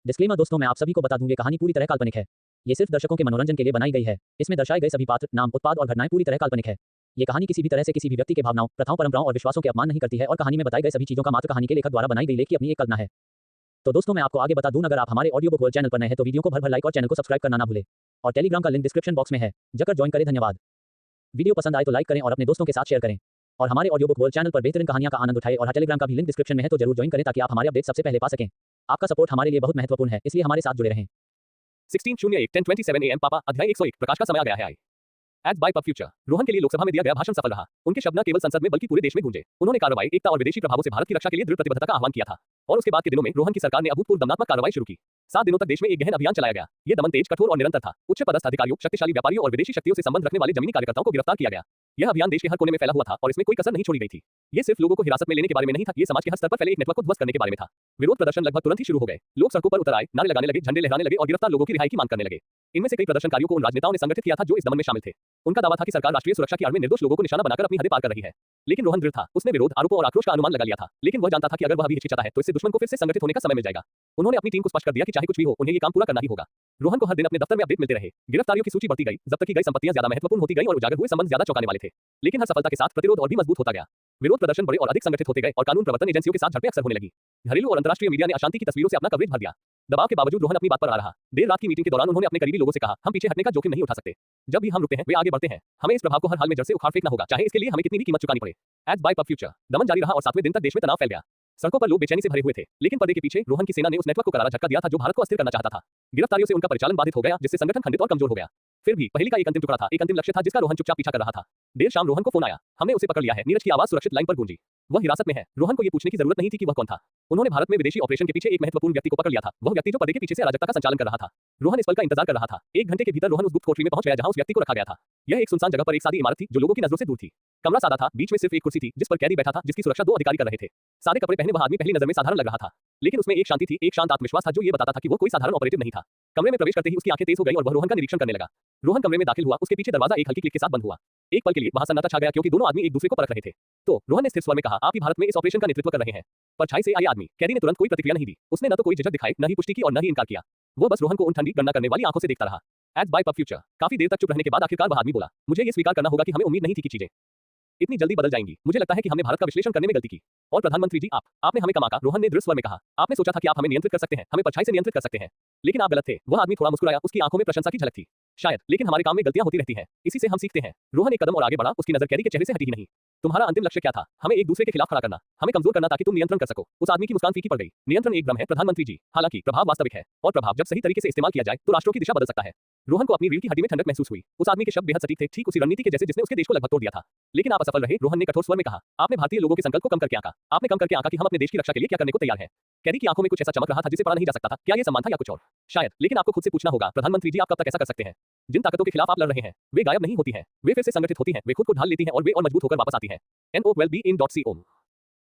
Disclaimer दोस्तों, मैं आप सभी को बता दूं ये कहानी पूरी तरह काल्पनिक है। ये सिर्फ दर्शकों के मनोरंजन के लिए बनाई गई है। इसमें दर्शाए गए सभी पात्र, नाम, उत्पाद और घटनाएं पूरी तरह काल्पनिक है। ये कहानी किसी भी तरह से किसी भी व्यक्ति के भावनाओं, प्रथाओं, परंपराओं और विश्वासों के अपमान नहीं करती है और कहानी में बताई गई सभी चीजों का मात्र कहानी के लेखक द्वारा बनाई गई लेख की अपनी एक कल्पना है। तो दोस्तों, मैं आपको आगे बता दूं, अगर आप हमारे ऑडियो बुक वर्ल्ड चैनल पर नए हैं तो वीडियो को भर लाइक और चैनल को सब्सक्राइब करना ना भूलें। और टेलीग्राम का लिंक डिस्क्रिप्शन बॉक्स में है, जाकर ज्वाइन करें। धन्यवाद। वीडियो पसंद आए तो लाइक करें और अपने दोस्तों के साथ शेयर करें। और हमारे ऑडियो बुक वर्ल्ड चैनल पर बेहतरीन कहानियां का आनंद उठाएं। और टेलीग्राम का भी लिंक डिस्क्रिप्शन में है, तो जरूर ज्वाइन करें ताकि आप हमारे अपडेट सबसे पहले पा सकें। आपका सपोर्ट हमारे लिए बहुत महत्वपूर्ण है, इसलिए हमारे साथ जुड़े रहें। 16/01/10:27 AM पापा अध्याय 101 प्रकाश का समय आ गया है। As by pub future Rohan के लिए लोकसभा में दिया गया भाषण सफल रहा। उनके शब्द न केवल संसद में बल्कि पूरे देश में गूंजे। उन्होंने कार्रवाई, एकता और विदेशी प्रभावों से भारत की रक्षा के लिए दृढ़ प्रतिबद्धता का आह्वान किया था। और उसके बाद के दिनों में रोहन की सरकार ने अभूतपूर्व दमनात्मक कार्रवाई शुरू की। 7 दिनों तक देश में एक गहन अभियान चलाया गया। ये दमन तेज, कठोर और निरंतर था। उच्च पदस्थ अधिकारियों, शक्तिशाली व्यापारियों और विदेशी शक्तियों से संबंध रखने वाले जमीनी कार्यकर्ताओं को गिरफ्तार किया गया। यह अभियान देश के हर कोने में फैला हुआ था और इसमें कोई कसर नहीं छोड़ी गई थी। ये सिर्फ लोगों को हिरासत में लेने के बारे में नहीं था, ये समाज के हर स्तर पर फैले एक नेटवर्क को ध्वस्त करने के बारे में था। विरोध प्रदर्शन लगभग तुरंत ही शुरू हो गए। लोग सड़कों पर उतर आए, नारे लगाने लगे, झंडे लहराने लगे और गिरफ्तार लोगों की रिहाई की मांग करने लगे। इनमें से कई प्रदर्शनकारियों को उन राजनेताओं ने संगठित किया था जो इस दमन में शामिल थे। उनका दावा था कि सरकार राष्ट्रीय सुरक्षा की आड़ में निर्दोष लोगों को निशाना बनाकर अपनी हदें पार कर रही है। लेकिन रोहन दृढ़ था। उसने विरोध, आरोपों और आक्रोश का अनुमान लगा लिया था। लेकिन वह जानता था कि अगर वह अभी हिचकिचाता है तो इससे दुश्मन को फिर से संगठित होने का समय मिल जाएगा। उन्होंने अपनी टीम को स्पष्ट कर दिया कि चाहे कुछ भी हो, उन्हें ये काम पूरा करना ही होगा। रोहन को हर दिन अपने दफ्तर में अपडेट मिलते रहे। गिरफ्तारियों की सूची बढ़ती गई, जब्त की गई संपत्तियां ज्यादा महत्वपूर्ण होती गई और उजागर हुए संबंध ज्यादा चौंकाने वाले थे। लेकिन हर सफलता के साथ प्रतिरोध और भी मजबूत होता गया। विरोध प्रदर्शन बड़े और अधिक संगठित होते गए और कानून प्रवर्तन एजेंसियों के साथ झड़पें अक्सर होने लगी। घरेलू और अंतर्राष्ट्रीय मीडिया ने अशांति की तस्वीरों से अपना कवरेज भर दिया। दबाव के बावजूद रोहन अपनी बात पर आ रहा। देर रात की मीटिंग के दौरान उन्होंने अपने करीबी लोगों से कहा, हम पीछे हटने का जोखिम नहीं उठा सकते। जब भी हम रुकते हैं वे आगे बढ़ते हैं। हमें इस प्रभाव को हर हाल में जड़ से उखाड़ फेंकना होगा, चाहे इसके लिए हमें कितनी भी कीमत चुकानी पड़े। एज बाय पब फ्यूचर दमन जारी रहा और 7वें दिन तक देश में तनाव फैल गया। सड़कों पर लोग बेचैनी से भरे हुए थे, लेकिन पर्दे के पीछे रोहन की सेना ने उस नेटवर्क को करारा झटका दिया था जो भारत को अस्थिर करना चाहता था। गिरफ्तारियों से उनका परिचालन बाधित हो गया, जिससे संगठन खंडित और कमजोर हो गया। फिर भी पहली का एक अंतिम टुकड़ा था, एक अंतिम लक्ष्य था जिसका रोहन चुपचाप पीछा कर रहा था। देर शाम रोहन को फोन आया, हमने उसे पकड़ लिया है। नीरज की आवाज सुरक्षित लाइन पर गूंजी। वह हिरासत में है। रोहन को यह पूछने की जरूरत नहीं थी कि वह कौन था। उन्होंने भारत में विदेशी ऑपरेशन के पीछे एक महत्वपूर्ण व्यक्ति को पकड़ लिया था। वह व्यक्ति जो पर्दे के पीछे से अराजकता का संचालन कर रहा था। रोहन इस पल का इंतजार कर रहा था। 1 घंटे के भीतर रोहन उस गुप्त कोठरी में पहुंच गया जहां उस व्यक्ति को रखा गया था। यह एक सुनसान जगह पर एक सादी इमारत थी जो लोगों की नजरों से दूर थी। कमरा सादा था, बीच में सिर्फ एक कुर्सी थी जिस पर कैदी बैठा था, जिसकी सुरक्षा 2 अधिकारी कर रहे थे। सादे कपड़े पहने वह आदमी पहली नजर में साधारण लग रहा था, लेकिन उसमें एक शांति थी, एक शांत आत्मविश्वास था जो ये बताता था कि वो कोई साधारण ऑपरेटिव नहीं था। कमरे में प्रवेश करते ही उसकी आंखें तेज हो गईं और वह रोहन का निरीक्षण करने लगा। रोहन कमरे में दाखिल हुआ, उसके पीछे दरवाजा एक हल्की क्लिक के साथ बंद हुआ। एक पल के लिए वहां सन्नाटा छा गया क्योंकि दोनों आदमी एक दूसरे को परख रहे थे। तो रोहन ने स्थिर स्वर में कहा, आप ही भारत में इस ऑपरेशन का नेतृत्व कर रहे हैं। परछाई से आए आदमी। कैदी ने तुरंत कोई प्रतिक्रिया नहीं दी। उसने न तो कोई झिझक दिखाई, न ही पुष्टि की और न ही इनकार किया। वो बस रोहन को उन ठंडी गणना करने वाली आंखों से देखता रहा। एज बाय पब फ्यूचर काफी देर तक चुप रहने के बाद आखिरकार वह आदमी बोला, मुझे ये स्वीकार करना होगा कि हमें उम्मीद नहीं थी कि चीजें इतनी जल्दी बदल जाएंगी। मुझे लगता है कि हमने भारत का विश्लेषण करने में गलती की। और प्रधानमंत्री जी, आपने हमें कमा का। रोहन ने दृढ़ स्वर में कहा, आपने सोचा था कि आप हमें नियंत्रित कर सकते हैं, हमें परछाई से नियंत्रित कर सकते हैं, लेकिन आप गलत थे। वह आदमी थोड़ा मुस्कुराया, उसकी आंखों में प्रशंसा की झलक थी। शायद, लेकिन हमारे काम में गलतियां होती रहती हैं, इसी से हम सीखते हैं। रोहन एक कदम और आगे बढ़ा, उसकी नजर कैदी के चेहरे से हटी ही नहीं। तुम्हारा अंतिम लक्ष्य क्या था? हमें एक दूसरे के खिलाफ खड़ा करना, हमें कमजोर करना ताकि तुम नियंत्रण कर सको। उस आदमी की मुस्कान फीकी पड़ गई। नियंत्रण एक भ्रम है प्रधानमंत्री जी, हालांकि प्रभाव वास्तविक है, और प्रभाव जब सही तरीके से इस्तेमाल किया जाए तो राष्ट्रों की दिशा बदल सकता है। रोहन को अपनी रीढ़ की हड्डी में ठंडक महसूस हुई। उस आदमी के शब्द बेहद सटीक थे, ठीक उसी रणनीति के जैसे जिसने उसके देश को लगभग तोड़ दिया था। लेकिन आप असफल रहे, रोहन ने कठोर स्वर में कहा। आपने भारतीय लोगों के संकल्प को कम करके आंका। आपने कम करके आंका कि हम अपने देश की रक्षा के लिए क्या करने को तैयार हैं। कैदी की आंखों में कुछ ऐसा चमक रहा था जिसे पढ़ा नहीं जा सकता था। क्या यह सम्मान था या कुछ और? शायद, लेकिन आपको खुद से पूछना होगा, प्रधानमंत्री जी, आप कब तक ऐसा कर सकते हैं? जिन ताकतों के खिलाफ आप लड़ रहे हैं, वे गायब नहीं होती हैं, वे फिर से संगठित होती हैं, वे खुद को ढाल लेती हैं और वे और मजबूत होकर वापस आती हैं। NOWellbeing.com।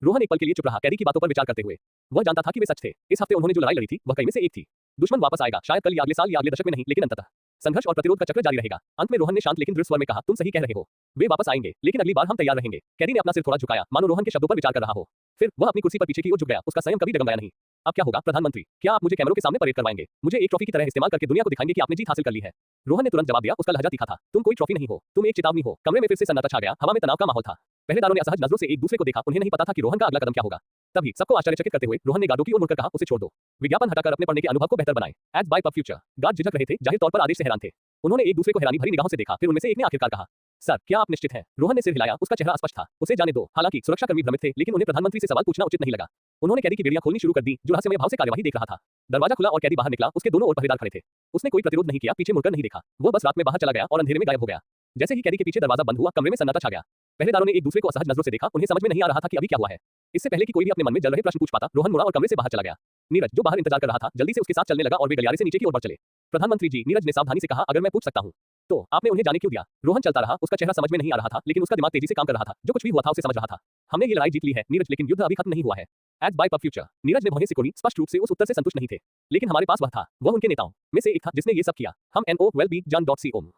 रोहन एक पल के लिए चुप रहा, कैदी की बातों पर विचार करते हुए। वह जानता था कि वे सच थे। इस हफ्ते उन्होंने जो लड़ाई लड़ी थी, वह कई में से एक थी। दुश्मन वापस आएगा, शायद कल या अगले साल या अगले दशक में नहीं, लेकिन अंततः संघर्ष और प्रतिरोध का चक्र जारी रहेगा। अंत में रोहन ने शांत लेकिन दृढ़ स्वर में कहा, तुम सही कह रहे हो, वे वापस आएंगे, लेकिन अगली बार हम तैयार रहेंगे। कैदी ने अपना सिर थोड़ा झुकाया, मानो रोहन के शब्दों पर विचार कर रहा हो। फिर वह अपनी कुर्सी पर पीछे की ओर झुक गया। उसका संयम कभी डगमगाया नहीं। अब क्या होगा प्रधानमंत्री? क्या आप मुझे कैमरों के सामने परेड करवाएंगे? मुझे एक ट्रॉफी की तरह इस्तेमाल करके दुनिया को दिखाएंगे कि आपने जीत हासिल कर ली है? रोहन ने तुरंत जवाब दिया, उसका लहजा तीखा था। तुम कोई ट्रॉफी नहीं हो, तुम एक चेतावनी हो। कमरे में फिर से सन्नाटा छा गया, हवा में तनाव का माहौल था। पहरेदारों ने असहज नजरों से एक दूसरे को देखा। उन्हें नहीं पता था कि रोहन का अगला कदम क्या होगा। तभी सबको आश्चर्यचकित करते हुए रोहन ने गार्डों की ओर मुड़कर कहा, उसे छोड़ दो। विज्ञापन हटाकर अपने पढ़ने के अनुभव को बेहतर बनाएं। Ads bye pub future guard झिझक रहे थे, जाहिर तौर पर आदेश से हैरान थे। उन्होंने एक दूसरे को हैरानी भरी निगाहों से देखा। फिर उनमें से एक ने आखिरकार कहा, सर, क्या आप निश्चित हैं? रोहन ने सिर हिलाया, उसका चेहरा अस्पष्ट था। उसे जाने दो। हालांकि सुरक्षाकर्मी भ्रमित थे, लेकिन उन्हें प्रधानमंत्री से सवाल पूछना उचित नहीं लगा। उन्होंने कैदी की बेड़ियां खोलनी शुरू कर दी, जो रहस्यमय भाव से कार्यवाही देख रहा था। दरवाजा खुला और कैदी बाहर निकला। उसके दोनों ओर पहरेदार खड़े थे। उसने कोई प्रतिरोध नहीं किया, पीछे मुड़कर नहीं देखा। वो बस रात में बाहर चला गया और अंधेरे में गायब हो गया। जैसे ही कैदी के पीछे दरवाजा बंद हुआ, कमरे में सन्नाटा छा गया। पहरेदारों ने एक दूसरे को असहज नजरों से देखा। उन्हें समझ में नहीं आ रहा था कि अभी क्या हुआ है। इससे पहले कि कोई भी अपने मन में जल रहे प्रश्न पूछ पाता, रोहन मुड़ा और कमरे से बाहर चला गया। नीरज, जो बाहर इंतजार कर रहा था, जल्दी से उसके साथ चलने लगा और वे गलियारे से नीचे की ओर बढ़ चले। प्रधानमंत्री जी, नीरज ने सावधानी से कहा, अगर मैं पूछ सकता हूँ तो आपने उन्हें जाने क्यों दिया? रोहन चलता रहा। उसका चेहरा समझ में नहीं आ रहा था, लेकिन उसका दिमाग तेजी से काम कर रहा था। जो कुछ भी हुआ था उसे समझ रहा था। हमने ये लड़ाई जीत ली है नीरज, लेकिन युद्ध अभी खत्म नहीं हुआ है। As by pub future Neeraj ने भौहें सिकोड़ी। स्पष्ट रूप से उस उत्तर से संतुष्ट नहीं थे, लेकिन हमारे पास वह था। वह उनके नेताओं में से एक था जिसने ये सब किया। हम NOWellbeing.com।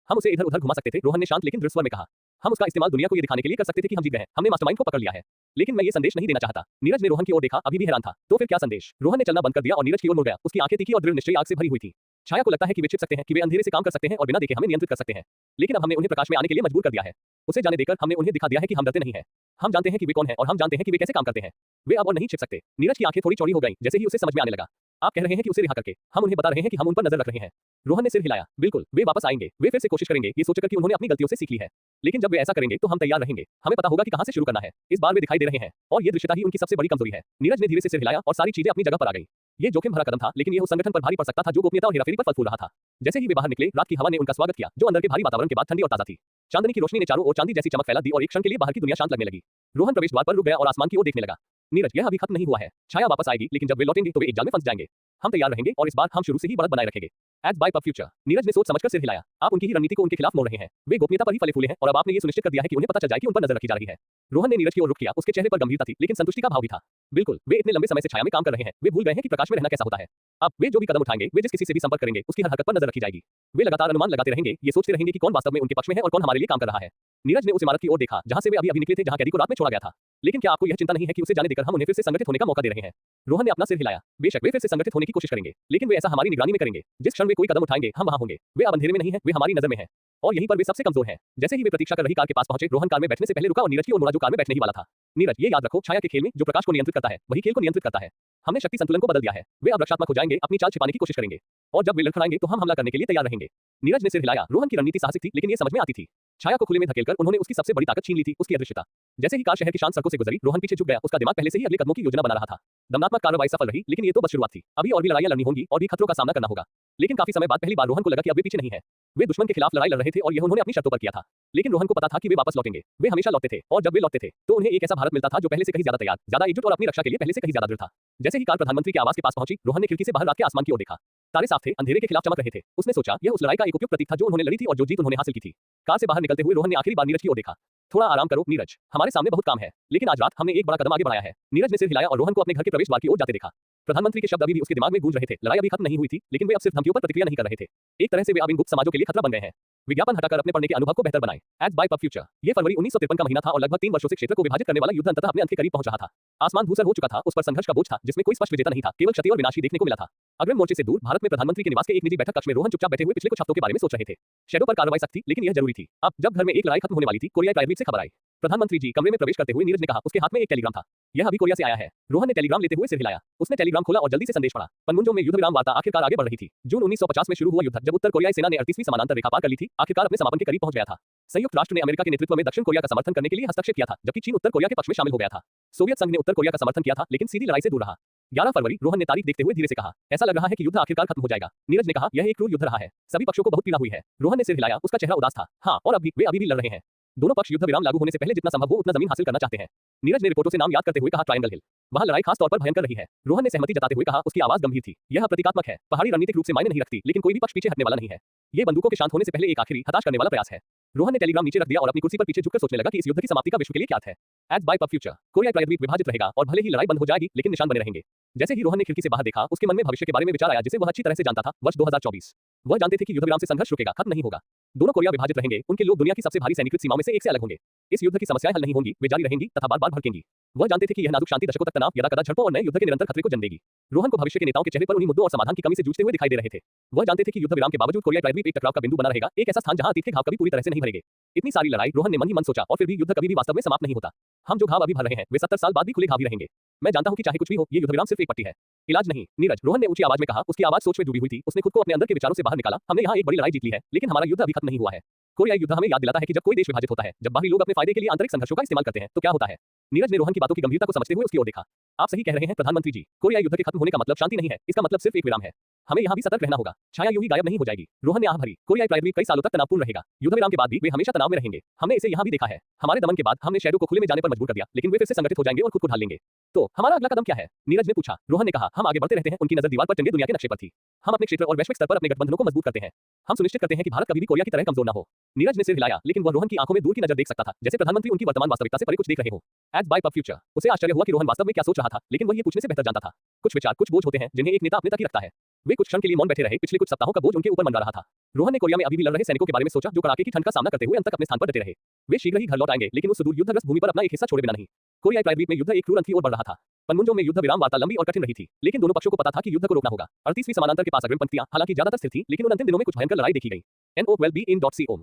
हम उसे इधर उधर घुमा सकते थे, रोहन ने शांत लेकिन दृढ़ स्वर में कहा। हम उसका इस्तेमाल दुनिया को ये दिखाने के लिए कर सकते थे कि हम जीत गए हैं, हमने मास्टरमाइंड को पकड़ लिया है। लेकिन मैं ये संदेश नहीं देना चाहता। नीरज ने रोहन की ओर देखा, अभी भी हैरान था। तो फिर क्या संदेश? रोहन ने चलना बंद कर दिया और नीरज की ओर मुड़ गया। उसकी आंखें तीखी और दृढ़ निश्चय आग से भरी हुई थी। छाया को लगता है कि वे छिप सकते हैं, कि वे अंधेरे से काम कर सकते हैं और बिना देखे हमें नियंत्रित कर सकते हैं। लेकिन अब हमने उन्हें प्रकाश में आने के लिए मजबूर कर दिया है। उसे जाने देकर हमने उन्हें दिखा दिया है कि हम डरते नहीं हैं। हम जानते हैं कि वे कौन हैं और हम जानते हैं कि वे कैसे काम करते हैं। वे अब और नहीं छिप सकते। नीरज की आंखें थोड़ी चौड़ी हो गईं, जैसे ही उसे समझ में आने लगा। आप कह रहे हैं कि उसे रिहा करके हम उन्हें बता रहे हैं कि हम उन पर नजर रख रहे हैं। रोहन ने सिर हिलाया। बिल्कुल, वे वापस आएंगे, वे फिर से कोशिश करेंगे, ये सोचकर कि उन्होंने अपनी गलतियों से सीख ली है। लेकिन जब वे ऐसा करेंगे तो हम तैयार रहेंगे। हमें पता होगा कि कहां से शुरू करना है। इस बार वे दिखाई दे रहे हैं और ये दृश्यता ही उनकी सबसे बड़ी कमजोरी है। नीरज ने धीरे से सिर हिलाया और सारी चीजें अपनी जगह पर आ गई। ये जोखिम भरा कदम था, लेकिन ये उस संगठन पर भारी पड़ सकता था जो गोपनीयता और हेराफेरी पर फल फूल रहा था। जैसे ही वे बाहर निकले, रात की हवा ने उनका स्वागत किया, जो अंदर के भारी वातावरण के बाद ठंडी और ताजा थी। चांदनी की रोशनी ने चारों ओर चांदी जैसी चमक फैला दी और एक क्षण के लिए बाहर की दुनिया शांत लगने लगी। रोहन प्रवेश द्वार पर रुक गया और आसमान की ओर देखने लगा। नीरज, यह अभी खत्म नहीं हुआ है। छाया वापस आएगी, लेकिन जब वे लौटेंगे तो वे एक जाल में फंस जाएंगे। हम तैयार रहेंगे और इस बार हम शुरू से ही बढ़त बनाए रखेंगे। Ads by pub future. Neeraj ने सोच समझकर सिर हिलाया। आप उनकी ही रणनीति को उनके खिलाफ मोड़ रहे हैं। वे गोपनीयता पर ही फले फूले हैं और अब आपने ये सुनिश्चित कर दिया है कि उन्हें पता चल जाए कि उन पर नजर रखी जा रही है। रोहन ने नीरज की ओर रुख किया। उसके चेहरे पर गंभीरता थी, लेकिन संतुष्टि का भाव भी था। बिल्कुल, वे इतने लंबे समय से छाया में काम कर रहे हैं। वे भूल गए हैं कि प्रकाश में रहना कैसा होता है। अब वे जो भी कदम उठाएंगे, वे जिस किसी से भी संपर्क करेंगे, उसकी हर हरकत पर नजर रखी जाएगी। वे लगातार अनुमान लगाते रहेंगे, ये सोचते रहेंगे कि कौन वास्तव में उनके पक्ष में है और कौन हमारे लिए काम कर रहा है। नीरज ने उस इमारत की ओर देखा, जहां से वे अभी निकले थे, जहां कैदी को रात में छोड़ा गया था। लेकिन क्या आपको यह चिंता नहीं है कि उसे जाने देकर हम उन्हें फिर से संगठित होने का मौका दे रहे हैं? रोहन ने अपना सिर हिलाया। बेशक वे फिर से संगठित होने की कोशिश करेंगे, लेकिन वे ऐसा हमारी निगरानी में करेंगे। जिस क्षण वे कोई कदम उठाएंगे, हम वहां होंगे। वे अब अंधेरे में नहीं हैं, वे हमारी नजर में हैं। और यहीं पर वे सबसे कमजोर हैं। जैसे ही वे प्रतीक्षा कर रही कार के पास पहुंचे, रोहन कार में बैठने से पहले रुका और नीरज की ओर मुड़ा, जो कार में बैठने ही वाला था। नीरज, ये याद रखो, छाया के खेल में जो प्रकाश को नियंत्रित करता है, वही खेल को नियंत्रित करता है। हमने शक्ति संतुलन को बदल दिया है। वे अब रक्षात्मक हो जाएंगे, अपनी चाल छिपाने की कोशिश करेंगे। और जब वे लड़खड़ाएंगे तो हम हमला करने के लिए तैयार रहेंगे। नीरज ने सिर हिलाया। रोहन की रणनीति साहसिक थी, लेकिन ये समझ में आती थी। छाया को खुले में धकेलकर उन्होंने उसकी सबसे बड़ी ताकत छीन ली थी, उसकी अदृश्यता। जैसे ही कार शहर की शांत सड़कों से गुजरी, रोहन पीछे झुक गया। उसका दिमाग पहले से ही अगले कदमों की योजना बना रहा था। दमनात्मक कार्रवाई सफल रही, लेकिन ये तो बस शुरुआत थी। अभी और भी लड़ाइयां लड़नी होंगी और भी खतरों का सामना करना होगा। लेकिन काफी समय बाद पहली बार रोहन को लगा कि अब वे पीछे नहीं है। वे दुश्मन के खिलाफ लड़ाई लड़ रहे थे और यह उन्होंने अपनी शर्तों पर किया था। लेकिन रोहन को पता था कि वे वापस लौटेंगे। वे हमेशा लौटते थे और जब वे लौटते थे तो उन्हें एक ऐसा भारत मिलता था जो पहले से कहीं ज्यादा तैयार, ज्यादा एकजुट और अपनी रक्षा के लिए पहले से कहीं ज्यादा दृढ़ था। जैसे ही कार प्रधानमंत्री के आवास के पास पहुंची, रोहन ने खिड़की से बाहर रात के आसमान की ओर देखा। तारे साफ थे, अंधेरे के खिलाफ चमक रहे थे। उसने सोचा, यह उस लड़ाई का एक उपयुक्त प्रतीक था जो उन्होंने लड़ी थी और जो जीत उन्होंने हासिल की थी। कार से बाहर निकलते हुए रोहन ने आखिरी बार नीरज की ओर देखा। थोड़ा आराम करो नीरज, हमारे सामने बहुत काम है, लेकिन आज रात हमने एक बड़ा कदम आगे बढ़ाया है। नीरज ने सिर हिलाया और रोहन को अपने घर के प्रवेश द्वार की ओर जाते देखा। प्रधानमंत्री के शब्द अभी भी उसके दिमाग में गूंज रहे थे। लड़ाई अभी खत्म नहीं हुई थी, लेकिन वे अब सिर्फ धमकियों पर प्रतिक्रिया नहीं कर रहे थे। एक तरह से वे अब इन गुप्त समाजों के लिए खतरा बन गए हैं। विज्ञापन हटाकर अपने पढ़ने के अनुभव को बेहतर बनाएं। Ads by pub future. ये फरवरी 1953 का महीना था और लगभग 3 वर्षों से क्षेत्र को विभाजित करने वाला युद्ध अंततः अपने अंत के करीब पहुंच रहा था। आसमान धूसर हो चुका था, उस पर संघर्ष का बोझ था जिसमें कोई स्पष्ट विजेता नहीं था, केवल क्षति और विनाश ही देखने को मिला था। अग्रिम मोर्चे से दूर भारत में प्रधानमंत्री के निवास के एक निजी बैठक कक्ष में रोहन चुपचाप बैठे हुए पिछले कुछ हफ्तों के बारे में सोच रहे थे। शैडो पर कार्रवाई सख्त थी, लेकिन यह जरूरी थी। अब जब घर में एक लड़ाई खत्म होने वाली थी, कोरियाई प्राइवेट से खबर आई। प्रधानमंत्री जी, कमरे में प्रवेश करते हुए नीरज ने कहा। उसके हाथ में एक टेलीग्राम था। यह अभी कोरिया से आया है। रोहन ने टेलीग्राम लेते हुए सिर हिलाया। उसने टेलीग्राम खोला और जल्दी से संदेश पढ़ा। पनमुंजों में युद्ध विराम वार्ता आखिरकार आगे बढ़ रही थी। जून 1950 में शुरू हुआ युद्ध, जब उत्तर कोरियाई सेना ने 38वीं समानांतर रेखा पार कर ली थी, आखिरकार अपने समापन के करीब पहुंच गया था। संयुक्त राष्ट्र ने अमेरिका के नेतृत्व में दक्षिण कोरिया का समर्थन करने के लिए हस्तक्षेप किया था, जबकि चीन उत्तर कोरिया के पक्ष में शामिल हो गया था। सोवियत संघ ने उत्तर कोरिया का समर्थन किया था, लेकिन सीधी लड़ाई से दूर रहा। 11 फरवरी, रोहन ने तारीख देखते हुए धीरे से कहा, ऐसा लग रहा है कि युद्ध आखिरकार खत्म हो जाएगा। नीरज ने कहा, यह एक क्रूर युद्ध रहा है, सभी पक्षों को बहुत पीड़ा हुई है। रोहन ने सिर हिलाया, उसका चेहरा उदास था। हाँ, और वे अभी भी लड़ रहे हैं। दोनों पक्ष युद्ध विराम लागू होने से पहले जितना संभव हो उतना जमीन हासिल करना चाहते हैं। नीरज ने रिपोर्टों से नाम याद करते हुए कहा, ट्रायंगल हिल। वहां लड़ाई खास तौर पर भयंकर रही है। रोहन ने सहमति जताते हुए कहा, उसकी आवाज गंभीर थी। यह प्रतीकात्मक है। पहाड़ी रणनीतिक रूप से मायने नहीं रखती, लेकिन कोई भी पक्ष पीछे हटने वाला नहीं है। ये बंदूकों के शांत होने से पहले एक आखिरी हताश करने वाला प्रयास है। रोहन ने टेलीग्राम नीचे रख दिया और अपनी कुर्सी पर पीछे झुककर सोचने लगा कि इस युद्ध की समाप्ति का विश्व के लिए क्या अर्थ है। Ads by pub future. कोरियाई प्रायद्वीप विभाजित रहेगा और भले ही लड़ाई बंद हो जाएगी, लेकिन निशान बने रहेंगे। जैसे ही रोहन ने खिड़की से बाहर देखा, उसके मन में भविष्य के बारे में विचार आया, जिसे वह अच्छी तरह से जानता था। वर्ष 2024। वह जानते थे कि युद्ध विराम से संघर्ष रुकेगा, खत्म नहीं होगा। दोनों कोरिया विभाजित रहेंगे, उनके लोग दुनिया की सबसे भारी सैनिकृत सीमाओं में से एक से अलग होंगे। इस युद्ध की समस्याएं हल नहीं होंगी, वे जारी रहेंगी तथा बार-बार भड़केंगी। वह जानते थे कि यह नाजुक शांति दशकों तक तनाव, यदा-कदा झड़पों और नए युद्ध के निरंतर खतरे को जन्म देगी। रोहन को भविष्य के नेताओं के चेहरे पर उन्हीं मुद्दों और समाधान की कमी से जूझते हुए दिखाई दे रहे थे। वह जानते थे कि युद्ध विराम के बावजूद कोरियाई प्रायद्वीप एक टकराव का बिंदु बना रहेगा, एक ऐसा स्थान जहां अतीत के घाव कभी पूरी तरह से नहीं भरेंगे। इतनी सारी लड़ाई, रोहन ने मन ही मन सोचा, और फिर भी युद्ध कभी भी वास्तव में समाप्त नहीं होता। हम जो घाव अभी भर रहे हैं, वे 70 साल बाद भी खुले घाव ही रहेंगे। मैं जानता हूं कि चाहे कुछ भी हो, ये युद्ध विराम सिर्फ एक पट्टी है, इलाज नहीं। नीरज, रोहन ने ऊंची आवाज में कहा। उसकी आवाज सोच में डूबी हुई थी। उसने खुद को अपने अंदर के विचारों से बाहर निकाला। हमने यहाँ एक बड़ी लड़ाई जीत ली है, लेकिन हमारा युद्ध अभी खत्म नहीं हुआ है। कोरियाई युद्ध हमें याद दिलाता है कि जब कोई देश विभाजित होता है, जब बाहरी लोग अपने फायदे के लिए आंतरिक संघर्षों का इस्तेमाल करते हैं, तो क्या होता है। नीरज ने रोहन की बातों की गंभीरता को समझते हुए उसकी ओर देखा। आप सही कह रहे हैं प्रधानमंत्री जी, कोरियाई युद्ध के खत्म होने का मतलब शांति नहीं है, इसका मतलब सिर्फ एक विराम है। हमें यहाँ भी सतर्क रहना होगा। छाया यूं ही गायब नहीं हो जाएगी। रोहन ने आह भरी। कोरियाई प्रायद्वीप कई सालों तक तनावपूर्ण रहेगा। युद्ध विराम के बाद भी वे हमेशा तनाव में रहेंगे। हमने इसे यहाँ भी देखा है। हमारे दमन के बाद हमने शैडो को खुले में जाने पर मजबूर कर दिया, लेकिन वे फिर से संगठित हो जाएंगे और खुद को ढाल लेंगे। तो हमारा अगला कदम क्या है? नीरज ने पूछा। रोहन ने कहा, हम आगे बढ़ते रहते हैं। उनकी नजर दीवार पर टंगे दुनिया के नक्शे पर थी। हम अपने क्षेत्र और वैश्विक स्तर पर अपने गठबंधनों को मजबूत करते हैं। हम सुनिश्चित करते हैं कि भारत कभी भी कोरिया की तरह कमजोर न हो। नीरज ने सिर हिलाया, लेकिन वह रोहन की आंखों में दूर की नजर देख सकता था, जैसे प्रधानमंत्री उनकी वर्तमान वास्तविकता से परे कुछ देख रहे हो। Ads by pub future. उसे आश्चर्य हुआ कि रोहन वास्तव में क्या सोच रहा था, लेकिन वह ये पूछने से बेहतर जानता था। कुछ विचार, कुछ बोझ होते हैं जिन्हें एक नेता अपने तक ही रखता है। वे कुछ क्षण के लिए मौन बैठे रहे। पिछले कुछ सप्ताहों का बोझ उनके ऊपर मंडरा रहा था। रोहन ने कोरिया में अभी भी लड़ रहे सैनिकों के बारे में सोचा, जो कड़ाके की ठंड का सामना करते हुए अंत तक अपने स्थान पर डटे रहे। वे शीघ्र ही घर लौट आएंगे, लेकिन उस सुदूर युद्धग्रस्त भूमि पर अपना एक हिस्सा छोड़े बिना नहीं। कोरियाई प्रायद्वीप में युद्ध एक क्रूर अंत की ओर बढ़ रहा था। पनमुंजों में युद्ध विराम वार्ता लंबी और कठिन रही थी, लेकिन दोनों पक्षों को पता था कि युद्ध को रोकना होगा। 38वीं समानांतर के पास अग्रिम पंक्तियां हालांकि ज्यादातर स्थिर थीं, लेकिन उन अंतिम दिनों में कुछ भयंकर लड़ाई देखी गई। NO12BIN.CO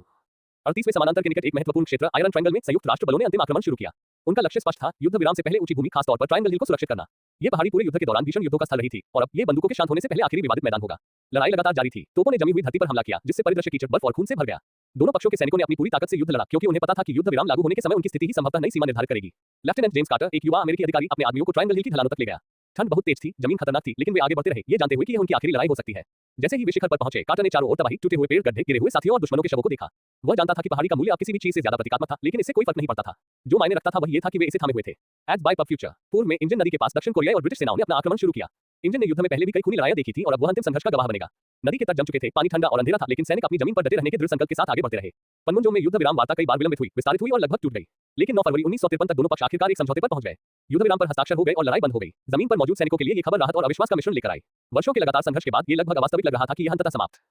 38वें समानांतर के निकट एक महत्वपूर्ण क्षेत्र आयरन ट्रायंगल में संयुक्त राष्ट्र बलों ने अंतिम आक्रमण शुरू किया। उनका लक्ष्य स्पष्ट था, युद्ध विराम से पहले ऊंची भूमि, खासतौर पर ट्रायंगल हिल को सुरक्षित करना। ये पहाड़ी पूरे युद्ध के दौरान भीषण युद्धों का स्थल रही थी, और अब ये बंदूकों के शांत होने से पहले आखिरी विवादित मैदान होगा। लड़ाई लगातार जारी थी। तोपों ने जमी हुई धरती पर हमला किया, जिससे परिदृश्य कीचड़, बर्फ और खून से भर गया। दोनों पक्षों के सैनिकों ने अपनी पूरी ताकत से युद्ध लड़ा, क्योंकि उन्हें पता था कि युद्ध विराम लागू होने के समय उनकी स्थिति ही संभवतः नई सीमा निर्धारित करेगी। लेफ्टिनेंट जेम्स कार्टर, एक युवा अमेरिकी अधिकारी, अपने आदमियों को ट्रायंगल हिल की ढलानों तक ले गया। ठंड बहुत तेज थी, जमीन खतरनाक थी, लेकिन वे आगे बढ़ते रहे, ये जानते हुए कि यह उनकी आखिरी लड़ाई हो सकती है। जैसे ही वे शिखर पर पहुंचे, कार्टर ने चारों ओर तबाही, टूटे हुए पेड़, गड्ढे, गिरे हुए साथियों और दुश्मनों के शवों को देखा। वह जानता था कि पहाड़ी का मूल्य अब किसी भी चीज से ज्यादा प्रतीकात्मक था, लेकिन इससे कोई फर्क नहीं पड़ता था। जो मायने रखता था वह ये था कि वे इसे थामे हुए थे। Ads bye pub future. पूर्व में इंजन नदी के पास दक्षिण कोरिया और ब्रिटिश सेनाओं ने अपना आक्रमण शुरू किया। इंजन ने युद्ध में पहले भी कई खूनी लड़ाइयां देखी थी, और अब वह अंतिम संघर्ष का गवाह बनेगा। नदी के तट जम चुके थे, पानी ठंडा और अंधेरा था, लेकिन सैनिक अपनी जमीन पर डटे रहने के दृढ़ संकल्प के साथ आगे बढ़ते रहे। पनमुंजों में युद्ध विराम वार्ता कई बार विलंबित हुई, विस्तारित हुई और लगभग टूट गई, लेकिन 9 फरवरी 1953 तक दोनों पक्ष आखिरकार एक समझौते पर पहुंच गए। युद्ध विराम पर हस्ताक्षर हो गए और लड़ाई बंद हो गई। जमीन पर मौजूद सैनिकों के लिए ये खबर राहत और अविश्वास का मिश्रण लेकर आई। वर्षों के लगातार संघर्ष के बाद ये लगभग अवास्तविक लग रहा था कि यह अंततः समाप्त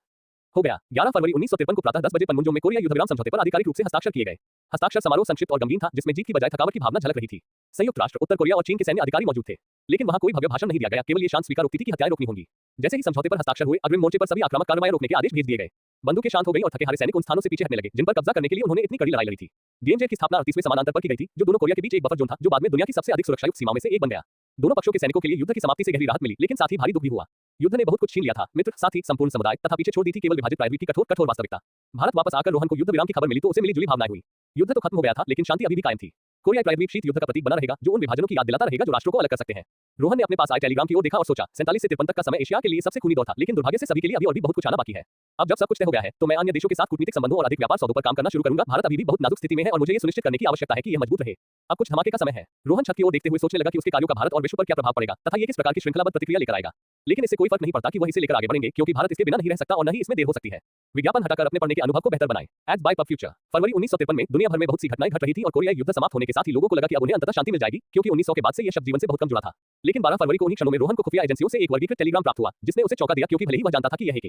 हो गया। 11 फरवरी 1953 को प्रातः 10 बजे पनमुंजों में कोरिया युद्ध विराम समझौते पर आधिकारिक रूप से हस्ताक्षर किए गए। हस्ताक्षर समारोह संक्षिप्त और गमगीन था, जिसमें जीत की बजाय थकावट की भावना झलक रही थी। संयुक्त राष्ट्र, उत्तर कोरिया और चीन के सैन्य अधिकारी मौजूद थे, लेकिन वहां कोई भव्य भाषण नहीं दिया गया, केवल ये शांत स्वीकार उक्ति थी कि हत्याएं रोकनी होंगी। जैसे ही समझौते पर हस्ताक्षर हुए, अग्रिम मोर्चे पर सभी आक्रामक कार्रवाई रोकने के आदेश भेज दिए गए। बंदूकें शांत हो गई और थके हारे सैनिक उन स्थानों से पीछे हटने लगे, जिन पर कब्जा करने के लिए उन्होंने इतनी कड़ी लड़ाई लड़ी थी। डीएमजे की स्थापना 38वें समानांतर पर की गई थी, जो दोनों कोरिया के बीच एक बफर जोन था, जो बाद में दुनिया की सबसे अधिक सुरक्षायुक्त सीमाओं में से एक बन गया। दोनों पक्षों के सैनिकों के लिए युद्ध की समाप्ति से गहरी राहत मिली, लेकिन साथ ही भारी दुख भी हुआ। युद्ध ने बहुत कुछ छीन लिया था, मित्र, साथी, संपूर्ण समुदाय, तथा पीछे छोड़ दी थी केवल विभाजित प्रायद्वीप की कठोर कठोर वास्तविकता। भारत वापस आकर रोहन को युद्ध विराम की खबर मिली तो उसे मिली जुली भावनाएं हुई। युद्ध तो खत्म हो गया था, लेकिन शांति अभी भी कायम थी। कोरियाई प्रायद्वीप शीत युद्ध का प्रतीक बना रहेगा, जो उन विभाजनों की याद दिलाता रहेगा जो राष्ट्रों को अलग कर सकते हैं। रोहन ने अपने पास आए टेलीग्राम की ओर देखा और सोचा, 47 से 53 तक का समय एशिया के लिए सबसे खूनी दौर था, लेकिन दुर्भाग्य से सभी के लिए अभी और भी बहुत कुछ आना बाकी है। अब जब सब कुछ तय हो गया है, तो मैं अन्य देशों के साथ कूटनीतिक संबंधों और अधिक व्यापार सौदों पर काम करना शुरू करूंगा। भारत अभी भी बहुत नाजुक स्थिति में है और मुझे ये सुनिश्चित करने की आवश्यकता है कि यह मजबूत रहे। अब कुछ धमाके का समय है। रोहन छत की ओर देखते हुए सोचने लगा कि उसके कार्यों का भारत और विश्व पर क्या प्रभाव पड़ेगा, तथा ये किस प्रकार की श्रृंखलाबद्ध प्रतिक्रिया लेकर आएगा। लेकिन इससे कोई फर्क नहीं पड़ता कि वह इसे लेकर आगे बढ़ेंगे, क्योंकि भारत इसके बिना नहीं रह सकता और न ही इसमें देर हो सकती है। विज्ञापन हटाकर अपने पढ़ने के अनुभव को बेहतर बनाएं। Ads bye pub future. फरवरी 1953 में दुनिया भर में बहुत सी घटनाएं घट रही थी और कोरियाई युद्ध समाप्त होने के साथ ही लोगों को लगा कि अब उन्हें अंततः शांति मिल जाएगी, क्योंकि 1900 के बाद से यह शब्द जीवन से बहुत कम जुड़ा था। लेकिन 12 फरवरी को उन्हीं क्षणों में रोहन को खुफिया एजेंसियों से एक वर्गीकृत टेलीग्राम प्राप्त हुआ, जिसने उसे चौंका दिया, क्योंकि भले ही वह जानता था कि यह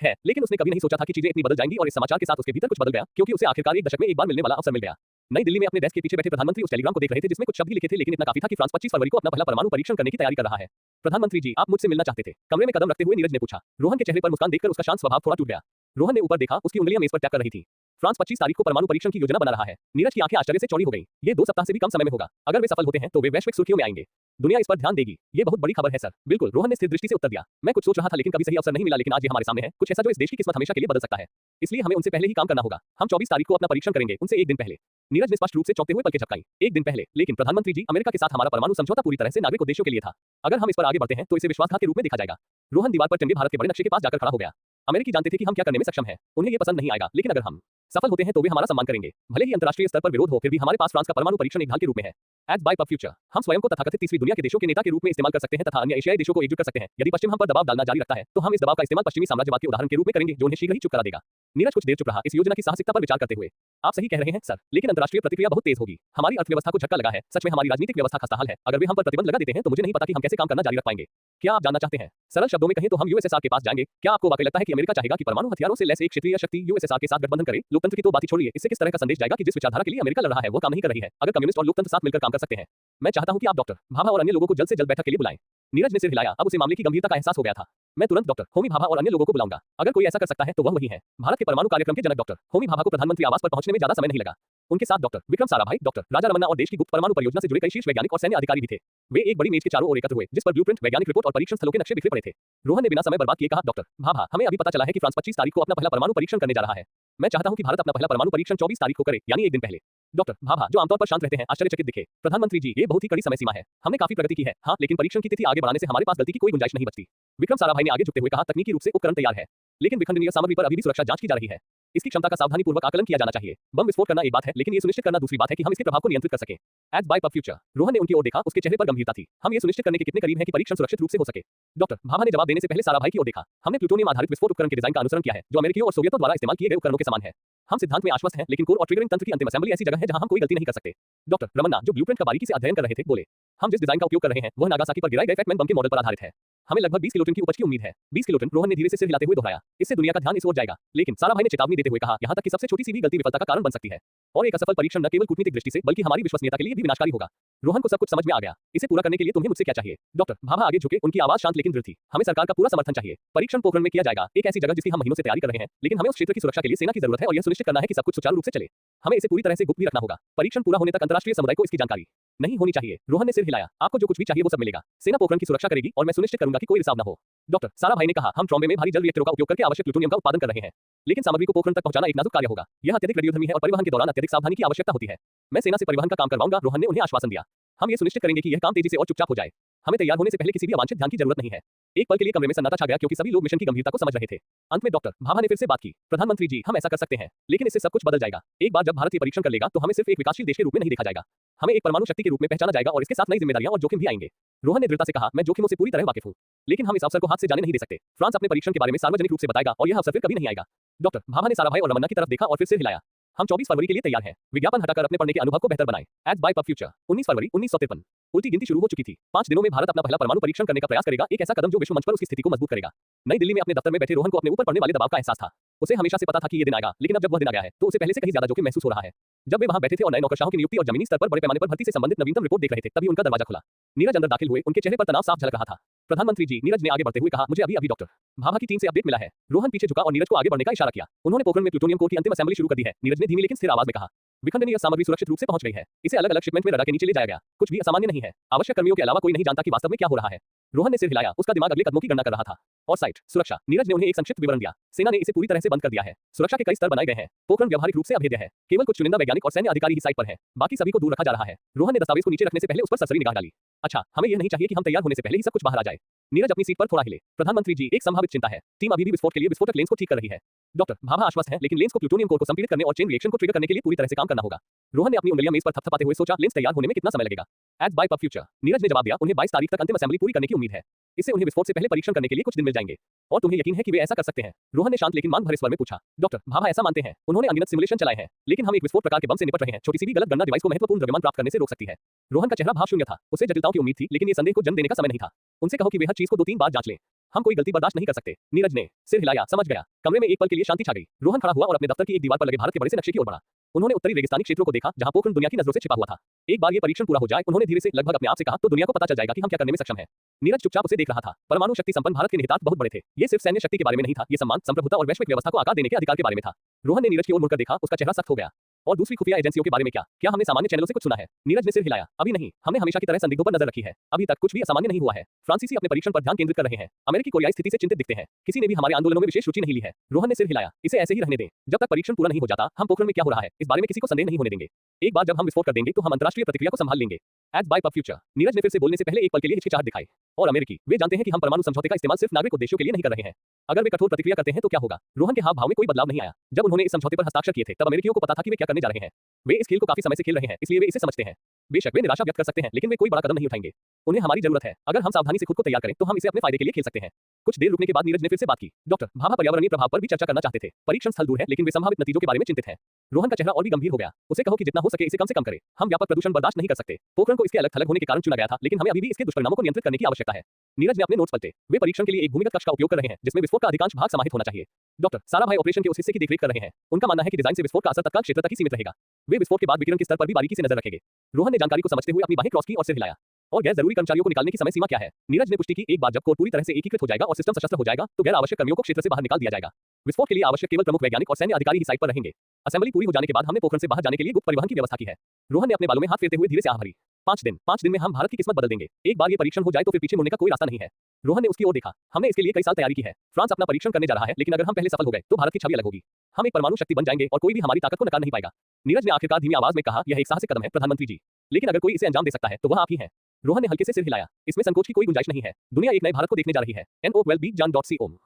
है, लेकिन उसने कभी नहीं सोचा था कि चीजें इतनी बदल जाएंगी, और इस समाचार के साथ उसके भीतर कुछ बदल गया, क्योंकि उसे आखिरकार एक दशक में एक बार मिलने वाला अवसर मिल गया। नई दिल्ली में अपने डेस्क के पीछे बैठे प्रधानमंत्री उस टेलीग्राम को देख रहे थे, जिसमें कुछ शब्द ही लिखे थे, लेकिन इतना काफी था कि फ्रांस 25 फरवरी को अपना पहला परमाणु परीक्षण करने की तैयारी कर रहा है। प्रधानमंत्री जी, आप मुझसे मिलना चाहते थे? कमरे में कदम रखते हुए नीरज ने पूछा। रोहन के चेहरे पर मुस्कान देखकर उसका शांत स्वभाव थोड़ा टूट गया। रोहन ने ऊपर देखा, उसकी उंगलियां मेज पर टैप कर रही थी। फ्रांस 25 तारीख को परमाणु परीक्षण की योजना बना रहा है। नीरज की आंखें आश्चर्य से चौड़ी हो गई। ये 2 सप्ताह से भी कम समय में होगा। अगर वे सफल होते हैं तो वे वैश्विक सुर्खियों में आएंगे। दुनिया इस पर ध्यान देगी। ये बहुत बड़ी खबर है सर। बिल्कुल, रोहन ने स्थिर दृष्टि से उत्तर दिया। मैं कुछ सोच रहा था, लेकिन कभी सही अवसर नहीं मिला, लेकिन आज ये हमारे सामने है, कुछ ऐसा जो इस देश की किस्मत हमेशा के लिए बदल सकता है। इसलिए हमें उनसे पहले ही काम करना होगा। हम 24 तारीख को अपना परीक्षण करेंगे, उनसे एक दिन पहले। नीरज ने स्पष्ट रूप से चौंकते हुए पलकें झपकाई। एक दिन पहले? लेकिन प्रधानमंत्री जी, अमेरिका के साथ हमारा परमाणु समझौता पूरी तरह से नागरिक उद्देश्यों के लिए था। अगर हम इस पर आगे बढ़ते हैं तो इसे विश्वासघात के रूप में देखा जाएगा। रोहन दीवार पर टंगे भारत के बड़े नक्शे के पास जाकर खड़ा हो गया। अमेरिकी जानते थे कि हम क्या करने में सक्षम हैं। उन्हें ये पसंद नहीं आएगा, लेकिन अगर हम सफल होते हैं तो वे हमारा सम्मान करेंगे। भले ही अंतर्राष्ट्रीय स्तर पर विरोध हो, फिर भी हमारे पास फ्रांस का परमाणु परीक्षण एक ढाल के रूप में है। As by pub future. हम स्वयं को तथाकथित तीसरी दुनिया के देशों के नेता के रूप में इस्तेमाल कर सकते हैं तथा अन्य एशियाई देशों को एकजुट कर सकते हैं। यदि पश्चिम हम पर दबाव डालना जारी रखता है, तो हम इस दबाव का इस्तेमाल पश्चिमी साम्राज्यवाद के उदाहरण के रूप में करेंगे, जो उन्हें शीघ्र ही चुप करा देगा। नीरज कुछ देर चुप रहा, इस योजना की साहसिकता पर विचार करते हुए। आप सही कह रहे हैं सर, लेकिन अंतर्राष्ट्रीय प्रतिक्रिया बहुत तेज होगी। हमारी अर्थव्यवस्था को झटका लगा है। सच में हमारी राजनीतिक व्यवस्था खस्ताहाल है। अगर वे हम पर प्रतिबंध लगा देते हैं तो मुझे नहीं पता कि हम कैसे काम करना जारी रख पाएंगे। क्या आप जानना चाहते हैं? सरल शब्दों में कहें तो हम यूएसएसआर के पास जाएंगे। क्या आपको वाकई लगता है कि अमेरिका चाहेगा कि परमाणु हथियारों से लैस एक क्षेत्रीय शक्ति यूएसएसआर के साथ गठबंधन करे? लोकतंत्र की तो बात ही छोड़िए, इससे किस तरह का संदेश जाएगा कि जिस विचारधारा के लिए अमेरिका लड़ रहा है वो काम नहीं कर रही है, अगर कम्युनिस्ट और लोकतंत्र साथ मिलकर काम कर सकते हैं। मैं चाहता हूं कि आप डॉक्टर भाभा और अन्य लोगों को जल्द से जल्द बैठक के लिए बुलाएं। नीरज ने सिर हिलाया। अब उसे मामले की गंभीरता का एहसास हो गया था। मैं तुरंत डॉक्टर होमी भाभा और अन्य लोगों को बुलाऊंगा। अगर कोई ऐसा कर सकता है तो वह वही है। भारत के परमाणु कार्यक्रम के जनक डॉक्टर होमी भाभा को प्रधानमंत्री आवास पर पहुंचने में ज्यादा समय नहीं लगा। उनके साथ डॉक्टर विक्रम साराभाई, डॉक्टर राजा रमन्ना और देश की गुप्त परमाणु परियोजना से जुड़े कई शीर्ष वैज्ञानिक और सैन्य अधिकारी भी थे। वे एक बड़ी मेज के चारों ओर एकत्र हुए, जिस पर ब्लूप्रिंट, वैज्ञानिक रिपोर्ट और परीक्षण स्थलों के नक्शे बिखरे पड़े थे। रोहन ने बिना समय बर्बाद किए कहा, डॉक्टर भाभा, हमें अभी पता चला है कि फ्रांस 25 तारीख को अपना पहला परमाणु परीक्षण करने जा रहा है। मैं चाहता हूं कि भारत अपना पहला परमाणु परीक्षण 24 तारीख को करे, यानी एक दिन पहले। डॉक्टर भाभा, जो आमतौर पर शांत रहते हैं, आश्चर्यचकित दिखे। प्रधानमंत्री जी, ये बहुत ही कड़ी समय सीमा है। हमने काफी प्रगति की है, हाँ, लेकिन परीक्षण की तिथि आगे बढ़ाने से हमारे पास गलती की कोई गुंजाइश नहीं बचती। विक्रम साराभाई ने आगे झुकते हुए कहा, तकनीकी रूप से उपकरण तैयार है, लेकिन विखंडनीय सामग्री पर अभी भी सुरक्षा जांच की जा रही है। इसकी क्षमता का सावधानीपूर्वक आकलन किया जाना चाहिए। बम विस्फोट करना एक बात है, लेकिन ये सुनिश्चित करना दूसरी बात है कि हम इसके प्रभाव को नियंत्रित कर सकें। Ads bye pub future. Rohan ने उनकी ओर देखा, उसके चेहरे पर गंभीरता थी। हम ये सुनिश्चित करने के कितने करीब हैं कि परीक्षण सुरक्षित रूप से हो सके? डॉक्टर भाभा ने जवाब देने से पहले साराभाई की ओर देखा। हमने प्लूटोनियम आधारित विस्फोट उपकरण के डिजाइन का अनुसरण किया है, जो अमेरिकियों और सोवियतों द्वारा इस्तेमाल किए गए उपकरणों के समान है। हम सिद्धांत में आश्वस्त हैं, लेकिन कोर और ट्रिगरिंग तंत्र की अंतिम असेंबली ऐसी जगह है जहां हम कोई गलती नहीं कर सकते। डॉक्टर रमन्ना, जो ब्लूप्रिंट का बारीकी से अध्ययन कर रहे थे, बोले, हम जिस डिजाइन का उपयोग कर रहे हैं वह नागासाकी पर गिराए गए फैक्टमैन बम के मॉडल पर आधारित है। हमें लगभग 20 किलोटन की उपज की उम्मीद है। 20 किलोटन, रोहन ने धीरे से सिर हिलाते हुए दोहराया। इससे दुनिया का ध्यान इस ओर जाएगा। लेकिन साराभाई ने चेतावनी देते हुए कहा, यहाँ तक कि सबसे छोटी सी भी गलती विफलता का कारण बन सकती है। और एक असफल परीक्षण न केवल कूटनीतिक दृष्टि से बल्कि हमारी विश्वसनीयता के लिए भी विनाशकारी होगा। रोहन को सब कुछ समझ में आ गया। इसे पूरा करने के लिए तुम्हें मुझसे क्या चाहिए? डॉक्टर भाभा आगे झुके, उनकी आवाज शांत लेकिन दृढ़ थी। हमें सरकार का पूरा समर्थन चाहिए। परीक्षण पोखरण में किया जाएगा, एक ऐसी जगह जिसकी हम महीनों से तैयारी कर रहे हैं, लेकिन हमें उस क्षेत्र की सुरक्षा के लिए सेना की जरूरत है और यह सुनिश्चित करना है कि सब कुछ सुचारू रूप से चले। हमें इसे पूरी तरह से गुप्त भी रखना होगा। परीक्षण पूरा होने तक अंतर्राष्ट्रीय समुदाय को इसकी जानकारी नहीं होनी चाहिए। रोहन ने सिर हिलाया। आपको जो कुछ भी चाहिए वो सब मिलेगा। सेना पोखरण की सुरक्षा करेगी और मैं सुनिश्चित करूंगा कि कोई रिसाव न हो। डॉक्टर साराभाई ने कहा, हम ट्रॉम्बे में भारी जल रिएक्टरों का उपयोग करके आवश्यक प्लूटोनियम का उत्पादन कर रहे हैं, लेकिन सामग्री को पोखरण तक पहुंचाना एक नाजुक कार्य होगा। यह अत्यधिक रेडियोधर्मी है और परिवहन के दौरान अत्यधिक सावधानी की आवश्यकता होती है। मैं सेना से परिवहन का काम करवाऊंगा, रोहन ने उन्हें आश्वासन दिया। हम ये सुनिश्चित करेंगे कि यह काम तेजी से और चुपचाप हो जाए। हमें तैयार होने से पहले किसी भी अवांछित ध्यान की जरूरत नहीं है। एक पल के लिए कमरे में सन्नाटा छा गया क्योंकि सभी लोग मिशन की गंभीरता को समझ रहे थे। अंत में डॉक्टर भाभा ने फिर से बात की, प्रधानमंत्री जी, हम ऐसा कर सकते हैं, लेकिन इससे सब कुछ बदल जाएगा। एक बार जब भारत ये परीक्षण कर लेगा तो हमें सिर्फ एक विकासशील देश के रूप में नहीं देखा जाएगा, हमें एक परमाणु शक्ति के रूप में पहचाना जाएगा और इसके साथ नई जिम्मेदारियां और जोखिम भी आएंगे। रोहन ने दृढ़ता से कहा, मैं जोखिमों से पूरी तरह वाकिफ हूं, लेकिन हम इस अवसर को हाथ से जाने नहीं दे सकते। फ्रांस अपने परीक्षण के बारे में सार्वजनिक रूप से बताएगा और यह अवसर फिर कभी नहीं आएगा। डॉक्टर भाभा ने साराभाई और रमन्ना की तरफ देखा और फिर सिर हिलाया। हम 24 फरवरी के लिए तैयार हैं। विज्ञापन हटाकर अपने पढ़ने के अनुभव को बेहतर बनाएं। Ads by pub future. 19 फरवरी 1953। उल्टी गिनती शुरू हो चुकी थी। 5 दिनों में भारत अपना पहला परमाणु परीक्षण करने का प्रयास करेगा, एक ऐसा कदम जो विश्व मंच पर उसकी स्थिति को मजबूत करेगा। नई दिल्ली में अपने दफ्तर में बैठे रोहन को अपने ऊपर पड़ने वाले दबाव का एहसास था। उसे हमेशा से पता था कि ये दिन आएगा, लेकिन अब जब वह दिन आ गया है तो उसे पहले से कहीं ज्यादा जोखिम महसूस हो रहा है। जब वे वहां बैठे थे और नए नौकरशाहों की नियुक्ति और जमीनी स्तर पर बड़े पैमाने पर भर्ती से संबंधित नवीनतम रिपोर्ट देख रहे थे, तभी उनका दरवाजा खुला। नीरज अंदर दाखिल हुए। उनके चेहरे पर तनाव साफ झलक रहा था। प्रधानमंत्री जी, नीरज ने आगे बढ़ते हुए कहा, मुझे अभी डॉक्टर भाभा की टीम से अपडेट मिला है। रोहन पीछे झुका और नीरज को आगे बढ़ने का इशारा किया। उन्होंने पोखरण में प्लूटोनियम कोर की अंतिम असेंबली शुरू कर दी है। नीरज ने धीमी लेकिन स्थिर आवाज में कहा, विखंडनीय सामग्री सुरक्षित रूप से पहुंच गई है। इसे अलग अलग शिपमेंट में रडा के नीचे ले जाया गया। कुछ भी असामान्य नहीं है। आवश्यक कर्मियों के अलावा कोई नहीं जानता कि वास्तव में क्या हो रहा है। रोहन ने सिर हिलाया। उसका दिमाग अगले कदमों की गणना कर रहा था। और साइट सुरक्षा। नीरज ने उन्हें एक संक्षिप्त विवरण दिया। सेना ने इसे पूरी तरह से बंद कर दिया है। सुरक्षा के कई स्तर बनाए गए हैं। पोखरण व्यावहारिक रूप से अभेद्य है। केवल कुछ चुनिंदा वैज्ञानिक और सैन्य अधिकारी ही साइट पर हैं। बाकी सभी को दूर रखा जा रहा है। रोहन ने दस्तावेज को नीचे रखने से पहले उस पर सरसरी निगाह डाली। अच्छा, हमें यह नहीं चाहिए कि हम तैयार होने से पहले ही सब कुछ बाहर आ जाए। नीरज अपनी सीट पर थोड़ा हिले। प्रधानमंत्री जी, एक संभावित चिंता है। टीम अभी भी विस्फोट के लिए विस्फोटक लेंस को ठीक कर रही है। डॉक्टर भाभा आश्वस्त है, लेकिन लेंस को प्लूटोनियम कोर को संपीड़ित करने और चेन रिएक्शन को ट्रिगर करने के लिए पूरी तरह से काम करना होगा। रोहन ने अपनी उंगलियां मेज पर थपथपाते हुए सोचा, लेंस तैयार होने में कितना समय लगेगा? Ads by pub future. Neeraj ने जवाब दिया, उन्हें 22 तारीख तक अंतिम असेंबली पूरी करने की उम्मीद है। इससे उन्हें विस्फोट से पहले परीक्षण करने के लिए कुछ दिन मिल जाएंगे। और तुम्हें यकीन है कि वे ऐसा कर सकते हैं? रोहन ने शांत लेकिन मान भरे स्वर में पूछा। डॉक्टर भाभा ऐसा मानते हैं। उन्होंने अनगिनत सिमुलेशन चलाए हैं, लेकिन हम एक विस्फोट प्रकार के बम से निपट रहे हैं। छोटी सी भी गलत गणना डिवाइस को महत्वपूर्ण द्रव्यमान प्राप्त करने से रोक सकती है। रोहन का चेहरा भाव शून्य था। उसे जटिलताओं की उम्मीद थी, लेकिन ये संदेह को जन्म देने का समय नहीं था। उनसे कहो कि वे हर चीज को 2-3 बार जांच लें। हम कोई गलती बर्दाश्त नहीं कर सकते। नीरज ने सिर हिलाया। समझ गया। कमरे में एक पल के लिए शांति छा गई। रोहन खड़ा हुआ और अपने दफ्तर की एक दीवार पर लगे भारत के बड़े से नक्शे की ओर बढ़ा। उन्होंने उत्तरी रेगिस्तानी क्षेत्रों को देखा, जहां पोखरण दुनिया की नजरों से छिपा हुआ था। एक बार ये परीक्षण पूरा हो जाए, उन्होंने धीरे से लगभग अपने आप से कहा, तो दुनिया को पता चल जाएगा कि हम क्या करने में सक्षम हैं। नीरज चुपचाप उसे देख रहा था। परमाणु शक्ति संपन्न भारत के निहितार्थ बहुत बड़े थे। ये सिर्फ सैन्य शक्ति के बारे में नहीं था, ये सम्मान, संप्रभुता और वैश्विक व्यवस्था को आकार देने के अधिकार के बारे में था। रोहन ने नीरज की ओर मुड़कर देखा। उसका चेहरा सख्त हो गया। और दूसरी खुफिया एजेंसियों के बारे में क्या हमने सामान्य चैनलों से कुछ सुना है? नीरज ने सिर हिलाया। अभी नहीं, हमने हमेशा की तरह संदिग्धों पर नजर रखी है। अभी तक कुछ भी असामान्य नहीं हुआ है। फ्रांसीसी अपने परीक्षण पर ध्यान केंद्रित कर रहे हैं। अमेरिकी कोरियाई स्थिति से चिंतित दिखते हैं। किसी ने भी हमारे आंदोलनों में विशेष रुचि नहीं ली है। रोहन ने सिर हिलाया। इसे ऐसे ही रहने दें। जब तक परीक्षण पूरा नहीं हो जाता, हम पोखरण में क्या हो रहा है इस बारे में किसी को संदेह नहीं होने देंगे। एक बार जब हम विस्फोट कर देंगे तो हम अंतर्राष्ट्रीय प्रतिक्रिया को संभाल लेंगे। Ads by pub future. Neeraj ने फिर से बोलने से पहले एक पल के लिए हिचकिचाहट दिखाई। और अमेरिकी, वे जानते हैं कि हम परमाणु समझौते का इस्तेमाल सिर्फ नागरिक उद्देश्यों के लिए नहीं कर रहे हैं। अगर वे कठोर प्रतिक्रिया करते हैं तो क्या होगा? रोहन के हाव भाव में कोई बदलाव नहीं आया। जब उन्होंने इस समझौते पर हस्ताक्षर किए थे, तब अमेरिकियों को पता था कि वे क्या करने जा रहे हैं। वे इस खेल को काफी समय से खेल रहे हैं, इसलिए वे इसे समझते हैं। बेशक वे निराशा व्यक्त कर सकते हैं, लेकिन वे कोई बड़ा कदम नहीं उठाएंगे। उन्हें हमारी जरूरत है। अगर हम सावधानी से खुद को तैयार करें तो हम इसे अपने फायदे के लिए खेल सकते हैं। कुछ देर रुकने के बाद नीरज ने फिर से बात की। डॉक्टर भाभा पर्यावरणीय प्रभाव पर भी चर्चा करना चाहते थे। परीक्षण स्थल दूर है, लेकिन वे संभावित नतीजों के बारे में चिंतित हैं। रोहन का चेहरा और भी गंभीर हो गया। उसे कहो कि जितना हो सके इसे कम से कम करे। हम व्यापक प्रदूषण बर्दाश्त नहीं कर सकते। पोखरण को इसके अलग थलग होने के कारण चुना गया था, लेकिन हमें अभी भी इसके दुष्परिणामों को नियंत्रित करने की आवश्यकता है। नीरज ने अपने नोट्स पलटे। वे परीक्षण के लिए एक भूमिगत कक्ष का उपयोग कर रहे हैं, जिसमें विस्फोट का अधिकांश भाग समाहित होना चाहिए। डॉक्टर साराभाई ऑपरेशन के उस हिस्से की देखरेख कर रहे हैं। उनका मानना है कि डिजाइन से विस्फोट का असर तत्काल क्षेत्र तक ही सीमित रहेगा। वे विस्फोट के बाद विकिरण के स्तर पर भी बारीकी से नजर रखेंगे। रोहन ने जानकारी को समझते हुए अपनी बाहें क्रॉस की और सिर हिलाया। और गैर जरूरी कर्मचारियों को निकालने की समय सीमा क्या है? नीरज ने पुष्टि की। एक बार जब कोर पूरी तरह से एकीकृत हो जाएगा और सिस्टम सशस्त्र हो जाएगा, तो गैर आवश्यक कर्मियों को क्षेत्र से बाहर निकाल दिया जाएगा। विस्फोट के लिए आवश्यक केवल प्रमुख वैज्ञानिक और सैन्य अधिकारी ही साइट पर रहेंगे। असेंबली पूरी हो जाने के बाद हमने पोखरण से बाहर जाने के लिए गुप्त परिवहन की व्यवस्था की है। रोहन ने अपने बालों में हाथ फेरते हुए धीरे से आह भरी। 5 दिन में हम भारत की किस्मत बदल देंगे। एक बार ये परीक्षण हो जाए तो फिर पीछे मुड़ने का कोई रास्ता नहीं है। रोहन ने उसकी ओर देखा। हमने इसके लिए कई साल तैयारी की है। फ्रांस अपना परीक्षण करने जा रहा है, लेकिन अगर हम पहले सफल हो गए तो भारत की छवि अलग होगी। हम एक परमाणु शक्ति बन जाएंगे और कोई भी हमारी ताकत को नकार नहीं पाएगा। नीरज ने आखिरकार धीमी आवाज में कहा, यह एक साहसिक कदम है प्रधानमंत्री जी, लेकिन अगर कोई इसे अंजाम दे सकता है तो वह आप ही हैं। रोहन ने हल्के से सिर हिलाया। इसमें संकोच की कोई गुंजाइश नहीं है। दुनिया एक नए भारत को देखने जा रही है। NO12BJAN.com।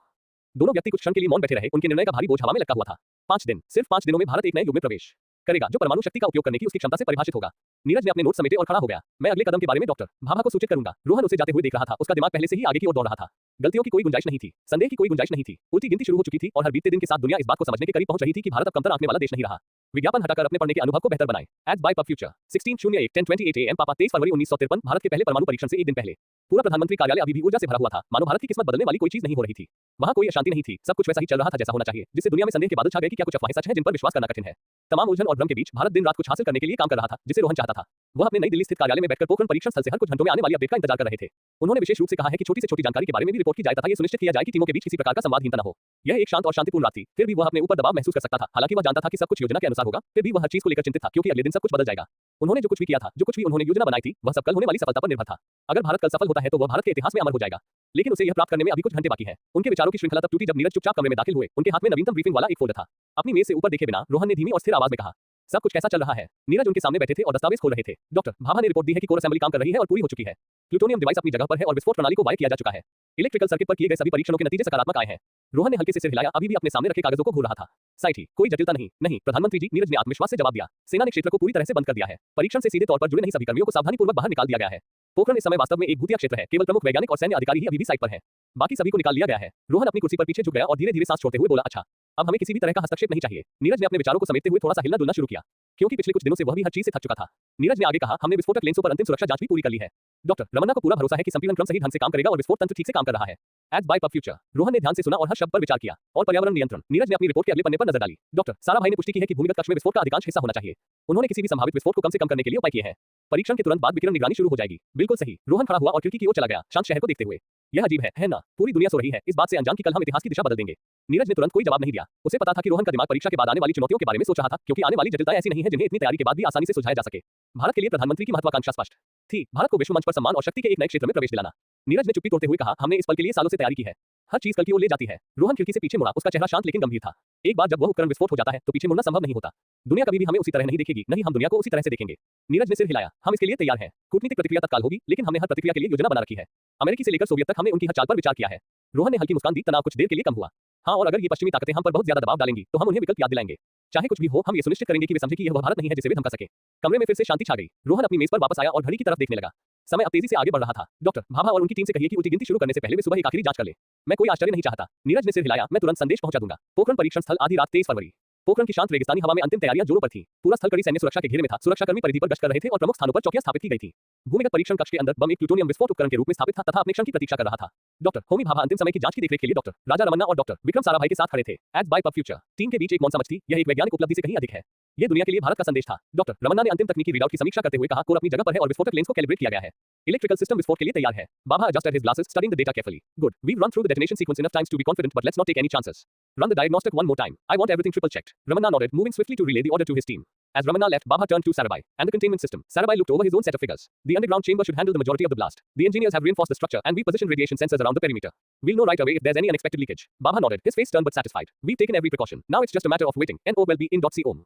दोनों व्यक्ति कुछ क्षण के लिए मौन बैठे रहे। उनके निर्णय का भारी बोझ हवा में लटका हुआ था। 5 दिन, सिर्फ 5 दिनों में भारत एक नए युग में प्रवेश करेगा, जो परमाणु शक्ति का उपयोग करने की उसकी क्षमता से परिभाषित होगा। नीरज ने अपने नोट समेटे और खड़ा हो गया। मैं अगले कदम के बारे में डॉक्टर भाभा को सूचित करूंगा। रोहन उसे जाते हुए देख रहा था। उसका दिमाग पहले से ही आगे की ओर दौड़ रहा था। गलतियों की कोई गुंजाइश नहीं थी, संदेह की कोई गुंजाइश नहीं थी। उल्टी गिनती शुरू हो चुकी थी और हर बीतते दिन के साथ दुनिया इस बात को समझने के करीब पहुंच रही थी कि भारत अब कमतर आंकने वाला देश नहीं रहा। विज्ञापन हटाकर अपने पढ़ने के अनुभव को बेहतर बनाएं। Ads by pub future 16/01/10:28 AM पापा 23 फरवरी 1953 भारत के पहले परमाणु परीक्षण से एक दिन पहले। पूरा प्रधानमंत्री कार्यालय अभी भी ऊर्जा से भरा हुआ था, मानो भारत की किस्मत बदलने वाली कोई चीज नहीं हो रही थी। वहां कोई अशांति नहीं थी, सब कुछ वैसा ही चल रहा था जैसा होना चाहिए, जिससे दुनिया में संदेह के बादल छा गए कि क्या कुछ अफवाहें सच हैं जिन पर विश्वास करना कठिन है। तमाम उलझन और भ्रम के बीच भारत दिन रात कुछ हासिल करने के लिए काम कर रहा था, जिसे रोहन चाहता था। वह अपने नई दिल्ली स्थित कार्यालय में बैठकर पोखरण परीक्षण स्थल से हर कुछ घंटों में आने वाली अपडेट का इंतजार कर रहे थे। उन्होंने विशेष रूप से कहा है कि छोटी से छोटी जानकारी के बारे में भी रिपोर्ट की जाए तथा ये सुनिश्चित किया जाए कि टीमों के बीच किसी प्रकार का संवादहीनता न हो। यह एक शांत और शांतिपूर्ण रात थी, फिर भी वह अपने ऊपर दबाव महसूस कर सकता था। हालांकि वह जानता था कि सब कुछ योजना के अनुसार होगा, फिर भी वह हर चीज को लेकर चिंतित था क्योंकि अगले दिन सब कुछ बदल जाएगा। उन्होंने जो कुछ भी किया था, जो कुछ भी उन्होंने योजना बनाई थी, वह सब कल होने वाली सफलता पर निर्भर था। अगर भारत कल सफल होता है तो वह भारत के इतिहास में अमर हो जाएगा, लेकिन उसे यह प्राप्त करने में अभी कुछ घंटे बाकी है। उनके विचारों की श्रृंखला तब टूटी जब नीरज चुपचाप कमरे में दाखिल हुए। उनके हाथ में नवीनतम ब्रीफिंग वाला एक फोल्डर था। अपनी मेज से ऊपर देखे बिना रोहन ने धीमी और स्थिर आवाज में कहा, सब कुछ कैसा चल रहा है? नीरज उनके सामने बैठे थे और दस्तावेज खोल रहे थे। डॉक्टर भाभा ने रिपोर्ट दी है कि कोर असेंबली काम कर रही है और पूरी हो चुकी है। प्लूटोनियम डिवाइस अपनी जगह पर है और विस्फोट प्रणाली को वायर किया जा चुका है। इलेक्ट्रिकल सर्किट पर किए गए सभी परीक्षणों के नतीजे सकारात्मक आए हैं। रोहन ने हल्के से सिर हिलाया, अभी भी अपने सामने रखे कागजों को घूर रहा था। साइट ही, कोई जटिलता नहीं। नहीं प्रधानमंत्री जी, नीरज ने आत्मविश्वास से जवाब दिया। सेना ने क्षेत्र को पूरी तरह से बंद कर दिया है। परीक्षण से सीधे तौर पर जुड़े नहीं सभी कर्मियों को सावधानीपूर्वक बाहर निकाल दिया गया है। पोखरण इस समय वास्तव में एक भूतिया क्षेत्र है। केवल प्रमुख वैज्ञानिक और सैन्य अधिकारी ही अभी भी साइट पर हैं। बाकी सभी को निकाल लिया गया है। रोहन अपनी कुर्सी पर पीछे झुक गया और धीरे-धीरे सांस छोड़ते हुए बोला, अच्छा, अब हमें किसी भी तरह का हस्तक्षेप नहीं चाहिए। नीरज ने अपने विचारों को समेटते हुए थोड़ा सा हिलना डुलना शुरू किया, क्योंकि पिछले कुछ दिनों से वह भी हर चीज से थक चुका था। नीरज ने आगे कहा, हमने विस्फोटक लेंसों पर अंतिम सुरक्षा जांच भी पूरी कर ली है। डॉक्टर रमन्ना को पूरा भरोसा है कि संपीड़न क्रम सही ढंग से काम करेगा और विस्फोट तंत्र ठीक से काम कर रहा है। Ads by pub future. Rohan ने ध्यान से सुना और हर शब्द पर विचार किया। और पर्यावरण नियंत्रण। नीरज ने अपनी रिपोर्ट के अगले पन्ने पर नजर डाली। डॉक्टर साराभाई ने पुष्टि की है कि भूमिगत कक्ष में विस्फोट का अधिकांश हिस्सा होना चाहिए। उन्होंने किसी भी संभावित विस्फोट को कम से कम करने के लिए उपाय किए हैं। परीक्षण के तुरंत बाद विकिरण निगरानी शुरू हो जाएगी। बिल्कुल सही। रोहन खड़ा हुआ और खिड़की की ओर चला गया, शांत शहर को देखते हुए। यह अजीब है ना? पूरी दुनिया सो रही है इस बात से अनजान कि कल हम इतिहास की दिशा बदल देंगे। नीरज ने तुरंत कोई जवाब नहीं दिया। उसे पता था कि रोहन का दिमाग परीक्षा के बाद आने वाली चुनौतियों के बारे में सोच रहा था, क्योंकि आने वाली जटिलताएं ऐसी नहीं है जिन्हें इतनी तैयारी के बाद भी आसानी से सुलझाया जा सके। भारत के लिए प्रधानमंत्री की महत्वाकांक्षा स्पष्ट थी, भारत को विश्व मंच पर सम्मान और शक्ति के एक नए क्षेत्र में प्रवेश दिलाना। नीरज ने चुप्पी तोड़ते हुए कहा, हमने इस पल के लिए सालों से तैयारी की है। हर चीज कल की ओर ले जाती है। रोहन खिड़की से पीछे मुड़ा, उसका चेहरा शांत लेकिन गंभीर था। एक बार जब वह उपकरण विस्फोट हो जाता है तो पीछे मुड़ना संभव नहीं होता। दुनिया कभी भी हमें उसी तरह नहीं देखेगी, नहीं हम दुनिया को उसी तरह से देखेंगे। नीरज ने सिर हिलाया, हम इसके लिए तैयार हैं। कूटनीतिक प्रतिक्रिया तत्काल होगी, लेकिन हमने हर प्रतिक्रिया के लिए योजना बना रखी है। अमेरिकी से लेकर सोवियत तक हमने उनकी हर चाल पर विचार किया है। रोहन ने हल्की मुस्कान दी, तनाव कुछ देर के लिए कम हुआ। हाँ, और अगर ये पश्चिमी ताकतें हम पर बहुत ज्यादा दबाव डालेंगी तो हम उन्हें विकल्प याद दिलाएंगे। चाहे कुछ भी हो, हम ये सुनिश्चित करेंगे कि वे समझे कि यह वह भारत नहीं है जिसे वे धमका सके। कमरे में फिर से शांति छा गई। रोहन अपनी मेज पर वापस आया और घड़ी की तरफ देखने लगा। समय अब तेजी से आगे बढ़ रहा था। डॉक्टर भाभा और उनकी टीम से कहिए कि उल्टी गिनती शुरू करने से पहले वे सुबह एक आखिरी जांच कर ले। मैं कोई आश्चर्य नहीं चाहता। नीरज ने सिर हिलाया, मैं तुरंत संदेश पहुंचा दूंगा। पोखरण परीक्षण स्थल आधी रात 23 फरवरी। पोखरण की शांत रेगिस्तानी हवा में अंतिम तैयारियां जोरों पर थी। पूरा स्थल कड़ी सैन्य सुरक्षा के घेरे में था। सुरक्षाकर्मी परिधि पर गश्त कर रहे थे और प्रमुख स्थानों पर चौकियां स्थापित की गई थी। भूमिगत परीक्षण कक्ष के अंदर बम एक प्लूटोनियम विस्फोट उपकरण के रूप में स्थापित था तथा अपने क्षण की प्रतीक्षा कर रहा था। डॉक्टर होमी भाभा अंतिम समय की जांच की देखरेख के लिए डॉक्टर राजा रमन्ना और डॉक्टर विक्रम साराभाई के साथ खड़े थे। Ads by pub future. Team के बीच एक मौन समझ थी, यह एक वैज्ञानिक उपलब्धि से कहीं अधिक है। ये दुनिया के लिए भारत का संदेश था। डॉक्टर रमन्ना ने अंतिम तकनीकी रीडआउट की समीक्षा करते हुए कहा, कोर अपनी जगह पर है और विस्फोटक लेंस को कैलिब्रेट किया गया है। इलेक्ट्रिकल सिस्टम विस्फोट के लिए तैयार है। बाबा adjusted his glasses, studying the data carefully. Good. We've run through the detonation sequence enough times to be confident, but let's not take any chances. Run the diagnostic one more time. I want everything triple checked. Ramanna nodded, moving swiftly to relay the order to his team. As Ramanna left, Baba turned to Sarabhai and the containment system. Sarabhai looked over his own set of figures. The underground chamber should handle the majority of the blast. The engineers have reinforced the structure and we positioned radiation sensors around the perimeter. We'll know right away if there's any unexpected leakage. Baba nodded, his face stern but satisfied. We've taken every precaution. Now it's just a matter of waiting. NOBLB in.com.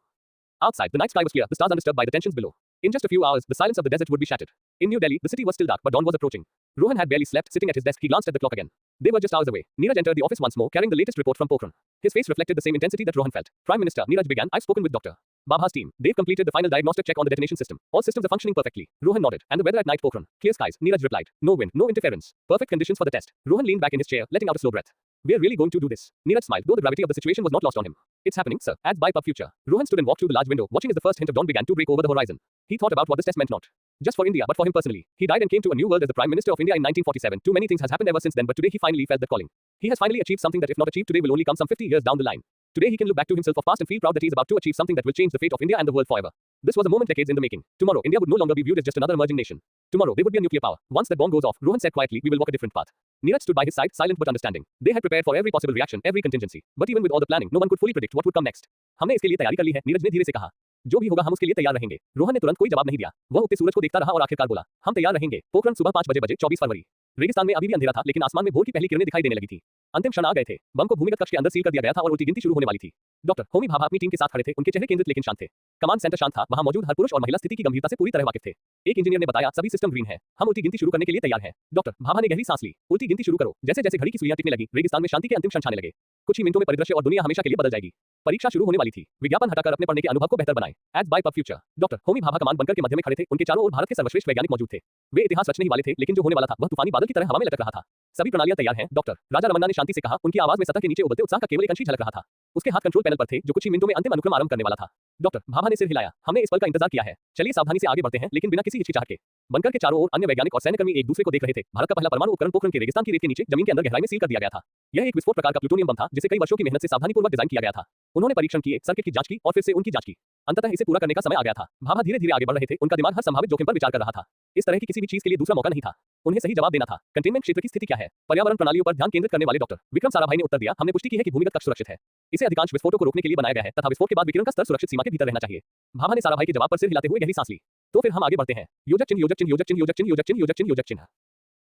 Outside, the night sky was clear, the stars undisturbed by the tensions below. In just a few hours, the silence of the desert would be shattered. In New Delhi, the city was still dark, but dawn was approaching. Rohan had barely slept, sitting at his desk. He glanced at the clock again. They were just hours away. Neeraj entered the office once more, carrying the latest report from Pokhran. His face reflected the same intensity that Rohan felt. Prime Minister, Neeraj began, I've spoken with Dr. Babha's team. They've completed the final diagnostic check on the detonation system. All systems are functioning perfectly. Rohan nodded. And the weather at night, Pokhran? Clear skies. Neeraj replied. No wind, no interference. Perfect conditions for the test. Rohan leaned back in his chair, letting out a slow breath. We're really going to do this. Neeraj smiled, though the gravity of the situation was not lost on him. It's happening, sir. Ads by Pub Future. Rohan stood and walked through the large window, watching as the first hint of dawn began to break over the horizon. He thought about what this test meant not just for India, but for him personally. He died and came to a new world as the Prime Minister of India in 1947. Too many things has happened ever since then, but today he finally felt that calling. He has finally achieved something that if not achieved today will only come some 50 years down the line. Today he can look back to himself of past and feel proud that he is about to achieve something that will change the fate of India and the world forever. This was a moment decades in the making. Tomorrow, India would no longer be viewed as just another emerging nation. Tomorrow, they would be a nuclear power. Once that bomb goes off, Rohan said quietly, we will walk a different path. Neeraj stood by his side, silent but understanding. They had prepared for every possible reaction, every contingency. But even with all the planning, no one could fully predict what would come next. हमने इसके लिए तैयारी कर ली है, नीरज ने धीरे से कहा। जो भी होगा हम उसके लिए तैयार रहेंगे। रोहन ने तुरंत कोई जवाब नहीं दिया। वह उगते सूरज को देखता रहा और आखिरकार बोला, हम तैयार रहेंगे। पोखरण सुबह 5 बजे 24 फरवरी। रेगिस्तान में अभी भी अंधेरा था, लेकिन आसमान में भोर की पहली किरणें दिखाई देने लगी थी। अंतिम क्षण आ गए थे। बम को भूमिगत कक्ष के अंदर सील कर दिया गया था और उल्टी गिनती शुरू होने वाली थी। डॉक्टर होमी भाभा अपनी टीम के साथ खड़े थे, उनके चेहरे केंद्रित लेकिन शांत थे। कमांड सेंटर शांत था, वहां मौजूद हर पुरुष और महिला स्थिति की गंभीरता से पूरी तरह वाकिफ थे। एक इंजीनियर ने बताया, सभी सिस्टम ग्रीन है, हम उल्टी गिनती शुरू करने के लिए तैयार हैं। डॉक्टर भाभा ने गहरी सांस ली। उल्टी गिनती शुरू करो। जैसे जैसे घड़ी की सुइयां टिकने लगी, रेगिस्तान में शांति के अंतिम क्षण छाने लगे। कुछ ही मिनटों में परिदृश्य और दुनिया हमेशा के लिए बदल जाएगी। परीक्षा शुरू होने वाली थी। विज्ञापन हटाकर अपने पढ़ने के अनुभव को बेहतर बनाएं। Ads bye pub future. Doctor Homi Bhabha कमान बनकर के मध्य में खड़े थे, उनके चारों ओर भारत के सर्वश्रेष्ठ वैज्ञानिक मौजूद थे। वे इतिहास रचने ही वाले थे, लेकिन जो होने वाला था वह तूफानी बादल की तरह हवा में लटक रहा था। सभी प्रणालियां तैयार हैं, डॉक्टर, राजा रमन्ना ने शांति से कहा। उनकी आवाज में सतह के नीचे उबलते उत्साह का केवल एक अंश ही झलक रहा था। उसके हाथ कंट्रोल पैनल पर थे, जो कुछ ही मिनटों में अंतिम अनुक्रम आरंभ करने वाला था। डॉक्टर भाभा ने सिर हिलाया। हमने इस पल का इंतजार किया है। चलिए सावधानी से आगे बढ़ते हैं, लेकिन बिना किसी हिचकिचाहट के। बंकर के चारों ओर अन्य वैज्ञानिक और सैन्यकर्मी एक दूसरे को देख रहे थे। भारत का पहला परमाणु उपकरण पोखरण के रेगिस्तान की रेत के नीचे जमीन के अंदर गहराई में सील कर दिया गया था। यह एक विस्फोट प्रकार का प्लूटोनियम बम था, जिसे कई वर्षों की मेहनत से सावधानीपूर्वक डिजाइन किया गया था। उन्होंने परीक्षण किए, सर्किट की जांच की और फिर से उनकी जांच की। अंततः इसे पूरा करने का समय आ गया था। भाभा धीरे धीरे आगे बढ़ रहे थे, उनका दिमाग हर संभावित जोखिम पर विचार कर रहा था। इस तरह की किसी भी चीज के लिए दूसरा मौका नहीं था। उन्हें सही जवाब देना था। कंटेनमेंट क्षेत्र की स्थिति क्या है? पर्यावरण प्रणालियों पर ध्यान केंद्रित करने वाले डॉक्टर विक्रम साराभाई ने उत्तर दिया, हमने पुष्टि की है कि भूमिगत कक्ष सुरक्षित है। इसे अधिकांश विस्फोटों को रोकने के लिए बनाया गया है तथा विस्फोट के बाद विकिरण का स्तर सुरक्षित सीमा के भीतर रहना चाहिए। भाभा ने साराभाई के जवाब पर सिर हिलाते हुए गहरी सांस ली। तो फिर हम आगे बढ़ते हैं। योजक चिन्ह योजक चिन्ह योजक चिन्ह योजक चिन्ह योजक चिन्ह योजक चिन्ह योजक चिन्ह।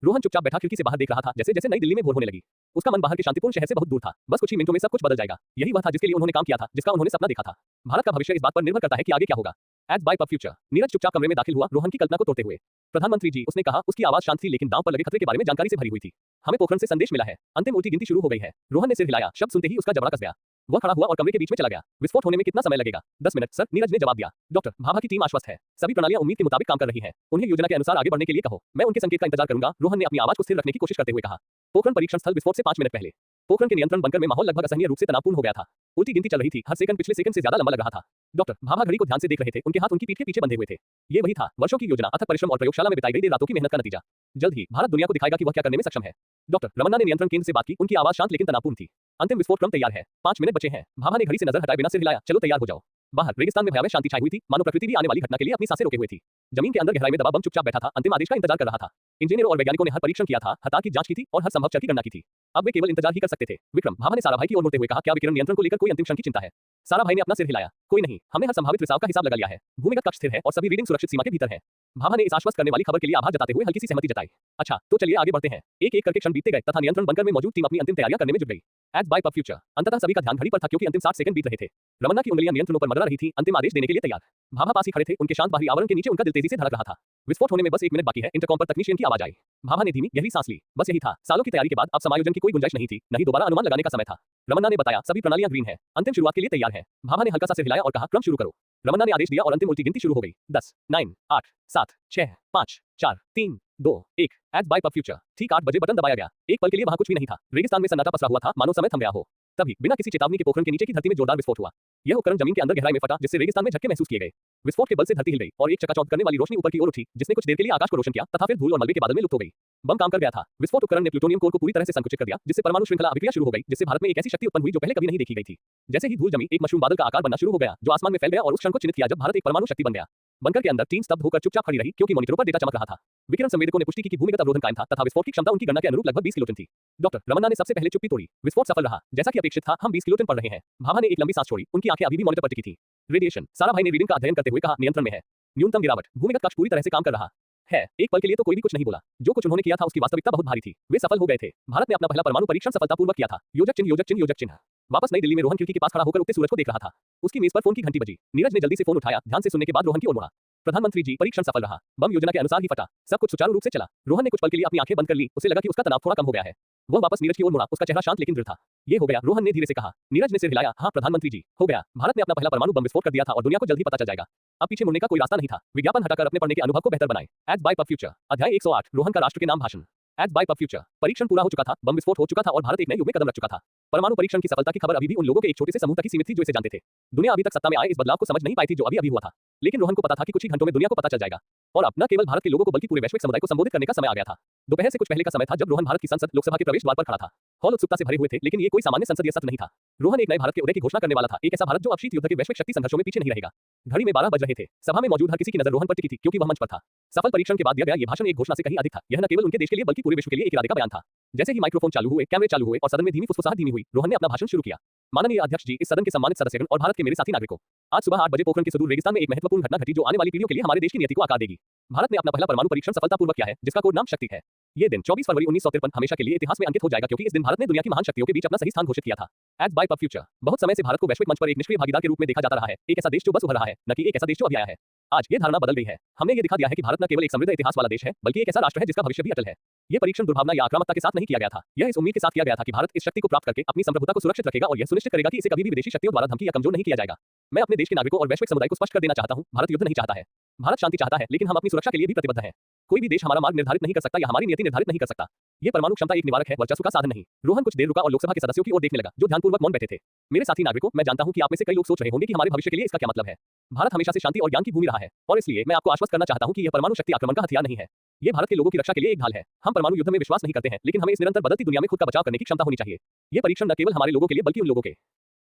रोहन चुपचाप बैठा खिड़की से बाहर देख रहा था, जैसे जैसे नई दिल्ली में भोर होने लगी। उसका मन बाहर के शांतिपूर्ण शहर से बहुत दूर था। बस कुछ ही मिनटों में सब कुछ बदल जाएगा। यही वह था जिसके लिए उन्होंने काम किया था, जिसका उन्होंने सपना देखा था। भारत का भविष्य इस बात पर निर्भर करता है कि आगे क्या होगा। Ads bye pub future. Neeraj चुपचाप कमरे में दाखिल हुआ, रोहन की कल्पना को तोड़ते हुए। प्रधानमंत्री जी, उसने कहा। उसकी आवाज शांत थी, लेकिन दांव पर लगे खतरे के बारे में जानकारी से भरी हुई थी। हमें पोखरण से संदेश मिला है, अंतिम उल्टी गिनती शुरू हो गई है। रोहन ने सिर हिलाया। शब्द सुनते ही उसका जबड़ा कस गया। वह खड़ा हुआ और कमरे के बीच में चला गया। विस्फोट होने में कितना समय लगेगा? 10 मिनट सर, नीरज ने जवाब दिया। डॉक्टर भाभा की टीम आश्वस्त है। सभी प्रणालियां उम्मीद के मुताबिक काम कर रही हैं। उन्हें योजना के अनुसार आगे बढ़ने के लिए कहो। मैं उनके संकेत का इंतजार करूंगा। रोहन ने अपनी आवाज को स्थिर रखने की कोशिश करते हुए कहा। पोखरण परीक्षण स्थल विस्फोट से 5 मिनट पहले। पोखरण के नियंत्रण बंकर में माहौल लगभग असहनीय रूप से तनावपूर्ण हो गया था। उल्टी गिनती चल रही थी, हर सेकंड पिछले सेकंड से ज्यादा लंबा लग रहा था। डॉक्टर भाभा घड़ी को ध्यान से देख रहे थे, उनके हाथ उनकी पीठ के पीछे बंधे हुए थे। ये वही था, वर्षों की योजना, अथक परिश्रम और प्रयोगशाला में बिताई गई देर रातों की मेहनत का नतीजा। जल्द ही भारत दुनिया को दिखाएगा कि वह क्या करने में सक्षम है। डॉक्टर रमन्ना ने नियंत्रण केंद्र से बात की, उनकी आवाज शांत लेकिन तनावपूर्ण थी। अंतिम विस्फोट क्रम तैयार है, 5 मिनट बचे हैं। भाभा ने घड़ी से नजर हटाए बिना सिर हिलाया। चलो तैयार हो जाओ। बाहर रेगिस्तान में भयावह शांति छाई हुई थी, मानो प्रकृति भी आने वाली घटना के लिए अपनी सांसें रोके हुए थी। जमीन के अंदर गहराई में दबा बम चुपचाप बैठा था, अंतिम आदेश का इंतजार कर रहा था। इंजीनियरों और वैज्ञानिकों ने हर परीक्षण किया था, हतार की जांच की थी और हर संभव चर की गणना की थी। अब वे केवल इंतजार ही कर सकते थे। विक्रम भाभा ने साराभाई की ओर मुड़ते हुए कहा, क्या विकिरण नियंत्रण को लेकर कोई अंतिम क्षण की चिंता है? साराभाई ने अपना सिर हिलाया। कोई नहीं, हमने हर संभावित रिसाव का हिसाब लगा लिया है। भूमिगत कक्ष स्थिर है और सभी रीडिंग सुरक्षित सीमा के भीतर है। भाभा ने इस आश्वस्त करने वाली खबर के लिए आभार जताते हुए हल्की सी सहमति जताई। अच्छा, तो चलिए आगे बढ़ते हैं। एक एक करके क्षण बीतते गए तथा नियंत्रण बंकर में मौजूद टीम अपनी अंतिम तैयारियां करने में जुट गई। Ads bye pub future. अंततः सभी का ध्यान घड़ी पर था, क्योंकि अंतिम 60 सेकंड बीत रहे थे। रमन्ना की उंगलियां नियंत्रणों पर मडरा रही थी, अंतिम आदेश देने के लिए तैयार। भाभा पास ही खड़े थे, उनके शांत बाहरी आवरण के नीचे उनका दिल तेजी से धड़क रहा था। विस्फोट होने में बस 1 मिनट बाकी है। इंटरकॉम पर तकनीशियन की आवाज आई। भाभा ने धीमी गहरी सांस ली। बस यही था, सालों की तैयारी के बाद अब समायोजन की कोई गुंजाइश नहीं थी, नहीं दोबारा अनुमान लगाने का समय था। रमन्ना ने बताया, सभी प्रणालियां ग्रीन है, अंतिम शुरुआत के लिए तैयार है। भाभा ने हल्का सा सिर हिलाया और कहा, क्रम शुरू करो। रमन्ना ने आदेश दिया और अंतिम उल्टी गिनती शुरू हो गई। 10, 9, 8, 7, 6, 5, 4, 3, 2, 1। Ads bye pub future. ठीक 8 बजे बटन दबाया गया। एक पल के लिए वहां कुछ भी नहीं था। रेगिस्तान में सन्नाटा पसरा हुआ था, मानो समय थम गया हो। तभी बिना किसी चेतावनी के पोखरण के नीचे की धरती में जोरदार विस्फोट हुआ। यह उपकरण जमीन के अंदर गहराई में फटा, जिससे रेगिस्तान में झटके महसूस किए गए। विस्फोट के बल से धरती हिल गई और एक चकाचौंध करने वाली रोशनी ऊपर की ओर उठी, जिसने कुछ देर के लिए आकाश को रोशन किया तथा फिर धूल और मलबे के बादल में लुप्त हो गई। बम काम कर गया था। विस्फोट उपकरण ने प्लूटोनियम कोर को पूरी तरह से संकुचित कर दिया, जिससे परमाणु श्रृंखला अभिक्रिया शुरू हो गई, जिससे भारत में एक ऐसी शक्ति उत्पन्न हुई जो पहले कभी नहीं देखी गई थी। जैसे ही धूल जमी, एक मशरूम बादल का आकार बनना शुरू हो गया, जो आसमान में फैल गया और उस क्षण को चिन्हित किया जब भारत एक परमाणु शक्ति बन गया। बंकर के अंदर टीम स्तब्ध होकर चुपचाप खड़ी रही, क्योंकि मॉनिटरों पर डेटा चमक रहा था। विकिरण संवेदकों ने पुष्टि की कि भूमिगत अवरोधन कायम था तथा विस्फोट की क्षमता उनकी गणना के अनुरूप लगभग 20 किलोटन थी। डॉक्टर रमन्ना ने सबसे पहले चुप्पी तोड़ी। विस्फोट सफल रहा, जैसा कि अपेक्षित था। हम 20 किलोटन पढ़ रहे हैं। भाभा ने एक लंबी सांस छोड़ी, उनकी आंखें अभी भी मॉनिटर पर टिकी थी। रेडिएशन। साराभाई ने रीडिंग का अध्ययन करते हुए कहा, नियंत्रण में है, न्यूनतम गिरावट। भूमिगत कक्ष पूरी तरह से काम कर रहा है। एक पल के लिए तो कोई भी कुछ नहीं बोला। जो कुछ उन्होंने किया था उसकी वास्तविकता बहुत भारी थी। वे सफल हो गए थे। भारत ने अपना पहला परमाणु परीक्षण सफलतापूर्वक किया था। योजक चिन्ह योजक चिन्ह योजक चिन्ह। वापस नई दिल्ली में रोहन खिड़की के पास खड़ा होकर उगते सूरज को देख रहा था। उसकी मेज पर फोन की घंटी बजी। नीरज ने जल्दी से फोन उठाया। ध्यान से सुनने के बाद रोहन की ओर मुड़ा। प्रधानमंत्री जी, परीक्षण सफल रहा। बम योजना के अनुसार ही फटा। सब कुछ सुचारू रूप से चला। रोहन ने कुछ पल के लिए अपनी आंखें बंद कर ली। उसे लगा कि उसका तनाव थोड़ा कम हो गया है। वह वापस नीरज की ओर मुड़ा। उसका चेहरा शांत लेकिन दृढ़ था। ये हो गया, रोहन ने धीरे से कहा। नीरज ने सिर हिलाया। हाँ प्रधानमंत्री जी, हो गया। भारत ने अपना पहला परमाणु बम विस्फोट कर दिया था और दुनिया को जल्द ही पता चल जाएगा। अब पीछे मुड़ने का कोई रास्ता नहीं था। विज्ञापन हटाकर अपने पढ़ने के अनुभव को बेहतर बनाएं। Ads bye pub future. अध्याय 108। रोहन का राष्ट्र के नाम भाषण। Ads bye pub future. परीक्षण पूरा हो चुका था, बम विस्फोट हो चुका था और भारत एक नए युग में कदम रख चुका था। परमाणु परीक्षण की सफलता की खबर अभी भी उन लोगों के एक छोटे से समूह तक ही सीमित थी जो इसे जानते थे। दुनिया अभी तक सत्ता में आए इस बदलाव को समझ नहीं पाई थी जो अभी हुआ था। लेकिन रोहन को पता था कि कुछ ही घंटों में दुनिया को पता चल जाएगा। और अब न केवल भारत के लोगों को बल्कि पूरे वैश्विक समुदाय को संबोधित करने का समय आ गया था। दोपहर से कुछ पहले का समय था जब रोहन भारत की संसद लोकसभा के प्रवेश द्वार पर खड़ा था। हॉल उत्सुकता से भरे हुए थे, लेकिन ये कोई सामान्य संसदीय सत्र नहीं था। रोहन एक नए भारत के उदय की घोषणा करने वाला था, एक ऐसा भारत जो अब शीत युद्ध के वैश्विक शक्ति संघर्षों में पीछे नहीं रहेगा। घड़ी में 12 बज रहे थे। सभा में मौजूद हर किसी की नजर रोहन पर टिकी थी, क्योंकि वह मंच पर था। सफल परीक्षण के बाद दिया गया ये भाषण एक घोषणा से कहीं अधिक था। यह न केवल उनके देश के लिए बल्कि पूरे विश्व के लिए एक इरादे का बयान था। जैसे ही माइक्रोफोन चालू हुए, कैमरे चालू हुए और सदन में धीमी फुसफुसाहट धीमी हुई, रोहन ने अपना भाषण शुरू किया। माननीय अध्यक्ष जी, इस सदन के सम्मानित सदस्यगण और भारत के मेरे साथी नागरिकों, आज सुबह 8 बजे पोखरण के सुदूर रेगिस्तान में एक महत्वपूर्ण घटना घटी जो आने वाली पीढ़ियों के लिए हमारे देश की नियति को आकार देगी। भारत ने अपना पहला परमाणु परीक्षण सफलतापूर्वक किया है, जिसका कोड नाम शक्ति है। ये दिन 24 फरवरी 1953 हमेशा के लिए इतिहास में अंकित हो जाएगा, क्योंकि इस दिन भारत ने दुनिया की महान शक्तियों के बीच अपना सही स्थान घोषित किया था। एज बाय पब फ्यूचर, बहुत समय से भारत को वैश्विक मंच पर एक निष्क्रिय भागीदार के रूप में देखा जाता रहा है, एक ऐसा देश जो बस उभर रहा है, न कि एक ऐसा देश जो अभी आया है। आज ये धारणा बदल गई है। हमने ये दिखा दिया है कि भारत न केवल एक समृद्ध इतिहास वाला देश है, बल्कि एक ऐसा राष्ट्र है जिसका भविष्य भी अटल है। ये परीक्षण दुर्भावना या आक्रामकता के साथ नहीं किया गया था। यह इस उम्मीद के साथ किया गया था कि भारत इस शक्ति को प्राप्त करके अपनी संप्रभुता को सुरक्षित रखेगा और यह सुनिश्चित करेगा कि इसे कभी भी विदेशी शक्तियों द्वारा धमकी या कमजोर नहीं किया जाएगा। मैं अपने देश के नागरिकों और वैश्विक समुदाय को स्पष्ट कर देना चाहता हूं, भारत युद्ध नहीं चाहता है। भारत शांति चाहता है, लेकिन हम अपनी सुरक्षा के लिए भी प्रतिबद्ध हैं। कोई भी देश हमारा मार्ग निर्धारित नहीं कर सकता या हमारी नीति निर्धारित नहीं कर सकता। ये परमाणु क्षमता एक निवारक है, वर्चस्व का साधन नहीं। रोहन कुछ देर रुका और लोकसभा के सदस्यों की ओर देखने लगा, जो ध्यानपूर्वक मौन बैठे थे। मेरे साथी नागरिकों, मैं जानता हूं कि आप में से कई लोग सोच रहे होंगे कि हमारे भविष्य के लिए इसका क्या मतलब है। भारत हमेशा से शांति और ज्ञान की भूमि रहा है, और इसलिए मैं आपको आश्वस्त करना चाहता हूं कि यह परमाणु शक्ति आक्रमण का हथियार नहीं है। ये भारत के लोगों की रक्षा के लिए एक ढाल है। हम परमाणु युद्ध में विश्वास नहीं करते हैं, लेकिन हमें इस निरंतर बदलती दुनिया में खुद का बचाव करने की क्षमता होनी चाहिए। ये परीक्षण न केवल हमारे लोगों के लिए बल्कि उन लोगों के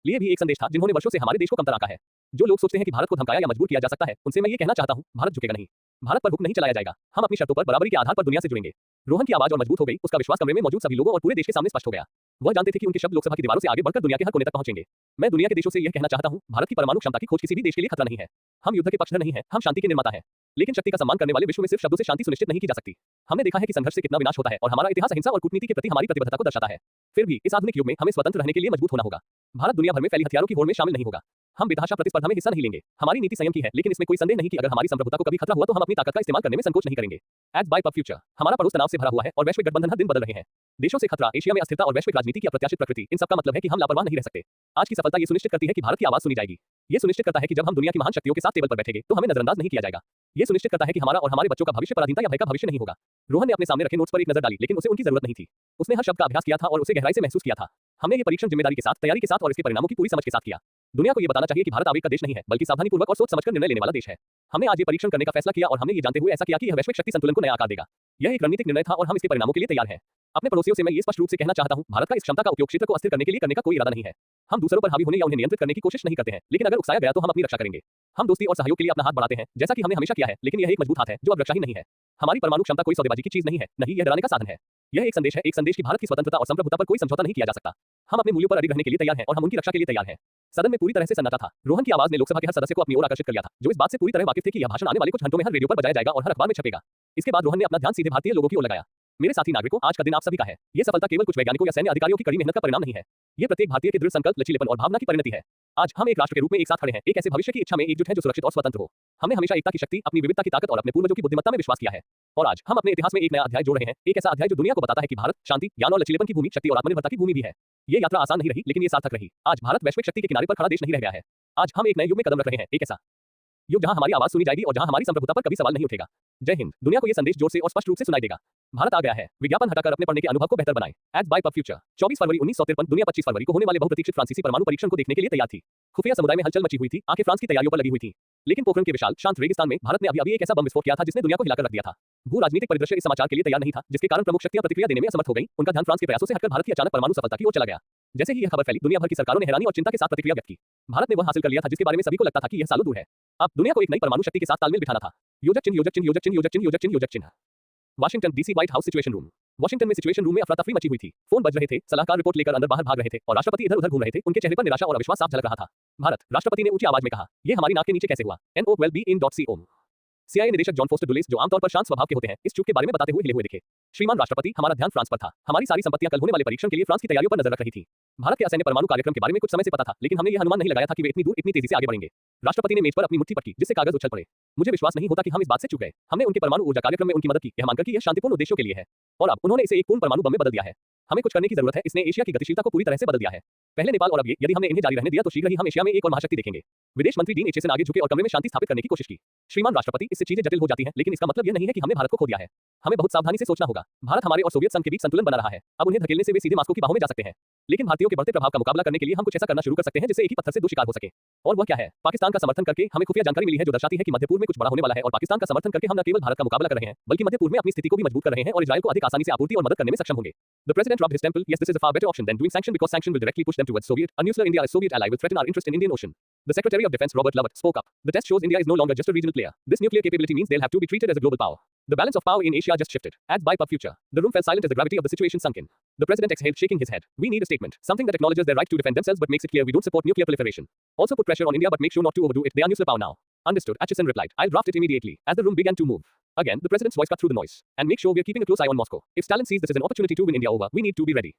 लिए भी एक संदेश था जिन्होंने वर्षों से हमारे देश को कमतर आंका है। जो लोग सोचते हैं कि भारत को धमकाया या मजबूर किया जा सकता है, उनसे मैं ये कहना चाहता हूं, भारत झुकेगा नहीं। भारत पर हुक्म नहीं चलाया जाएगा। हम अपनी शर्तों पर बराबरी के आधार पर दुनिया से जुड़ेंगे। रोहन की आवाज और मजबूत हो गई, उसका विश्वास कमरे में मौजूद सभी लोगों और पूरे देश के सामने स्पष्ट हो गया। वह जानते थे कि उनके शब्द लोकसभा की दीवारों से आगे बढ़कर दुनिया के हर कोने तक पहुंचेंगे। मैं दुनिया के देशों से यह कहना चाहता हूं, भारत की परमाणु क्षमता की खोज किसी भी देश के लिए खतरा नहीं है। हम युद्ध के पक्षधर नहीं हैं, हम शांति के निर्माता हैं। लेकिन शक्ति का सम्मान करने वाले विश्व में सिर्फ शब्दों से शांति सुनिश्चित नहीं की जा सकती। हमने देखा है कि संघर्ष से कितना विनाश होता है, और हमारा इतिहास अहिंसा और कूटनीति के प्रति हमारी प्रतिबद्धता को दर्शाता है। फिर भी इस आधुनिक युग में हमें स्वतंत्र रहने के लिए मजबूत होना होगा। भारत दुनिया भर में फैली हथियारों की होड़ में शामिल नहीं होगा। हम बेतहाशा प्रतिस्पर्धा में हिस्सा नहीं लेंगे। हमारी नीति संयम की है, लेकिन इसमें कोई संदेह नहीं कि अगर हमारी संप्रभुता को कभी खतरा हुआ तो हम अपनी ताकत का इस्तेमाल करने में संकोच नहीं करेंगे। एज बाय पब फ्यूचर, हमारा पड़ोस तनाव से भरा हुआ है और वैश्विक गठबंधन हर दिन बदल रहे हैं। देशों से खतरा, एशिया में अस्थिरता और वैश्विक राजनीति की अप्रत्याशित प्रकृति, इन सबका मतलब है कि हम लापरवाह नहीं रह सकते। आज की सफलता ये सुनिश्चित करती है कि भारत की आवाज सुनी जाएगी। ये सुनिश्चित करता है कि जब हम दुनिया की महान शक्तियों के साथ टेबल पर बैठेंगे तो हमें नजरअंदाज नहीं किया जाएगा। ये सुनिश्चित करता है कि हमारा और हमारे बच्चों का भविष्य पराधीनता या भय का भविष्य नहीं होगा। रोहन ने अपने सामने रखे नोट्स पर एक नजर डाली, लेकिन उसे उनकी जरूरत नहीं थी। उसने हर शब्द का अभ्यास किया था और उसे गहराई से महसूस किया था। हमने ये परीक्षण जिम्मेदारी के साथ, तैयारी के साथ और इसके परिणामों की पूरी समझ के साथ किया। दुनिया को ये बताना चाहिए कि भारत आवेग का देश नहीं है, बल्कि सावधानीपूर्वक और सोच समझकर निर्णय लेने वाला देश है। हमने आज ये परीक्षण करने का फैसला किया और हमने ये जानते हुए ऐसा किया कि यह वैश्विक शक्ति संतुलन को नया आकार देगा। यह एक रणनीतिक निर्णय था और हम इसके परिणामों के लिए तैयार हैं। अपने पड़ोसियों से मैं ये स्पष्ट रूप से कहना चाहता हूं, भारत का इस क्षमता का उपयोग क्षेत्र को अस्थिर करने के लिए करने का कोई इरादा नहीं है। हम दूसरों पर हावी होने या उन्हें नियंत्रित करने की कोशिश नहीं करते हैं, लेकिन अगर उकसाया गया तो हम अपनी रक्षा करेंगे। हम दोस्ती और सहयोग के लिए अपना हाथ बढ़ाते हैं, जैसा कि हमने हमेशा किया है, लेकिन यह एक मजबूत हाथ है जो अब रक्षाहीन नहीं है। हमारी परमाणु क्षमता कोई सौदेबाजी की चीज नहीं है, नहीं यह डराने का साधन है। यह एक संदेश है, एक संदेश कि भारत की स्वतंत्रता और संप्रभुता पर कोई समझौता नहीं किया जा सकता। हम अपने मूल्यों पर अडिग रहने के लिए तैयार हैं और हम उनकी रक्षा के लिए तैयार हैं। सदन में पूरी तरह से सन्नाटा था। रोहन की आवाज ने लोकसभा के हर सदस्य को अपनी ओर आकर्षित कर लिया था, जो इस बात से पूरी तरह वाकिफ थे कि यह भाषण आने वाले कुछ घंटों में हर रेडियो पर बजाया जाएगा और हर अखबार में छपेगा। इसके बाद रोहन ने अपना ध्यान सीधे भारतीय लोगों की ओर लगाया। मेरे साथी नागरिकों, आज का दिन आप सभी का है। ये सफलता केवल कुछ वैज्ञानिकों या सैन्य अधिकारियों की कड़ी मेहनत का परिणाम नहीं है। ये प्रत्येक भारतीय के दृढ़ संकल्प, लचीलेपन और भावना की परिणति है। आज हम एक राष्ट्र के रूप में एक साथ खड़े हैं, एक ऐसे भविष्य की इच्छा में एकजुट हैं जो सुरक्षित और स्वतंत्र हो। हमने हमेशा एकता की शक्ति, अपनी विविधता की ताकत और अपने पूर्वजों की बुद्धिमत्ता में विश्वास किया है। और आज हम अपने इतिहास में एक नया अध्याय जोड़ रहे हैं, एक ऐसा अध्याय जो दुनिया को बताता है कि भारत शांति, ज्ञान और लचीलेपन की भूमि, शक्ति और आत्मनिर्भरता की भूमि भी है। ये यात्रा आसान नहीं रही, लेकिन ये सार्थक रही। आज भारत वैश्विक शक्ति के किनारे पर खड़ा देश नहीं रह गया है। आज हम एक नए युग में कदम रख रहे हैं, एक ऐसा युग जहां हमारी आवाज सुनी जाएगी और जहां हमारी संप्रभुता पर कभी सवाल नहीं उठेगा। जय हिंद। दुनिया को ये संदेश जोर से और स्पष्ट रूप से सुनाई देगा। भारत आ गया है। विज्ञापन हटाकर अपने पढ़ने के अनुभव को बेहतर बनाएं। Ads bye pub future. 24 फरवरी 1953 दुनिया 25 फरवरी को होने वाले बहुप्रतीक्षित फ्रांसीसी परमाणु परीक्षण को देखने के लिए तैयार थी। खुफिया समुदाय में हलचल मची हुई थी, आंखें फ्रांस की तैयारियों पर लगी हुई थी। लेकिन पोखरण के विशाल शांत रेगिस्तान में भारत ने अभी एक ऐसा बम विस्फोट किया था जिसने दुनिया को हिलाकर रख दिया था। भू राजनीतिक परिदृश्य इस समाचार के लिए तैयार नहीं था, जिसके कारण प्रमुख शक्तियां प्रतिक्रिया देने में असमर्थ हो गई। उनका ध्यान फ्रांस के प्रयासों से हटकर भारत की अचानक परमाणु सफलता की ओर चला गया। जैसे ही यह खबर फैली, दुनिया भर की सरकारों ने हैरानी और चिंता के साथ प्रतिक्रिया व्यक्त की। भारत ने वह हासिल कर लिया था जिसके बारे में सभी को लगता था कि यह सालों दूर है। अब दुनिया को एक नई परमाणु शक्ति के साथ तालमेल बिठाना था। योजक चिन्ह, योजक चिन्ह, योजक चिन्ह, योजक चिन्ह, योजक चिन्ह, योजक चिन्ह। Washington DC white house situation room. Washington में सिचुएशन रूम में अफरा-तफरी मची हुई थी। फोन बज रहे थे, सलाहकार रिपोर्ट लेकर अंदर बाहर भाग रहे थे और राष्ट्रपति इधर-उधर घूम रहे थे। उनके चेहरे पर निराशा और अविश्वास साफ झलक रहा था। भारत, राष्ट्रपति ने ऊंची आवाज में कहा, यह हमारी नाक के नीचे कैसे हुआ? NOWELL-BE-IN.COM। CIA निदेशक जॉन फोस्टर डुलेस, जो आमतौर पर शांत स्वभाव के होते हैं, इस चूक के बारे में बताते हुए हिले हुए दिखे। श्रीमान राष्ट्रपति, हमारा ध्यान फ्रांस पर था। हमारी सारी संपत्तियां कल होने वाले परीक्षण के लिए फ्रांस की तैयारियों पर नजर रख रही थी। भारत के असैन्य परमाणु कार्यक्रम के बारे में कुछ समय से पता था, लेकिन हमने यह अनुमान नहीं लगाया था कि वे इतनी दूर, इतनी तेजी से आगे बढ़ेंगे। राष्ट्रपति ने मेज पर अपनी मुट्ठी पटकी, जिससे कागज उछल पड़े। मुझे विश्वास नहीं होता कि हम इस बात से चूक गए। हमने उनके परमाणु ऊर्जा कार्यक्रम में उनकी मदद की, यह मानकर कि यह शांतिपूर्ण उद्देश्यों के लिए है, और अब उन्होंने इसे एक पूर्ण परमाणु बम में बदल दिया है। हमें कुछ करने की जरूरत है। इसने एशिया की गतिशीलता को पूरी तरह से बदल दिया है। पहले नेपाल और अब ये, यदि हमने इन्हें जारी रहने दिया तो शीघ्र ही हम एशिया में एक और महाशक्ति देखेंगे। विदेश मंत्री डीन एचेसन आगे झुके और कमरे में शांति स्थापित करने की कोशिश की। श्रीमान राष्ट्रपति, इससे चीजें जटिल हो जाती हैं, लेकिन इसका मतलब यह नहीं है कि हमने भारत को खो दिया है। हमें बहुत सावधानी से सोचना होगा। भारत हमारे और सोवियत संघ के बीच संतुलन बना रहा है। अब उन्हें धकेलने से वे सीधे मास्को की बाहों में जा सकते हैं। लेकिन भारतीयों के बढ़ते प्रभाव का मुकाबला करने के लिए हम कुछ ऐसा करना शुरू कर सकते हैं जिससे एक ही पत्थर से दो शिकार हो सके। और वह क्या है? पाकिस्तान का समर्थन करके हमें खुफिया जानकारी मिली है जो दर्शाती है कि मध्य पूर्व में कुछ बड़ा होने वाला है, और पाकिस्तान का समर्थन करके हम न केवल भारत का मुकाबला कर रहे हैं, बल्कि मध्य पूर्व में अपनी स्थिति को भी मजबूत कर रहे हैं और इजराइल को अधिक आसानी से आपूर्ति और मदद करने में सक्षम होंगे। The president rubbed his temple. Yes, this is a far better option than doing sanction because sanction will directly push them towards Soviet. A nuclear India as Soviet ally will threaten our interest in Indian Ocean. The Secretary of Defense Robert Lovett spoke up. The test shows India is no longer just a regional player. This nuclear capability means they'll have to be treated as a global power. The balance of power in Asia just shifted. Ads by Pub Future. The room fell silent as the gravity of the situation sunk in. The president exhaled, shaking his head. We need a statement, something that acknowledges their right to defend themselves but makes it clear we don't support nuclear proliferation. Also put pressure on India but make sure not to overdo it. They are nuclear power now. Understood, Atchison replied. I'll draft it immediately. As the room began to move. Again, the president's voice cut through the noise. And make sure we're keeping a close eye on Moscow. If Stalin sees this as an opportunity to win India over, we need to be ready.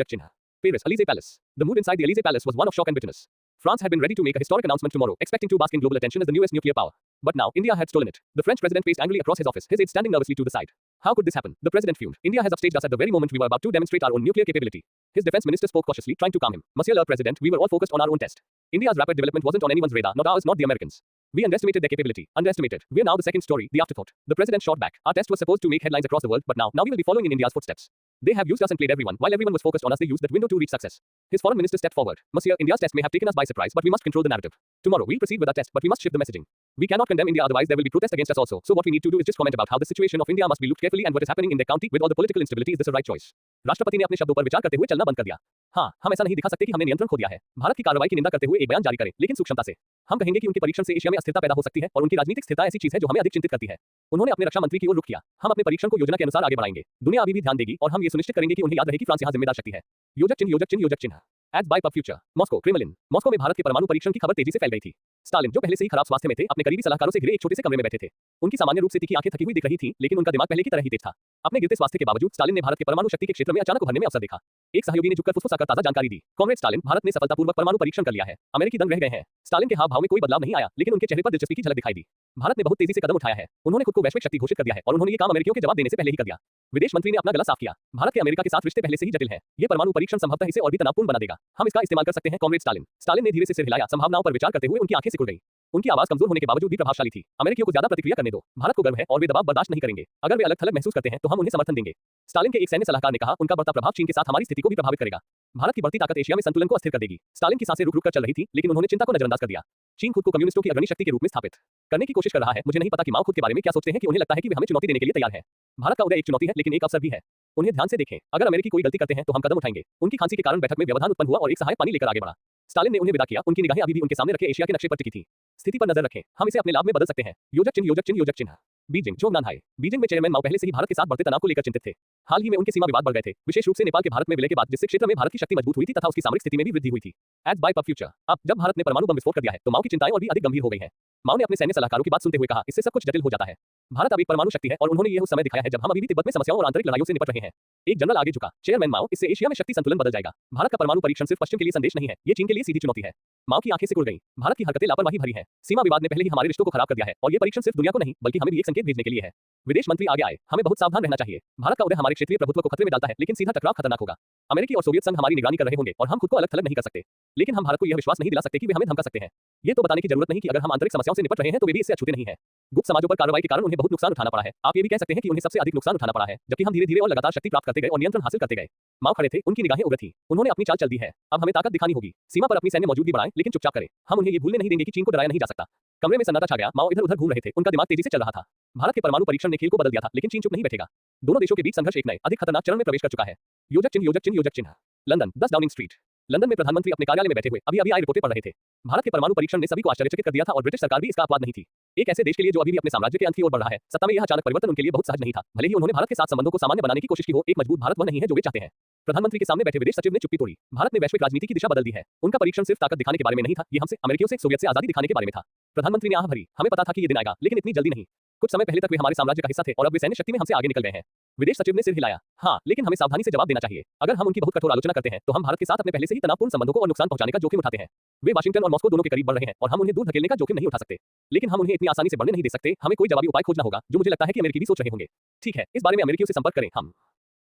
Yojachin. Paris, Elysee Palace. The mood inside the Elysee Palace was one of shock and bitterness. France had been ready to make a historic announcement tomorrow, expecting to bask in global attention as the newest nuclear power. But now, India had stolen it. The French president paced angrily across his office, his aides standing nervously to the side. How could this happen? The president fumed. India has upstaged us at the very moment we were about to demonstrate our own nuclear capability. His defense minister spoke cautiously, trying to calm him. Monsieur le President, we were all focused on our own test. India's rapid development wasn't on anyone's radar, not ours, not the Americans. We underestimated their capability. Underestimated. We're now the second story, the afterthought. The president shot back. Our test was supposed to make headlines across the world, but now we will be following in India's footsteps. They have used us and played everyone. While everyone was focused on us, they used that window to reach success. His foreign minister stepped forward. Monsieur, India's test may have taken us by surprise, but we must control the narrative. Tomorrow, we'll proceed with our test, but we must shift the messaging. We cannot condemn India, otherwise there will be protest against us also. So what we need to do is just comment about how the situation of India must be looked carefully and what is happening in their county with all the political instability. Is this a right choice? राष्ट्रपति ने अपने शब्दों पर विचार करते हुए चलना बंद कर दिया. हाँ, हम ऐसा नहीं दिखा सकते कि हमने नियंत्रण खो दिया है. भारत की कार्रवाई की निंदा करते हुए एक बयान जारी करें, लेकिन सूक्ष्मता से. हम कहेंगे कि उनके परीक्षण से एशिया में अस्थिरता पैदा हो सकती है और उनकी राजनीतिक स्थिरता ऐसी चीज है जो हमें अधिक चिंतित करती है. उन्होंने अपने रक्षा मंत्री की ओर रुख किया. हम अपने परीक्षण को योजना के अनुसार आगे बढ़ाएंगे. दुनिया अभी भी ध्यान देगी और हम ये सुनिश्चित करेंगे कि उन्हें याद रहे कि फ्रांस यहाँ जिम्मेदार शक्ति है. योजक चिन्ह. Ads by Pub Future. Moscow, Kremlin. Moscow में भारत के परमाणु परीक्षण की खबर तेजी से फैल गई थी. स्टालिन, जो पहले से ही खराब स्वास्थ्य में थे, अपने करीबी सलाहकारों से घिरे एक छोटे से कमरे में बैठे थे. उनकी सामान्य रूप से तीखी आंखें थकी हुई दिख रही थीं, लेकिन उनका दिमाग पहले की तरह ही तेज था. अपने गिरते स्वास्थ्य के बावजूद स्टालिन ने भारत के परमाणु शक्ति के क्षेत्र में अचानक उभरने में अवसर देखा. एक सहयोगी ने झुककर फुसफुसाकर ताजा जानकारी दी. कॉमरेड स्टालिन, भारत ने सफलतापूर्वक परमाणु परीक्षण कर लिया है. अमेरिकी दंग रह गए हैं. स्टालिन के हाव भाव में कोई बदलाव नहीं आया, लेकिन उनके चेहरे पर दिलचस्पी की झलक दिखाई दी. भारत ने बहुत तेजी से कदम उठाया है. उन्होंने खुद को वैश्विक शक्ति घोषित कर दिया है और उन्होंने ये काम अमेरिकियों के जवाब देने से पहले ही कर दिया. विदेश मंत्री ने अपना गला साफ किया. भारत के अमेरिका के साथ रिश्ते पहले से ही जटिल हैं. ये परमाणु परीक्षण संभवतः इसे और भी तनावपूर्ण बना देगा. हम इसका इस्तेमाल कर सकते हैं. Comrade Stalin. स्टालिन ने धीरे से सिर हिलाया, संभावनाओं पर विचार करते हुए. उनकी आंखें सिकुड़ गईं. उनकी आवाज कमजोर होने के बावजूद भी प्रभावशाली थी. अमेरिकियों को ज्यादा प्रतिक्रिया करने दो. भारत को गर्व है और वे दबाव बर्दाश्त नहीं करेंगे. अगर वे अलग-थलग महसूस करते हैं तो हम उन्हें समर्थन देंगे. स्टालिन के एक सैन्य सलाहकार ने कहा, उनका बढ़ता प्रभाव चीन के साथ हमारी स्थिति को भी प्रभावित करेगा. भारत की बढ़ती ताकत एशिया में संतुलन को अस्थिर कर देगी. स्टालिन की सांसें रुक-रुक कर चल रही थी, लेकिन उन्होंने चिंता को नजरअंदाज कर दिया. चीन खुद को कम्युनिस्टों की अग्रणी शक्ति के रूप में स्थापित करने की कोशिश कर रहा है. मुझे नहीं पता कि माओ खुद के बारे में क्या सोचते हैं कि उन्हें लगता है कि वे हमें चुनौती देने के लिए तैयार हैं. भारत का उदय एक चुनौती है, लेकिन एक अवसर भी है. उन्हें ध्यान से देखें. अगर अमेरिकी कोई गलती करते हैं तो हम कदम उठाएंगे. उनकी खांसी के कारण बैठक में व्यवधान उत्पन्न हुआ और एक सहायक पानी लेकर आगे बढ़ा. स्टालिन ने उन्हें विदा किया. उनकी निगाहें अभी भी उनके सामने रखे एशिया के नक्शे पर टिकी थी. स्थिति पर नजर रखें. हम इसे अपने लाभ में बदल सकते हैं. योजक चिन्ह. बीजिंग, जोंगनानहाई. बीजिंग में चेयरमैन माओ पहले से ही भारत के साथ बढ़ते तनाव को लेकर चिंतित थे. हाल ही में उनके सीमा विवाद बढ़ गए थे, विशेष रूप से नेपाल के भारत में विलय के बाद, जिससे क्षेत्र में भारत की शक्ति मजबूत हुई थी तथा उसकी सामरिक स्थिति में भी वृद्धि हुई थी. Ads by pub future. अब जब भारत ने परमाणु बम विस्फोट कर दिया है तो माओ की चिंताएं और भी अधिक गंभीर हो गई हैं. माओ ने अपने सैन्य सलाहकारों की बात सुनते हुए कहा, इससे सब कुछ जटिल हो जाता है. भारत अब एक परमाणु शक्ति है और उन्होंने ये उस समय दिखाया है जब हम अभी भी तिब्बत में समस्याओं और आंतरिक लड़ाइयों से निपट रहे हैं. एक जनरल आगे झुका. चेयरमैन माओ, इससे एशिया में शक्ति संतुलन बदल जाएगा. भारत का परमाणु परीक्षण सिर्फ पश्चिम के लिए संदेश नहीं है, ये चीन के लिए सीधी चुनौती है. माओ की आंखें सिकुड़ गईं. भारत की हरकतें लापरवाही भरी हैं. सीमा विवाद ने पहले ही हमारे रिश्तों को खराब कर दिया है और ये परीक्षण सिर्फ दुनिया को नहीं बल्कि हमें भी एक संकेत भेजने के लिए है. विदेश मंत्री आगे आए. हमें बहुत सावधान रहना चाहिए. भारत का उदय हमारे क्षेत्रीय प्रभुत्व को खतरे में डालता है, लेकिन सीधा टकराव खतरनाक होगा. अमेरिकी और सोवियत संघ हमारी निगरानी कर रहे होंगे और हम खुद को अलग-थलग नहीं कर सकते. लेकिन हम भारत को यह विश्वास नहीं दिला सकते कि वे हमें धमका सकते हैं. ये तो बताने की जरूरत नहीं कि अगर हम आंतरिक समस्याओं से निपट रहे हैं तो वे भी इससे अछूते नहीं हैं. गुप्त समाजों पर कार्रवाई के कारण उन्हें बहुत नुकसान उठाना पड़ा है. आप ये भी कह सकते हैं कि उन्हें सबसे अधिक नुकसान उठाना पड़ा है, जबकि हम धीरे-धीरे और लगातार शक्ति प्राप्त करते गए और नियंत्रण हासिल करते गए. माओ खड़े थे, उनकी निगाहें उग्र थीं. उन्होंने अपनी चाल चल दी है. अब हमें ताकत दिखानी होगी. सीमा पर अपनी सैन्य मौजूदगी बढ़ाएं, लेकिन चुपचाप करें. हम उन्हें ये भूलने नहीं देंगे कि चीन को डराया नहीं जा सकता. कमरे में सन्नाटा छा गया. माओ इधर-उधर घूम रहे थे. उनका दिमाग तेजी से चल रहा था. भारत के परमाणु परीक्षण ने खेल को बदल दिया था, लेकिन चीन चुप नहीं बैठेगा. दोनों देशों के बीच संघर्ष एक नए अधिक खतरनाक चरण में प्रवेश कर चुका है. योजक चिन्ह. London, 10 Downing street. लंदन में प्रधानमंत्री अपने कार्यालय में बैठे हुए अभी आई रिपोर्टें पढ़ रहे थे. भारत के परमाणु परीक्षण ने सभी को आश्चर्यचकित कर दिया था और ब्रिटिश सरकार भी इसका अपवाद नहीं थी. एक ऐसे देश के लिए जो अभी भी अपने साम्राज्य के अंत की ओर बढ़ रहा है, सत्ता में यह अचानक परिवर्तन उनके लिए बहुत सहज नहीं था. भले ही उन्होंने भारत के साथ संबंधों को सामान्य बनाने की कोशिश की हो, एक मजबूत भारत वह नहीं है जो वे चाहते हैं. प्रधानमंत्री के सामने बैठे विदेश सचिव ने चुप्पी तोड़ी. भारत ने वैश्विक राजनीति की दिशा बदल दी है. उनका परीक्षण सिर्फ ताकत दिखाने के बारे में नहीं था, ये हमसे, अमेरिकियों से, सोवियत से आजादी दिखाने के बारे में था. प्रधानमंत्री ने आह भरी. हमें पता था कि ये दिन आएगा, लेकिन इतनी जल्दी नहीं. कुछ समय पहले तक वे हमारे साम्राज्य का हिस्सा थे और अब वे सैन्य शक्ति में हमसे आगे निकल गए हैं. विदेश सचिव ने सिर हिलाया. हाँ, लेकिन हमें सावधानी से जवाब देना चाहिए. अगर हम उनकी बहुत कठोर आलोचना करते हैं तो हम भारत के साथ अपने पहले से ही तनावपूर्ण संबंधों को और नुकसान पहुंचाने का जोखिम उठाते हैं. वे वाशिंगटन और मॉस्को दोनों के करीब बढ़ रहे हैं और हम उन्हें दूर धकेलने का जोखिम नहीं उठा सकते. लेकिन हम उन्हें इतनी आसानी से बढ़ने नहीं दे सकते. हमें कोई जवाबी उपाय खोजना होगा, जो मुझे लगता है कि अमेरिकी भी सोच रहे होंगे. ठीक है, इस बारे में अमेरिकियों से संपर्क करें. हम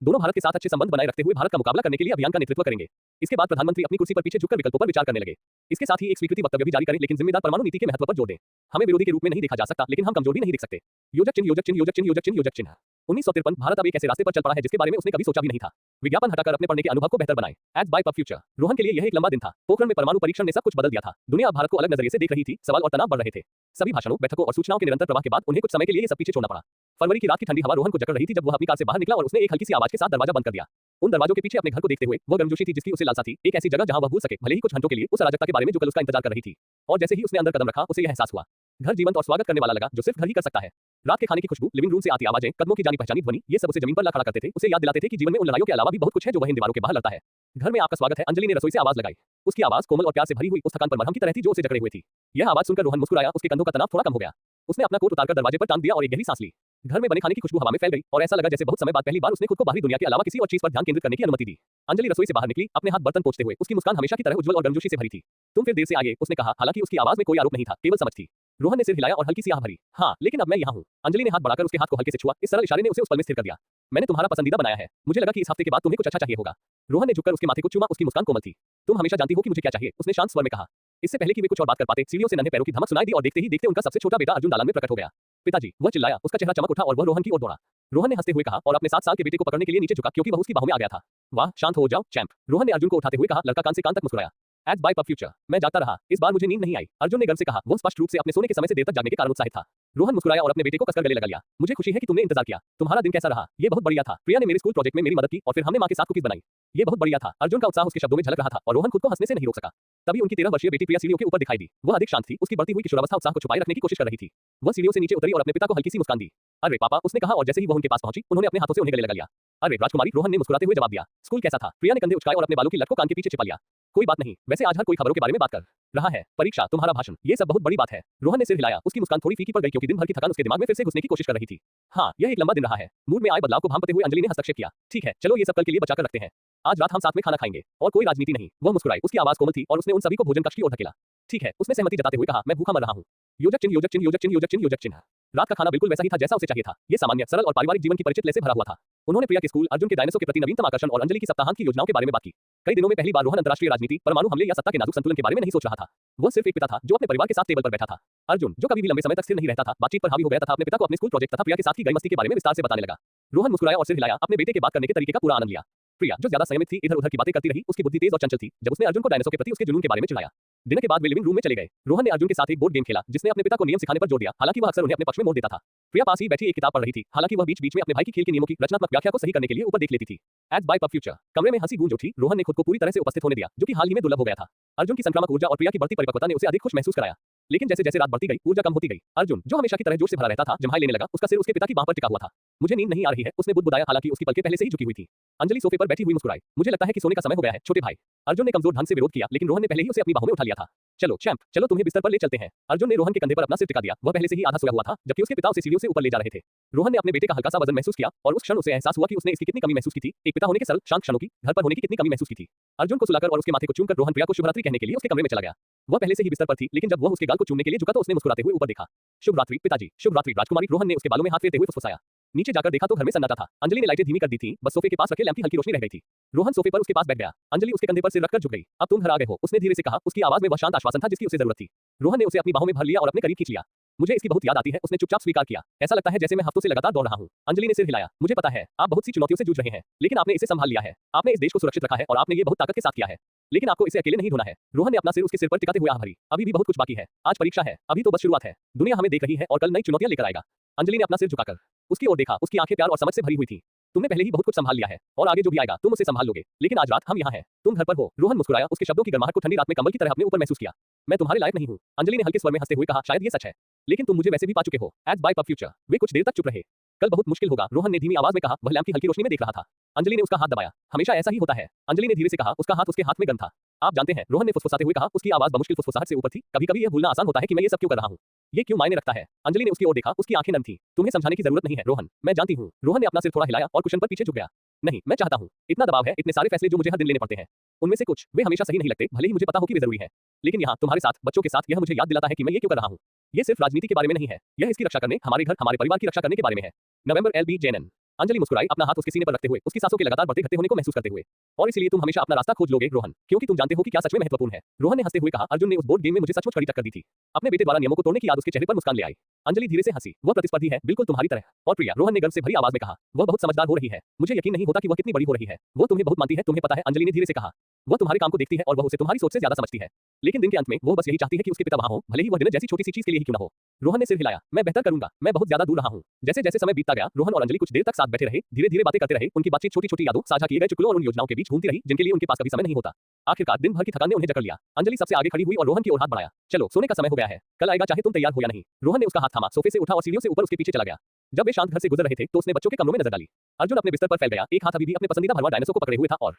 दोनों भारत के साथ अच्छे संबंध बनाए रखते हुए भारत का मुकाबला करने के लिए अभियान का नेतृत्व करेंगे. इसके बाद प्रधानमंत्री अपनी कुर्सी पर पीछे झुककर विकल्पों पर विचार करने लगे. इसके साथ ही एक स्वीकृति वक्तव्य भी जारी करें, लेकिन जिम्मेदार परमाणु नीति के महत्व पर जोर दें. हमें विरोधी के रूप में नहीं देखा जा सकता, लेकिन हम कमजोर भी नहीं दिख सकते. योजक चिन्ह. 1953 भारत अब एक ऐसे रास्ते पर चल पड़ा है जिसके बारे में उसने कभी सोचा भी नहीं था. विज्ञापन हटाकर अपने पढ़ने के अनुभव को बेहतर बनाएं. Ads by pub future. Rohan के लिए यह एक लंबा दिन था. पोखरण में परमाणु परीक्षण ने सब कुछ बदल दिया था. दुनिया भारत को अलग नजरिए से देख रही थी. सवाल और तनाव बढ़ रहे थे. सभी भाषणों, बैठकों और सूचनाओं के निरंतर प्रवाह के बाद उन्हें कुछ समय के लिए ये सब पीछे छोड़ना पड़ा. फरवरी की रात की ठंडी हवा रोहन को जकड़ रही थी जब वह अपनी कार से बाहर निकला और उसने एक हल्की सी आवाज के साथ दरवाजा बंद कर दिया. उन दरवाजों के पीछे अपने घर को देखते हुए वह गर्मजोशी थी जिसकी उसे लालसा थी. एक ऐसी जगह जहां वह भूल सके, भले ही कुछ घंटों के लिए, उस अराजकता के बारे में जो कल उसका इंतजार कर रही थी. और जैसे ही उसने अंदर कदम रखा, उसे यह एहसास हुआ. घर जीवंत और स्वागत करने वाला लगा, जो सिर्फ घर ही कर सकता है. रात के खाने की खुशबू, लिविंग रूम से आती आवाजें, कदमों की जानी पहचानी ध्वनि, ये सब उसे जमीन पर ला खड़ा करते थे, उसे याद दिलाते थे कि जीवन में उन लड़ाइयों के अलावा भी बहुत कुछ है जो वह इन दीवारों के बाहर लड़ता है। घर में आपका स्वागत है, अंजलि ने रसोई से आवाज लगाई। उसकी आवाज कोमल और प्यार से भरी हुई, उस थकान पर मरहम की तरह थी जो उसे जकड़े हुए थी। यह आवाज सुनकर रोहन मुस्कुराया, उसके कंधों का तनाव थोड़ा कम हो गया। उसने अपना कोट उतारकर दरवाजे पर टांग दिया और एक गहरी सांस ली। घर में बने खाने की खुशबू हवा में फैल गई और ऐसा लगा जैसे बहुत समय बाद पहली बार उसने खुद को बाहरी दुनिया के अलावा किसी और चीज पर ध्यान केंद्रित करने की अनुमति दी। अंजलि रसोई से बाहर निकली, अपने हाथ बर्तन पोंछते हुए। उसकी मुस्कान हमेशा की तरह उज्जवल और गर्मजोशी से भरी थी। तुम फिर देर से आए, उसने कहा, हालांकि उसकी आवाज में कोई आरोप नहीं था, केवल समझ थी। रोहन ने सिर हिलाया और हल्की सी आह भरी। हाँ, लेकिन अब मैं यहाँ हूँ। अंजलि ने हाथ बढ़ाकर उसके हाथ को हल्के से छुआ। इस सरल इशारे ने उसे उस पल में स्थिर कर दिया। मैंने तुम्हारा पसंदीदा बनाया है। मुझे लगा कि इस हफ्ते के बाद तुम्हें कुछ अच्छा चाहिए होगा। रोहन ने झुककर उसके माथे को चूमा, उसकी मुस्कान कोमल थी। तुम हमेशा जानती हो कि मुझे क्या चाहिए, उसने शांत स्वर में कहा। इससे पहले कि वे कुछ और बात कर पाते, सीढ़ियों से नन्हे पैरों की धमक सुनाई दी और देखते ही देखते उनका सबसे छोटा बेटा अर्जुन दालान में प्रकट हो गया। पिताजी, वह चिल्लाया, उसका चेहरा चमक उठा और वह रोहन की ओर दौड़ा। रोहन ने हंसते हुए कहा और अपने 7 साल के बेटे को पकड़ने के लिए नीचे झुका क्योंकि वह उसकी बाहों में आ गया था। वाह, शांत हो जाओ चैंप, रोहन ने अर्जुन को उठाते हुए कहा। लड़का कान से कान तक मुस्कुराया। एज बाय पब फ्यूचर, मैं जागता रहा, इस बार मुझे नींद नहीं आई, अर्जुन ने गर्व से कहा। वह स्पष्ट रूप से अपने सोने के समय से देर तक जागने के कारण उत्साहित था। रोहन मुस्कुराया और अपने बेटे को कसकर गले लगा लिया। मुझे खुशी है कि तुमने इंतजार किया। तुम्हारा दिन कैसा रहा? ये बहुत बढ़िया था। प्रिया ने मेरे स्कूल प्रोजेक्ट में मेरी मदद की और फिर हमने मां के साथ कुकीज बनाई। ये बहुत बढ़िया था। अर्जुन का उत्साह उसके शब्दों में झलक रहा था और रोहन खुद को हंसने से नहीं रोक सका। तभी उनकी 13 वर्षीय बेटी प्रिया सीढ़ियों के ऊपर दिखाई दी। वह अधिक शांत थी, उसकी बढ़ती हुई किशोरावस्था उत्साह को छुपाए रखने की कोशिश कर रही थी। वह सीढ़ियों से नीचे उतरी और अपने पिता को हल्की सी मुस्कान दी। अरे पापा, उसने कहा और जैसे ही वह उनके पास पहुंची, उन्होंने अपने हाथों से उन्हें गले लगा लिया। अरे राजकुमारी, रोहन ने मुस्कुराते हुए जवाब दिया। स्कूल कैसा था? प्रिया ने कंधे उचकाए और अपने बालों की लट को कान के पीछे छिपा लिया। कोई बात नहीं, वैसे आज हर कोई खबरों के बारे में बात कर रहा है। परीक्षा, तुम्हारा भाषण, ये सब बहुत बड़ी बात है। रोहन ने सिर हिलाया, उसकी मुस्कान थोड़ी फीकी पड़ गई क्योंकि दिन भर की थकान उसके दिमाग में फिर से घुसने की कोशिश कर रही थी। हाँ, यह एक लंबा दिन रहा है। मूड में आए बदलाव को भांपते हुए अंजलि ने हस्तक्षेप किया। ठीक है, चलो ये सब कल के लिए बचाकर रखते हैं। आज रात हम साथ में खाना खाएंगे और कोई राजनीति नहीं। वह मुस्कुराई, उसकी आवाज कोमल थी और उसने उन सभी को भोजन कक्ष की ओर धकेला। ठीक है, उसने सहमति जताते हुए कहा। मैं भूखा मर रहा हूँ। योजक चिन्ह, योजक चिन्ह, योजक चिन्ह, योजक चिन्ह, योजक चिन्ह। रात का खाना बिल्कुल वैसा ही था जैसा उसे चाहिए था। ये सामान्य, सरल और पारिवारिक जीवन की परिचित लय से भरा हुआ था। उन्होंने प्रिया के स्कूल, अर्जुन के डायनासोर के प्रति नवीनतम आकर्षण और अंजलि की सप्ताहांत की योजनाओं के बारे में बात की। कई दिनों में पहली बार रोहन अंतर्राष्ट्रीय राजनीति, परमाणु हमले या सत्ता के नाजुक संतुलन के बारे में नहीं सोच रहा था। वह सिर्फ एक पिता था जो अपने परिवार के साथ टेबल पर बैठा था। अर्जुन, जो कभी भी लंबे समय तक स्थिर नहीं रहता था, बातचीत पर हावी हो गया तथा अपने पिता को अपने स्कूल प्रोजेक्ट तथा प्रिया के साथ की गई मस्ती के बारे में विस्तार से बताने लगा। रोहन मुस्कुराया और सिर हिलाया, अपने बेटे के बात करने के तरीके का पूरा आनंद लिया। प्रिया, जो ज्यादा संयमित थी, इधर उधर की बातें करती रही। उसकी बुद्धि तेज और चंचल थी। जब उसने अर्जुन को डायनासोर के प्रति उसके जुनून के बारे में चिढ़ाया। डिनर के बाद वे लिविंग रूम में चले गए। रोहन ने अर्जुन के साथ एक बोर्ड गेम खेला जिसने अपने पिता को नियम सिखाने पर जोर दिया, हालांकि वह अक्सर उन्हें अपने पक्ष में मोड़ देता था। प्रिया पास ही बैठी एक किताब पढ़ रही थी, हालांकि वह बीच बीच में अपने भाई की खेल के नियमों की रचनात्मक व्याख्या को सही करने के लिए ऊपर देख लेती थी। एज बाय पब फ्यूचर, कमरे में हंसी गूंज उठी। रोहन ने खुद को पूरी तरह से उपस्थित होने दिया, जो कि हाल ही में दुर्लभ हो गया था। अर्जुन की संक्रामक ऊर्जा और प्रिया की बढ़ती परिपक्वता ने उसे अधिक खुश महसूस कराया। लेकिन जैसे जैसे रात बढ़ती गई, ऊर्जा कम होती गई। अर्जुन, जो हमेशा की तरह जोश से भरा रहता था, जम्हाई लेने लगा। उसका सिर उसके पिता की बांह पर टिका हुआ था। मुझे नींद नहीं आ रही है, उसने बुदबुदाया, हालांकि उसकी पलकें पहले से ही झुकी हुई थी। अंजलि सोफे पर बैठी हुई मुस्कुराई। मुझे लगता है कि सोने का समय हो गया है, छोटे भाई। अर्जुन ने कमजोर ढंग से विरोध किया, लेकिन रोहन ने पहले ही उसे अपनी बाहों में उठा लिया था। चलो चैंप, चलो तुम्हें बिस्तर पर ले चलते हैं। अर्जुन ने रोहन के कंधे पर अपना सिर टिका दिया। वह पहले से ही आधा सोया हुआ था, जबकि उसके पिता उसे सीढ़ियों से ऊपर ले जा रहे थे। रोहन ने अपने बेटे का हल्का सा वजन महसूस किया और उस क्षण उसे एहसास हुआ कि उसने इसकी कितनी कमी महसूस की थी। एक पिता होने के सरल शांत क्षणों की, घर पर होने की कितनी कमी महसूस की थी। अर्जुन को सुलाकर और उसके माथे को चूमकर रोहन प्रिया को शुभरात्रि कहने के लिए उसके कमरे में चला गया। वह पहले से ही बिस्तर पर थी, लेकिन जब वह उसके गाल को चूमने के लिए झुका तो उसने मुस्कुराते हुए ऊपर देखा। शुभ रात्रि पिताजी, शुभ रात्रि राजकुमारी, रोहन ने उसके बालों में हाथ फेरते हुए फुसफुसाया। नीचे जाकर देखा तो घर में सन्नाटा था। अंजलि ने लाइटें धीमी कर दी थी, बस सोफे के पास रखे लैंप की हल्की रोशनी रह गई थी। रोहन सोफे पर उसके पास बैठ गया। अंजलि उसके कंधे पर सिर रखकर झुक गई। अब तुम घर आ गए हो, उसने धीरे से कहा। उसकी आवाज में वह शांत आश्वासन था जिसकी उसे जरूरत थी। रोहन ने उसे अपनी बाहों में भर लिया और अपने करीब खींच लिया। मुझे इसकी बहुत याद आती है, उसने चुपचाप स्वीकार किया। ऐसा लगता है जैसे मैं हफ्तों से लगातार दौड़ रहा हूँ। अंजलि ने सिर हिलाया। मुझे पता है, आप बहुत सी चुनौतियों से जूझ रहे हैं, लेकिन आपने इसे संभाल लिया है। आपने इस देश को सुरक्षित रखा है और आपने ये बहुत ताकत के साथ किया है। लेकिन आपको इसे अकेले नहीं ढूंढना है। रोहन ने अपना सिर उसके सिर पर टिकाते हुए आह भरी। अभी भी बहुत कुछ बाकी है। आज परीक्षा है, अभी तो बस शुरुआत है। दुनिया हमें देख रही है और कल नई चुनौतियां लेकर आएगा। अंजलि ने अपना सिर झुकाकर उसकी ओर देखा। उसकी आंखें प्यार और समझ से भरी हुई थी। तुमने पहले ही बहुत कुछ संभाल लिया है और आगे जो भी आएगा तुम उसे संभाल लोगे, लेकिन आज रात हम यहाँ हैं, तुम घर पर हो। रोहन मुस्कुराया, उसके शब्दों की गर्माहट को ठंडी रात में कंबल की तरह अपने ऊपर महसूस किया। मैं तुम्हारे लायक नहीं हूँ, अंजलि ने हल्के स्वर में हंसते हुए कहा। शायद ये सच है, लेकिन तुम मुझे वैसे भी पा चुके हो। एज बाय पब फ्यूचर, वे कुछ देर तक चुप रहे। कल बहुत मुश्किल होगा, रोहन ने धीमी आवाज में कहा। वह लैंप की हल्की रोशनी में देख रहा था। अंजलि ने उसका हाथ दबाया। हमेशा ऐसा ही होता है, अंजलि ने धीरे से कहा। उसका हाथ उसके हाथ में गर्म था। आप जानते हैं, रोहन ने फुसफुसाते हुए कहा। उसकी आवाज बमुश्किल फुसफुसाहट से ऊपर थी। कभी-कभी यह भूलना आसान होता है कि मैं ये सब क्यों कर रहा हूँ, ये क्यों मायने रखता है। अंजलि ने उसकी ओर देखा, उसकी आंखें नम थी। तुम्हें समझाने की जरूरत नहीं है रोहन, मैं जानती हूँ। रोहन ने अपना सिर थोड़ा हिलाया और कुशन पर पीछे झुक गया। नहीं, मैं चाहता हूँ। इतना दबाव है, इतने सारे फैसले जो मुझे हर दिन लेने पड़ते हैं। उनमें से कुछ वे हमेशा सही नहीं लगते, भले ही मुझे पता हो कि वे जरूरी है। लेकिन यहाँ तुम्हारे साथ, बच्चों के साथ, यह मुझे याद दिलाता है कि मैं ये क्यों कर रहा हूँ। ये सिर्फ राजनीति के बारे में नहीं है, यह इसकी रक्षा करने, हमारे घर, हमारे परिवार की रक्षा करने के बारे में है। नवंबर LB JNN। अंजलि मुस्कुराई, अपना हाथ उसके सीने पर रखते हुए, उसकी सांसों के लगातार बढ़ते घटते होने को महसूस करते हुए। और इसलिए तुम हमेशा अपना रास्ता खोज लोगे रोहन, क्योंकि तुम जानते हो कि क्या सच में महत्वपूर्ण है। रोहन ने हंसते हुए कहा। अर्जुन ने उस बोर्ड गेम में मुझे सचमुच कड़ी टक्कर दी थी। अपने बेटे द्वारा नियमों को तोड़ने की याद उसके चेहरे पर मुस्कान ले आई। अंजलि धीरे से हंसी। वह प्रतिस्पर्धी है, बिल्कुल तुम्हारी तरह। और प्रिया, रोहन ने गर्व से भरी आवाज में कहा, वह बहुत समझदार हो रही है। मुझे यकीन नहीं होता कि वह कितनी बड़ी हो रही है। वो तुम्हें बहुत मानती है, तुम्हें पता है, अंजलि ने धीरे से कहा। वह तुम्हारे काम को देखती है और वह उसे तुम्हारी सोच से ज्यादा समझती है। लेकिन दिन के अंत में वो बस यही चाहती है कि उसके पिता वहां हो, भले ही वह डिनर जैसी छोटी सी चीज के लिए ही क्यों न हो। रोहन ने सिर हिलाया। मैं बेहतर करूंगा, मैं बहुत ज्यादा दूर रहा हूं। जैसे जैसे समय बीतता गया, रोहन और अंजलि कुछ देर तक साथ बैठे रहे, धीरे धीरे बातें करते रहे। उनकी बातचीत छोटी छोटी यादों, साझा किए गए चुटकुलों और उन योजनाओं के बीच घूमती रही जिनके लिए उनके पास कभी समय नहीं होता। आखिरकार दिन भर की थकान ने उन्हें जकड़ लिया। अंजलि सबसे आगे खड़ी हुई और रोहन की ओर हाथ बढ़ाया। चलो, सोने का समय हो गया है, कल आएगा चाहे तुम तैयार हो या नहीं। रोहन ने उसका हाथ थामा, सोफे से उठा और सीढ़ियों से ऊपर उसके पीछे चला गया। जब वे शांत घर से गुजर रहे थे तो उसने बच्चों के कमरों में नजर डाली। अर्जुन अपने बिस्तर पर फैल गया, एक हाथ अभी भी अपने पसंदीदा भरवां डायनासोर को पकड़े हुए था और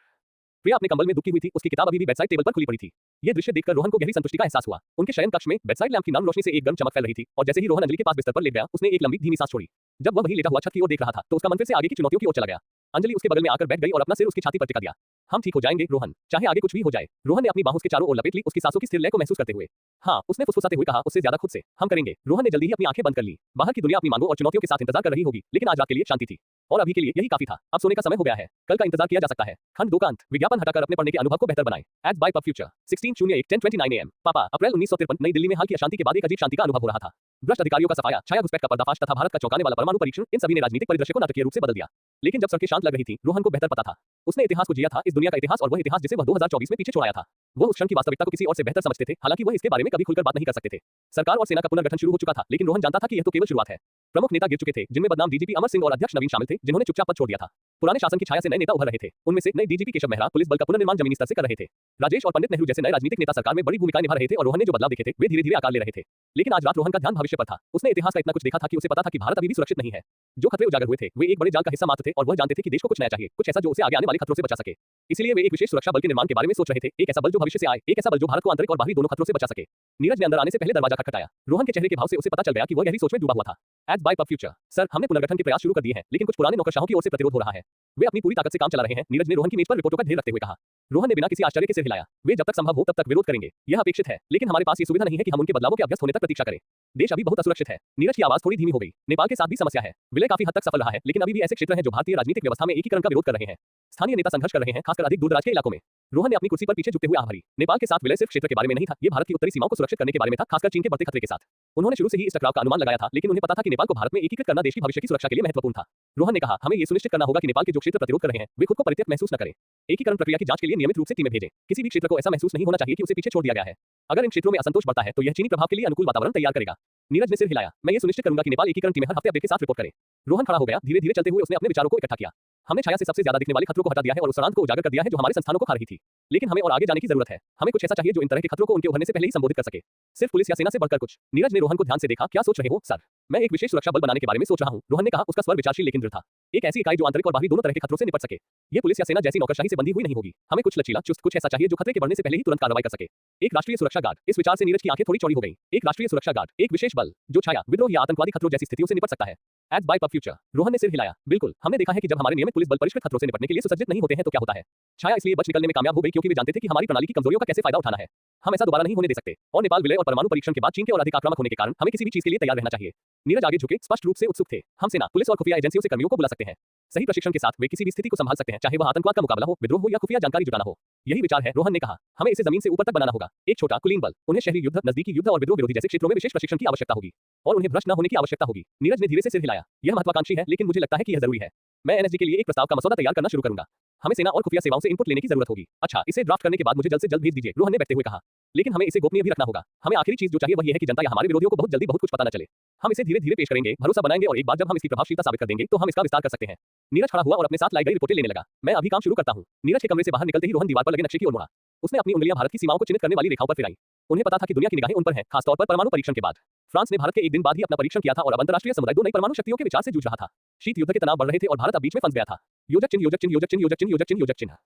प्रिया अपने कंबल में दुबकी हुई थी। उसकी किताब अभी भी बेडसाइड टेबल पर खुली पड़ी थी। यह दृश्य देखकर रोहन को गहरी संतुष्टि का एहसास हुआ। उनके शयन कक्ष में बेडसाइड लैंप की नम रोशनी से एक गर्म चमक फैल रही थी और जैसे ही रोहन अंजलि के पास बिस्तर पर लेट गया, उसने एक लंबी धीमी सांस छोड़ी। जब वह वहीं लेटा हुआ छत की ओर देख रहा था तो उसका मन फिर से आगे की चुनौतियों की ओर चला गया। अंजलि उसके बगल में आकर बैठ गई और अपना सिर उसकी छाती पर टिका दिया। हम ठीक हो जाएंगे रोहन, चाहे आगे कुछ भी हो जाए। रोहन ने अपनी बाहों उसके चारों ओर लपेट ली, उसकी सांसों की स्थिर लय को महसूस करते हुए। हाँ, उसने फुसफुसाते हुए कहा, उससे ज्यादा खुद से। हम करेंगे। रोहन ने जल्दी ही अपनी आंखें बंद कर ली। बाहर की दुनिया अपनी मांगों और चुनौतियों के साथ इंतजार कर रही होगी, लेकिन आज रात के लिए शांति थी और अभी के लिए यही काफी था। अब सोने का समय हो गया है, कल का इंतजार किया जा सकता है। खंड 2 का अंत। विज्ञापन हटाकर अपने पढ़ने के अनुभव को बेहतर बनाएं। Ads by pub future. 16/01/10:29 AM। पापा, अप्रैल 1953। नई दिल्ली में हाल की अशांति के बाद एक अजीब शांति का अनुभव हो रहा था। भ्रष्ट अधिकारियों का सफाया, छाया घुसपैठ का पर्दाफाश तथा भारत का चौंकाने वाला परमाणु परीक्षण, इन सभी ने राजनीतिक परिदृश्य को नाटकीय रूप से बदल दिया। लेकिन जब सड़कें शांत लग रही थी, रोहन को बेहतर पता था। उसने इतिहास को जिया था, इस दुनिया का इतिहास, और वह इतिहास जिसे वह 2024 में पीछे छोड़ आया था। वो उस क्षण की वास्तविकता को किसी और से बेहतर समझते थे, हालांकि वह इसके बारे में कभी खुलकर बात नहीं कर सकते थे। सरकार और सेना का पुनर्गठन शुरू हो चुका था, लेकिन रोहन जानता था कि यह तो केवल शुरुआत है। प्रमुख नेता गिर चुके थे, जिनमें बदनाम डीजीपी अमर सिंह और अध्यक्ष नवीन शामिल थे, जिन्होंने चुपचाप पद छोड़ दिया था। पुराने शासन की छाया से नए नेता उभर रहे थे। उनमें से नए डीजीपी केशव मेहरा पुलिस बल का पुनर्निर्माण जमीनी स्तर से कर रहे थे। राजेश और पंडित नेहरू जैसे नए राजनीतिक नेता सरकार में बड़ी भूमिकाएं निभा रहे थे और रोहन ने जो बदलाव देखे थे वे धीरे धीरे आकार ले रहे थे। लेकिन आज रात रोहन का ध्यान भविष्य पर था। उसने इतिहास का इतना कुछ देखा था कि उसे पता था कि भारत अभी भी सुरक्षित नहीं है। जो खतरे उजागर हुए थे वे एक बड़े जाल का हिस्सा मात्र थे और वह जानते थे कि देश को कुछ नया चाहिए, कुछ ऐसा जो उसे आगे आने वाले खतरों से बचा सके। इसलिए वे एक विशेष सुरक्षा बल के निर्माण के बारे में सोच रहे थे, एक ऐसा बल जो भविष्य से आए, एक ऐसा बल जो भारत को आंतरिक और बाहरी दोनों खतरों से बचा सके। नीरज ने अंदर आने से पहले दरवाजा खटखटाया। रोहन के चेहरे के भाव से उसे पता चल गया कि वह गहरी सोच में डूबा हुआ था। Ads by pub future. Sir, हमने पुनर्गठन के प्रयास शुरू कर दिए हैं, लेकिन कुछ पुराने नौकरशाहों की ओर से प्रतिरोध हो रहा है। वे अपनी पूरी ताकत से काम चला रहे हैं। नीरज ने रोहन की मेज पर रिपोर्टों का ढेर रखते हुए कहा। रोहन ने बिना किसी आश्चर्य के सिर हिलाया। वे जब तक संभव हो तब तक विरोध करेंगे, यह अपेक्षित है, लेकिन हमारे पास ये सुविधा नहीं है कि हम उनके बदलावों के अभ्यस्त होने तक प्रतीक्षा करें। देश अभी बहुत असुरक्षित है। नीरज की आवाज थोड़ी धीमी हो गई। नेपाल के साथ भी समस्या है। विलय काफी हद तक सफल रहा है, लेकिन अभी भी ऐसे क्षेत्र हैं जो भारतीय राजनीतिक व्यवस्था में एकीकरण का विरोध कर रहे हैं। स्थानीय नेता संघर्ष कर रहे हैं, खासकर अधिक दूरदराज के इलाकों में। रोहन ने अपनी कुर्सी पर पीछे झुकते हुए आह भरी। नेपाल के साथ विलय सिर्फ क्षेत्र के बारे में नहीं था, ये भारत की उत्तरी सीमाओं को सुरक्षित करने के बारे में था, खासकर चीन के बढ़ते खतरे के साथ। उन्होंने शुरू से ही इस टकराव का अनुमान लगाया था, लेकिन उन्हें पता था कि नेपाल को भारत में एकीकृत करना देश की भविष्य की सुरक्षा के लिए महत्वपूर्ण था। रोहन ने कहा, हमें ये सुनिश्चित करना होगा कि नेपाल के जो क्षेत्र प्रतिरोध कर रहे हैं वे खुद को परित्यक्त महसूस न करें। एकीकरण प्रक्रिया की जांच के लिए नियमित रूप से टीमें भेजें। किसी भी क्षेत्र को ऐसा महसूस नहीं होना चाहिए कि उसे पीछे छोड़ दिया गया है। अगर इन क्षेत्रों में असंतोष बढ़ता है तो यह चीनी प्रभाव के लिए अनुकूल वातावरण तैयार करेगा। नीरज ने सिर हिलाया। मैं ये सुनिश्चित करूंगा कि नेपाल एकीकरण टीमें हर हफ्ते अपडेट के साथ रिपोर्ट करें। रोहन खड़ा हो गया। धीरे धीरे चलते हुए उसने अपने विचारों को इकट्ठा किया। हमने छाया से सबसे ज्यादा दिखने वाले खतरों को हटा दिया है और उस सड़ांध को उजागर कर दिया है जो हमारे संस्थानों को खा रही थी। लेकिन हमें और आगे जाने की जरूरत है। हमें कुछ ऐसा चाहिए जो इन तरह के खतरों को उनके उभरने से पहले ही संबोधित कर सके। सिर्फ पुलिस या सेना से बढ़कर कुछ। नीरज ने रोहन को ध्यान से देखा। क्या सोच रहे हो सर? मैं एक विशेष सुरक्षा बल बनाने के बारे में सोच रहा हूं, रोहन ने कहा। उसका स्वर विचारशील लेकिन दृढ़ था। एक ऐसी इकाई जो आंतरिक और बाहरी दोनों तरह के खतरों से निपट सके। ये पुलिस या सेना जैसी नौकरशाही से बंधी हुई नहीं होगी। हमें कुछ लचीला, चुस्त, कुछ ऐसा चाहिए जो खतरे के बढ़ने से पहले ही तुरंत कार्रवाई कर सके। एक राष्ट्रीय सुरक्षा गार्ड। इस विचार से नीरज की आंखें थोड़ी चौड़ी हो गईं। एक राष्ट्रीय सुरक्षा गार्ड, एक विशेष बल जो छाया, विद्रोह या आतंकवादी खतरों जैसी स्थितियों से निपट सकता है। Ads by pub future. Rohan ने सिर हिलाया। बिल्कुल, हमने देखा है कि जब हमारे नियमित पुलिस बल परिष्कृत खतरों से निपटने के लिए सुसज्जित नहीं होते हैं तो क्या होता है। छाया इसलिए बच निकलने में कामयाब हो गई क्योंकि वे जानते थे कि हमारी प्रणाली की कमजोरियों का कैसे फायदा उठाना है। हम ऐसा दोबारा नहीं होने दे सकते। और नेपाल विलय और परमाणु परीक्षण के बाद चीन के और अधिक आक्रामक होने के कारण हमें किसी भी चीज के लिए तैयार रहना चाहिए। नीरज आगे झुके, स्पष्ट रूप से उत्सुक थे। हम सेना, पुलिस और खुफिया एजेंसियों से कर्मियों को बुला सकते हैं। सही प्रशिक्षण के साथ वे किसी भी स्थिति को संभाल सकते हैं, चाहे वह आतंकवाद का मुकाबला हो, विद्रोह हो या खुफिया जानकारी जुटाना हो। यही विचार है, रोहन ने कहा। हमें इसे जमीन से ऊपर तक बनाना होगा। एक छोटा कुलीन बल। उन्हें शहरी युद्ध, नजदीकी युद्ध और विद्रोह विरोधी जैसे क्षेत्रों में विशेष प्रशिक्षण की आवश्यकता होगी और उन्हें भ्रष्ट न होने की आवश्यकता होगी। नीरज ने धीरे से सिर हिलाया। यह महत्वाकांक्षी है, लेकिन मुझे लगता है कि यह जरूरी है। मैं एनएसजी के लिए एक प्रस्ताव का मसौदा तैयार करना शुरू करूंगा। हमें सेना और खुफिया सेवाओं से इनपुट लेने की जरूरत होगी। अच्छा, इसे ड्राफ्ट करने के बाद मुझे जल्द से जल्द भेज दीजिए, रोहन ने बैठते हुए कहा। लेकिन हमें इसे गोपनीय भी रखना होगा। हमें आखिरी चीज जो चाहिए वह यह है कि जनता या हमारे विरोधियों को बहुत जल्दी बहुत कुछ पता न चले। हम इसे धीरे धीरे पेश करेंगे, भरोसा बनाएंगे और एक बार जब हम इसकी प्रभावशीलता साबित कर देंगे तो हम इसका विस्तार कर सकते हैं। नीरज खड़ा हुआ और अपने साथ लाई गई रिपोर्टें लेने लगा। मैं अभी काम शुरू करता हूं। नीरज के कमरे से बाहर निकलते ही रोहन दीवार पर लगे नक्शे की ओर मुड़ा। उसने अपनी उंगलियां भारत की सीमाओं को चिन्हित करने वाली रेखाओं पर फिराई। उन्हें पता था कि दुनिया की निगाहें उन पर हैं, खासतौर पर परमाणु परीक्षण के बाद। फ्रांस ने भारत के एक दिन बाद ही अपना परीक्षण किया था और अब अंतरराष्ट्रीय समुदाय दो नई परमाणु शक्तियों के विचार से जूझ रहा था। शीत युद्ध के तनाव बढ़ रहे थे और भारत अब बीच में फंस गया था। योजक चिन्ह, योजक चिन्ह, योजक चिन्ह, योजक चिन्ह, योजक चिन्ह, योजक चिन्ह।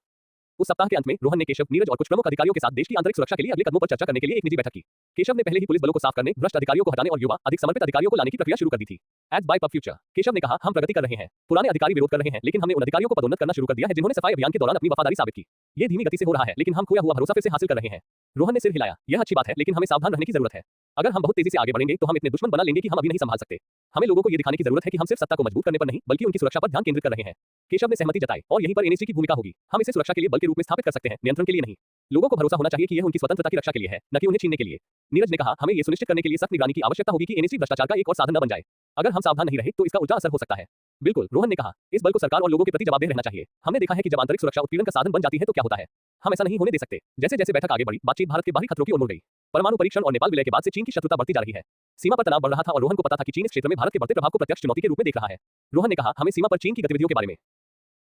उस सप्ताह के अंत में रोहन ने केशव, नीरज और कुछ प्रमुख अधिकारियों के साथ देश की आंतरिक सुरक्षा के लिए अगले कदमों पर चर्चा करने के लिए एक निजी बैठक की। केशव ने पहले ही पुलिस बलों को साफ करने, भ्रष्ट अधिकारियों को हटाने और युवा, अधिक समर्पित अधिकारियों को लाने की प्रक्रिया शुरू कर दी थी। Ads by pub future. Keshav ने कहा, हम प्रगति कर रहे हैं। पुराने अधिकारी विरोध कर रहे हैं, लेकिन हमने उन अधिकारियों को पदोन्नत करना शुरू कर दिया है जिन्होंने सफाई अभियान के दौरान अपनी वफादारी साबित की। ये धीमी गति से हो रहा है, लेकिन हम खोया हुआ भरोसा फिर से हासिल कर रहे हैं। रोहन ने सिर हिलाया। यह अच्छी बात है, लेकिन हमें सावधान रहने की जरूरत है। अगर हम बहुत तेजी से आगे बढ़ेंगे तो हम इतने दुश्मन बना लेंगे कि हम अभी नहीं संभाल सकते। हमें लोगों को यह दिखाने की जरूरत है कि हम सिर्फ सत्ता को मजबूत करने पर नहीं बल्कि उनकी सुरक्षा पर ध्यान केंद्रित कर रहे हैं। केशव ने सहमति जताई और यहीं पर एनएसजी की भूमिका होगी। हम इसे सुरक्षा के लिए बल के रूप में स्थापित कर सकते हैं, नियंत्रण के लिए नहीं। लोगों को भरोसा होना चाहिए कि यह उनकी स्वतंत्रता की रक्षा के लिए है, न कि उन्हें छीनने के लिए। नीरज ने कहा, हमें यह सुनिश्चित करने के लिए सख्त निगरानी की आवश्यकता होगी कि एनएसजी भ्रष्टाचार का एक और साधन न बन जाए। अगर हम सावधान नहीं रहे तो इसका उल्टा असर हो सकता है। बिल्कुल, रोहन ने कहा। इस बल को सरकार और लोगों के प्रति जवाबदेह रहना चाहिए। हमने देखा है कि जब आंतरिक सुरक्षा उत्पीड़न का साधन बन जाती है तो क्या होता है। हम ऐसा नहीं होने दे सकते। जैसे जैसे बैठक आगे बढ़ी, बातचीत भारत के बाहरी खतरों की ओर मुड़ गई। परमाणु परीक्षण और नेपाल विलय के बाद से चीन की शत्रुता बढ़ती जा रही है। सीमा पर तनाव बढ़ रहा था और रोहन को पता था कि चीन इस क्षेत्र में भारत के बढ़ते प्रभाव को प्रत्यक्ष चुनौती के रूप में देख रहा है। रोहन ने कहा, हमें सीमा पर चीन की गतिविधियों के बारे में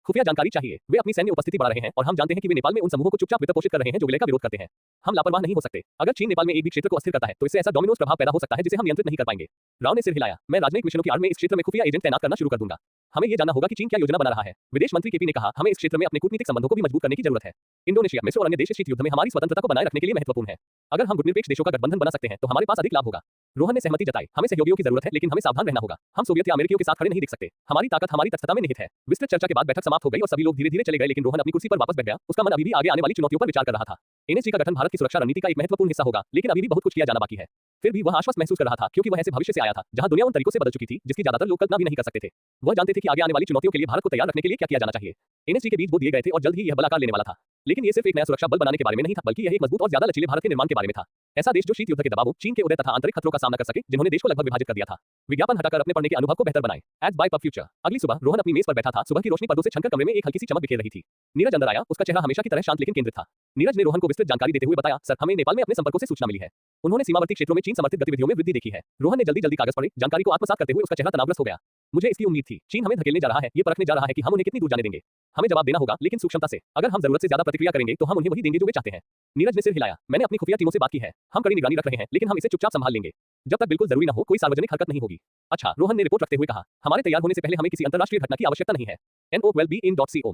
खुफिया जानकारी चाहिए। वे अपनी सैन्य उपस्थिति बढ़ा रहे हैं और हम जानते हैं कि वे नेपाल में उन समूहों को चुपचाप वित्त पोषित कर रहे हैं जो विलय का विरोध करते हैं। हम लापरवाह नहीं हो सकते। अगर चीन नेपाल में एक भी क्षेत्र को अस्थिर करता है तो इससे ऐसा डोमिनोज प्रभाव पैदा हो सकता है जिसे हम नियंत्रित नहीं कर पाएंगे। राव ने सिर हिलाया। मैं राजनयिक मिशनों की आड़ में इस क्षेत्र में खुफिया एजेंट तैनात करना शुरू कर दूंगा। हमें यह जानना होगा कि चीन क्या योजना बना रहा है। विदेश मंत्री केपी ने कहा, हमें इस क्षेत्र में अपने कूटनीतिक संबंधों को भी मजबूत करने की जरूरत है। इंडोनेशिया, मिस्र और अन्य देश शीत युद्ध में हमारी स्वतंत्रता को बनाए रखने के लिए महत्वपूर्ण है। अगर हम गुटनिरपेक्ष देशों का गठबंधन बना सकते हैं तो हमारे पास अधिक लाभ होगा। रोहन ने सहमति जताई। हमें सहयोगियों की जरूरत है, लेकिन हमें सावधान रहना होगा। हम सोवियत या अमेरिकियों के साथ खड़े नहीं दिख सकते। हमारी ताकत हमारी तटस्थता में निहित है। विस्तृत चर्चा के बाद बैठक समाप्त हो गई और सभी लोग धीरे धीरे चले गए, लेकिन रोहन अपनी कुर्सी पर वापस बैठ गया। उसका मन अभी भी आगे आने वाली चुनौतियों पर विचार कर रहा था। एनएसजी का गठन भारत की सुरक्षा रणनीति का एक महत्वपूर्ण हिस्सा होगा, लेकिन अभी भी बहुत कुछ किया जाना बाकी है। फिर भी वह आश्वस्त महसूस कर रहा था, क्योंकि वह ऐसे भविष्य से आया था जहां दुनिया उन तरीकों से बदल चुकी थी जिसकी ज्यादातर लोग कल्पना भी नहीं कर सकते थे। वह जानते थे कि आगे आने वाली चुनौतियों के लिए भारत को तैयार रखने के लिए क्या किया जाना चाहिए। एनएसजी के बीच वो दिए गए थे और जल्द ही यह बल आकार लेने वाला था। लेकिन ये सिर्फ एक नया सुरक्षा बल बनाने के बारे में नहीं था, बल्कि यह एक मजबूत और ज्यादा लचीले भारत के निर्माण के बारे में था। ऐसा देश जो शीत युद्ध के दबावों, चीन के उदय तथा आंतरिक खतरों का सामना कर सके, जिन्होंने देश को लगभग विभाजित कर दिया था। विज्ञापन हटाकर अपने पढ़ने के अनुभव को बेहतर बनाएं। Ads by pub future. अगली सुबह रोहन अपनी मेज पर बैठा था। सुबह की रोशनी पर्दों से छनकर कमरे में एक हल्की सी चमक बिखेर रही थी। नीरज अंदर आया। उसका चेहरा हमेशा की तरह शांत लेकिन केंद्रित था। नीरज ने रोहन को विस्तृत जानकारी देते हुए बताया, सर, हमें नेपाल में अपने संपर्कों से सूचना मिली है। उन्होंने सीमावर्ती क्षेत्रों में चीन समर्थित गतिविधियों में वृद्धि देखी है। रोहन ने जल्दी कागज पढ़े। जानकारी को आत्मसात करते हुए उसका चेहरा तनावग्रस्त हो गया। मुझे इसकी उम्मीद थी। चीन हमें धकेलने जा रहा है, ये परखने जा रहा है कि हम उन्हें कितनी दूर जाने देंगे। हमें जवाब देना होगा, लेकिन सूक्ष्मता से। अगर हम जरूरत से ज्यादा प्रतिक्रिया करेंगे तो हम उन्हें वही देंगे जो वे चाहते हैं। नीरज ने सिर हिलाया। मैंने अपनी खुफिया टीमों से बात की है। हम कड़ी निगरानी रख रहे हैं, लेकिन हम इसे चुपचाप संभाल लेंगे। जब तक बिल्कुल जरूरी न हो, कोई सार्वजनिक हरकत नहीं होगी। अच्छा, रोहन ने रिपोर्ट रखते हुए कहा, हमारे तैयार होने से पहले हमें किसी अंतर्राष्ट्रीय घटना की आवश्यकता नहीं है। NO12BIN.CO।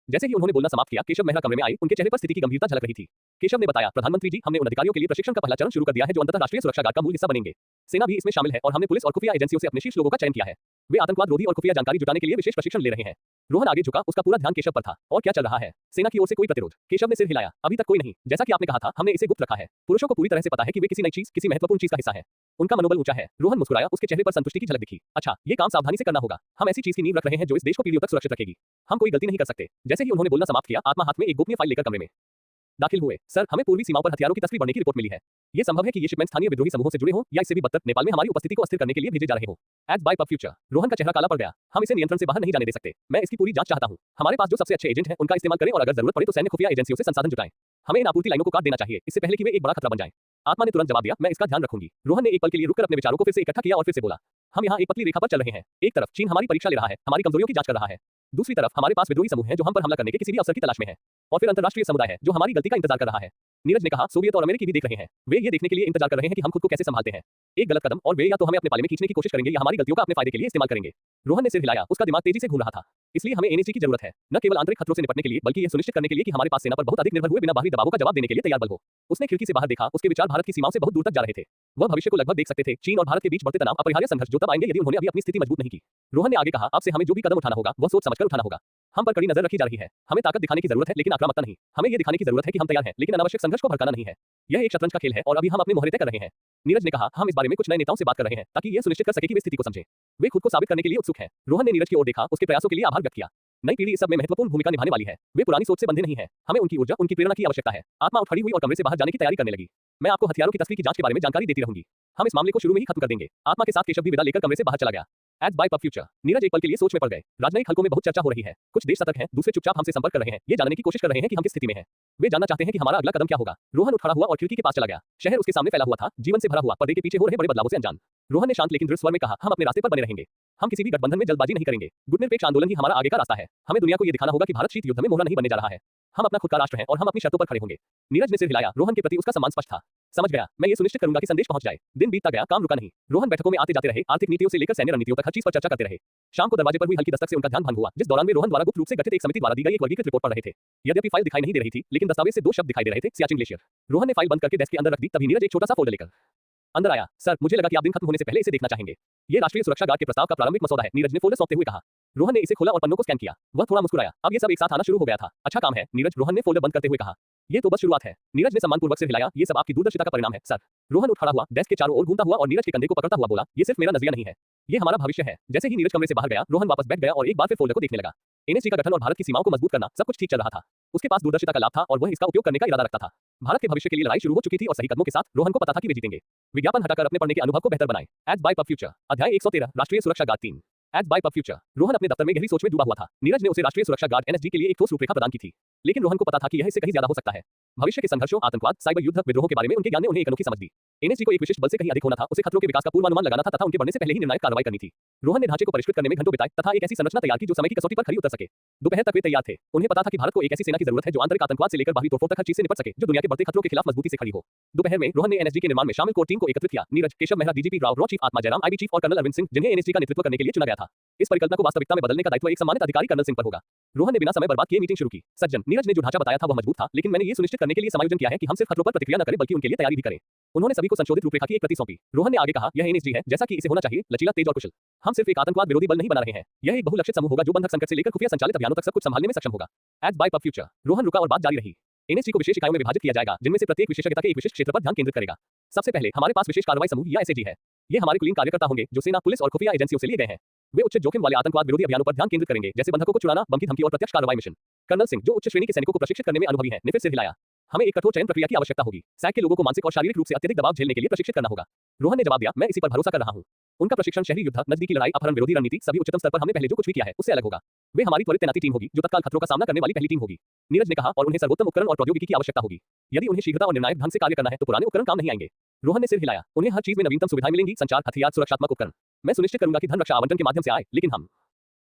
जैसे ही उन्होंने बोलना समाप्त किया, केशव मेहरा कमरे में आई। उनके चेहरे पर स्थिति की गंभीरता झलक रही थी। केशव ने बताया, प्रधानमंत्री जी, हमने उन अधिकारियों के लिए प्रशिक्षण का पहला चरण शुरू कर दिया है जो अंतर्राष्ट्रीय सुरक्षा गार्ड का मूल हिस्सा बनेंगे। सेना भी इसमें शामिल है और हमने पुलिस और खुफिया एजेंसियों से अपने शीर्ष लोगों का चयन किया है। वे आतंकवाद रोधी और खुफिया जानकारी जुटाने के लिए विशेष प्रशिक्षण ले रहे हैं। रोहन आगे झुका। उसका पूरा ध्यान केशव पर था। और क्या चल रहा है? सेना की ओर से कोई प्रतिरोध? केशव ने सिर हिलाया। अभी तक कोई नहीं। जैसा कि आपने कहा था, हमने इसे गुप्त रखा है। पुरुषों को पूरी तरह से पता है कि वे किसी नई चीज, किसी महत्वपूर्ण चीज का हिस्सा है। उनका मनोबल ऊंचा है। रोहन मुस्कुराया। उसके चेहरे पर संतुष्टि की झलक दिखी। अच्छा, ये काम सावधानी से करना होगा। हम ऐसी चीज की नींव रख रहे हैं जो इस देश को पीढ़ियों तक सुरक्षित रखेगी। हम कोई गलती नहीं कर सकते। जैसे ही उन्होंने बोलना समाप्त किया, आत्मा हाथ में एक गोपनीय फाइल लेकर कमरे में दाखिल हुए। सर, हमें पूर्वी सीमाओं पर हथियारों की तस्करी बढ़ने की रिपोर्ट मिली है। ये संभव है कि ये शिपमेंट स्थानीय विद्रोही समूहों से जुड़े हों या इससे भी बदतर नेपाल में हमारी उपस्थिति को अस्थिर करने के लिए भेजे जा रहे हों। Ads by pub future. Rohan का चेहरा काला पड़ गया। हम इसे नियंत्रण से बाहर नहीं जाने दे सकते। मैं इसकी पूरी जांच चाहता हूं। हमारे पास जो सबसे अच्छे एजेंट हैं उनका इस्तेमाल करें और अगर जरूरत पड़े तो सैन्य खुफिया एजेंसियों से संसाधन जुटाएं। हमें इन आपूर्ति लाइनों को काट देना चाहिए, इससे पहले कि वे एक बड़ा खतरा बन जाएं। आत्मा ने तुरंत जवाब दिया, मैं इसका ध्यान रखूंगी। रोहन ने एक पल के लिए रुककर अपने विचारों को फिर से इकट्ठा किया और फिर से बोला, हम यहाँ एक पतली रेखा पर चल रहे हैं। एक तरफ चीन हमारी परीक्षा ले रहा है, हमारी कमजोरियों की जांच कर रहा है। दूसरी तरफ हमारे पास विद्रोही समूह हैं जो हम पर हमला करने के किसी भी अवसर की तलाश में है। और फिर अंतर्राष्ट्रीय समुदाय है जो हमारी गलती का इंतजार कर रहा है। नीरज ने कहा, सोवियत और अमेरिकी भी देख रहे हैं। वे ये देखने के लिए इंतजार कर रहे हैं कि हम खुद को कैसे संभालते हैं। एक गलत कदम और वे या तो हमें अपने पाले में खींचने की कोशिश करेंगे या हमारी गलतियों का अपने फायदे के लिए इस्तेमाल करेंगे। रोहन ने सिर हिलाया। उसका दिमाग तेजी से घूम रहा था। इसलिए हमें एनएसजी की जरूरत है, न केवल आंतरिक खतरों से निपटने के लिए, बल्कि यह सुनिश्चित करने के लिए कि हमारे पास सेना पर बहुत अधिक निर्भर हुए बिना बाहरी दबावों का जवाब देने के लिए तैयार बल हो। उसने खिड़की से बाहर देखा। उसके विचार भारत की सीमाओं से बहुत दूर तक जा रहे थे। वह भविष्य को लगभग देख सकते थे। चीन और भारत के बीच बढ़ते तनाव, अपरिहार्य संघर्ष जो तब आएंगे यदि उन्होंने अभी अपनी स्थिति मजबूत नहीं की। रोहन ने आगे कहा, अब से हमें जो भी कदम उठाना होगा वह सोच समझकर उठाना होगा। हम पर कड़ी नजर रखी जा रही है। हमें ताकत दिखाने की जरूरत है, लेकिन आक्रामकता नहीं। हमें यह दिखाने की जरूरत है कि हम तैयार हैं, लेकिन अनावश्यक संघर्ष को भड़काना नहीं है। यह एक शतरंज का खेल है और अभी हम अपने मोहरे तय कर रहे हैं। नीरज ने कहा, हम इस बारे में कुछ नए नेताओं से बात कर रहे हैं ताकि यह सुनिश्चित कर सके कि वे स्थिति को समझें। वे खुद को साबित करने के लिए उत्सुक हैं। रोहन ने नीरज की ओर देखा। उसके प्रयासों के लिए आभार व्यक्त किया। नई पीढ़ी इस सब में महत्वपूर्ण भूमिका निभाने वाली है। वे पुरानी सोच से बंधे नहीं हैं। हमें उनकी ऊर्जा, उनकी प्रेरणा की आवश्यकता है। आत्मा उठ खड़ी हुई और कमरे से बाहर जाने की तैयारी करने लगी। मैं आपको हथियारों की तस्करी की जांच के बारे में जानकारी देती रहूंगी। हम इस मामले को शुरू में ही खत्म कर देंगे। आत्मा के साथ केशव भी विदा लेकर कमरे से बाहर चला गया। Ads by pub future. Neeraj एक पल के लिए सोच में पड़ गए। राजनयिक हलकों में बहुत चर्चा हो रही है। कुछ देश सतर्क हैं, दूसरे चुपचाप हमसे संपर्क कर रहे हैं, ये जानने की कोशिश कर रहे हैं कि हम किस स्थिति में हैं। वे जानना चाहते हैं कि हमारा अगला कदम क्या होगा। रोहन उठ खड़ा हुआ और खिड़की के पास चला गया। शहर उसके सामने फैला हुआ था, जीवन से भरा हुआ, पर्दे के पीछे हो रहे बड़े बदलावों से अनजान। रोहन ने शांत लेकिन दृढ़ स्वर में कहा, हम अपने रास्ते पर बने रहेंगे। हम किसी भी गठबंधन में जल्दबाजी नहीं करेंगे। गुटनिरपेक्ष आंदोलन ही हमारा आगे का रास्ता है। हमें दुनिया को यह दिखाना होगा कि भारत शीत युद्ध में मोहरा नहीं बनने जा रहा है। हम अपना खुद का राष्ट्र हैं और हम अपनी शर्तों पर खड़े होंगे। नीरज ने सिर हिलाया। रोहन के प्रति उसका सम्मान स्पष्ट था। समझ गया, मैं ये सुनिश्चित करूंगा कि संदेश पहुंच जाए। दिन बीतता गया, काम रुका नहीं। रोहन बैठकों में आते जाते रहे। आर्थिक नीतियों से लेकर सैन्य रणनीतियों तक हर चीज पर चर्चा करते रहे। शाम को दरवाजे पर हुई हल्की दस्तक से उनका ध्यान भंग हुआ, जिस दौरान वे रोहन द्वारा गुप्त रूप से गठित एक समिति द्वारा दी गई एक वर्गीकृत रिपोर्ट पढ़ रहे थे। यद्यपि फाइल दिखाई नहीं दे रही थी, लेकिन दस्तावेज से दो शब्द दिखाई दे रहे थे, सियाचिन ग्लेशियर। रोहन ने फाइल बंद करके डेस्क के अंदर रख दी। तभी नीरज एक छोटा सा फोल्डर लेकर अंदर आया। सर, मुझे लगा कि आप दिन खत्म होने से पहले इसे देखना चाहेंगे। ये राष्ट्रीय सुरक्षा गार्ड के प्रस्ताव का प्रारंभिक मसौदा है। नीरज ने फोल्डर सौंपते हुए कहा। रोहन ने इसे खोला और पन्नों को स्कैन किया। वह थोड़ा मुस्कुराया। अब ये सब एक साथ आना शुरू हो गया था। अच्छा काम है नीरज, रोहन ने फोल्डर बंद करते हुए कहा। ये तो बस शुरुआत है। नीरज ने सम्मानपूर्वक सिर हिलाया। ये सब आपकी दूरदर्शिता का परिणाम है सर। रोहन उठ खड़ा हुआ, डेस्क के चारों ओर घूमता हुआ और नीरज के कंधे को पकड़ता हुआ बोला, ये सिर्फ मेरा नजरिया नहीं है, ये हमारा भविष्य है। जैसे ही नीरज कमरे से बाहर गया, रोहन वापस बैठ गया और एक बार फिर फोल्डर को देखने लगा। एनएसजी का गठन और भारत की सीमाओं को मजबूत करना, सब कुछ ठीक चल रहा था। उसके पास दूरदर्शिता का लाभ था और वह इसका उपयोग करने का इरादा रखता था। भारत के भविष्य के लिए लड़ाई शुरू हो चुकी थी और सही कदमों के साथ रोहन को पता था कि वे जीतेंगे। विज्ञापन हटाकर अपने पढ़ने के अनुभव को बेहतर बनाएं। Ads by pub future. अध्याय 113, राष्ट्रीय सुरक्षा guard 3। Ads by pub future. Rohan अपने दफ्तर में गहरी सोच में डूबा हुआ था। नीरज ने उसे राष्ट्रीय सुरक्षा गार्ड एनएसजी के लिए एक ठोस रूपरेखा प्रदान की थी। लेकिन रोहन को पता था कि यह इससे कहीं ज्यादा हो सकता है। भविष्य के संघर्षों, आतंकवाद, साइबर युद्ध, विद्रोहों के बारे में उनके ज्ञान ने उन्हें एक अनोखी समझ दी। एनएसजी को एक विशिष्ट बल से कहीं अधिक होना था, उसे खतरों के विकास का पूर्वानुमान लगाना था तथा उनके बढ़ने से पहले ही निर्णायक कार्रवाई करनी थी। रोहन ने ढांचे को परिष्कृत करने में घंटों बिताए तथा एक ऐसी संरचना तैयार की जो समय की कसौटी पर खरी उतर सके। दोपहर तक वे तैयार थे। उन्हें पता था कि भारत को एक ऐसी सेना की जरूरत है जो आंतरिक आतंकवाद से लेकर बाहरी तोड़फोड़ तक हर चीज से निपट सके, जो दुनिया के बढ़ते खतरों के खिलाफ मजबूती से खड़ी हो। दोपहर में रोहन ने एनएसजी के निर्माण में शामिल कोर टीम को एकत्रित किया। Neeraj, Keshav Mehra, DGP Rao, raw chief आत्मा जयराम, आईबी चीफ और कर्नल अरविंद सिंह, जिन्हें एनएसजी का नेतृत्व करने के लिए चुना गया था। इस परिकल्पना को वास्तविकता में बदलने का दायित्व एक सम्मानित अधिकारी कर्नल सिंह पर होगा। रोहन ने बिना समय बर्बाद किए मीटिंग शुरू की। सज्जन, नीरज ने जो ढांचा बताया था वह मजबूत था, लेकिन मैंने ये सुनिश्चित करने के लिए समायोजन किया है कि हम सिर्फ खतरों पर प्रतिक्रिया न करें बल्कि उनके लिए तैयारी भी करें। उन्होंने सभी को संशोधित रूपरेखा की एक प्रति सौंपी। रोहन ने आगे कहा, यह एनएसजी है जैसा कि इसे होना चाहिए, लचीला, तेज और कुशल। हम सिर्फ एक आतंकवाद विरोधी बल नहीं बना रहे हैं, यह एक बहुलक्षित समूह होगा जो बंधक संकट से लेकर खुफिया संचालित अभियानों तक सब कुछ संभालने में सक्षम होगा। Ads bye pub future. Rohan रुका और बात जारी रही। एनएसजी को विशेष इकाइयों में विभाजित किया जाएगा, जिनमें से प्रत्येक विशेषज्ञता के एक विशिष्ट क्षेत्र पर ध्यान केंद्रित करेगा। सबसे पहले हमारे पास विशेष कार्रवाई समूह या एसएजी है। ये हमारे कुलीन कार्यकर्ता होंगे जो सेना, पुलिस और खुफिया एजेंसियों से लिए गए हैं। वे उच्च जोखिम वाले आतंकवाद विरोधी अभियानों पर ध्यान केंद्रित करेंगे, जैसे बंधकों को छुड़ाना, बम की धमकी और प्रत्यक्ष कार्रवाई मिशन। कर्नल सिंह, जो उच्च श्रेणी के सैनिकों को प्रशिक्षित करने में अनुभवी हैं, ने फिर सिर हिलाया। हमें एक कठोर चयन प्रक्रिया की आवश्यकता होगी। सैक के लोगों को मानसिक और शारीरिक रूप से अत्यधिक दबाव झेलने के लिए प्रशिक्षित करना होगा। रोहन ने जवाब दिया, मैं इसी पर भरोसा कर रहा हूं। उनका प्रशिक्षण शहरी युद्ध, नजदीकी लड़ाई, अपहरण विरोधी रणनीति, सभी उच्चतम स्तर पर हमने पहले जो कुछ भी किया है उससे अलग होगा। वे हमारी त्वरित तैनाती टीम होगी जो तत्काल खतरों का सामना करने वाली पहली टीम होगी। नीरज ने कहा, और उन्हें सर्वोत्तम उपकरण और प्रौद्योगिकी की आवश्यकता होगी। यदि उन्हें शीघ्रता और निर्णायक ढंग से कार्य करना है तो पुराने उपकरण काम नहीं आएंगे। रोहन ने सिर हिलाया। उन्हें हर चीज में नवीनतम सुविधाएं मिलेंगी, संचार, हथियार, सुरक्षात्मक उपकरण। मैं सुनिश्चित करूंगा कि धन रक्षा आवंटन के माध्यम से आए, लेकिन हम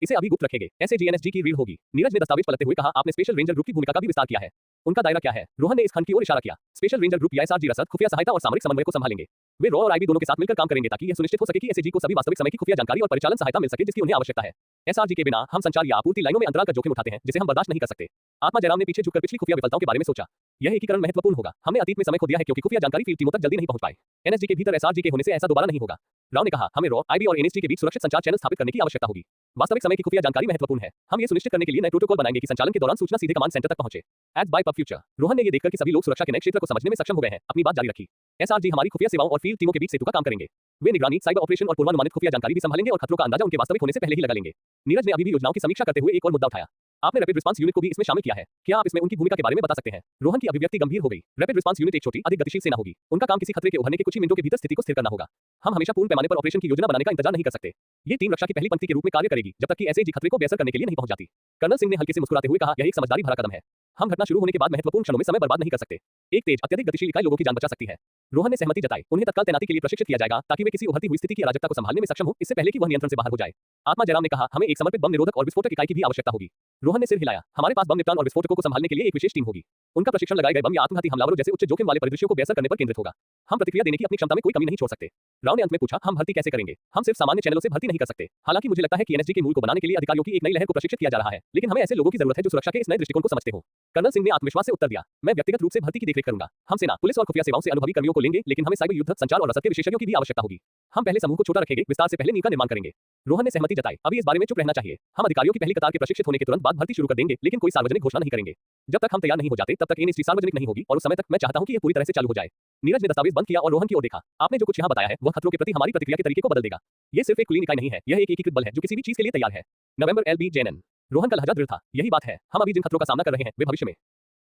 इसे अभी गुप्त रखेंगे। ऐसे जीएनएसजी की रीढ़ होगी। नीरज ने दस्तावेज पलटते हुए कहा, आपने स्पेशल रेंजर ग्रुप की भूमिका का भी विस्तार किया है। उनका दायरा क्या है? रोहन ने इस खंड की ओर इशारा किया। स्पेशल रेंजर ग्रुप या एसआरजी रसद, खुफिया सहायता और सामरिक समन्वय को संभालेंगे। वे रॉ और आईबी दोनों के साथ मिलकर काम करेंगे ताकि यह सुनिश्चित हो सके कि एसएजी को सभी वास्तविक समय की खुफिया जानकारी और परिचालन सहायता मिल सके जिसकी उन्हें आवश्यकता है। एसआरजी के बिना हम संचार या आपूर्ति लाइनों में अंतराल का जोखिम उठाते हैं जिसे हम बर्दाश्त नहीं कर सकते। आत्मा जयराम ने पीछे झुककर पिछली खुफिया विफलताओं के बारे में सोचा। यह एकीकरण महत्वपूर्ण होगा। हमने अतीत में समय खो दिया है क्योंकि खुफिया जानकारी फील्ड टीमों तक जल्दी नहीं पहुंच पाए। एनएसजी के भीतर एसआरजी के होने से ऐसा दोबारा नहीं होगा। राव ने कहा, हमें रॉ, आईबी और एनएसजी के बीच सुरक्षित संचार चैनल स्थापित करने की आवश्यकता होगी। वास्तविक समय की खुफिया जानकारी महत्वपूर्ण है। हम ये सुनिश्चित करने के लिए नए प्रोटोकॉल बनाएंगे कि संचालन के दौरान सूचना सीधे कमांड सेंटर तक पहुंचे। Ads bye pub future. Rohan ने ये देखकर कि सभी लोग सुरक्षा के नए क्षेत्र को समझने में सक्षम हो गए हैं, अपनी बात जारी रखी। एसआरजी हमारी खुफिया सेवाओं और फील्ड टीमों के बीच सेतु का काम करेंगे। वे निगरानी, साइबर ऑपरेशन और पूर्वानुमानित खुफिया जानकारी भी संभालेंगे और खतरों का अंदाजा उनके वास्तविक होने से पहले ही लगा लेंगे। नीरज ने अभी भी योजनाओं की समीक्षा करते हुए एक और मुद्दा उठाया। आपने रैपिड रिस्पांस यूनिट को भी इसमें शामिल किया है, क्या आप इसमें उनकी भूमिका के बारे में बता सकते हैं? रोहन की अभिव्यक्ति गंभीर हो गई। रैपिड रिस्पांस यूनिट एक छोटी, अधिक गतिशील सेना होगी। उनका काम किसी खतरे के उभरने के कुछ ही मिनटों के भीतर स्थिति को स्थिर करना होगा। हम हमेशा पूर्ण पैमाने पर ऑपरेशन की योजना बनाने का इंतजार नहीं कर सकते। ये टीम रक्षा की पहली पंक्ति के रूप में कार्य करेगी जब तक कि एसएजी खतरे को बेअसर करने के लिए नहीं पहुंच जाती। कर्नल सिंह ने हल्के से मुस्कुराते हुए कहा, यह एक समझदारी भरा कदम है। हम घटना शुरू होने के बाद महत्वपूर्ण क्षणों में समय बर्बाद नहीं कर सकते। एक तेज, अत्यधिक गतिशील इकाई लोगों की जान बचा सकती है। रोहन ने सहमति जताई। उन्हें तत्काल तैनाती के लिए प्रशिक्षित किया जाएगा ताकि वे किसी उभरती हुई स्थिति की अराजकता को संभालने में सक्षम हो, इससे पहले कि वह नियंत्रण से बाहर हो जाए। आत्मा जयराम ने कहा, हमें एक समर्पित बम निरोधक और विस्फोटक इकाई की भी आवश्यकता होगी। रोहन ने सिर हिलाया। हमारे पास बम निपटान और विस्फोटकों को संभालने के लिए एक विशेष टीम होगी। उनका प्रशिक्षण लगाए गए बम या आत्मघाती हमलावरों जैसे उच्च जोखिम वाले परिदृश्यों को बेअसर करने पर केंद्रित होगा। हम प्रतिक्रिया देने की अपनी क्षमता में कोई कमी नहीं छोड़ सकते। राव ने अंत में पूछा, हम भर्ती कैसे करेंगे? हम सिर्फ सामान्य चैनलों से भर्ती नहीं कर सकते। हालांकि मुझे लगता है कि एनएसजी के मूल को बनाने के लिए अधिकारियों की एक नई लहर को प्रशिक्षित किया जा रहा है, लेकिन हमें ऐसे लोगों की जरूरत है जो सुरक्षा के इस नए दृष्टिकोण को समझते हो। कर्नल सिंह ने आत्मविश्वास से उत्तर दिया, मैं व्यक्तिगत रूप से भर्ती की देखरेख करूंगा। हम सेना, पुलिस और खुफिया सेवाओं से अनुभवी कर्मियों को लेंगे, लेकिन हमें साइबर युद्ध, संचार और रसद के विशेषज्ञों की भी आवश्यकता होगी। हम पहले समूह को छोटा रखेंगे, विस्तार से पहले नींव का निर्माण करेंगे। रोहन ने सहमति जताई। अभी इस बारे में चुप रहना चाहिए। हम अधिकारियों की पहली कतार के प्रशिक्षित होने के तुरंत बाद भर्ती शुरू कर देंगे, लेकिन कोई सार्वजनिक घोषणा नहीं करेंगे। जब तक हम तैयार नहीं हो जाते तब तक एनएसजी सार्वजनिक नहीं होगी और उस समय तक मैं चाहता हूं कि यह पूरी तरह से चालू हो जाए। नीरज ने दस्तावेज बंद किया और रोहन की ओर देखा। आपने जो कुछ यहाँ बताया है वह खतरों के प्रति हमारी प्रतिक्रिया के तरीके को बदल देगा। ये सिर्फ एक कुलीन इकाई नहीं है, यह एक एकीकृत बल है जो किसी भी चीज के लिए तैयार है। नवंबर LB JNN। रोहन का लहजा दृढ़ था। यही बात है, हम अभी जिन खतरों का सामना कर रहे हैं वे भविष्य में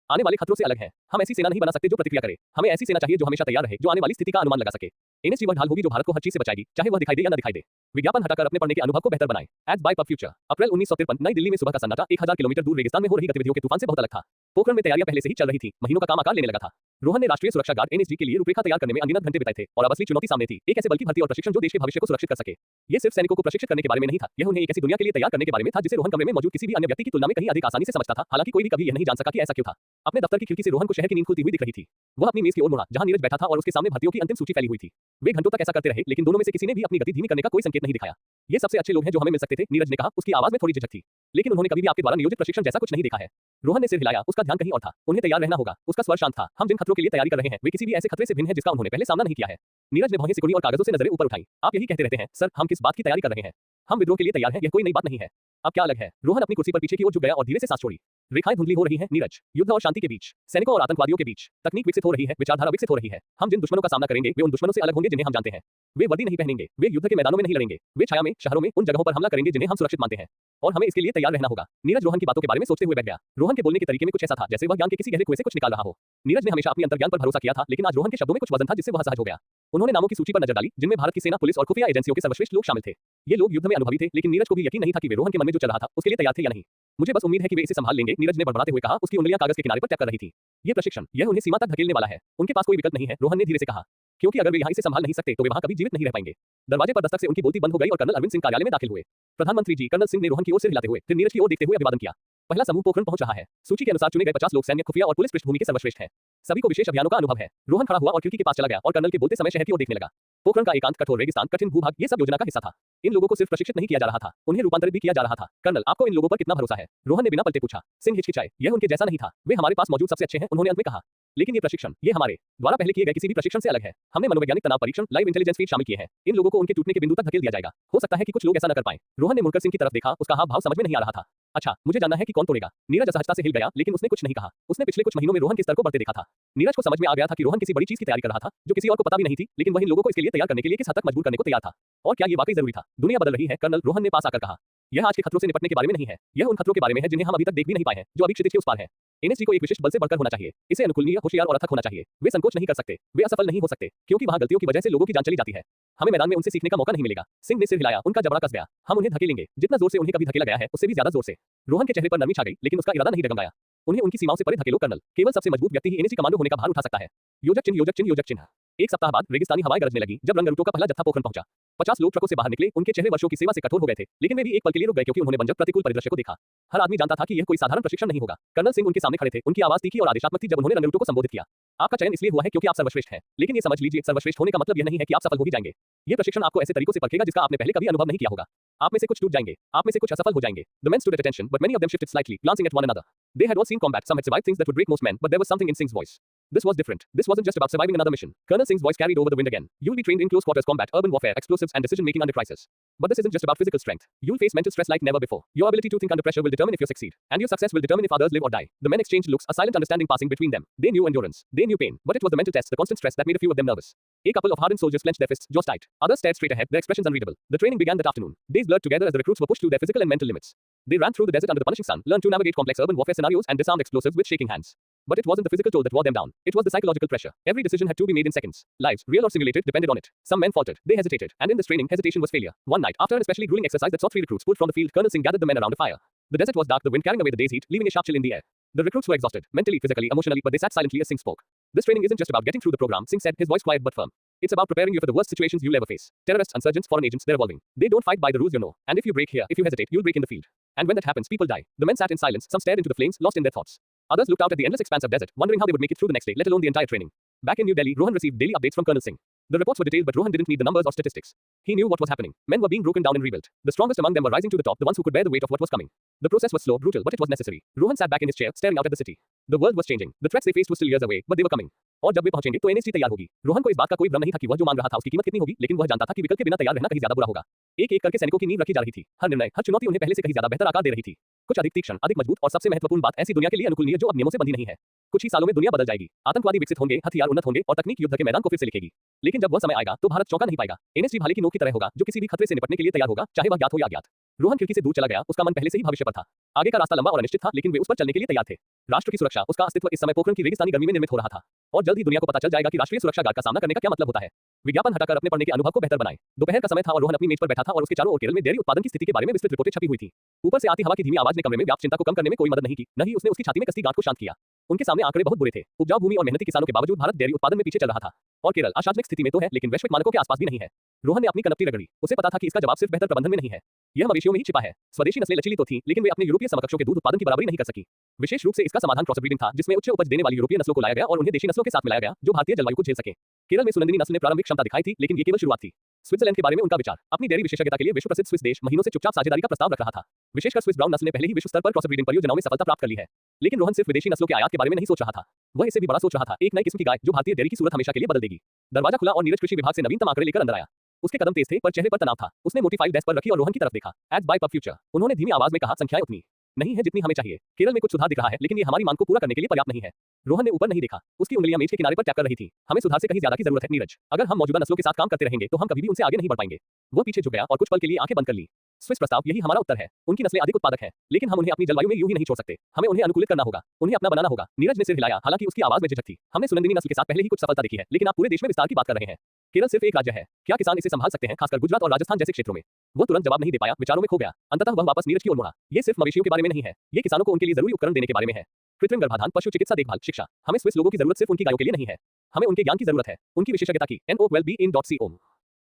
आने वाले खतरों से अलग हैं। हम ऐसी सेना नहीं बना सकते जो प्रतिक्रिया करे। हमें ऐसी सेना चाहिए जो हमेशा तैयार रहे, जो आने वाली स्थिति का अनुमान लगा सके। एनएसजी वह ढाल होगी जो भारत को हर चीज से बचाएगी, चाहे वह दिखाई दे या न दिखाई दे। विज्ञापन हटाकर अपने पढ़ने के अनुभव को बेहतर बनाएं। Ads bye pub future. अप्रैल 1953। नई दिल्ली में सुबह का सन्नाटा 1000 किलोमीटर दूर रेगिस्तान में हो रही गतिविधियों के तूफान से बहुत अलग था। पोखरण में तैयारियां पहले से ही चल रही थी। महीनों का काम आकार लेने लगा था। रोहन ने राष्ट्रीय सुरक्षा गार्ड एनएसजी के लिए रूपरेखा तैयार करने में अनगिनत घंटे बिताए थे और अब असली चुनौती सामने थी। एक ऐसे बल की भर्ती और प्रशिक्षण जो देश के भविष्य को सुरक्षित कर सके। ये सिर्फ सैनिकों को प्रशिक्षित करने के बारे में नहीं था, यह उन्हें एक ऐसी दुनिया के लिए तैयार करने के बारे में था जिसे रोहन कमरे में मौजूद किसी भी अन्य व्यक्ति की तुलना में कहीं अधिक आसानी से समझता था। हालांकि कोई भी कभी यह नहीं जान सका कि ऐसा क्यों था। अपने दफ्तर की खिड़की से रोहन को शहर की नींद खुलती हुई दिख रही थी। वह अपनी मेज की ओर मुड़ा जहां नीरज बैठा था और उसके सामने भर्तियों की अंतिम सूची फैली हुई थी। वे घंटों तक ऐसा करते रहे, लेकिन दोनों में से किसी ने भी अपनी गति धीमी करने का कोई संकेत नहीं दिखाया। ये सबसे अच्छे लोग हैं जो हमें मिल सकते थे, नीरज ने कहा। उसकी आवाज में थोड़ी झिझक थी, लेकिन उन्होंने कभी भी आपके द्वारा नियोजित प्रशिक्षण जैसा कुछ नहीं देखा है। रोहन ने सिर हिलाया। उसका ध्यान कहीं और था। उन्हें तैयार रहना होगा। उसका स्वर शांत था। हम जिन खतरों के लिए तैयारी कर रहे हैं वे किसी भी ऐसे खतरे से भिन्न है जिसका उन्होंने पहले सामना नहीं किया है। नीरज ने भौहें सिकुड़ी और कागजों से नजरें ऊपर उठाई। आप यही कहते रहते हैं सर, हम किस बात की तैयारी कर रहे हैं? हम विद्रोह के लिए तैयार हैं, यह कोई नई बात नहीं है। अब क्या अलग है? रोहन अपनी कुर्सी पर पीछे की ओर झुक गया और धीरे से सांस छोड़ी। रेखाएं धुंधली हो रही हैं। नीरज, युद्ध और शांति के बीच, सैनिकों और आतंकवादियों के बीच तकनीक विकसित हो रही है, विचारधारा विकसित हो रही है। हम जिन दुश्मनों का सामना करेंगे वे उन दुश्मनों से अलग होंगे जिन्हें हम जानते हैं। वे वर्दी नहीं पहनेंगे, वे युद्ध के मैदानों में नहीं लड़ेंगे, वे छाया में, शहरों में, उन जगहों पर हमला करेंगे जिन्हें हम सुरक्षित मानते हैं। और हमें इसके लिए तैयार रहना होगा। नीरज रोहन की बातों के बारे में सोचते हुए बैठ गया। रोहन के बोलने के तरीके में कुछ ऐसा था जैसे वह ज्ञान के किसी गहरे कुएं से कुछ निकाल रहा हो। नीरज ने हमेशा अपनी अंतर्ज्ञान पर भरोसा किया था, लेकिन आज रोहन के शब्दों में कुछ वजन था जिससे वह असहज हो गया। उन्होंने नामों की सूची पर नजर डाली जिनमें भारत की सेना, पुलिस और खुफिया एजेंसियों के सर्वश्रेष्ठ लोग शामिल थे। ये लोग युद्ध में अनुभवी थे, लेकिन नीरज को भी यकीन नहीं था कि वे रोहन के मन में जो चल रहा था उसके लिए तैयार थे या नहीं। मुझे बस उम्मीद है कि वे इसे संभाल लेंगे, नीरज ने बड़बड़ाते हुए कहा। उसकी उंगलियां कागज के किनारे पर टैप कर रही थी। ये प्रशिक्षण, यह उन्हें सीमा तक धकेलने वाला है। उनके पास कोई विकल्प नहीं है, रोहन ने धीरे से कहा, क्योंकि अगर वे यहाँ इसे संभाल नहीं सकते तो वे वहाँ कभी जीवित नहीं रह पाएंगे। दरवाजे पर दस्तक से उनकी बोलती बंद हो गई और कर्नल अरविंद सिंह कार्यालय में दाखिल हुए। प्रधानमंत्री जी, कर्नल सिंह ने रोहन की ओर सिर हिलाते हुए फिर नीरज की ओर देखते हुए अभिवादन किया। पहला समूह पोखरण पहुंच रहा है। सूची के अनुसार चुने गए 50 लोग सैन्य, खुफिया और पुलिस पृष्ठभूमि के सर्वश्रेष्ठ हैं। सभी को विशेष अभियानों का अनुभव है। रोहन खड़ा हुआ और खिड़की के पास चला गया और कर्नल के बोलते समय शहर की ओर देखने लगा। पोखरण का एकांत, कठोर रेगिस्तान, कठिन भूभाग, ये सब योजना का हिस्सा था। इन लोगों को सिर्फ प्रशिक्षित नहीं किया जा रहा था, उन्हें रूपांतरित भी किया जा रहा था। कर्नल, आपको इन लोगों पर कितना भरोसा है? रोहन ने बिना पलटे पूछा। सिंह हिचकिचाए, यह उनके जैसा नहीं था। वे हमारे पास मौजूद सबसे अच्छे हैं, उन्होंने अंत में कहा। लेकिन ये प्रशिक्षण, ये हमारे द्वारा पहले किए गए किसी भी प्रशिक्षण से अलग है। हमने मनोवैज्ञानिक तनाव परीक्षण, लाइव इंटेलिजेंस फीड शामिल किए हैं। इन लोगों को उनके टूटने के बिंदु तक धकेल दिया जाएगा। हो सकता है कि कुछ लोग ऐसा न कर पाएं। रोहन ने मुड़कर सिंह की तरफ देखा, उसका हाव भाव समझ में नहीं आ रहा था। अच्छा, मुझे जानना है कि कौन तोड़ेगा? नीरज असहजता से हिल गया, लेकिन उसने कुछ नहीं कहा। उसने पिछले कुछ महीनों में रोहन के स्तर को बढ़ते देखा था। नीरज को समझ में आ गया था कि रोहन किसी बड़ी चीज की तैयारी कर रहा था, जो किसी और को पता भी नहीं थी, लेकिन वह इन लोगों को इसके लिए तैयार करने के लिए किस हद तक मजबूर करने को तैयार था। और क्या ये वाकई जरूरी था? दुनिया बदल रही है कर्नल, रोहन ने पास आकर कहा। यह आज के खतरों से निपटने के बारे में नहीं है, यह उन खतरों के बारे में है जिन्हें हम अभी तक देख भी नहीं पाए हैं, जो अभी क्षितिज के उस पार है। एनएसजी को एक विशिष्ट बल से बढ़कर होना चाहिए। इसे अनुकूलनीय, होशियार और अथक होना चाहिए। वे संकोच नहीं कर सकते, वे असफल नहीं हो सकते, क्योंकि वहां गलतियों की वजह से लोगों की जान चली जाती है। हमें मैदान में उनसे सीखने का मौका नहीं मिलेगा। सिंह ने सिर हिलाया, उनका जबड़ा कस गया। हम उन्हें धकेलेंगे, जितना जोर से उन्हें कभी धकेला गया है उससे भी ज्यादा जोर से। रोहन के चेहरे पर नरमी छा गई, लेकिन उसका इरादा नहीं डगमगाया। उन्हें उनकी सीमाओं से परे धकेलो कर्नल, केवल सबसे मजबूत व्यक्ति ही एनएसजी कमांडो होने का भार उठा सकता है। योजक चिन्ह, योजक चिन्ह, योजक चिन्ह। एक सप्ताह बाद रेगिस्तानी हवाएं गरजने लगी जब रंगरूटों का पहला जत्था पोखरण पहुंचा। 50 लोग ट्रकों से बाहर निकले, उनके चेहरे वर्षों की सेवा से कठोर हो गए थे, लेकिन वे भी एक पल के लिए रुक गए क्योंकि उन्होंने बंजर प्रतिकूल परिदृश्य को देखा। हर आदमी जानता था कि यह कोई साधारण प्रशिक्षण नहीं होगा। कर्नल सिंह उनके सामने खड़े थे, उनकी आवाज तीखी और आदेशात्मक थी जब उन्होंने रंगरूटों को संबोधित किया। आपका चयन इसलिए हुआ है क्योंकि आप सर्वश्रेष्ठ हैं, लेकिन ये समझ लीजिए, सर्वश्रेष्ठ होने का मतलब यह नहीं है कि आप सफल हो ही जाएंगे। ये प्रशिक्षण आपको ऐसे तरीकों से परखेगा जिसका आपने पहले कभी अनुभव नहीं किया होगा। आप में से कुछ टूट जाएंगे, आप में से कुछ असफल हो जाएंगे। The men stood at attention, but many of them shifted slightly, glancing at one another. They had all seen combat, some had survived things that would break most men, but there was something in Singh's voice. This was different. This wasn't just about surviving another mission. Colonel Singh's voice carried over the wind again. You'll be trained in close quarters combat, urban warfare, explosives, and decision-making under crisis. But this isn't just about physical strength. You'll face mental stress like never before. Your ability to think under pressure will determine if you succeed, and your success will determine if others live or die. The men exchanged looks, a silent understanding passing between them. They knew endurance. They knew pain. But it was the mental test, the constant stress that made a few of them nervous. A couple of hardened soldiers clenched their fists, jaws tight. Others stared straight ahead, their expressions unreadable. The training began that afternoon. Days blurred together as the recruits were pushed to their physical and mental limits. They ran through the desert under the punishing sun, learned to navigate complex urban warfare scenarios, and disarmed explosives with shaking hands. But it wasn't the physical toll that wore them down. It was the psychological pressure. Every decision had to be made in seconds. Lives, real or simulated, depended on it. Some men faltered. They hesitated. And in this training, hesitation was failure. One night, after an especially grueling exercise that saw 3 recruits pulled from the field, Colonel Singh gathered the men around a fire. The desert was dark, the wind carrying away the day's heat, leaving a sharp chill in the air. The recruits were exhausted, mentally, physically, emotionally, but they sat silently as Singh spoke. This training isn't just about getting through the program, Singh said, his voice quiet but firm. It's about preparing you for the worst situations you'll ever face. Terrorists, insurgents, foreign agents, they're evolving. They don't fight by the rules you know. And if you break here, if you hesitate, you'll break in the field. And when that happens, people die. The men sat in silence, some stared into the flames, lost in their thoughts. Others looked out at the endless expanse of desert, wondering how they would make it through the next day, let alone the entire training. Back in New Delhi, Rohan received daily updates from Colonel Singh. The reports were detailed, but Rohan didn't need the numbers or statistics. He knew what was happening. Men were being broken down and rebuilt. The strongest among them were rising to the top, the ones who could bear the weight of what was coming. The process was slow, brutal, but it was necessary. Rohan sat back in his chair, staring out at the city. The world was changing. The threats they faced were still years away, but they were coming. और जब वे पहुंचेंगे तो NSG तैयार होगी। रोहन को इस बात का कोई भ्रम नहीं था कि वह जो मान रहा था उसकी कीमत कितनी होगी, लेकिन वह जानता था कि विकल्प के बिना तैयार रहना कहीं ज्यादा बुरा होगा। एक एक करके सैनिकों की नींव रखी जा रही थी। हर निर्णय, हर चुनौती उन्हें पहले से कहीं ज्यादा बेहतर आकार दे रही थी। कुछ अधिक तीक्ष्ण, अधिक मजबूत और सबसे महत्वपूर्ण बात, ऐसी दुनिया के लिए अनुकूलनीय जो अब नियमों से बंधी नहीं है। कुछ ही सालों में दुनिया बदल जाएगी। आतंकवादी विकसित होंगे, हथियार उन्नत होंगे और तकनीक युद्ध के मैदान को फिर से लिखेगी। लेकिन जब वह समय आएगा तो भारत चौंका नहीं पाएगा। एनएसजी भाले की नोक की तरह होगा जो किसी भी खतरे से निपटने के लिए तैयार होगा, चाहे वह ज्ञात हो या अज्ञात। रोहन खिड़की से दूर चला गया, उसका मन पहले से ही भविष्य पर था। आगे का रास्ता लंबा और अनिश्चित था, लेकिन वे उस पर चलने के लिए तैयार थे। राष्ट्र की सुरक्षा, उसका अस्तित्व इस समय पोखरण की रेगिस्तानी गर्मी में निर्मित हो रहा था। और जल्द ही दुनिया को पता चल जाएगा कि राष्ट्रीय सुरक्षा गार्ड का सामना करने का क्या मतलब होता है। विज्ञापन हटाकर अपने पढ़ने के अनुभव को बेहतर बनाएं। दोपहर का समय था और रोहन अपनी मेज पर बैठा था और उसके चारों ओर केरल में डेयरी उत्पादन की स्थिति के बारे में विस्तृत रिपोर्टें छपी हुई थी। ऊपर से आती हवा की धीमी आवाज ने कमरे में व्याप्त चिंता को कम करने में कोई मदद नहीं की, न ही उसने उसकी छाती में कसती गांठ को शांत किया। उनके सामने आंकड़े बहुत बुरे थे। उपजाऊ भूमि और मेहनती किसानों के बावजूद भारत डेयरी उत्पादन में पीछे चल रहा था। और केरल आशाजनक स्थिति में तो है, लेकिन वैश्विक मानकों के आसपास भी नहीं है। रोहन ने अपनी कनपटी रगड़ी। उसे पता था कि इसका जवाब सिर्फ बेहतर प्रबंधन में नहीं है, यह मवेशियों में ही छिपा है। स्वदेशी नस्लें लचीली तो थीं, लेकिन वे अपने यूरोपीय समकक्षों के दूध उत्पादन की बराबरी नहीं कर सकी। विशेष रूप से इसका समाधान क्रॉस ब्रीडिंग था, जिसमें उच्च उपज देने वाली यूरोपीय नस्लों को लाया गया और उन्हें देशी नस्लों के साथ मिलाया गया जो भारतीय जलवायु को झेल सके। केरल में सुनंदिनी नस्ल ने प्रारंभिक क्षमता दिखाई थी, लेकिन ये केवल शुरुआत थी। स्विट्जरलैंड के बारे में उनका विचार, अपनी डेयरी विशेषज्ञता के लिए विश्व प्रसिद्ध स्विस देश महीनों से चुपचाप साझेदारी का प्रस्ताव रख रहा था। विशेषकर स्विस ब्राउन नस्ल ने पहले ही विश्व स्तर पर क्रॉस ब्रीडिंग परियोजनाओं में सफलता प्राप्त कर ली है। लेकिन रोहन सिर्फ विदेशी नस्लों के आयात के बारे में नहीं सोच रहा था, वह इसे भी बड़ा सोच रहा था, एक नई किस्म की गाय जो भारतीय डेयरी की सूरत हमेशा के लिए बदल देगी। दरवाजा खुला और नीरज कृषि विभाग से नवीनतम आंकड़े लेकर अंदर आया। उसके कदम तेज थे पर चेहरे पर तनाव था। उसने मोटी फाइल डेस्क पर रखी और रोहन की तरफ देखा। एड्स बाय पब फ्यूचर, उन्होंने धीमी आवाज में कहा, संख्याएं उतनी नहीं है जितनी हमें चाहिए। केरल में कुछ सुधार दिख रहा है, लेकिन ये हमारी मांग को पूरा करने के लिए पर्याप्त नहीं है। रोहन ने ऊपर नहीं देखा, उसकी उंगलियां मेज के किनारे पर टैप कर रही थी। हमें सुधार से कहीं ज्यादा की जरूरत है नीरज। अगर हम मौजूदा नस्लों के साथ काम करते रहेंगे तो हम कभी भी उनसे आगे नहीं बढ़ पाएंगे। वो पीछे झुक गया और कुछ पल के लिए आंखें बंद कर ली। स्विस प्रस्ताव, यही हमारा उत्तर है। उनकी नस्लें अधिक उत्पादक हैं, लेकिन हम उन्हें अपनी जलवायु में यूं ही नहीं छोड़ सकते। हमें उन्हें अनुकूलित करना होगा, उन्हें अपना बनाना होगा। नीरज ने सिर हिलाया, हालांकि उसकी आवाज में झिझक थी। हमने सुनंदिनी नस्ल के साथ पहले ही कुछ सफलता देखी है, लेकिन आप पूरे देश में विस्तार की बात कर रहे हैं। केरल सिर्फ एक राज्य है, क्या किसान इसे संभाल सकते हैं, खासकर गुजरात और राजस्थान जैसे क्षेत्रों में? वो तुरंत जवाब नहीं दे पाया, विचारों में खो गया। अंततः वह वापस नीरज की ओर मुड़ा। ये सिर्फ मवेशियों के बारे में नहीं है, ये किसानों को उनके लिए जरूरी उपकरण देने के बारे में है। कृत्रिम गर्भाधान, पशु चिकित्सा देखभाल, शिक्षा। हमें स्विस लोगों की जरूरत सिर्फ उनकी गायों के लिए नहीं है, हमें उनके ज्ञान की जरूरत है, उनकी विशेषज्ञता की। NOWellbeing.co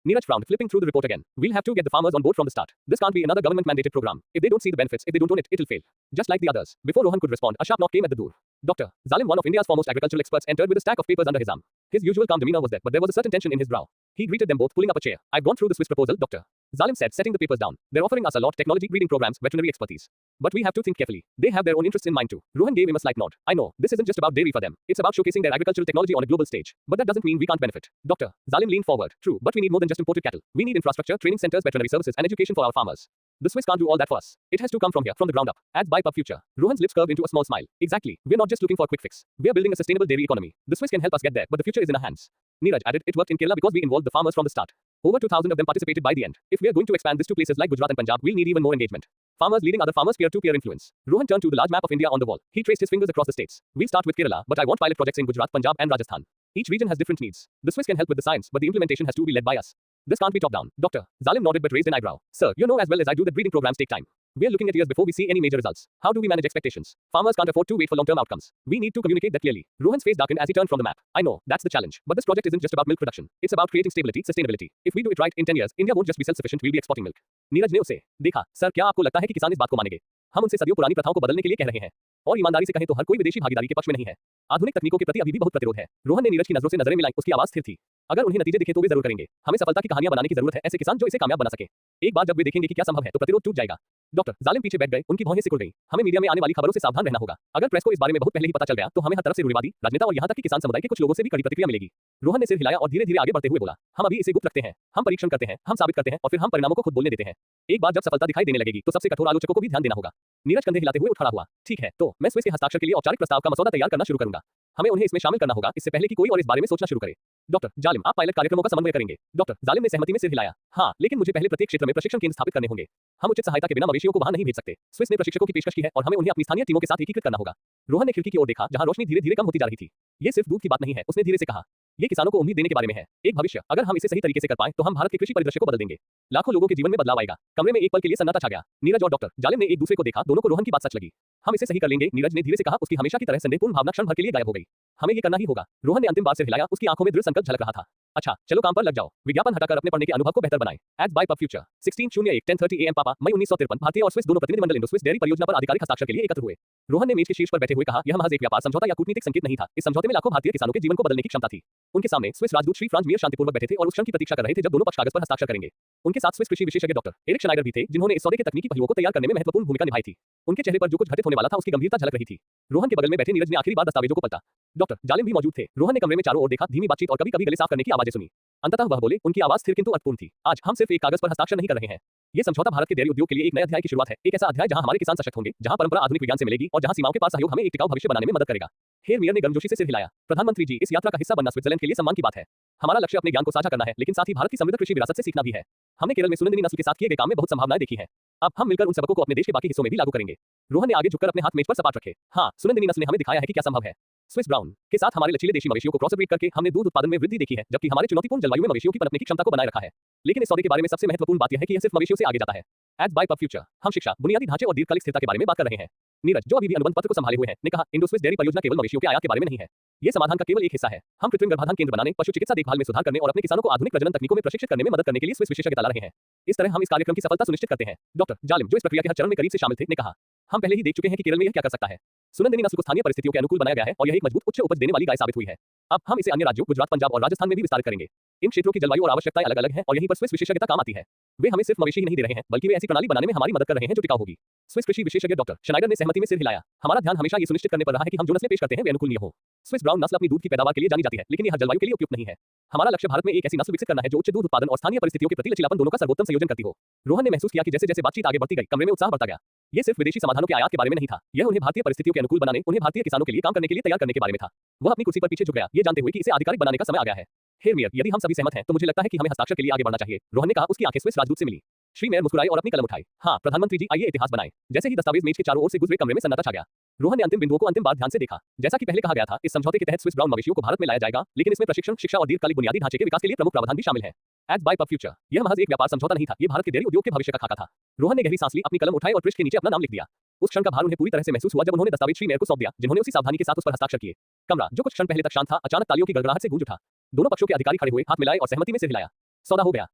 Neeraj frowned, flipping through the report again. We'll have to get the farmers on board from the start. This can't be another government-mandated program. If they don't see the benefits, if they don't own it, it'll fail. Just like the others. Before Rohan could respond, a sharp knock came at the door. Dr. Zalim, one of India's foremost agricultural experts, entered with a stack of papers under his arm. His usual calm demeanor was there, but there was a certain tension in his brow. He greeted them both, pulling up a chair. I've gone through the Swiss proposal, Dr. Zalim said, setting the papers down. They're offering us a lot: technology, breeding programs, veterinary expertise. But we have to think carefully. They have their own interests in mind too. Rohan gave him a slight nod. I know, this isn't just about dairy for them. It's about showcasing their agricultural technology on a global stage. But that doesn't mean we can't benefit. Dr. Zalim leaned forward. True, but we need more than just imported cattle. We need infrastructure, training centers, veterinary services, and education for our farmers. The Swiss can't do all that for us. It has to come from here, from the ground up. Adds by Pub Future. Rohan's lips curved into a small smile. Exactly. We're not just looking for a quick fix. We're building a sustainable dairy economy. The Swiss can help us get there, but the future is in our hands. Neeraj added, it worked in Kerala because we involved the farmers from the start. Over 2,000 of them participated by the end. If we're going to expand this to places like Gujarat and Punjab, we'll need even more engagement. Farmers leading other farmers, peer-to-peer influence. Rohan turned to the large map of India on the wall. He traced his fingers across the states. We'll start with Kerala, but I want pilot projects in Gujarat, Punjab, and Rajasthan. Each region has different needs. The Swiss can help with the science, but the implementation has to be led by us. This can't be top-down. Dr. Zalim nodded but raised an eyebrow. Sir, you know as well as I do that breeding programs take time. We're looking at years before we see any major results. How do we manage expectations? Farmers can't afford to wait for long-term outcomes. We need to communicate that clearly. Rohan's face darkened as he turned from the map. I know, that's the challenge. But this project isn't just about milk production. It's about creating stability, sustainability. If we do it right in 10 years, India won't just be self-sufficient, we'll be exporting milk. Neeraj ने उसे देखा। Sir, क्या आपको लगता है कि किसान इस बात को मानेंगे? हम उनसे सदियों पुरानी प्रथाओं को बदलने के लिए कह रहे हैं। और ईमानदारी से कहें तो हर कोई विदेशी भागीदारी के पक्ष में नहीं है। आधुनिक तकनीकों के प्रति अभी भी बहुत प्रतिरोध है। रोहन ने नीरज की नजरों से नजरें मिलाई, उसकी आवाज स्थिर थी। अगर उन्हें नतीजे दिखे तो वे जरूर करेंगे। हमें सफलता की कहानियां बनाने की जरूरत है, ऐसे किसान जो इसे कामयाब बना सके। एक बार जब वे देखेंगे कि क्या संभव है तो प्रतिरोध टूट जाएगा। डॉक्टर जालिम पीछे बैठ गए, उनकी भौहें सिकुड़ गईं। हमें मीडिया में आने वाली खबरों से सावधान रहना होगा। अगर प्रेस को इस बारे में बहुत पहले ही पता चल गया तो हमें हर तरफ से रूढ़िवादी, राजनेता और यहां तक कि किसान समुदाय के कुछ लोगों से भी कड़ी प्रतिक्रिया मिलेगी। रोहन ने सिर हिलाया और धीरे-धीरे आगे बढ़ते हुए बोला, हम अभी इसे गुप्त रखते हैं, हम परीक्षण करते हैं, हम साबित करते हैं और फिर हम परिणामों को खुद बोलने देते हैं। एक बार जब सफलता दिखाई देने लगेगी तो सबसे कठोर आलोचकों को भी ध्यान देना होगा। नीरज कंधे हिलाते हुए उठ खड़ा हुआ। ठीक है, तो मैं स्विस के हस्ताक्षर के लिए औपचारिक प्रस्ताव का मसौदा तैयार करना शुरू करूंगा। हमें उन्हें इसमें शामिल करना होगा इससे पहले कि कोई और इस बारे में सोचना शुरू करे। डॉक्टर जालिम, आप पायलट कार्यक्रमों का समन्वय करेंगे? डॉक्टर जालिम ने सहमति में सिर हिलाया। हाँ, लेकिन मुझे पहले प्रत्येक क्षेत्र में प्रशिक्षण केंद्र स्थापित करने होंगे। हम उचित सहायता के बिना मवेशियों को वहां नहीं भेज सकते। स्विस ने प्रशिक्षकों की पेशकश की है और हमें उन्हें अपनी स्थानीय टीमों के साथ एकीकृत करना होगा। रोहन ने खिड़की की ओर देखा जहां रोशनी धीरे-धीरे कम होती जा रही थी। ये सिर्फ दूध की बात नहीं है, उसने धीरे से कहा। ये किसानों को उम्मीद देने के बारे में है, एक भविष्य। अगर हम इसे सही तरीके से कर पाएं तो हम भारत के कृषि परिदृश्य को बदल देंगे। लाखों लोगों के जीवन में बदलाव आएगा। कमरे में एक पल के लिए सन्नाटा छा गया। नीरज और डॉक्टर जालिम ने एक दूसरे को देखा, दोनों को रोहन की बात सच लगी। हम इसे सही कर लेंगे, नीरज ने धीरे से कहा। उसकी हमेशा की तरह संदेहपूर्ण भावना क्षण भर के लिए गायब हो गई। हमें ये करना ही होगा। रोहन ने अंतिम बार सिर हिलाया, उसकी आंखों में दृढ़ संकल्प झलक रहा था। अच्छा, चलो काम पर लग जाओ। विज्ञापन हटाकर अपने पढ़ने के अनुभव को बेहतर बनाएं। Ads by pub future 16/01 10:30 AM पापा मई 1953 भारतीय और स्विस दोनों प्रतिनिधिमंडल इंडो स्विस डेयरी परियोजना पर आधिकारिक हस्ताक्षर के लिए एकत्र हुए। रोहन ने मेज के शीर्ष पर बैठे हुए कहा, यह महज एक व्यापार समझौता या कूटनीतिक संकेत नहीं था। इस समझौते में लाखों भारतीय किसानों के जीवन को बदलने की क्षमता थी। उनके सामने स्विस राजदूत श्री फ्रांज मियर शांतिपूर्वक बैठे थे और उस क्षण की प्रतीक्षा कर रहे थे जब दोनों पक्ष कागज पर हस्ताक्षर करेंगे। उनके साथ स्विस कृषि विशेषज्ञ डॉक्टर एरिक श्नाइडर भी थे, जिन्होंने इस सौदे के तकनीकी पहलुओं को तैयार करने में महत्वपूर्ण भूमिका निभाई थी। उनके चेहरे पर जो कुछ घटित होने वाला था उसकी गंभीरता झलक रही थी। रोहन के बगल में बैठे नीरज ने आखिरी बार दस्तावेजों को पलटा। डॉक्टर जालिम भी मौजूद थे। रोहन ने कमरे में चारों ओर देखा, धीमी बातचीत और कभी-कभी गले साफ करने की आवाजें सुनी। अंततः वह बोले, उनकी आवाज स्थिर किंतु अर्थपूर्ण थी। आज हम सिर्फ एक कागज पर हस्ताक्षर नहीं कर रहे हैं। ये समझौता भारत के डेयरी उद्योग के लिए एक नए अध्याय की शुरुआत है। एक ऐसा अध्याय जहां हमारे किसान सशक्त होंगे, जहां परंपरा आधुनिक विज्ञान से मिलेगी और जहां सीमाओं के पार सहयोग हमें एक टिकाऊ भविष्य बनाने में मदद करेगा। हेर मियर ने गर्मजोशी से सिर हिलाया। प्रधानमंत्री जी, इस यात्रा का हिस्सा बनना स्विट्जरलैंड के लिए सम्मान की बात है। हमारा लक्ष्य अपने ज्ञान को साझा करना है, लेकिन साथ ही भारत की समृद्ध कृषि विरासत से सीखना भी है। हमने केरल में सुनंदिनी नस्ल के साथ किए गए काम में बहुत संभावनाएं देखी हैं। अब हम मिलकर उन सबकों को अपने देश के बाकी हिस्सों में भी लागू करेंगे। रोहन ने आगे झुककर अपने हाथ मेज पर सपाट रखे। हाँ, सुनंदिनी नस्ल ने हमें दिखाया है कि क्या संभव है। स्विस ब्राउन के साथ हमारे लचीले देशी मवेशियों को क्रॉस ब्रीड करके हमने दूध उत्पादन में वृद्धि देखी है, जबकि हमारे चुनौतीपूर्ण जलवायु में मवेशियों की पनपने की क्षमता को बनाए रखा है। लेकिन इस सौदे के बारे में सबसे महत्वपूर्ण बात यह है कि यह सिर्फ मवेशियों से आगे जाता है। एड्स बाय पब फ्यूचर हम शिक्षा, बुनियादी ढांचे और दीर्घकालिक स्थिरता के बारे में बात कर रहे हैं। नीरज, जो अभी भी अनुबंध पत्र को संभाले हुए हैं, ने कहा, इंडो स्विस डेयरी परियोजना केवल मवेशियों के आयात के बारे में नहीं है। ये समाधान का केवल एक हिस्सा है। हम कृत्रिम गर्भाधान केंद्र बनाने, पशु चिकित्सा देखभाल में सुधार करने और अपने किसानों को आधुनिक प्रजनन तकनीकों में प्रशिक्षित करने में मदद करने के लिए स्विस विशेषज्ञता ला रहे हैं। इस तरह हम इस कार्यक्रम की सफलता सुनिश्चित करते हैं। डॉक्टर जालिम, जो इस प्रक्रिया के हर चरण में करीब से शामिल थे, ने कहा, हम पहले ही देख चुके हैं कि केरल में यह क्या कर सकता है। सुनंदिनी नस्ल को स्थानीय परिस्थितियों के अनुकूल बनाया गया है और यह एक मजबूत उच्च उपज देने वाली गाय साबित हुई है। अब हम इसे अन्य राज्यों गुजरात, पंजाब और राजस्थान में भी विस्तारित करेंगे। इन क्षेत्रों की जलवायु और आवश्यकताएं अलग अलग हैं और यहीं पर स्विस विशेषज्ञता काम आती है। वे हमें सिर्फ मवेशी ही नहीं दे रहे हैं, बल्कि वे ऐसी प्रणाली बनाने में हमारी मदद कर रहे हैं जो टिकाऊ होगी। स्विस कृषि विशेषज्ञ डॉक्टर श्नाइडर ने सहमति में सिर हिलाया। हमारा ध्यान हमेशा ये सुनिश्चित करने पर रहा है कि हम जो नस्लें पेश करते हैं वे अनुकूलनीय हो। स्विस ब्राउन नस्ल अपनी दूध की पैदावार के लिए जानी जाती है, लेकिन यह हर जलवायु के लिए उपयुक्त नहीं है। हमारा लक्ष्य भारत में एक ऐसी नस्ल विकसित करना है जो उच्च दूध उत्पादन और स्थानीय परिस्थितियों के प्रति लचीलापन दोनों का सर्वोत्तम संयोजन करती हो। रोहन ने महसूस किया कि जैसे-जैसे बातचीत आगे बढ़ती गई, कमरे में उत्साह बढ़ता गया। ये सिर्फ विदेशी समाधानों के आयात के बारे में नहीं था, यह उन्हें भारतीय परिस्थितियों के अनुकूल बनाने, उन्हें भारतीय किसानों के लिए काम करने के लिए तैयार करने के बारे में था। वह अपनी कुर्सी पर पीछे झुक गया, ये जानते हुए कि इसे आधिकारिक बनाने का समय आ गया है। हेर मियर, यदि हम सभी सहमत हैं तो मुझे लगता है कि हमें हस्ताक्षर के लिए आगे बढ़ना चाहिए। रोहन ने कहा, उसकी आंखें स्विस राजदूत से मिली। श्री मेयर मुस्कुराए और अपनी कलम उठाई। हाँ प्रधानमंत्री जी, आइए इतिहास बनाएं। जैसे ही दस्तावेज मेज के चारों ओर से गुजरे कमरे में सन्नाटा छा गया। रोहन ने अंतिम बिंदुओं को अंतिम बार ध्यान से देखा। जैसा कि पहले कहा गया था, इस समझौते के तहत स्विस ब्राउन मवेशियों को भारत में लाया जाएगा, लेकिन इसमें प्रशिक्षण, शिक्षा और दीर्घकालिक बुनियादी ढांचे के विकास के लिए प्रमुख प्रावधान भी शामिल हैं। Ads by pub future. यह महज एक व्यापार समझौता नहीं था, ये भारत के डेयरी उद्योग के भविष्य का खाका था। रोहन ने गहरी सांस ली, अपनी कलम उठाई और पृष्ठ के नीचे अपना नाम लिख दिया। उस क्षण का भार उन्हें पूरी तरह से महसूस हुआ जब उन्होंने दस्तावेज श्री मेयर को सौंप दिया, जिन्होंने उसी सावधानी के साथ उस पर हस्ताक्षर किए। कमरा, जो कुछ क्षण पहले तक शांत था, अचानक तालियों की गड़गड़ाहट से गूंज उठा। दोनों पक्षों के अधिकारी खड़े हुए, हाथ मिलाए और सहमति में सिर हिलाया। सौदा हो गया,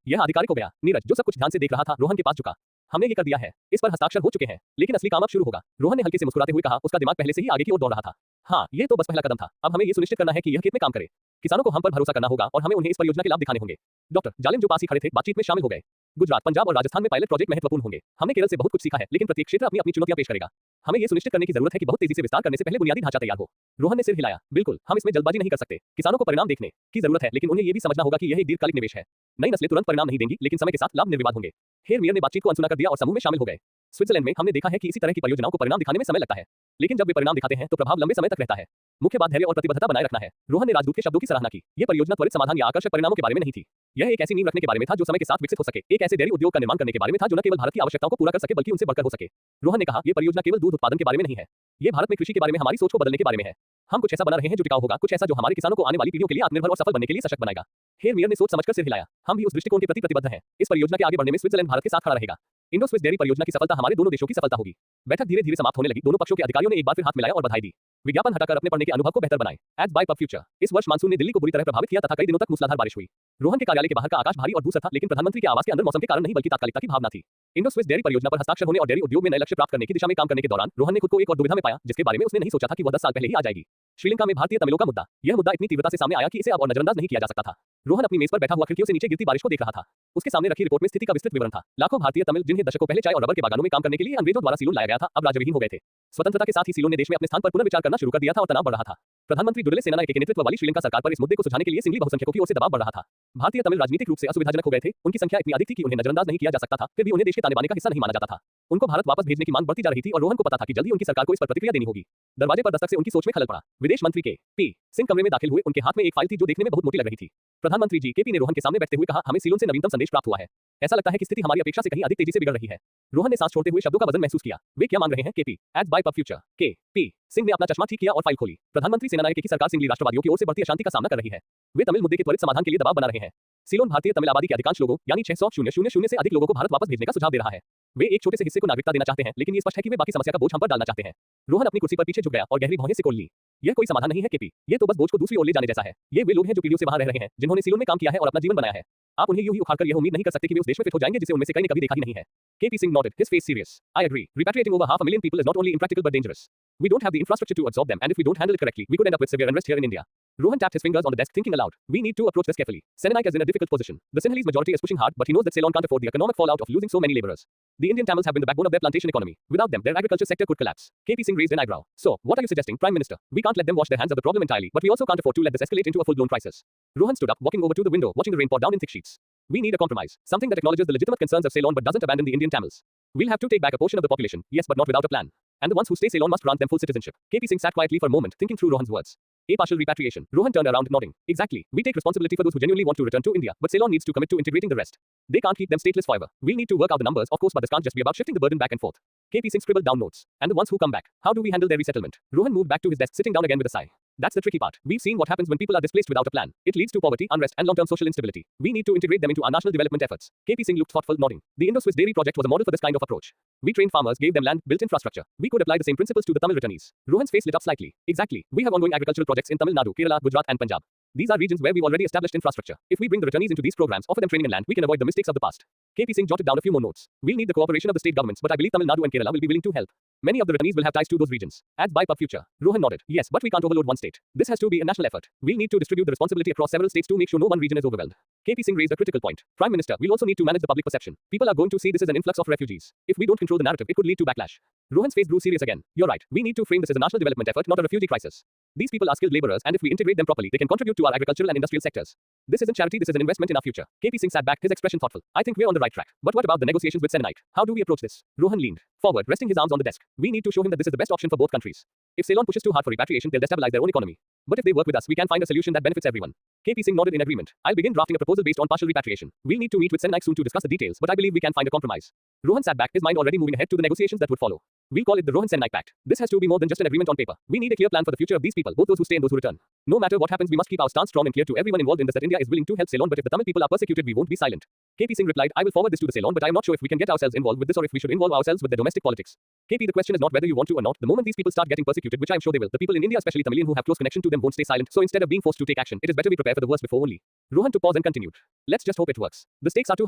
यह आधिकारिक हो गया। नीरज, जो सब कुछ ध्यान से देख रहा था, रोहन के पास झुका। हमने ये कर दिया है, इस पर हस्ताक्षर हो चुके हैं, लेकिन असली काम अब शुरू होगा। रोहन ने हल्के से मुस्कुराते हुए कहा, उसका दिमाग पहले से ही आगे की ओर दौड़ रहा था। हाँ, ये तो बस पहला कदम था। अब हमें ये सुनिश्चित करना है कि यह खेत में काम करे। किसानों को हम पर भरोसा करना होगा और हमें उन्हें इस परियोजना के लाभ दिखाने होंगे। डॉक्टर जालिम, जो पास ही खड़े थे, बातचीत में शामिल हो गए। गुजरात, पंजाब और राजस्थान में पायलट प्रोजेक्ट महत्वपूर्ण होंगे। हमने केरल से बहुत कुछ सीखा है, लेकिन प्रत्येक क्षेत्र अपनी अपनी चुनौतियां पेश करेगा। हमें ये सुनिश्चित करने की जरूरत है कि बहुत तेजी से विस्तार करने से पहले बुनियादी ढांचा तैयार हो। रोहन ने सिर हिलाया। बिल्कुल, हम इसमें जल्दबाजी नहीं कर सकते। किसानों को परिणाम देखने की जरूरत है, लेकिन उन्हें ये भी समझना होगा कि यह एक दीर्घकालिक निवेश है। नई नस्लें तुरंत परिणाम नहीं देंगी, लेकिन समय के साथ लाभ निर्विवाद होंगे। हेर मियर ने बातचीत को अनसुना कर दिया और समूह में शामिल हो गए। स्विट्जरलैंड में हमने देखा है कि इसी तरह की परियोजनाओं को परिणाम दिखाने में समय लगता है, लेकिन जब वे परिणाम दिखाते हैं तो प्रभाव लंबे समय तक रहता है। मुख्य बात धैर्य और प्रतिबद्धता बनाए रखना है। रोहन ने राजदूत के शब्दों की सराहना की। ये परियोजना त्वरित समाधान या आकर्षक परिणामों के बारे में नहीं थी। यह एक ऐसी नींव रखने के बारे में था जो समय के साथ विकसित हो सके, एक ऐसे डेयरी उद्योग का निर्माण करने के बारे में था जो न केवल भारत की आवश्यकताओं को पूरा कर सके बल्कि उनसे बढ़कर हो सके। रोहन ने कहा, यह परियोजना केवल दूध उत्पादन के बारे में नहीं है, ये भारत में कृषि के बारे में हमारी सोच को बदलने के बारे में है। हम कुछ ऐसा बना रहे हैं जो टिकाऊ होगा, कुछ ऐसा जो हमारे किसानों को आने वाली पीढ़ियों के लिए आत्मनिर्भर और सफल बनने के लिए सशक्त बनाएगा। हेर मियर ने सोच समझकर सिर हिलाया। हम भी उस दृष्टिकोण के प्रति प्रतिबद्ध हैं। इस परियोजना के आगे बढ़ने में स्विट्जरलैंड भारत के साथ खड़ा रहेगा। इंडो स्विस डेयरी परियोजना की सफलता हमारे दोनों देशों की सफलता होगी। बैठक धीरे धीरे समाप्त होने लगी। दोनों पक्षों के अधिकारियों ने एक बार फिर हाथ मिलाया और बधाई दी। विज्ञापन हटाकर अपने पढ़ने के अनुभव को बेहतर बनाएं। Ads by pub future. इस वर्ष मानसून ने दिल्ली को बुरी तरह प्रभावित किया तथा कई दिनों तक मूसलाधार बारिश हुई। रोहन के कार्यालय के बाहर का आकाश भारी और धूसर था, लेकिन प्रधानमंत्री के आवास के अंदर मौसम के कारण नहीं बल्कि तात्कालिकता की भावना थी। इंडो स्विस डेयरी परियोजना पर हस्ताक्षर होने और डेयरी उद्योग में नए लक्ष्य प्राप्त करने की दिशा में काम करने के दौरान रोहन ने खुद को एक और दुविधा में पाया, जिसके बारे में उसने नहीं सोचा था कि वह 10 साल पहले ही आ जाएगी। श्रीलंका में भारतीय तमिलों का मुद्दा। यह मुद्दा इतनी तीव्रता से सामने आया कि इसे अब और नजरअंदाज नहीं किया जा सकता था। रोहन अपनी मेज पर बैठा हुआ खिड़कियों से नीचे गिरती बारिश को देख रहा था। उसके सामने रखी रिपोर्ट में स्थिति का विस्तृत विवरण था। लाखों भारतीय तमिल, जिन्हें दशकों पहले चाय और रबर के बागानों में काम करने के लिए अंग्रेजों द्वारा सीलोन लाया गया था, अब राज्यविहीन हो गए थे। स्वतंत्रता के साथ ही सीलोन ने देश में अपने स्थान पर पुनर्विचार करना शुरू कर दिया था और तनाव बढ़ रहा था। प्रधानमंत्री डुडले सेनानायके के नेतृत्व वाली श्रीलंका सरकार पर इस मुद्दे को सुलझाने के लिए सिंगली बहुसंख्यकों की ओर से दबाव बढ़ रहा था। भारतीय तमिल राजनीतिक रूप से असुविधाजनक हो गए थे। उनकी संख्या इतनी अधिक थी कि उन्हें नजरअंदाज नहीं किया जा सकता था, फिर भी उन्हें देश के ताने बाने का हिस्सा नहीं माना जाता था। उनको भारत वापस भेजने की मांग बढ़ती जा रही थी और रोहन को पता था कि जल्दी उनकी सरकार को इस पर प्रतिक्रिया देनी होगी। दरवाजे पर दस्तक से उनकी सोच में खलल पड़ा। विदेश मंत्री के पी सिंह कमरे में दाखिल हुए। उनके हाथ में एक फाइल थी जो देखने में बहुत मोटी लग रही थी। प्रधानमंत्री जी, केपी ने रोहन के सामने बैठते हुए कहा, हमें सीलोन से नवीनतम संदेश प्राप्त हुआ है। ऐसा लगता है कि स्थिति हमारी अपेक्षा से कहीं अधिक तेजी से बिगड़ रही है। रोहन ने सांस छोड़ते हुए शब्दों का वजन महसूस किया। वे क्या मांग रहे हैं? KP ads by pub future. K P Singh ने अपना चश्मा ठीक किया और फाइल खोली। प्रधानमंत्री सेनानायके की सरकार सिंगली राष्ट्रवादियों की ओर से बढ़ती अशांति का सामना कर रही है। वे तमिल मुद्दे के त्वरित समाधान के लिए दबाव बना रहे हैं। सीलोन भारतीय तमिल आबादी के अधिकांश लोगों यानी 600,000 से अधिक लोगों को भारत वापस भेजने का सुझाव दे रहा है। वे एक छोटे से हिस्से को नागरिकता देना चाहते हैं, लेकिन ये स्पष्ट है कि वे बाकी समस्या का बोझ हम पर डालना चाहते हैं। रोहन अपनी कुर्सी पर पीछे झुक गया और गहरी भौहें सिकोड़ ली। यह कोई समाधान नहीं है केपी, ये तो बस बोझ को दूसरी ओर ले जाने जैसा है। ये वे लोग हैं जो पीढ़ियों से वहां रह रहे हैं, जिन्होंने सीलोन में काम किया है और अपना जीवन बनाया है। आप उन्हें यूं ही उखाड़कर यह उम्मीद नहीं कर सकते कि वे उस देश में फिट हो जाएंगे जिसे उनमें से कई ने कभी देखा ही नहीं है। KP Singh nodded, his face serious. I agree. Repatriating over 500,000 people is not only impractical but dangerous. We don't have the infrastructure to absorb them, and if we don't handle it correctly, we could end up with severe unrest here in India. Rohan tapped his fingers on the desk, thinking aloud. We need to approach this carefully. Senanik is in a difficult position. The Sinhalese majority is pushing hard, but he knows that Ceylon can't afford the economic fallout of losing so many laborers. The Indian Tamils have been the backbone of their plantation economy. Without them, their agriculture sector could collapse. KP Singh raised an eyebrow. So, what are you suggesting, Prime Minister? We can't let them wash their hands of the problem entirely, but we also can't afford to let this escalate into a full-blown crisis. Rohan stood up, walking over to the window, watching the rain pour down in thick sheets. We need a compromise, something that acknowledges the legitimate concerns of Ceylon but doesn't abandon the Indian Tamils. We'll have to take back a portion of the population, yes, but not without a plan. And the ones who stay Ceylon must grant them full citizenship. KP Singh sat quietly for a moment, thinking through Rohan's words. A partial repatriation. Rohan turned around, nodding. Exactly. We take responsibility for those who genuinely want to return to India, but Ceylon needs to commit to integrating the rest. They can't keep them stateless forever. We'll need to work out the numbers, of course, but this can't just be about shifting the burden back and forth. KP Singh scribbled down notes. And the ones who come back, how do we handle their resettlement? Rohan moved back to his desk, sitting down again with a sigh. That's the tricky part. We've seen what happens when people are displaced without a plan. It leads to poverty, unrest, and long-term social instability. We need to integrate them into our national development efforts. KP Singh looked thoughtful, nodding. The Indo-Swiss dairy project was a model for this kind of approach. We trained farmers, gave them land, built infrastructure. We could apply the same principles to the Tamil returnees. Rohan's face lit up slightly. Exactly. We have ongoing agricultural projects in Tamil Nadu, Kerala, Gujarat, and Punjab. These are regions where we've already established infrastructure. If we bring the returnees into these programs, offer them training and land, we can avoid the mistakes of the past. KP Singh jotted down a few more notes. We'll need the cooperation of the state governments, but I believe Tamil Nadu and Kerala will be willing to help. Many of the returnees will have ties to those regions. Ads by pub future. Rohan nodded. Yes, but we can't overload one state. This has to be a national effort. We'll need to distribute the responsibility across several states to make sure no one region is overwhelmed. KP Singh raised a critical point. Prime Minister, we'll also need to manage the public perception. People are going to see this as an influx of refugees. If we don't control the narrative, it could lead to backlash. Rohan's face grew serious again. You're right. We need to frame this as a national development effort, not a refugee crisis. These people are skilled laborers, and if we integrate them properly, they can contribute to our agricultural and industrial sectors. This isn't charity, this is an investment in our future. KP Singh sat back, his expression thoughtful. I think we're on the right track. But what about the negotiations with Senanik? How do we approach this? Rohan leaned forward, resting his arms on the desk. We need to show him that this is the best option for both countries. If Ceylon pushes too hard for repatriation, they'll destabilize their own economy. But if they work with us, we can find a solution that benefits everyone. KP Singh nodded in agreement. I'll begin drafting a proposal based on partial repatriation. We'll need to meet with Senaik soon to discuss the details, but I believe we can find a compromise. Rohan sat back, his mind already moving ahead to the negotiations that would follow. We'll call it the Rohan Senaik Pact. This has to be more than just an agreement on paper. We need a clear plan for the future of these people, both those who stay and those who return. No matter what happens, we must keep our stance strong and clear to everyone involved in this that India is willing to help Ceylon, but if the Tamil people are persecuted, we won't be silent. KP Singh replied, I will forward this to the Ceylon, but I am not sure if we can get ourselves involved with this or if we should involve ourselves with their domestic politics. KP, the question is not whether you want to or not. The moment these people start getting persecuted, which I am sure they will, the people in India, especially Tamilian who have close connection to them, won't stay silent. So instead of being forced to take action, it is better we prepare for the worst before only. Rohan took pause and continued. Let's just hope it works. The stakes are too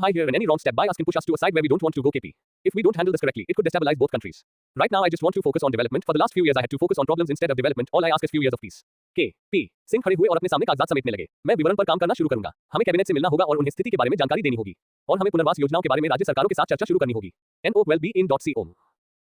high here, and any wrong step by us can push us to a side where we don't want to go. KP. If we don't handle this correctly, it could destabilize both countries. Right now, I just want to focus on development. For the last few years, I had to focus on problems instead of development. All I ask is few years of peace. KP Singh खड़े हुए और अपने सामने कागजात समेटने लगे। मैं विवरण पर काम करना शुरू करूंगा। हमें कैबिनेट से मिलना होगा और उन्हें स्थिति के बारे में जानकारी देनी होगी और हमें पुनर्वास योजनाओं के बारे में राज्य सरकारों के साथ चर्चा शुरू करनी होगी। NOWELLBE.com।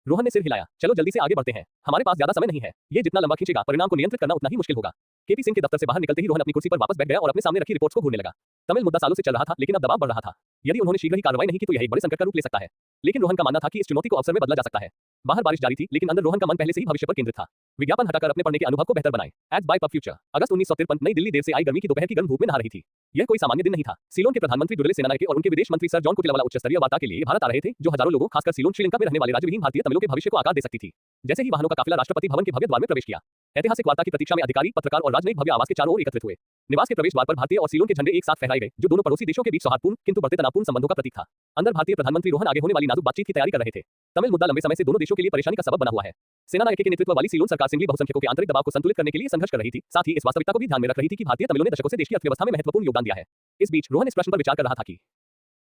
रोहन ने सिर हिलाया। चलो जल्दी से आगे बढ़ते हैं। हमारे पास ज्यादा समय नहीं है। ये जितना लंबा खींचेगा, परिणाम को नियंत्रित करना उतना ही मुश्किल होगा। केपी सिंह के दफ्तर से बाहर निकलते ही रोहन अपनी कुर्सी पर वापस बैठ गया और अपने सामने रखी रिपोर्ट्स को घूरने लगा। तमिल मुद्दा सालों से चल रहा था, लेकिन अब दबाव बढ़ रहा था। यदि उन्होंने शीघ्र ही कार्रवाई नहीं की तो यह एक बड़े संकट का रूप ले सकता है। लेकिन रोहन का मानना था कि इस चुनौती को अवसर में बदला जा सकता है। बाहर बारिश जारी थी, लेकिन अंदर रोहन का मन पहले से ही भविष्य पर केंद्रित था। विज्ञापन हटाकर अपने पढ़ने के अनुभव को बेहतर बनाएं। Ads by pub future. अगस्त 1953। नई दिल्ली देर से आई गर्मी की दोपहर की गर्म धूप में नहा रही थी। यह कोई सामान्य दिन नहीं था। सीलोन के प्रधानमंत्री डुडले सेनानायके और उनके विदेश मंत्री सर जॉन कोटेला उच्च स्तरीय वार्ता के लिए भारत आ रहे थे, जो हजारों लोगों, खासकर सीलोन श्रीलंका में रहने वाले राज्यविहीन भारतीय तमिलों के भविष्य को आकार दे सकती थी। जैसे ही वाहनों का काफिला राष्ट्रपति भवन के भव्य द्वार में प्रवेश किया, ऐतिहासिक वार्ता की प्रतीक्षा में अधिकारी, पत्रकार और राजनयिक भव्य आवास के चारों ओर एकत्रित हुए। निवास के प्रवेश द्वार पर भारतीय और सीलोन के झंडे एक साथ फहराए गए, जो दोनों पड़ोसी देशों के बीच सौहार्दपूर्ण किंतु बढ़ते तनावपूर्ण संबंधों का प्रतीक था। अंदर भारतीय प्रधानमंत्री रोहन आगे होने वाली नाजुक बातचीत की तैयारी कर रहे थे। तमिल मुद्दा लंबे समय से दोनों देशों के लिए परेशानी का सबब बना हुआ है। सेनानायके के नेतृत्व वाली सीलोन सरकार सिंगली बहुसंख्यकों के आंतरिक दबाव को संतुलित करने के लिए संघर्ष कर रही थी। साथ ही इस वास्तविकता को भी ध्यान में रख रही थी कि भारतीय तमिलों ने दशकों से देश की अर्थव्यवस्था में महत्वपूर्ण योगदान दिया है। इस बीच रोहन इस प्रश्न पर विचार कर रहा था कि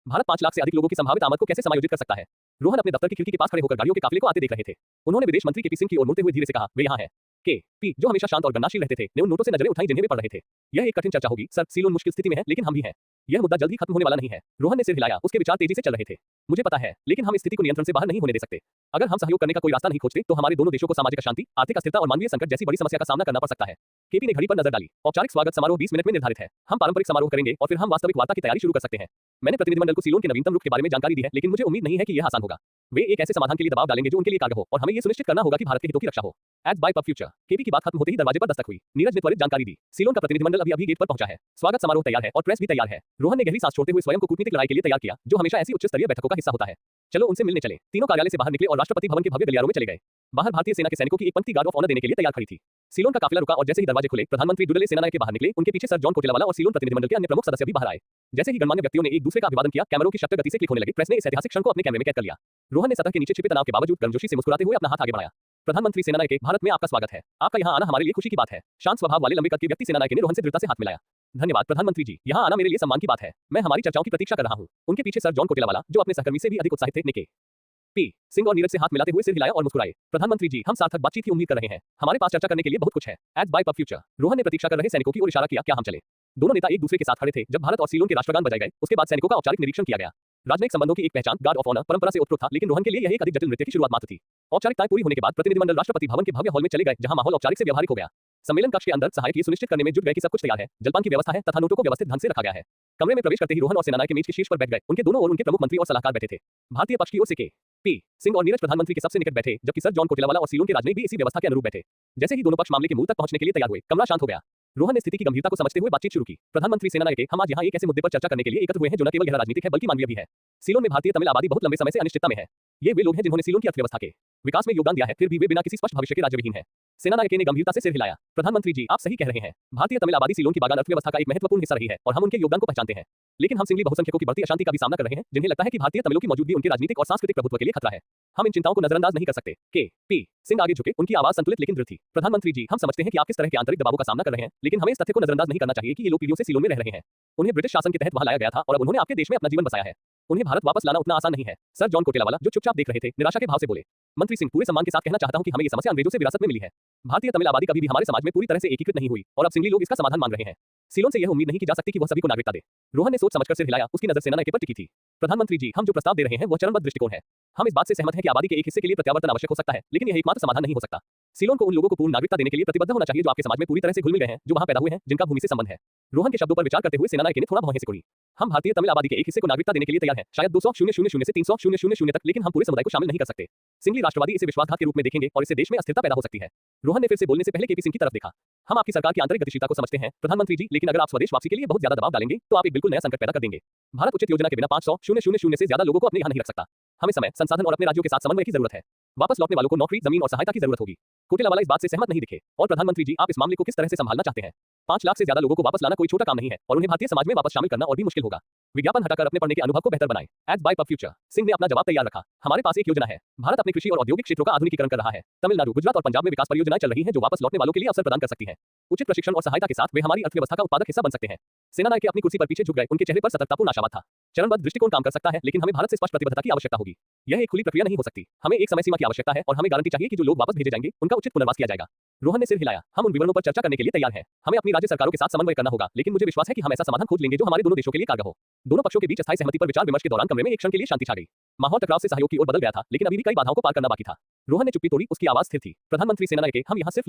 भारत 5 लाख से अधिक लोगों की संभावित आमद को कैसे समायोजित कर सकता है। रोहन अपने दफ्तर की खिड़की के पास खड़े होकर गाड़ियों के काफिले को आते देख रहे थे। उन्होंने विदेश मंत्री केपी सिंह की ओर मुड़ते हुए धीरे से कहा, वे यहाँ हैं। केपी, जो हमेशा शांत और गणनाशील रहते थे, ने उन नोटों से नजरें उठाई जिन्हें वे पढ़ रहे थे। यह एक कठिन चर्चा होगी सर, सीलोन मुश्किल स्थिति में है, लेकिन हम भी हैं। यह मुद्दा जल्द ही खत्म होने वाला नहीं है। रोहन ने सिर हिलाया, उसके विचार तेजी से चल रहे थे। मुझे पता है, लेकिन हम इस स्थिति को नियंत्रण से बाहर नहीं होने दे सकते। अगर हम सहयोग करने का कोई रास्ता नहीं खोजते तो हमारे दोनों देशों को सामाजिक अशांति, आर्थिक अस्थिरता और मानवीय संकट जैसी बड़ी समस्या का सामना करना पड़ सकता है। केपी ने घड़ी पर नजर डाली। औपचारिक स्वागत समारोह 20 मिनट में निर्धारित है। हम पारंपरिक समारोह करेंगे और फिर हम वास्तविक वार्ता की तैयारी शुरू कर सकते हैं। मैंने प्रतिनिधिमंडल को सीलोन के नवीनतम रूप के बारे में जानकारी दी है, लेकिन मुझे उम्मीद नहीं है कि यह आसान होगा। वे एक ऐसे समाधान के लिए दबाव डालेंगे जो उनके लिए कारगर हो और हमें यह सुनिश्चित करना होगा कि भारत के हितों की रक्षा हो। Ads by pub future. KP की बात खत्म होते ही दरवाजे पर दस्तक हुई। नीरज ने त्वरित जानकारी दी। सीलोन का प्रतिनिधिमंडल अभी गेट पर पहुंचा है। स्वागत समारोह तैयार है और प्रेस भी तैयार है। रोहन ने गहरी सांस छोड़ते हुए स्वयं को कूटनीतिक लड़ाई के लिए तैयार किया, जो हमेशा ऐसी उच्च स्तरीय बैठकों का हिस्सा होता है। चलो उनसे मिलने चले। तीनों कार्यालय से बाहर निकले और राष्ट्रपति भवन के भव्य गलियारों में चले गए। बाहर भारतीय सेना के सैनिकों की एक पंक्ति गार्ड ऑफ ऑनर देने के लिए तैयार खड़ी थी। सीलोन का काफिला रुका और जैसे ही दरवाजे खुले, प्रधानमंत्री डुडले सेनानायके बाहर निकले। उनके पीछे सर जॉन कोटेला और सीलोन प्रतिनिधिमंडल के अन्य प्रमुख सदस्य भी बाहर आए। जैसे ही गणमान्य व्यक्तियों ने एक दूसरे का अभिवादन किया, कैमरों की शब्द गति से क्लिक होने लगे। प्रेस ने इस ऐतिहासिक क्षण को अपने कैमरे में कैद कर लिया। रोहन ने सतह के नीचे छिपे तनाव के बावजूद गर्मजोशी से मुस्कुराते हुए अपना हाथ आगे बढ़ाया। प्रधानमंत्री सेनानायके, भारत में आपका स्वागत है। आपका यहाँ आना हमारे लिए खुशी की बात है। शांत स्वभाव वाले लंबे कद के व्यक्ति सेनानायके ने रोहन से दृढ़ता से हाथ मिलाया। धन्यवाद प्रधानमंत्री जी, यहाँ आना मेरे लिए सम्मान की बात है। मैं हमारी चर्चाओं की प्रतीक्षा कर रहा हूँ। उनके पीछे सर जॉन कोटेला, जो अपने सहकर्मी से भी अधिक उत्साहित थे, ने केपी सिंह और नीरज से हाथ मिलाते हुए सिर हिलाया और मुस्कुराए। प्रधानमंत्री जी, हम सार्थक बातचीत की उम्मीद कर रहे हैं। हमारे पास चर्चा करने के लिए बहुत कुछ है। Ads by pub future. Rohan ने प्रतीक्षा कर रहे सैनिकों की ओर इशारा किया, क्या हम चले? दोनों नेता एक दूसरे के साथ खड़े थे। जब भारत और सीलोन के राष्ट्रगान बजाए गए, उसके बाद सैनिकों का औपचारिक निरीक्षण किया गया। राजनयिक संबंधों की एक पहचान, गार्ड ऑफ ऑनर, परंपरा से उत्पन्न था, लेकिन रोहन के लिए यह एक अधिक जटिल नृत्य की शुरुआत मात्र थी। औपचारिकताएं पूरी होने के बाद प्रतिनिधिमंडल राष्ट्रपति भवन के भव्य हॉल में चले गए, जहां माहौल औपचारिक से व्यवहारिक हो गया। सम्मेलन कक्ष के अंदर सहायक ये सुनिश्चित करने में जुट गए कि सब कुछ तैयार है, जलपान की व्यवस्था है तथा नोटों को व्यवस्थित ढंग से रखा गया है। कमरे में प्रवेश करते ही रोहन और सेनानायके मेज के शीर्ष पर बैठ गए। उनके दोनों ओर उनके प्रमुख मंत्री और सलाहकार बैठे थे। भारतीय पक्ष की ओर से केपी सिंह और नीरज प्रधानमंत्री के सबसे निकट बैठे, जबकि सर जॉन कोटेला और सीलोन के राजनयिक भी इसी व्यवस्था के अनुरूप बैठे। जैसे ही दोनों पक्ष मामले के मूल तक पहुंचने के लिए तैयार हुए, कमरा शांत हो गया। रोहन ने स्थिति की गंभीरता को समझते हुए बातचीत शुरू की। प्रधानमंत्री सेनानायके, हम आज यहाँ एक ऐसे मुद्दे पर चर्चा करने के लिए एकत्र हुए हैं जो न केवल गहरा राजनीतिक है बल्कि मानवीय भी है। सीलोन में भारतीय तमिल आबादी बहुत लंबे समय से अनिश्चितता में है। ये वे लोग हैं जिन्होंने सीलोन की अर्थव्यवस्था के विकास में योगदान दिया है, फिर भी वे बिना किसी स्पष्ट भविष्य के राज्यविहीन हैं। सेनानायके ने गंभीरता से सिर हिलाया। प्रधानमंत्री जी, आप सही कह रहे हैं। भारतीय तमिल आबादी सीलोन की बागान अर्थव्यवस्था का एक महत्वपूर्ण हिस्सा रही है और हम उनके योगदान को पहचानते हैं। लेकिन हम सिंगली बहुसंख्यकों की बढ़ती अशांति का भी सामना कर रहे हैं, जिन्हें लगता है कि भारतीय तमिलों की मौजूदगी उनके राजनीतिक और सांस्कृतिक प्रभुत्व के लिए खतरा है। हम इन चिंताओं को नजरअंदाज नहीं कर सकते। केपी सिंह आगे झुके, उनकी आवाज संतुलित लेकिन दृढ़ थी। प्रधानमंत्री जी, हम समझते हैं कि आप किस तरह के आंतरिक दबावों का सामना कर रहे हैं, लेकिन हमें इस तथ्य को नजरअंदाज नहीं करना चाहिए कि ये लोग पीढ़ियों से सीलोन में रह रहे हैं। उन्हें ब्रिटिश शासन के तहत वहां लाया गया था और अब उन्होंने आपके देश में अपना जीवन बसाया है। उन्हें भारत वापस लाना उतना आसान नहीं है। सर जॉन कोटेला, जो चुपचाप देख रहे थे, निराशा के भाव से बोले। मंत्री सिंह, पूरे सम्मान के साथ कहना चाहता हूं कि हमें ये समस्या अंग्रेजों से विरासत में मिली है। भारतीय तमिल आबादी कभी भी हमारे समाज में पूरी तरह से एकीकृत नहीं हुई और अब सिंगली लोग इसका समाधान मांग रहे हैं। सीलोन से यह उम्मीद नहीं की जा सकती कि वह सभी को नागरिकता दे। रोहन ने सोच समझकर सिर हिलाया, उसकी नजर सेनानायके पर टिकी थी। प्रधानमंत्री जी, हम जो प्रस्ताव दे रहे हैं वह चरणबद्ध दृष्टिकोण है। हम इस बात से सहमत हैं कि आबादी के एक हिस्से के लिए प्रत्यावर्तन आवश्यक हो सकता है, लेकिन यह एकमात्र समाधान नहीं हो सकता। सीलोन को उन लोगों को पूर्ण नागरिकता देने के लिए प्रतिबद्ध होना चाहिए जो आपके समाज में पूरी तरह से घुल मिल गए हैं, जो वहां पैदा हुए हैं, जिनका भूमि से संबंध है। रोहन के शब्दों पर विचार करते हुए सेनानायक ने थोड़ा भौहें सिकुड़ी। हम भारतीय तमिल आबादी के एक हिस्से को नागरिकता देने के लिए तैयार हैं, शायद 200,000 से 300,000 तक, लेकिन हम पूरे समुदाय को शामिल नहीं कर सकते। सिंगली राष्ट्रवादी इसे विश्वासघात के रूप में देखेंगे और इससे देश में अस्थिरता पैदा हो सकती है। रोहन ने फिर से बोलने से पहले केपी सिंह की तरफ देखा। हम आपकी सरकार की आंतरिक गतिशीलता को समझते हैं प्रधानमंत्री जी, लेकिन अगर आप स्वदेश वापसी के लिए बहुत ज्यादा दबाव डालेंगे तो आप एक बिल्कुल नया संकट पैदा कर देंगे। भारत उचित योजना के बिना 500,000 से ज्यादा लोगों को अपने यहाँ नहीं रख सकता। हमें समय, संसाधन और अपने राज्यों के साथ समन्वय की जरूरत है। वापस लौटने वालों को नौकरी, जमीन और सहायता की जरूरत होगी। कोटेलावाला इस बात से सहमत नहीं दिखे। और प्रधानमंत्री जी, आप इस मामले को किस तरह से संभालना चाहते हैं? 5 लाख से ज्यादा लोगों को वापस लाना कोई छोटा काम नहीं है और उन्हें भारतीय समाज में वापस शामिल करना और भी मुश्किल होगा। विज्ञापन हटाकर अपने पढ़ने के अनुभव को बेहतर बनाएं। Ads by pub future. Singh ने अपना जवाब तैयार रखा। हमारे पास एक योजना है। भारत अपने कृषि और औद्योगिक क्षेत्रों का आधुनिकीकरण कर रहा है। तमिलनाडु, गुजरात और पंजाब में विकास परियोजनाएं चल रही हैं जो वापस लौटने वालों के लिए अवसर प्रदान कर सकती हैं। उचित प्रशिक्षण और सहायता के साथ वे हमारी अर्थव्यवस्था का उत्पादक हिस्सा बन सकते हैं। सेनानायक अपनी कुर्सी पर पीछे झुक गए। उनके चेहरे पर सतर्कतापूर्ण आशावाद था। चरणबद्ध दृष्टिकोण काम कर सकता है, लेकिन हमें भारत से स्पष्ट प्रतिबद्धता की आवश्यकता होगी। यह एक खुली प्रक्रिया नहीं हो सकती। हमें एक समय सीमा की आवश्यकता है और हमें गारंटी चाहिए कि जो लोग वापस भेजे जाएंगे उनका उचित पुनर्वास किया जाएगा। रोहन ने सिर हिलाया। हम उन विवरणों पर चर्चा करने के लिए तैयार हैं। हमें अपनी राज्य सरकारों के साथ समन्वय करना होगा, लेकिन मुझे विश्वास है कि हम ऐसा समाधान खोज लेंगे जो हमारे दोनों देशों के लिए कारगर हो। दोनों पक्षों के बीच अस्थायी सहमति पर विचार विमर्श के दौरान कमरे में एक क्षण के लिए शांति छा गई। माहौल टकराव से सहयोग की ओर बदल गया था, लेकिन अभी भी कई बाधाओं को पार करना बाकी था। रोहन ने चुप्पी तोड़ी। उसकी आवाज स्थिर थी। प्रधानमंत्री सेनानायक, हम यहाँ सिर्फ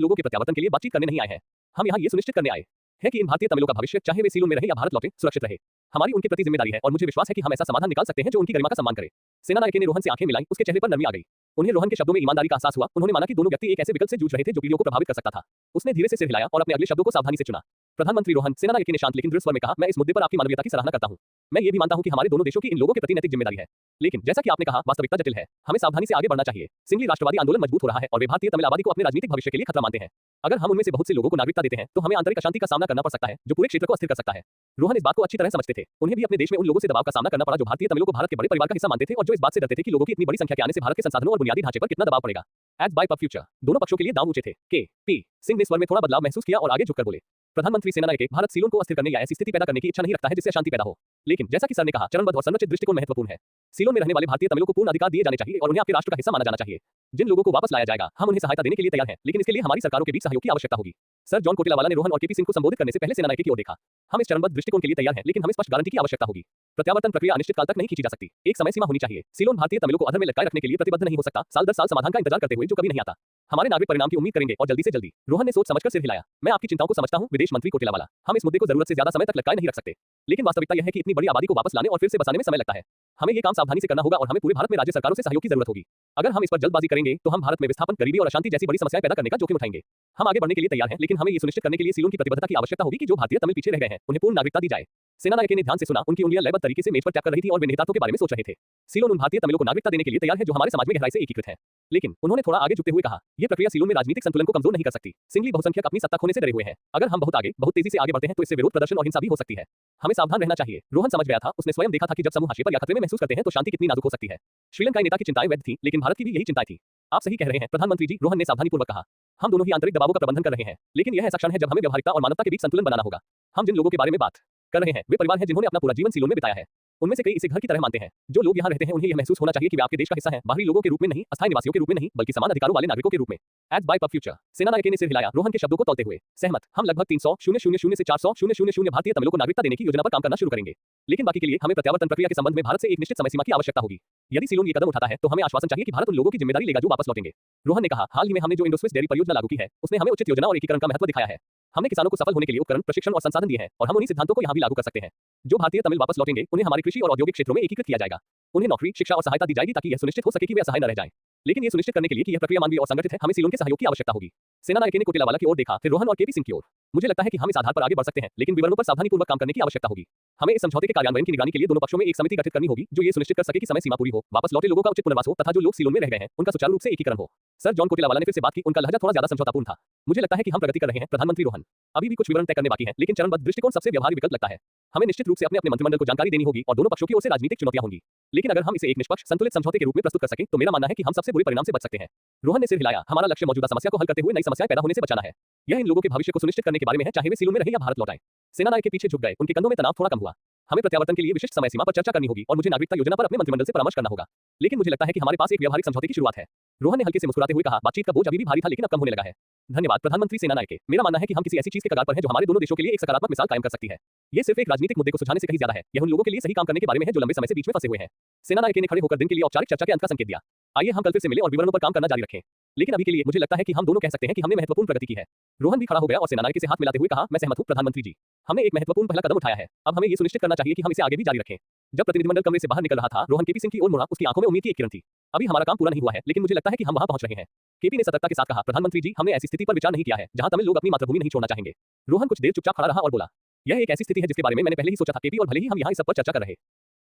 लोगों के प्रत्यावर्तन के लिए बातचीत करने नहीं आए हैं। हम यहाँ ये सुनिश्चित करने आए हैं कि इन भारतीय तमिलों का भविष्य, चाहे वे सीलोन में रहे या भारत लौटे, सुरक्षित रहे। हमारी उनके प्रति जिम्मेदारी है और मुझे विश्वास है कि हम ऐसा समाधान निकाल सकते हैं जो उनकी गरिमा का सम्मान करे। सेनानायक ने रोहन से आंखें मिलाई। उसके चेहरे पर नरमी आ गई। उन्हें रोहन के शब्दों में ईमानदारी का एहसास हुआ। उन्होंने माना कि दोनों व्यक्ति एक ऐसे विकल्प से जूझ रहे थे जो पीढ़ियों को प्रभावित कर सकता था। उसने धीरे से सिर हिलाया और अपने अगले शब्दों को सावधानी से चुना। प्रधानमंत्री रोहन, सेनानायक ने शांत लेकिन दृढ़ स्वर में कहा, मैं इस मुद्दे पर आपकी मानवीयता की सराहना करता हूं। मैं ये भी मानता हूं कि हमारे दोनों देशों की इन लोगों के प्रति नैतिक जिम्मेदारी है। लेकिन जैसा कि आपने कहा, वास्तविकता जटिल है। हमें सावधानी से आगे बढ़ना चाहिए। सिंगली राष्ट्रवादी आंदोलन मजबूत हो रहा है और वे भारतीय तमिल आबादी को अपने राजनीतिक भविष्य के लिए खतरा मानते हैं। अगर हम उनमें से बहुत से लोगों को नागरिकता देते हैं तो हमें आंतरिक अशांति का सामना करना पड़ सकता है, जो पूरे क्षेत्र को अस्थिर कर सकता है। रोहन इस बात को अच्छी तरह समझते थे। उन्हें भी अपने देश में उन लोगों से दबाव का सामना करना पड़ा जो भारतीय तमिलों को भारत के बड़े परिवार का हिस्सा मानते थे और जो इस बात से डरते थे कि लोगों की इतनी बड़ी संख्या के आने से भारत के संसाधनों और बुनियादी ढांचे पर कितना दबाव पड़ेगा। Ads by pub future. दोनों पक्षों के लिए दांव ऊंचे थे। के.पी. सिंह ने स्वर में थोड़ा बदलाव महसूस किया और आगे झुककर बोले, प्रधानमंत्री सेनानायक, भारत सीलोन को अस्थिर करने या ऐसी स्थिति पैदा करने की इच्छा नहीं रखता है जिससे अशांति पैदा हो। लेकिन जैसा कि सर ने कहा, चरणबद्ध और संरचित दृष्टिकोण महत्वपूर्ण है। सीलोन में रहने वाले भारतीय तमिलों को पूर्ण अधिकार दिए जाने चाहिए और उन्हें आपके राष्ट्र का हिस्सा माना जाना चाहिए। जिन लोगों को वापस लाया जाएगा, हम उन्हें सहायता देने के लिए तैयार हैं, लेकिन इसके लिए हमारी सरकारों के बीच सहयोग की आवश्यकता होगी। सर जॉन कोटेलावाला ने रोहन और केपी सिंह को संबोधित करने से पहले सेनानायक की ओर देखा। हम इस चरणबद्ध दृष्टिकोण के लिए तैयार हैं, लेकिन हमें स्पष्ट गारंटी की आवश्यकता होगी। प्रत्यावर्तन प्रक्रिया अनिश्चित काल तक नहीं खींची जा सकती। एक समय सीमा होनी चाहिए। सीलोन भारतीय तमिलों को अधर में लटकाए रखने के लिए प्रतिबद्ध नहीं हो सकता, साल दर साल समाधान का इंतजार करते हुए जो कभी नहीं आता। हमारे नागरिक परिणाम की उम्मीद करेंगे और जल्दी से जल्दी। रोहन ने सोच समझकर सिर हिलाया। मैं आपकी चिंताओं को समझता हूं, विदेश मंत्री कोटेलावाला। हम इस मुद्दे को जरूरत से ज्यादा समय तक लटकाए नहीं रख सकते। लेकिन वास्तविकता यह है कि इतनी बड़ी आबादी को वापस लाने और फिर से बसाने में समय लगता है। हमें ये काम सावधानी से करना होगा और हमें पूरे भारत में राज्य सरकारों से सहयोग की जरूरत होगी। अगर हम इस पर जल्दबाजी करेंगे तो हम भारत में विस्थापन, गरीबी और अशांति जैसी बड़ी समस्याएं पैदा करने का जोखिम उठाएंगे। हम आगे बढ़ने के लिए तैयार हैं, लेकिन हमें ये सुनिश्चित करने के लिए सीलोन की प्रतिबद्धता की आवश्यकता होगी कि जो भारतीय तमिल पीछे रह गए हैं उन्हें पूर्ण नागरिकता दी जाए। सेनानायक ने ध्यान से सुना। उनकी उंगलियां लयबद्ध तरीके से मेज पर टैप कर रही थी और वे निहितार्थों के बारे में सोच रहे थे। सीलोन उन भारतीय तमिलों को नागरिकता देने के लिए तैयार है जो हमारे समाज में गहराई से एकीकृत है। लेकिन उन्होंने थोड़ा आगे झुकते हुए कहा, यह प्रक्रिया सीलोन में राजनीतिक संतुलन को कमजोर नहीं कर सकती। सिंगली बहुसंख्यक अपनी सत्ता खोने से डरे हुए हैं। अगर हम बहुत तेजी से आगे बढ़ते हैं तो इससे विरोध प्रदर्शन और हिंसा भी हो सकती है। हमें सावधान रहना चाहिए। रोहन समझ गया था। उसने स्वयं देखा था कि जब समूह हाशिए पर या खतरे में महसूस करते हैं तो शांति कितनी नाजुक हो सकती है। श्रीलंका नेता की चिंताएं वैध थी, लेकिन भारत की भी यही चिंताएं थी। आप सही कह रहे हैं प्रधानमंत्री जी, रोहन ने सावधानीपूर्वक कहा। हम दोनों ही आंतरिक दबावों का प्रबंधन कर रहे हैं, लेकिन यह ऐसा क्षण है जब हमें व्यवहारिकता और मानवता के बीच संतुलन बनाना होगा। हम जिन लोगों के बारे में बात कर रहे हैं वे परिवार हैं जिन्होंने अपना पूरा जीवन सीलोन में बिताया है। उनमें से कई इसे घर की तरह मानते हैं। जो लोग यहाँ रहते हैं उन्हें यह महसूस होना चाहिए कि वे आपके देश का हिस्सा हैं, बाहरी लोगों के रूप में नहीं, अस्थायी निवासियों के रूप में नहीं, बल्कि समान अधिकारों वाले नागरिकों के रूप में। Ads by pub future. सेनानायक ने सिर हिलाया। रोहन के शब्दों को तौलते हुए सहमत। हम लगभग 300,000 से 400,000 भारतीय तमिलों को नागरिकता देने की योजना पर काम करना शुरू करेंगे। लेकिन बाकी के लिए हमें प्रत्यावर्तन प्रक्रिया के संबंध में भारत से एक निश्चित समय सीमा की आवश्यकता होगी। यदि सीलोन ये कदम उठाता है तो हमें आश्वासन चाहिए कि भारत उन लोगों की जिम्मेदारी लेगा जो वापस लौटेंगे। रोहन ने कहा, हाल ही में हमने जो इंडो-स्विस डेयरी परियोजना लागू की है उसने हमें उचित योजना और एकीकरण का महत्व दिखाया है। हमने किसानों को सफल होने के लिए उपकरण, प्रशिक्षण और संसाधन दिए हैं और हम उन्हीं सिद्धांतों को यहाँ भी लागू कर सकते हैं। जो भारतीय तमिल वापस लौटेंगे उन्हें हमारे कृषि और औद्योगिक क्षेत्रों में एकीकृत किया जाएगा। उन्हें नौकरी, शिक्षा और सहायता दी जाएगी ताकि यह सुनिश्चित हो सके कि वे असहाय न रह जाएं। लेकिन ये सुनिश्चित करने के लिए कि यह प्रक्रिया मानवीय और संगठित है, हमें सीलोन के सहयोग की आवश्यकता होगी। सेनानायक ने कोटेलावाला की ओर देखा, फिर रोहन और केपी सिंह की ओर। मुझे लगता है कि हम इस आधार पर आगे बढ़ सकते हैं, लेकिन विवरणों पर सावधानीपूर्वक काम करने की आवश्यकता होगी। हमें इस समझौते के कार्यान्वयन की निगरानी के लिए दोनों पक्षों में एक समिति गठित करनी होगी जो ये सुनिश्चित कर सके कि समय सीमा पूरी हो, वापस लौटे लोगों का उचित पुनर्वास हो तथा जो लोग सीलोन में रह गए हैं उनका सुचारू रूप से एकीकरण हो। सर जॉन कोटेलावाला ने फिर से बात की। उनका लहजा थोड़ा ज्यादा समझौतापूर्ण था। मुझे लगता है कि हम प्रगति कर रहे हैं प्रधानमंत्री रोहन। अभी भी कुछ विवरण तय करने बाकी हैं, लेकिन चरणबद्ध दृष्टिकोण सबसे व्यवहारिक विकल्प लगता है। हमें निश्चित रूप से अपने मंत्रिमंडल को जानकारी देनी होगी और दोनों पक्षों की ओर से राजनीतिक चुनौतियां होंगी। लेकिन अगर हम इसे एक निष्पक्ष, संतुलित समझौते के रूप में प्रस्तुत कर सकें तो मेरा मानना है कि हम सबसे बुरे परिणाम से बच सकते हैं। रोहन ने सिर हिलाया। हमारा लक्ष्य मौजूदा समस्या को हल करते हुए नई समस्याएं पैदा होने से बचाना है। यह इन लोगों के भविष्य को सुनिश्चित करने के बारे में है, चाहे वे सीलोन में रहें या भारत लौटाएं। सेनानायक के पीछे झुक गए। उनके कंधों में तनाव थोड़ा कम हुआ। हमें प्रत्यावर्तन के लिए विशिष्ट समय सीमा पर चर्चा करनी होगी और मुझे नागरिकता योजना पर अपने मंत्रिमंडल से परामर्श करना होगा। लेकिन मुझे लगता है कि हमारे पास एक व्यवहारिक समझौते की शुरुआत है। रोहन ने हल्के से मुस्कुराते हुए कहा, बातचीत का बोझ अभी भी भारी था लेकिन अब कम होने लगा है। धन्यवाद प्रधानमंत्री सेनानायक। मेरा मानना है कि हम किसी ऐसी चीज के कगार पर हैं जो हमारे दोनों देशों के लिए एक सकारात्मक मिसाल कायम कर सकती है। ये सिर्फ एक राजनीतिक मुद्दे को सुलझाने से कहीं ज्यादा है। यह उन लोगों के लिए सही काम करने के बारे में है जो लंबे समय से बीच में फंसे हुए हैं। सेनानायक ने खड़े होकर दिन के लिए औपचारिक चर्चा के अंत का संकेत दिया। आइए हम कल फिर से मिलें और विवरणों पर काम करना जारी रखें। लेकिन अभी के लिए मुझे लगता है कि हम दोनों कह सकते हैं कि हमने महत्वपूर्ण प्रगति की है। रोहन भी खड़ा हो गया और सेनानायके से हाथ मिलाते हुए कहा, मैं सहमत हूं प्रधानमंत्री जी। हमने एक महत्वपूर्ण पहला कदम उठाया है। अब हमें ये सुनिश्चित करना चाहिए कि हम इसे आगे भी जारी रखें। जब प्रतिनिधिमंडल कमरे से बाहर निकल रहा था, रोहन केपी सिंह की ओर मुड़ा, उसकी आंखों में उम्मीद की एक किरण थी। अभी हमारा काम पूरा नहीं हुआ है, लेकिन मुझे लगता है कि हम वहां पहुंच रहे हैं। केपी ने सतर्कता के साथ कहा, प्रधानमंत्री जी, हमने ऐसी स्थिति पर विचार नहीं किया है जहां तमिल लोग अपनी मातृभूमि नहीं छोड़ना चाहेंगे। रोहन कुछ देर चुपचाप खड़ा रहा और बोला, यह एक ऐसी स्थिति है जिसके बारे में मैंने पहले ही सोचा था केपी, और भले ही हम यहाँ इस सब पर चर्चा कर रहे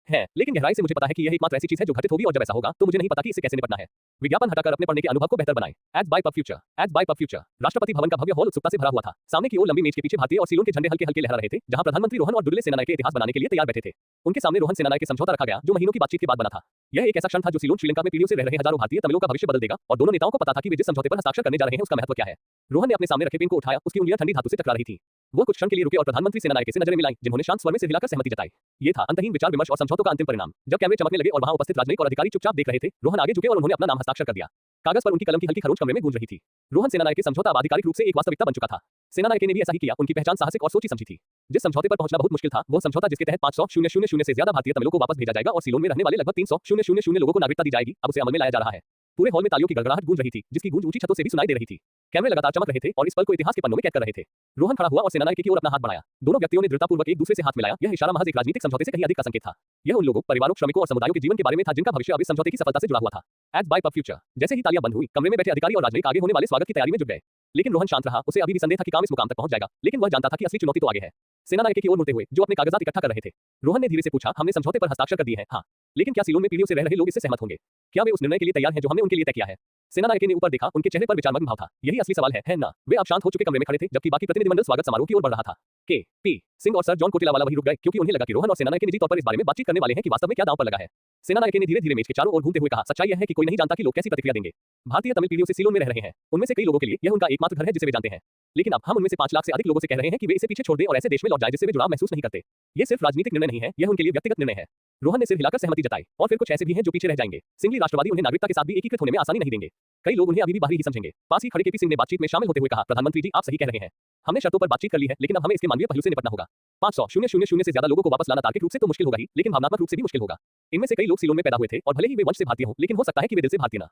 हैं, लेकिन गहराई से मुझे पता है कि यह एकमात्र ऐसी चीज है जो घटित होगी, और जब ऐसा होगा तो मुझे नहीं पता कि इससे कैसे निपटना है। विज्ञापन हटाकर अपने पढ़ने के अनुभव को बेहतर बनाएं। Ads by pub future. Ads by pub future. Rashtrapati Bhavan का भव्य हॉल उत्सुकता से भरा हुआ था। सामने की ओर लंबी मेज के पीछे भारतीय और सीलोन के झंडे हल्के हल्के लहरा रहे थे, जहां प्रधानमंत्री रोहन और दुर्ले सेनानायके इतिहास बनाने के लिए तैयार बैठे थे। उनके सामने रोहन सेनानायके समझौता रखा गया, जो महीनों की बातचीत के बाद बना था। यह एक ऐसा क्षण था जो सीलोन श्रीलंका में पीढ़ियों से रह रहे हजारों भारतीय तमिलों का भविष्य बदल देगा, और दोनों नेताओं को पता था कि वे जिस समझौते पर हस्ताक्षर करने जा रहे हैं उसका महत्व क्या है। रोहन ने अपने सामने रखे पेन को उठाया, उसकी उंगलियां ठंडी धातु से टकरा रही थी। वो कुछ क्षण के लिए रुके और प्रधानमंत्री सेनानायके से नजरें मिलाई, जिन्होंने शांत स्वर में सिर हिलाकर सहमति जताई। ये था अंतहीन विचार विमर्श और समझौतों का अंतिम परिणाम। जब कैमरे चमकने लगे और वहां उपस्थित राजनयिक और अधिकारी चुपचाप देख रहे थे, रोहन आगे झुके और उन्होंने अपना नाम हस्ताक्षर कर दिया। कागज पर उनकी कलम की हल्की खरोंच कमरे में गूंज रही थी। रोहन सेनानायके समझौता अब आधिकारिक रूप से एक वास्तविकता बन चुका था। सेनानायके ने भी ऐसा ही किया। उनकी पहचान साहसिक और सोची समझी थी। जिस समझौते पर पहुंचना बहुत मुश्किल था, वो समझौता जिसके तहत 500,000 से ज्यादा भारतीय तमिलों को वापस भेजा जाएगा और सीलोन में रहने वाले लगभग 300,000 लोगों को नागरिकता दी जाएगी, अब उसे अमल में लाया जा रहा है। पूरे हॉल में तालियों की गड़गड़ाहट गूंज रही थी, जिसकी गूंज ऊंची छतों से भी सुनाई दे रही थी। कैमरे लगातार चमक रहे थे और इस पल को इतिहास के पन्नों में कैद कर रहे थे। रोहन खड़ा हुआ और सेनानायके की ओर अपना हाथ बढ़ाया। दोनों व्यक्तियों ने दृढ़तापूर्वक एक दूसरे से हाथ मिलाया। यह इशारा महज एक राजनीतिक समझौते से कहीं अधिक का संकेत था। यह उन लोगों, परिवारों, श्रमिकों और समुदायों के जीवन के बारे में था जिनका भविष्य अब इस समझौते की सफलता से जुड़ा हुआ था। Ads by pub future. जैसे ही तालियां बंद हुई, कमरे में बैठे अधिकारी और राजनयिक आगे होने वाले स्वागत की तैयारी में जुट गए। लेकिन रोहन शांत रहा। उसे अभी भी संदेह था कि काम इस मुकाम तक पहुंच जाएगा, लेकिन वह जानता था कि असली चुनौती तो आगे है। सेनानायके की ओर मुड़ते हुए, जो अपने कागजात इकट्ठा कर रहे थे, रोहन ने धीरे से पूछा, हमने समझौते पर हस्ताक्षर कर दिए हैं, हाँ, लेकिन क्या सीलोन में पीढ़ियों से रह रहे लोग इससे सहमत होंगे? क्या वे उस निर्णय के लिए तैयार हैं जो हमने उनके लिए तय किया है? सेनानायके ने ऊपर देखा, उनके चेहरे पर विचारमग्न भाव था। यही असली सवाल है ना? वे अब शांत हो चुके कमरे में खड़े थे, जबकि बाकी प्रतिनिधिमंडल स्वागत समारोह की ओर बढ़ रहा था। के पी सिंह और सर जॉन कोटेला वहीं रुक गए, क्योंकि उन्हें लगा कि रोहन और सेनानायके निजी तौर पर इस बारे में बातचीत करने वाले हैं कि वास्तव में क्या दांव पर लगा है। सेनानायके ने धीरे धीरे मेज के चारों ओर घूमते हुए कहा, सच्चाई यह है कि कोई नहीं जानता कि लोग कैसी प्रतिक्रिया देंगे। भारतीय तमिल पीढ़ियों से सीलोन में रह रहे हैं। उनमें से कई लोगों के लिए यह उनका एकमात्र घर है जिसे वे जानते हैं। लेकिन अब हम उनमें से 5 लाख से अधिक लोगों से कह रहे हैं कि वे इसे पीछे छोड़ दें और ऐसे देश में लौट जाएं जिससे वे जुड़ाव महसूस नहीं करते। ये सिर्फ राजनीतिक निर्णय नहीं है, यह उनके लिए व्यक्तिगत निर्णय है। रोहन ने सिर हिलाकर सहमति जताई। और फिर कुछ ऐसे भी हैं जो पीछे रह जाएंगे। सिंगली राष्ट्रवादी उन्हें नागरिकता के साथ भी एकीकृत होने में आसानी नहीं देंगे। कई लोग उन्हें अभी भी बाहरी ही समझेंगे। पास ही खड़े केपी सिंह ने बातचीत में शामिल होते हुए कहा, प्रधानमंत्री जी, आप सही कह रहे हैं। हमने शर्तों पर बातचीत कर ली है, लेकिन अब हमें इसके मानवीय पहलू से निपटना होगा। 500,000 से ज्यादा लोगों को वापस लाना तार्किक रूप से तो मुश्किल होगा ही, लेकिन भावनात्मक रूप से भी मुश्किल होगा। इनमें से कई लोग सीलोन में पैदा हुए थे और भले ही वे वंश से भारतीय हों, लेकिन हो सकता है कि वे दिल से भारतीय न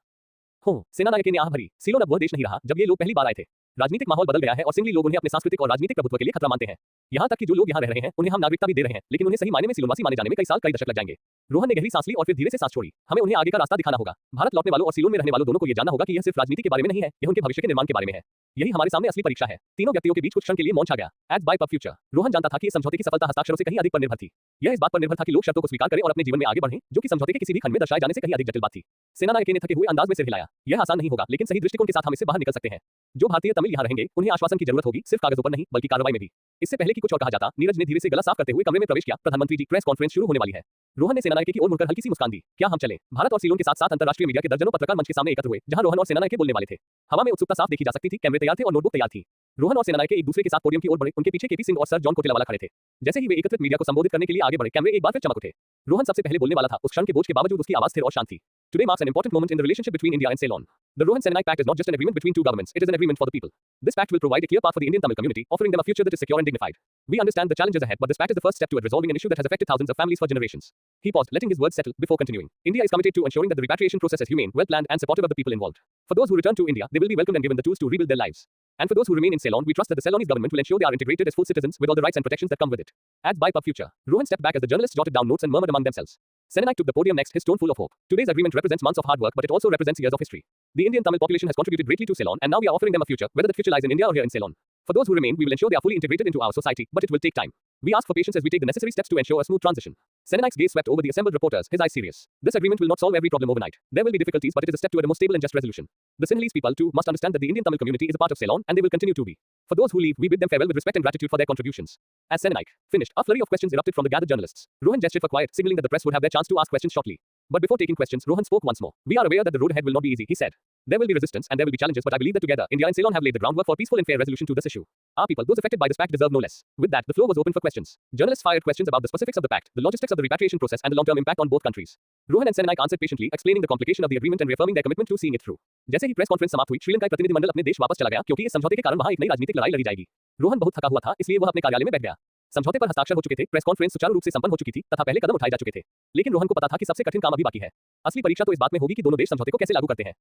हों। सेनानायके ने आह भरी। सीलोन अब वह देश नहीं रहा जब ये लोग पहली बार आए थे। राजनीतिक माहौल बदल गया है और सिंगली लोग उन्हें अपने सांस्कृतिक और राजनीतिक प्रभुत्व के लिए खतरा मानते हैं। यहाँ तक कि जो लोग यहाँ रह रहे हैं, उन्हें हम नागरिकता भी दे रहे हैं, लेकिन उन्हें सही मायने में सीलोनवासी माने जाने में कई साल, कई दशक लग जाएंगे। रोहन ने गहरी सांस ली और फिर धीरे से सांस छोड़ी। हमें उन्हें आगे का रास्ता दिखाना होगा। भारत लौटने वालों और सीलोन में रहने वालों दोनों को यह जानना होगा कि यह सिर्फ राजनीति के बारे में नहीं है, यह उनके भविष्य के निर्माण के बारे में है। यही हमारे सामने असली परीक्षा है। तीनों व्यक्तियों के बीच कुछ क्षण के लिए मौन छा गया। Ads by pub future. Rohan जानता था कि इस समझौते की सफलता हस्ताक्षरों से कहीं अधिक पर निर्भर थी। यह इस बात पर निर्भर था कि लोग शर्तों को स्वीकार करें और अपने जीवन में आगे बढ़ें, जो कि समझौते के किसी भी खंड में दर्शाए जाने से कहीं अधिक जटिल बात थी। सेनानायके ने थके हुए अंदाज में सिर हिलाया। यह आसान नहीं होगा, लेकिन सही दृष्टिकोण के साथ हम इससे बाहर निकल सकते हैं। जो भारतीय तमिल यहाँ रहेंगे, उन्हें आश्वासन की जरूरत होगी, सिर्फ कागजों पर नहीं, बल्कि कार्रवाई में भी। इससे पहले कि कुछ और कहा जाता, नीरज ने धीरे से गला साफ करते हुए कमरे में प्रवेश किया। प्रधानमंत्री जी, प्रेस कॉन्फ्रेंस शुरू होने वाली है। रोहन ने सेनानायके की ओर मुड़कर हल्की सी मुस्कान दी। क्या हम चलें? भारत और सीलोन के साथ साथ अंतर्राष्ट्रीय मीडिया के दर्जनों पत्रकार मंच के सामने एकत्र हुए, जहां रोहन और सेनानायके बोलने वाले थे। हवा में उत्सुकता साफ देखी जा सकती थी। कैमरे तैयार थे और नोटबुक तैयार थी। रोहन और सेनानायके एक दूसरे के साथ पोडियम की ओर बढ़े। उनके पीछे केपी सिंह और सर जॉन कोटेला खड़े थे। जैसे ही वे एकत्रित मीडिया को संबोधित करने के लिए आगे बढ़े, कैमरे एक बार फिर चमक उठे। रोहन सबसे पहले बोलने वाला था। उस क्षण के बोझ के बावजूद उसकी आवाज स्थिर और शांत थी। Today marks an important moment in the relationship between India and Ceylon. The Rohan-Senanak Pact is not just an agreement between two governments, it is an agreement for the people. This pact will provide a clear path for the Indian Tamil community, offering them a future that is secure and dignified. We understand the challenges ahead, but this pact is the first step toward resolving an issue that has affected thousands of families for generations. He paused, letting his words settle before continuing. India is committed to ensuring that the repatriation process is humane, well-planned, and supportive of the people involved. For those who return to India, they will be welcomed and given the tools to rebuild their lives. And for those who remain in Ceylon, we trust that the Ceylonese government will ensure they are integrated as full citizens with all the rights and protections that come with it. Ads by Pub Future. Rohan stepped back as the journalists jotted down notes and murmured among themselves. Senanak took the podium next, his tone full of hope. Today's agreement represents months of hard work, but it also represents years of history. The Indian Tamil population has contributed greatly to Ceylon, and now we are offering them a future, whether that future lies in India or here in Ceylon. For those who remain, we will ensure they are fully integrated into our society, but it will take time. We ask for patience as we take the necessary steps to ensure a smooth transition. Senanak's gaze swept over the assembled reporters, his eyes serious. This agreement will not solve every problem overnight. There will be difficulties, but it is a step toward a more stable and just resolution. The Sinhalese people, too, must understand that the Indian Tamil community is a part of Ceylon, and they will continue to be. For those who leave, we bid them farewell with respect and gratitude for their contributions. As Senanak finished, a flurry of questions erupted from the gathered journalists. Rohan gestured for quiet, signaling that the press would have their chance to ask questions shortly. But before taking questions, Rohan spoke once more. We are aware that the road ahead will not be easy, he said. There will be resistance and there will be challenges, but I believe that together, India and Ceylon have laid the groundwork for peaceful and fair resolution to this issue. Our people, those affected by this pact, deserve no less. With that, the floor was open for questions. Journalists fired questions about the specifics of the pact, the logistics of the repatriation process, and the long-term impact on both countries. Rohan and Senanak answered patiently, explaining the complication of the agreement and reaffirming their commitment to seeing it through. जैसे ही press conference समाप्त हुई, श्रीलंका का प्रतिनिधिमंडल अपने देश वापस चला गया, क्योंकि इस समझौते के कारण वहां एक नई राजनीतिक लड़ाई लड़ी जाएगी। रोहन बहुत थका हुआ था, इसलिए वह अपने कार्यालय में बैठ गया। समझौते पर हस्ताक्षर हो चुके थे, प्रेस कॉन्फ्रेंस सुचारू रूप से संपन्न हो चुकी थी तथा पहले कदम उठाए जा चुके थे। लेकिन रोहन को पता था कि सबसे कठिन काम अभी बाकी है। असली परीक्षा तो इस बात में होगी कि दोनों देश समझौते को कैसे लागू करते हैं।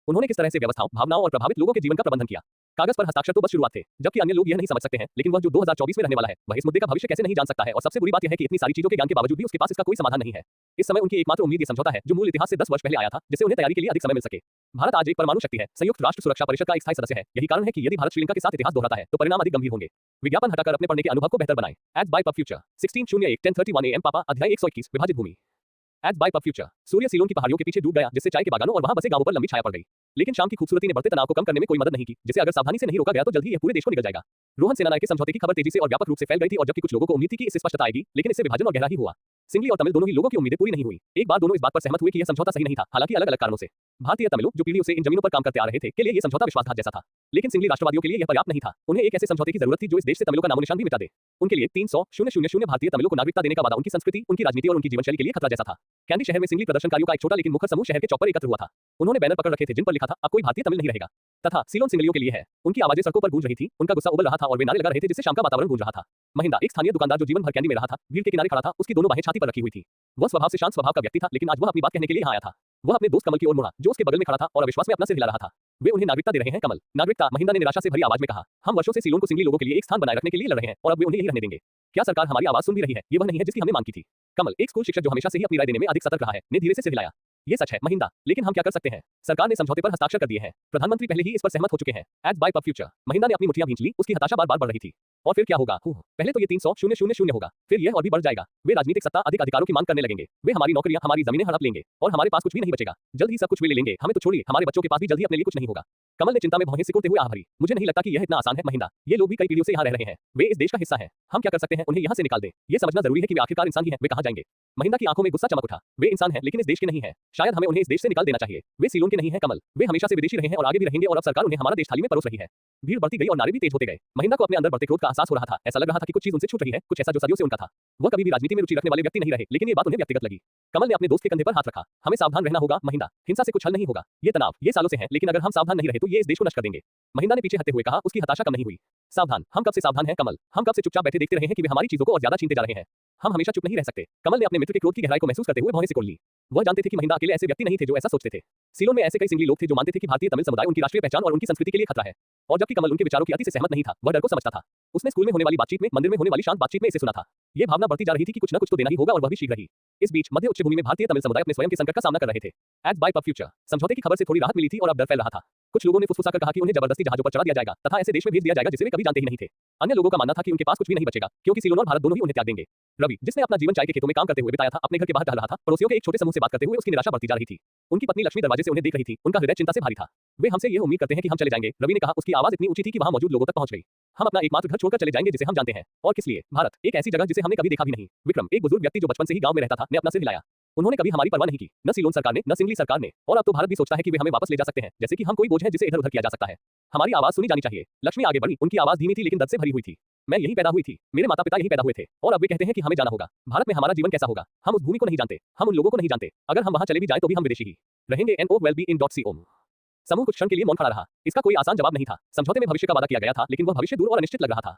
उन्होंने किस तरह से व्यवस्थाओं, भावनाओं और प्रभावित लोगों के जीवन का प्रबंधन किया। कागज पर हस्ताक्षर तो बस शुरुआत थे, जबकि अन्य लोग यह नहीं समझ सकते हैं, लेकिन वह जो 2024 में रहने वाला है, वह इस मुद्दे का भविष्य कैसे नहीं जान सकता है। और सबसे बुरी बात यह है कि इतनी सारी चीजों के ज्ञान के बावजूद भी उसके पास इसका कोई समाधान नहीं है। इस समय उनकी एकमात्र उम्मीद ये समझौता है, जो मूल इतिहास से 10 वर्ष पहले आया था, जिससे उन्हें तैयारी के लिए अधिक समय मिल सके। भारत आज एक परमाणु शक्ति है, संयुक्त राष्ट्र सुरक्षा परिषद का एक स्थायी सदस्य है। यही कारण है कि यदि भारत श्रीलंका के साथ इतिहास दोहराता है, तो परिणाम अधिक गंभीर होंगे। विज्ञापन हटाकर अपने पढ़ने के अनुभव को बेहतर बनाएं। Ads by pub future 16/01/10:31 AM पापा अध्याय 121 विभाजित भूमि। Ads by pub future. सूर्य सीलोन की पहाड़ियों के पीछे डूब गया, जिससे चाय के बागानों और वहां बसे गांवों पर लंबी छाया पड़ गई। लेकिन शाम की खूबसूरती ने बढ़ते तनाव को कम करने में कोई मदद नहीं की, जिसे अगर सावधानी से नहीं रोका गया तो जल्द ही यह पूरे देश को निगल जाएगा। रोहन सेनानायक के समझौते की खबर तेजी से और व्यापक रूप से फैल गई थी, और जबकि कुछ लोगों को उम्मीद थी कि इससे स्पष्टता आएगी, लेकिन इससे विभाजन और गहरा ही हुआ। सिंगली और तमिल दोनों ही लोगों की उम्मीदें पूरी नहीं हुई। एक बार दोनों इस बात पर सहमत हुए कि यह समझौता सही नहीं था, हालांकि अलग अलग कारणों से। भारतीय तमिलों, जो पीढ़ियों से इन जमीनों पर काम करते आ रहे थे, के लिए यह समझौता विश्वासघात जैसा था। लेकिन सिंगली राष्ट्रवादियों के लिए यह पर्याप्त नहीं था। उन्हें एक ऐसे समझौते की जरूरत थी जो इस देश से तमिलों का नामोनिशान भी मिटा दे। उनके लिए 300,000 भारतीय तमिलों को नागरिकता देने का वादा उनकी संस्कृति, उनकी राजनीति और उनकी जीवनशैली के लिए खतरा जैसा था। कैंडी शहर में सिंगली प्रदर्शनकारियों का एक छोटा लेकिन मुखर समूह शहर के चौक पर एकत्र हुआ था। उन्होंने बैनर पकड़ रखे थे जिन पर लिखा था, अब कोई भारतीय तमिल नहीं रहेगा, तथा सीलोन सिंगलियों के लिए है। उनकी आवाजें सड़कों पर गूंज रही थी, उनका गुस्सा उबल रहा था और वे नारे लगा रहे थे, जिससे शाम का वातावरण गूंज रहा था। महिंदा, एक स्थानीय दुकानदार जो जीवन भर कैंडी में रहा था, भीड़ के किनारे खड़ा था, उसकी दोनों बाहें छाती पर रखी हुई थी। वह स्वभाव से शांत स्वभाव का व्यक्ति था, लेकिन आज वह अपनी बात कहने के लिए यहाँ आया था। वह अपने दोस्त कमल की ओर मुड़ा, जो उसके बगल में खड़ा था और अविश्वास में अपना सिर हिला रहा था। वे उन्हें नागरिकता दे रहे हैं कमल। नागरिकता, महिंदा ने निराशा से भरी आवाज में कहा। हम वर्षों से सीलोन को सिंगली लोगों के लिए एक स्थान बनाए रखने के लिए लड़ रहे हैं, और अब वे उन्हें यही रहने देंगे। क्या सरकार हमारी आवाज सुन भी रही है? ये वह नहीं है जिसकी हमने मांग की थी। कमल, एक स्कूल शिक्षक जो हमेशा से ही अपनी राय देने में अधिक सतर्क रहा है, ने धीरे से सिर हिलाया। ये सच है महिंदा, लेकिन हम क्या कर सकते हैं? सरकार ने समझौते पर हस्ताक्षर कर दिए हैं। प्रधानमंत्री पहले ही इस पर सहमत हो चुके हैं। Ads by pub future. Mahinda ने अपनी मुठ्ठियां भींच ली, उसकी हताशा बार-बार बढ़ रही थी। और फिर क्या होगा? पहले तो ये 300,000 होगा, फिर यह और भी बढ़ जाएगा। वे राजनीतिक सत्ता, अधिक अधिकारों की मांग करने लगेंगे। वे हमारी नौकरियां, हमारी जमीनें हड़प लेंगे, और हमारे पास कुछ भी नहीं बचेगा। जल्द ही सब कुछ वे ले लेंगे। हमें तो छोड़िए, हमारे बच्चों के पास भी जल्द ही अपने लिए कुछ नहीं होगा। कमल ने चिंता में भौहें सिकोड़ते हुए आह भरी। मुझे नहीं लगता कि यह इतना आसान है महिंदा। ये लोग भी कई पीढ़ियों से यहाँ रह रहे हैं। वे इस देश का हिस्सा हैं। हम क्या कर सकते हैं? उन्हें यहाँ से निकाल दें। ये समझना जरूरी है कि वे आखिरकार इंसान ही हैं। वे कहाँ जाएंगे? महिंदा की आंखों में गुस्सा चमक उठा। वे इंसान हैं, लेकिन इस देश के नहीं हैं। शायद हमें उन्हें इस देश से निकाल देना चाहिए। वे सीलोन के नहीं हैं कमल। वे हमेशा से विदेशी रहे हैं और आगे भी रहेंगे, और अब सरकार उन्हें हमारा देश थाली में परोस रही है। भीड़ बढ़ती गई और नारे भी तेज होते गए। महिंदा को अपने अंदर बढ़ते क्रोध का एहसास हो रहा था। ऐसा लग रहा था कि कुछ चीज उनसे छूट रही है, कुछ ऐसा जो सदियों से उनका था। वह कभी भी राजनीति में रुचि रखने वाले व्यक्ति नहीं रहे, लेकिन ये बात उन्हें व्यक्तिगत लगी। कमल ने अपने दोस्त के कंधे पर हाथ रखा। हमें सावधान रहना होगा महिंदा। हिंसा से कुछ हल नहीं होगा। ये तनाव, ये सालों से है, लेकिन अगर हम सावधान नहीं रहे तो ये इस देश को नष्ट कर देंगे। महिंदा ने पीछे हटते हुए कहा। उसकी हताशा कम नहीं हुई। सावधान? हम कब से सावधान हैं कमल? हम कब से चुपचाप बैठे देखते रहे हैं कि वे हमारी चीजों को और ज्यादा छीनते जा रहे हैं? हम हमेशा चुप नहीं रह सकते। कमल ने अपने मित्र के क्रोध की गहराई को महसूस करते हुए भौहें सिकोड़ ली। वह जानते थे कि महिंदा अकेले ऐसे व्यक्ति नहीं थे जो ऐसा सोचते थे। सीलोन में ऐसे कई सिंगली लोग थे जो मानते थे कि भारतीय तमिल समुदाय उनकी राष्ट्रीय पहचान और उनकी संस्कृति के लिए खतरा है। और जबकि कमल उनके विचारों की अति से सहमत नहीं था, वह डर को समझता था। उसने स्कूल में होने वाली बातचीत में, मंदिर में होने वाली शांत बातचीत में इसे सुना था। ये भावना बढ़ती जा रही थी कि कुछ न कुछ तो देना ही होगा, और वह भी शीघ्र ही। इस बीच मध्य उच्चभूमि में भारतीय तमिल समुदाय अपने स्वयं के संकट का सामना कर रहे थे। Ads by pub future. समझौते की खबर से थोड़ी राहत मिली थी और अब डर फैल रहा था। कुछ लोगों ने फुसफुसाकर कहा कि उन्हें जबरदस्ती जहाजों पर चढ़ा दिया जाएगा, तथा ऐसे देश में भेज दिया जाएगा जिसे वे कभी जानते ही नहीं थे। अन्य लोगों का मानना था कि उनके पास कुछ भी नहीं बचेगा, क्योंकि सीलोन और भारत दोनों ही उन्हें त्याग देंगे। रवि, जिसने अपना जीवन चाय के खेतों में काम करते हुए बिताया था, अपने घर के बाहर टहल रहा था। पड़ोसियों के एक छोटे समूह से बात करते हुए उसकी निराशा बढ़ती जा रही थी। उनकी पत्नी लक्ष्मी दरवाजे से उन्हें देख रही थी। उनका हृदय चिंता से भारी था। वे हमसे यह उम्मीद करते हैं कि हम चले जाएंगे, रवि ने कहा। उसकी आवाज इतनी ऊंची थी कि वहां मौजूद लोगों तक पहुंच गई। हम अपना एकमात्र घर छोड़कर चले जाएंगे जिसे हम जानते हैं। और किस लिए? भारत, एक ऐसी जगह जिसे हमने कभी देखा भी नहीं। विक्रम, एक बुजुर्ग व्यक्ति जो बचपन से ही गांव में रहता था, ने अपना सिर हिलाया। उन्होंने कभी हमारी परवाह नहीं की, न सीलोन सरकार ने, न सिंगली सरकार ने। और अब तो भारत भी सोचता है कि वे हमें वापस ले जा सकते हैं, जैसे कि हम कोई बोझ हैं जिसे इधर-उधर किया जा सकता है। हमारी आवाज सुनी जानी चाहिए। लक्ष्मी आगे बढ़ी। उनकी आवाज धीमी थी लेकिन दर्द से भरी हुई थी। मैं यहीं पैदा हुई थी, मेरे माता-पिता यहीं पैदा हुए थे, और अब वे कहते हैं कि हमें जाना होगा। भारत में हमारा जीवन कैसा होगा? हम उस भूमि को नहीं जानते, हम उन लोगों को नहीं जानते। अगर हम वहां चले भी जाएं तो भी हम विदेशी ही रहेंगे। NOWELLBEIN.com। समूह कुछ क्षण के लिए मौन खड़ा रहा। इसका कोई आसान जवाब नहीं था। समझौते में भविष्य का वादा किया गया था, लेकिन वह भविष्य दूर और अनिश्चित लग रहा था।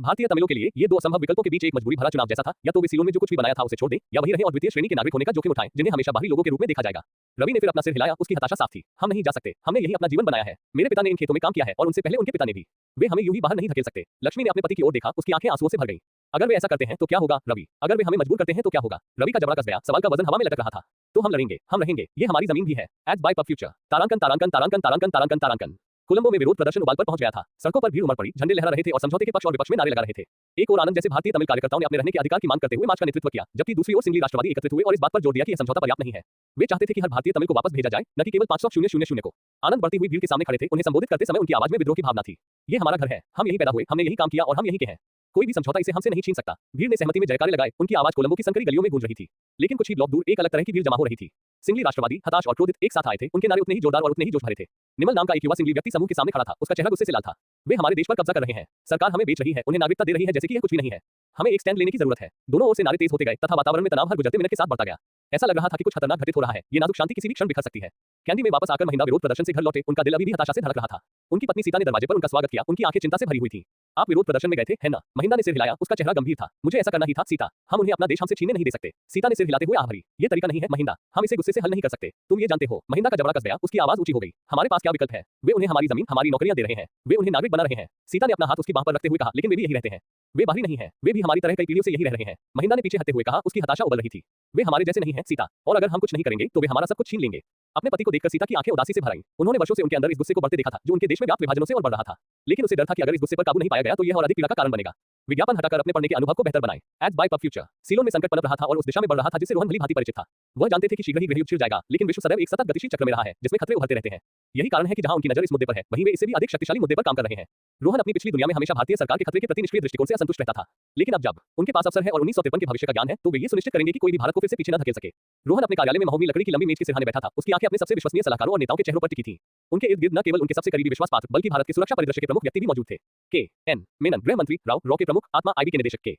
भारतीय तमिलों के लिए ये दो असंभव विकल्पों के बीच एक मजबूरी भरा चुनाव जैसा था। या तो वे सीलोन में जो कुछ भी बनाया था उसे छोड़ दें, या वही रहें और द्वितीय श्रेणी के नागरिक होने का जोखिम उठाएं, जिन्हें हमेशा बाहरी लोगों के रूप में देखा जाएगा। रवि ने फिर अपना सिर हिलाया। उसकी हताशा साफ थी। हम नहीं जा सकते। हमने यही अपना जीवन बनाया है। मेरे पिता ने इन खेतों में काम किया है, और उनसे पहले उनके पिता ने भी। वे हमें यूं ही बाहर नहीं धकेल सकते। लक्ष्मी ने अपने पति की ओर देखा। उसकी आंखें आंसुओं से भर गईं। अगर वे ऐसा करते हैं तो क्या होगा रवि? अगर वे हमें मजबूर करते हैं तो क्या होगा? रवि का जबड़ा कस गया। सवाल का वजन हवा में लटक रहा था। तो हम लड़ेंगे, हम रहेंगे। ये हमारी जमीन भी है। Ads by pub future. तारांकन तारांकन तारांकन तारांकन तारांकन तारांकन। कोलंबो में विरोध प्रदर्शन उबाल पर पहुंच गया था। सड़कों पर भीड़ उमड़ पड़ी, झंडे लहरा रहे थे और समझौते के पक्ष और विपक्ष में नारे लगा रहे थे। एक और आनंद जैसे भारतीय तमिल कार्यकर्ताओं ने अपने रहने के अधिकार की मांग करते हुए मार्च का नेतृत्व किया, जबकि दूसरी ओर सिंगली राष्ट्रवादी एकत्रित हुए और इस बात पर जोर दिया कि यह समझौता पर्याप्त नहीं है। वे चाहते थे कि हर भारतीय तमिल को वापस भेजा जाए, न कि केवल 500,000 को। आनंद बढ़ती हुई भीड़ के सामने खड़े थे। उन्हें संबोधित करते समय उनकी आवाज में विद्रोह की भावना थी। ये हमारा घर है, हम यहीं पैदा हुए, हमने यही काम किया और हम यहीं के हैं। कोई भी समझौता इसे हमसे नहीं छीन सकता। भीड़ ने सहमति में जयकारे लगाए। उनकी आवाज कोलंबो की संकरी गलियों में गूंज रही थी। लेकिन कुछ ही ब्लॉक दूर एक अलग तरह की भीड़ जमा हो रही थी। सिंगली राष्ट्रवादी, हताश और क्रोधित एक साथ आए थे। उनके नारे उतने ही जोरदार और उतने ही जोश भरे थे। निमल नाम का एक युवा सिंगली व्यक्ति समूह के सामने खड़ा था। उसका चेहरा गुस्से से लाल था। वे हमारे देश पर कब्जा कर रहे हैं। सरकार हमें बेच रही है, उन्हें नागरिकता दे रही है जैसे कि यह कुछ भी नहीं है। हमें एक स्टैंड लेने की जरूरत है। दोनों ओर से नारे तेज होते गए तथा वातावरण में तनाव हर गुजरते मिनट के साथ बढ़ता गया। ऐसा लग रहा था कि कुछ खतरनाक घटित हो रहा है। ये नाजुक शांति किसी भी क्षण बिखर सकती है। कैंडी में वापस आकर महिंदा विरोध प्रदर्शन से घर लौटे, उनका दिल अभी भी हताशा से धड़क रहा था। उनकी पत्नी सीता ने दरवाजे पर उनका स्वागत किया, उनकी आंखें चिंता से भरी हुई थी। आप विरोध प्रदर्शन में गए थे, है ना? महिंदा ने सिर हिलाया, उसका चेहरा गंभीर था। मुझे ऐसा करना ही था सीता, हम उन्हें अपना देश हमसे छीनने नहीं दे सकते। सीता ने सिर हिलाते हुए आह भरी, ये तरीका नहीं है महिंदा, हम इसे गुस्से से हल नहीं कर सकते, तुम ये जानते हो। महिंदा का जबड़ा कस गया, उसकी आवाज ऊंची हो गई। हमारे पास क्या विकल्प है? वे उन्हें हमारी जमीन, हमारी नौकरियां दे रहे हैं, वे उन्हें नागरिक बना रहे हैं। सीता ने अपना हाथ उसकी बाह पर रखते हुए कहा, लेकिन वे भी यही रहते हैं, वे बाहरी नहीं हैं, वे भी हमारी तरह कई पीढ़ियों से यही रह रहे हैं। महिंदा ने पीछे हटते हुए कहा, उसकी हताशा उबल रही थी। वे हमारे जैसे नहीं हैं सीता, और अगर हम कुछ नहीं करेंगे तो वे हमारा सब कुछ छीन लेंगे। अपने पति को देखकर सीता की आंखें उदासी से भर आईं। उन्होंने वर्षों से उनके अंदर इस गुस्से को बढ़ते देखा था, जो उनके देश में व्याप्त विभाजनों से और बढ़ रहा था। लेकिन उसे डर था कि अगर इस गुस्से पर काबू नहीं पाया गया तो यह और अधिक पीड़ा का कारण बनेगा। विज्ञापन हटाकर अपने पढ़ने के अनुभव को बेहतर बनाएं। Ads by pub future. Ceylon में संकट पनप रहा था और उस दिशा में बढ़ रहा था जिससे रोहन भली भांति परिचित था। वह जानते थे कि शीघ्र ही गृह युद्ध छिड़ जाएगा, लेकिन विश्व सदैव एक सतत गतिशील चक्र में रहा है, जिसमें खतरे उभरते रहते हैं। यही कारण है कि जहां उनकी नजर इस मुद्दे पर है, वहीं वे इससे भी अधिक शक्तिशाली मुद्दे पर काम कर रहे हैं। रोहन अपनी पिछली दुनिया में हमेशा भारतीय सरकार के खतरे के प्रति निष्क्रिय दृष्टिकोण से असंतुष्ट रहता था। लेकिन अब जब उनके पास अवसर है और 1953 के भविष्य का ज्ञान है, तो वे ये सुनिश्चित करेंगे कि कोई भी भारत को फिर से पीछे न धकेल सके। रोहन अपने कार्यालय में महोगनी लकड़ी की लंबी मेज के सिरहाने बैठा था। उसकी आंखें अपने सबसे विश्वसनीय सलाहकारों और नेताओं के चेहरों पर टिकी थीं। उनके इर्द गिर्द न केवल उनके सबसे करीबी विश्वास पात्र, बल्कि भारत के सुरक्षा परिदृश्य के प्रमुख व्यक्ति भी मौजूद थे। के एन मेनन गृह मंत्री, राव रॉ के प्रमुख, आत्मा आईबी के निदेशक, के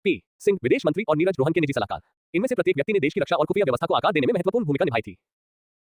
पी सिंह विदेश मंत्री और नीरज रोहन के निजी सलाहकार। इनमें से प्रत्येक व्यक्ति ने देश की रक्षा और खुफिया व्यवस्था को आकार देने में महत्वपूर्ण भूमिका निभाई थी।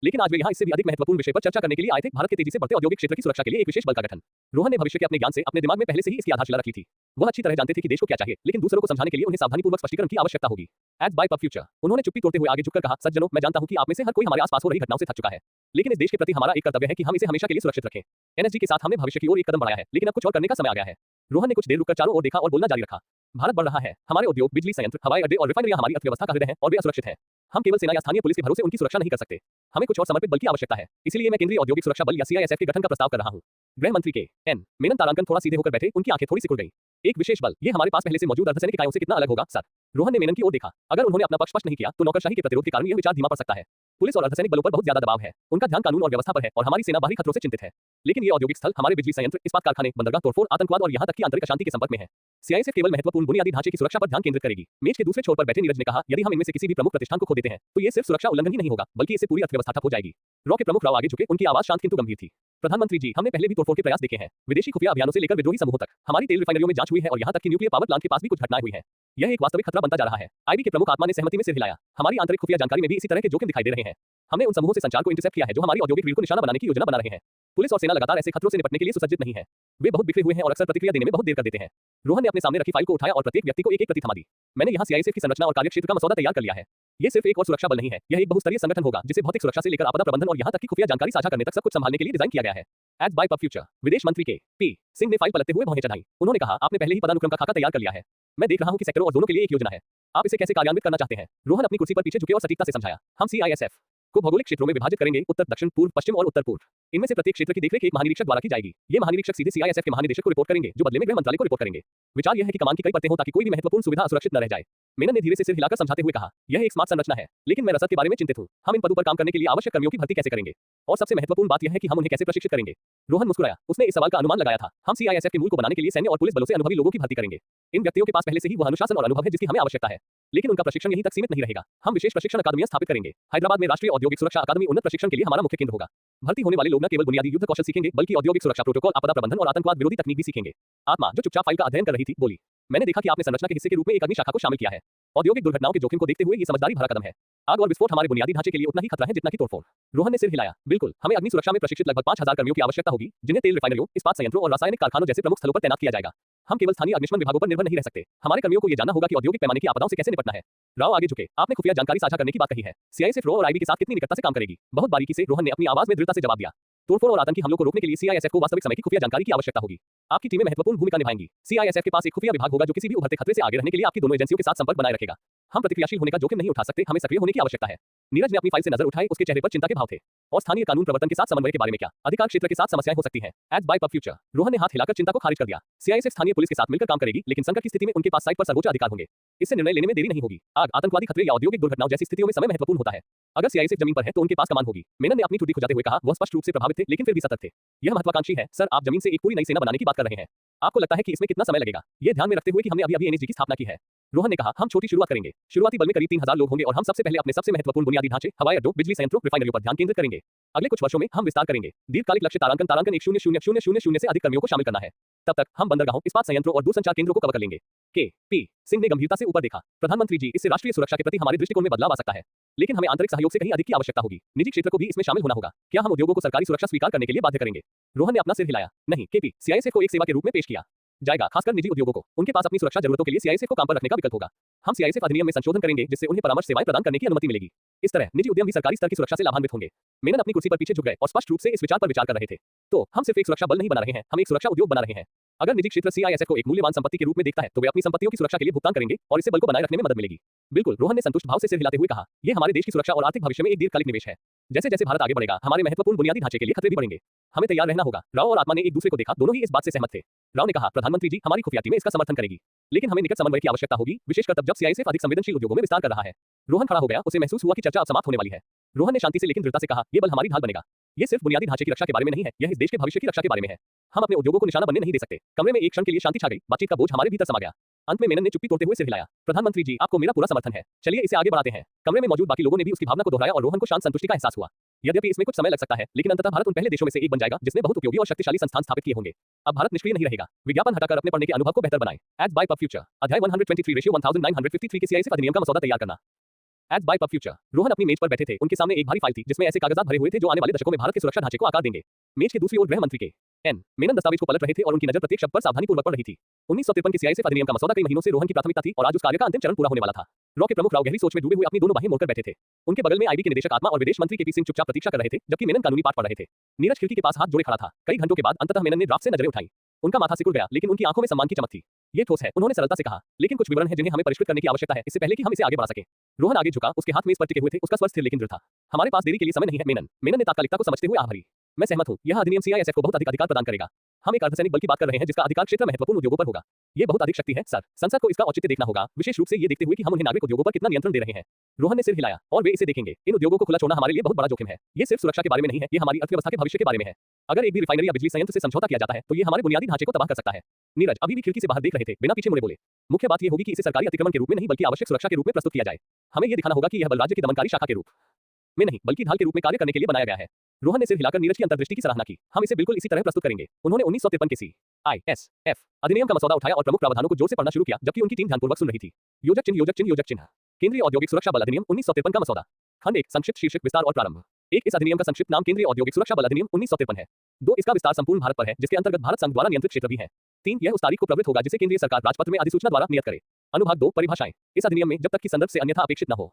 लेकिन आज वे यहाँ इससे भी अधिक महत्वपूर्ण विषय पर चर्चा करने के लिए आए थे, भारत के तेजी से बढ़ते औद्योगिक क्षेत्र की सुरक्षा के लिए एक विशेष बल का गठन। रोहन ने भविष्य के अपने ज्ञान से अपने दिमाग में पहले से ही इसकी आधारशिला रखी थी। वह अच्छी तरह जानते थे कि देश को क्या चाहिए, लेकिन दूसरों को समझाने के लिए उन्हें सावधानीपूर्वक स्पष्टीकरण की आवश्यकता होगी। Ads by pub future. उन्होंने चुप्पी तोड़ते हुए आगे झुककर कहा, सज्जनों, मैं जानता हूं कि आप में से हर कोई हमारे आसपास हो रही घटनाओं से थक चुका है, लेकिन इस देश के प्रति हमारा एक कर्तव्य है कि हम इसे हमेशा के लिए सुरक्षित रखें। एनएसजी के साथ हमने भविष्य की ओर एक कदम बढ़ाया है, लेकिन अब कुछ और करने का समय आ गया है। रोहन ने कुछ देर रुककर चारों ओर देखा और बोलना जारी रखा। भारत बढ़ रहा है, हमारे उद्योग, बिजली संयंत्र, हवाई अड्डे और रिफाइनरियां हमारी अर्थव्यवस्था का हृदय हैं और वे असुरक्षित हैं। हम केवल सेना या स्थानीय पुलिस के भरोसे उनकी सुरक्षा नहीं कर सकते, हमें कुछ और समर्पित बल की आवश्यकता है। इसलिए मैं केंद्रीय औद्योगिक सुरक्षा बल या सीआईएसएफ के गठन का प्रस्ताव कर रहा हूं। गृह मंत्री के एन मेनन तारांकन थोड़ा सीधे होकर बैठे, उनकी आंखें थोड़ी सिकुड़ गईं। एक विशेष बल, ये हमारे पास पहले से मौजूद अर्धसैनिक इकाइयों से कितना अलग होगा, सर? रोहन ने मेनन की ओर देखा। अगर उन्होंने अपना पक्ष स्पष्ट नहीं किया तो नौकरशाही के प्रतिरोध के कारण यह विचार धीमा पड़ सकता है। पुलिस और अर्धसैनिक बलों पर बहुत ज्यादा दबाव है, उनका ध्यान कानून और व्यवस्था पर है और हमारी सेना बाहरी खतरों से चिंतित है। लेकिन ये औद्योगिक स्थल हमारे बिजली संयंत्र, इस्पात कारखाने, बंदरगाह, तोड़फोड़, आतंकवाद और यहां तक कि आंतरिक अशांति के संपर्क में है। सीआईएसएफ केवल महत्वपूर्ण बुनियादी ढांचे की सुरक्षा पर ध्यान केंद्रित करेगी। मेज के दूसरे छोर पर बैठे नीरज ने कहा, यदि हम इनमें से किसी भी प्रमुख प्रतिष्ठान को खो देते हैं तो ये सिर्फ सुरक्षा उल्लंघन ही नहीं होगा, बल्कि इससे पूरी अर्थव्यवस्था ठप हो जाएगी। रॉ के प्रमुख राव आगे झुके, उनकी आवाज शांत किंतु गंभीर थी। प्रधानमंत्री जी, हमने पहले भी तोड़फोड़ के प्रयास देखे हैं, विदेशी खुफिया अभियानों से लेकर विद्रोही समूहों तक। हमारी तेल रिफाइनरियों में जांच हुई है और यहां तक कि न्यूक्लियर पावर प्लांट के पास भी कुछ घटनाएं हुई हैं। यह एक वास्तविक खतरा बनता जा रहा है। आईबी के प्रमुख आत्मा ने सहमति में सिर हिलाया। हमारी आंतरिक खुफिया जानकारी में भी इसी तरह के जोखिम दिखाई दे रहे हैं। हमने उन समूहों से संचार को इंटरसेप्ट किया है जो हमारी औद्योगिक रीढ़ को निशाना बनाने की योजना बना रहे हैं। पुलिस और सेना लगातार ऐसे खतरों से निपटने के लिए सुसज्जित नहीं है। वे बहुत बिखरे हुए हैं और अक्सर प्रतिक्रिया देने में बहुत देर कर देते हैं। रोहन ने अपने सामने रखी फाइल को उठाया और प्रत्येक व्यक्ति को एक एक प्रति थमा दी। मैंने यहाँ सीआईएसएफ की संरचना और कार्यक्षेत्र का मसौदा तैयार कर लिया है। ये सिर्फ एक और सुरक्षा बल नहीं है, यह एक बहुस्तरीय संगठन होगा जिसे भौतिक सुरक्षा से लेकर आपदा प्रबंधन और यहाँ तक कि खुफिया जानकारी साझा करने तक सब कुछ संभालने के लिए डिजाइन किया गया है। Ads by pub future. विदेश मंत्री के पी सिंह ने फाइल पलटते हुए भौहें चढ़ाई। उन्होंने कहा, आपने पहले ही पदानुक्रम का खाका तैयार कर लिया है। मैं देख रहा हूं कि सेक्टरों और जोनों के लिए एक योजना है। आप इसे कैसे कार्यान्वित करना चाहते हैं? रोहन अपनी कुर्सी पर पीछे झुके और सटीकता से समझाया। हम सीआईएसएफ को भौगोलिक क्षेत्रों में विभाजित करेंगे, उत्तर, दक्षिण, पूर्व, पश्चिम और उत्तर पूर्व। इनमें से प्रत्येक क्षेत्र की देखरेख एक महानिरीक्षक द्वारा की जाएगी। ये महानिरीक्षक सीधे सीआईएसएफ के महानिदेशक को रिपोर्ट करेंगे, जो बदले में गृह मंत्रालय को रिपोर्ट करेंगे। विचार यह है कि कमान की कई परतें हों ताकि कोई भी महत्वपूर्ण सुविधा असुरक्षित न रह जाए। मेनन ने धीरे से सिर हिलाकर समझाते हुए कहा, यह एक स्मार्ट संरचना है, लेकिन मैं रसद के बारे में चिंतित हूं। हम इन पदों पर काम करने के लिए आवश्यक कर्मियों की भर्ती कैसे करेंगे? और सबसे महत्वपूर्ण बात यह है कि हम उन्हें कैसे प्रशिक्षित करेंगे? रोहन मुस्कुराया। उसने इस सवाल का अनुमान लगाया था। हम सीआईएसएफ के मूल को बनाने के लिए सैन्य और पुलिस बलों से अनुभवी लोगों की भर्ती करेंगे। इन व्यक्तियों के पास पहले से ही वह अनुशासन और अनुभव है जिसकी हमें आवश्यकता है, लेकिन उनका प्रशिक्षण यहीं तक सीमित नहीं रहेगा। हम विशेष प्रशिक्षण अकादमियां स्थापित करेंगे। हैदराबाद में राष्ट्रीय औद्योगिक सुरक्षा अकादमी उन्नत प्रशिक्षण के लिए हमारा मुख्य केंद्र होगा। भर्ती होने वाले लोग न केवल बुनियादी युद्ध कौशल सीखेंगे, बल्कि औद्योगिक सुरक्षा प्रोटोकॉल, आपदा प्रबंधन और आतंकवाद विरोधी तकनीक भी सीखेंगे। आत्मा, जो चुपचाप फाइल का अध्ययन कर रही थी, बोली, मैंने देखा कि आपने संरचना के हिस्से के रूप में एक अग्नि शाखा को शामिल किया है। औद्योगिक दुर्घटनाओं के जोखिम को देखते हुए ये समझदारी भरा कदम है। आग और विस्फोट हमारे बुनियादी ढांचे के लिए उतना ही खतरा है जितना कि तोड़फोड़। रोहन ने सिर हिलाया। बिल्कुल, हमें अग्नि सुरक्षा में प्रशिक्षित लगभग 5000 कर्मियों की आवश्यकता होगी, जिन्हें तेल रिफाइनरियों, इस्पात संयंत्रों और रासायनिक कारखानों जैसे प्रमुख स्थलों पर तैनात किया जाएगा। हम केवल स्थानीय अग्निशमन विभागों पर निर्भर नहीं रह सकते। हमारे कर्मियों को यह जानना होगा कि औद्योगिक पैमाने की आपदाओं से कैसे निपटना है। राव आगे झुके। आपने खुफिया जानकारी साझा करने की बात कही है। सीआईएसएफ रॉ और आईबी के साथ कितनी निकटता से काम करेगी? बहुत बारीकी से, रोहन ने अपनी आवाज में दृढ़ता से जवाब दिया। तोड़फोड़ और आतंकी हमलों को रोकने के लिए सीआईएसएफ को वास्तविक समय की खुफिया जानकारी की आवश्यकता होगी। आपकी टीमें महत्वपूर्ण भूमिका निभाएंगी। सीआईएसएफ के पास एक खुफिया विभाग होगा जो किसी भी उभरते खतरे से आगे रहने के लिए आपकी दोनों एजेंसियों के साथ संपर्क बनाए रखेगा। हम प्रतिक्रियाशील होने का जोखिम नहीं उठा सकते, हमें सक्रिय होने की आवश्यकता है। नीरज ने अपनी फाइल से नजर उठाई, उसके चेहरे पर चिंता के भाव थे। और स्थानीय कानून प्रवर्तन के साथ समन्वय के बारे में क्या? अधिकार क्षेत्र के साथ समस्याएं हो सकती हैं। Ads by pub future. Rohan ने हाथ हिलाकर चिंता को खारिज कर दिया। सीआईएसएफ स्थानीय पुलिस के साथ मिलकर काम करेगी, लेकिन संकट की स्थिति में उनके पास साइट पर सर्वोच्च अधिकार होंगे। इससे निर्णय लेने में देरी नहीं होगी। आग, आतंकवादी खतरे या औद्योगिक दुर्घटनाओं जैसी स्थितियों में समय महत्वपूर्ण होता है। अगर सीआईएसएफ जमीन पर है तो उनके पास कमान होगी। मेनन ने अपनी ठुड्डी खुजाते हुए कहा, वह स्पष्ट रूप से प्रभावित थे, लेकिन फिर भी सतर्क थे। यह महत्वाकांक्षी है, सर। आप जमीन से एक पूरी नई सेना बनाने की बात कर रहे हैं। आपको लगता है कि इसमें कितना समय लगेगा? ये ध्यान में रखते हुए कि हमने अभी-अभी एनएसजी की स्थापना की है। रोहन ने कहा, हम छोटी शुरुआत करेंगे। शुरुआती बल में करीब 3000 लोग होंगे और हम सबसे पहले अपने सबसे महत्वपूर्ण बुनियादी ढांचे, हवाई अड्डों, बिजली संयंत्रों, रिफाइनरियों पर ध्यान केंद्रित करेंगे। अगले कुछ वर्षों में हम विस्तार करेंगे। दीर्घकालिक लक्ष्य तारांकन 100,000 से अधिक कर्मियों को शामिल करना है। तब तक हम बंदरगाहों, इस्पात संयंत्रों और दूरसंचार केंद्रों को कवर कर लेंगे। के.पी. सिंह ने गंभीरता से ऊपर देखा। प्रधानमंत्री जी, इससे राष्ट्रीय सुरक्षा के प्रति हमारे दृष्टिकोण में बदलाव आ सकता है। लेकिन हमें आंतरिक सहयोग से कहीं अधिक की आवश्यकता होगी। निजी क्षेत्र को भी इसमें शामिल होना होगा। क्या हम उद्योगों को सरकारी सुरक्षा स्वीकार करने के लिए बाध्य करेंगे? रोहन ने अपना सिर हिलाया। नहीं, के.पी. सीआईएसएफ को एक सेवा के रूप में पेश किया जाएगा, खासकर निजी उद्योगों को। उनके पास अपनी सुरक्षा जरूरतों के लिए सीआईएसएफ को काम पर रखने का विकल्प होगा। हम सीआईएसएफ अधिनियम में संशोधन करेंगे जिससे उन्हें परामर्श सेवाएं प्रदान करने की अनुमति मिलेगी। इस तरह निजी उद्यम भी सरकारी स्तर की सुरक्षा से लाभान्वित होंगे। मेनन अपनी कुर्सी पर पीछे झुक गए और स्पष्ट रूप से इस विचार पर विचार कर रहे थे। तो हम सिर्फ एक सुरक्षा बल नहीं बना रहे हैं, हम एक सुरक्षा उद्योग बना रहे हैं। अगर निजी क्षेत्र सीआईएसएफ को एक मूल्यवान संपत्ति के रूप में देखता है तो वे अपनी संपत्तियों की सुरक्षा के लिए भुगतान करेंगे और इससे बल को बनाए रखने में मदद मिलेगी। बिल्कुल, रोहन ने संतुष्ट भाव से सिर हिलाते हुए कहा, यह हमारे देश की सुरक्षा और आर्थिक भविष्य में एक दीर्घकालिक निवेश है। जैसे जैसे भारत आगे बढ़ेगा, हमारे महत्वपूर्ण बुनियादी ढांचे के लिए खतरे भी बढ़ेंगे। हमें तैयार रहना होगा। राव और आत्मा ने एक दूसरे को देखा, दोनों ही इस बात से सहमत थे। राव ने कहा, प्रधानमंत्री जी, हमारी खुफिया टीमें इसका समर्थन करेगी, लेकिन हमें निकट समन्वय की आवश्यकता होगी, विशेषकर तब जब सीआईएसएफ अधिक संवेदनशील उद्योगों में विस्तार कर रहा है। रोहन खड़ा हो गया, उसे महसूस हुआ कि चर्चा अब समाप्त होने वाली है। रोहन ने शांति से लेकिन दृढ़ता से कहा, यह बल हमारी ढाल बनेगा। यह सिर्फ बुनियादी ढांचे की रक्षा के बारे में नहीं है, यह इस देश के भविष्य की रक्षा के बारे में है। हम अपने उद्योगों को निशाना बनने नहीं दे सकते। कमरे में एक क्षण के लिए शांति छा गई, बातचीत का बोझ हमारे भीतर समा गया। अंत में मेनन ने चुप्पी तोड़ते हुए सिर हिलाया। प्रधानमंत्री जी, आपको मेरा पूरा समर्थन है। चलिए इसे आगे बढ़ाते हैं। कमरे में मौजूद बाकी लोगों ने भी उसकी भावना को दोहराया और रोहन को शांत संतुष्टि का एहसास हुआ। यद्यपि इसमें कुछ समय लग सकता है, लेकिन अंततः भारत उन पहले देशों में से एक बन जाएगा जिसने बहुत उपयोगी और शक्तिशाली संस्थान स्थापित किए होंगे। अब भारत निष्क्रिय नहीं रहेगा। विज्ञापन हटाकर अपने पढ़ने के अनुभव को बेहतर बनाएं। Ads by pub future. अध्याय 123/1953 के सीआईएसएफ अधिनियम का मसौदा तैयार करना। Ads by pub future. Rohan अपनी मेज पर बैठे थे। उनके सामने एक भारी फाइल थी जिसमें ऐसे कागजात भरे हुए थे जो आने वाले दशकों में भारत के सुरक्षा ढांचे को आकार देंगे। मेज के दूसरी ओर गृह मंत्री के एन मेनन दस्तावेज को पलट रहे थे और उनकी नजर प्रत्येक शब्द पर सावधानीपूर्वक पढ़ रही थी। 1953 के सीआईएसएफ अधिनियम का मसौदा कई महीनों से रोहन की प्राथमिकता थी और आज उस कार्य का अंतिम चरण पूरा होने वाला था। रॉ के प्रमुख राव गहरी सोच में डूबे हुए अपनी दोनों बाहें मोड़कर बैठे थे। उनके बगल में आईबी के निदेशक आत्मा और विदेश मंत्री के.पी. सिंह चुपचाप प्रतीक्षा कर रहे थे, जबकि मेनन कानूनी पाठ पढ़ रहे थे। नीरज खिड़की के पास हाथ जोड़े खड़ा था। कई घंटों के बाद अंततः मेनन ने ड्राफ्ट से नजरें उठाई। उनका माथा सिकुड़ गया, लेकिन उनकी आंखों में सम्मान की चमक थी। ये ठोस है, उन्होंने सरलता से कहा, लेकिन कुछ विवरण हैं जिन्हें हमें परिष्कृत करने की आवश्यकता है, इससे पहले कि हम इसे आगे बढ़ा सकें। रोहन आगे झुका, उसके हाथ मेज पर टिके हुए थे, उसका स्वर स्थिर लेकिन दृढ़ था। हमारे पास देरी के लिए समय नहीं है मेनन। मेनन ने तात्कालिकता को समझते हुए आह भरी। मैं सहमत हूं, यह अधिनियम सीआईएसएफ को बहुत अधिक अधिकार प्रदान करेगा। हम एक अर्धसैनिक बल की बात कर रहे हैं जिसका अधिकार क्षेत्र महत्वपूर्ण उद्योगों पर होगा। ये बहुत अधिक शक्ति है सर। संसद को इसका औचित्य देखना होगा, विशेष रूप से ये देखते हुए कि हम उन्हें नागरिक उद्योगों पर कितना नियंत्रण दे रहे हैं। रोहन ने सिर हिलाया, और वे इसे देखेंगे। इन उद्योगों को खुला छोड़ना हमारे लिए बहुत बड़ा जोखिम है। ये सिर्फ सुरक्षा के बारे में नहीं है, ये हमारी अर्थव्यवस्था के भविष्य के बारे में है। अगर एक भी रिफाइनरी या बिजली संयंत्र से समझौता किया जाता है तो ये हमारे बुनियादी ढांचे को तबाह कर सकता है। नीरज अभी भी खिड़की से बाहर देख रहे थे, बिना पीछे मुड़े बोले, मुख्य बात ये होगी कि इसे सरकारी अतिक्रमण के रूप में नहीं बल्कि आवश्यक सुरक्षा के रूप में प्रस्तुत किया जाए। हमें यह दिखाना होगा कि यह बल राज्य की दमनकारी शाखा के रूप में नहीं बल्कि ढाल के रूप में कार्य करने के लिए बनाया गया है। रोहन ने सिर हिलाकर नीरज की अंतर्दृष्टि की सराहना की। हम इसे बिल्कुल इसी तरह प्रस्तुत करेंगे। उन्होंने 1953 के सीआईएसएफ अधिनियम का मसौदा उठाया और प्रमुख प्रावधानों को जोर से पढ़ना शुरू किया, जबकि उनकी टीम ध्यानपूर्वक सुन रही थी। योजक चिन्ह योजक चिन्ह योजक चिन्ह। केंद्रीय औद्योगिक सुरक्षा बल अधिनियम 1953 का मसौदा। खंड 1 संक्षिप्त शीर्षक विस्तार और प्रारंभ। 1 इस अधिनियम का संक्षिप्त नाम केंद्रीय औद्योगिक सुरक्षा बल अधिनियम 1953 है। 2 इसका विस्तार संपूर्ण भारत पर है, जिसके अंतर्गत भारत संघ द्वारा नियंत्रित क्षेत्र भी है। 3 यह उस तारीख को प्रवृत्त होगा जिसे केंद्रीय सरकार राजपत्र में अधिसूचना द्वारा नियत करे। अनुभाग 2 परिभाषाएं। इस अधिनियम में जब तक कि संदर्भ से अन्यथा अपेक्षित न हो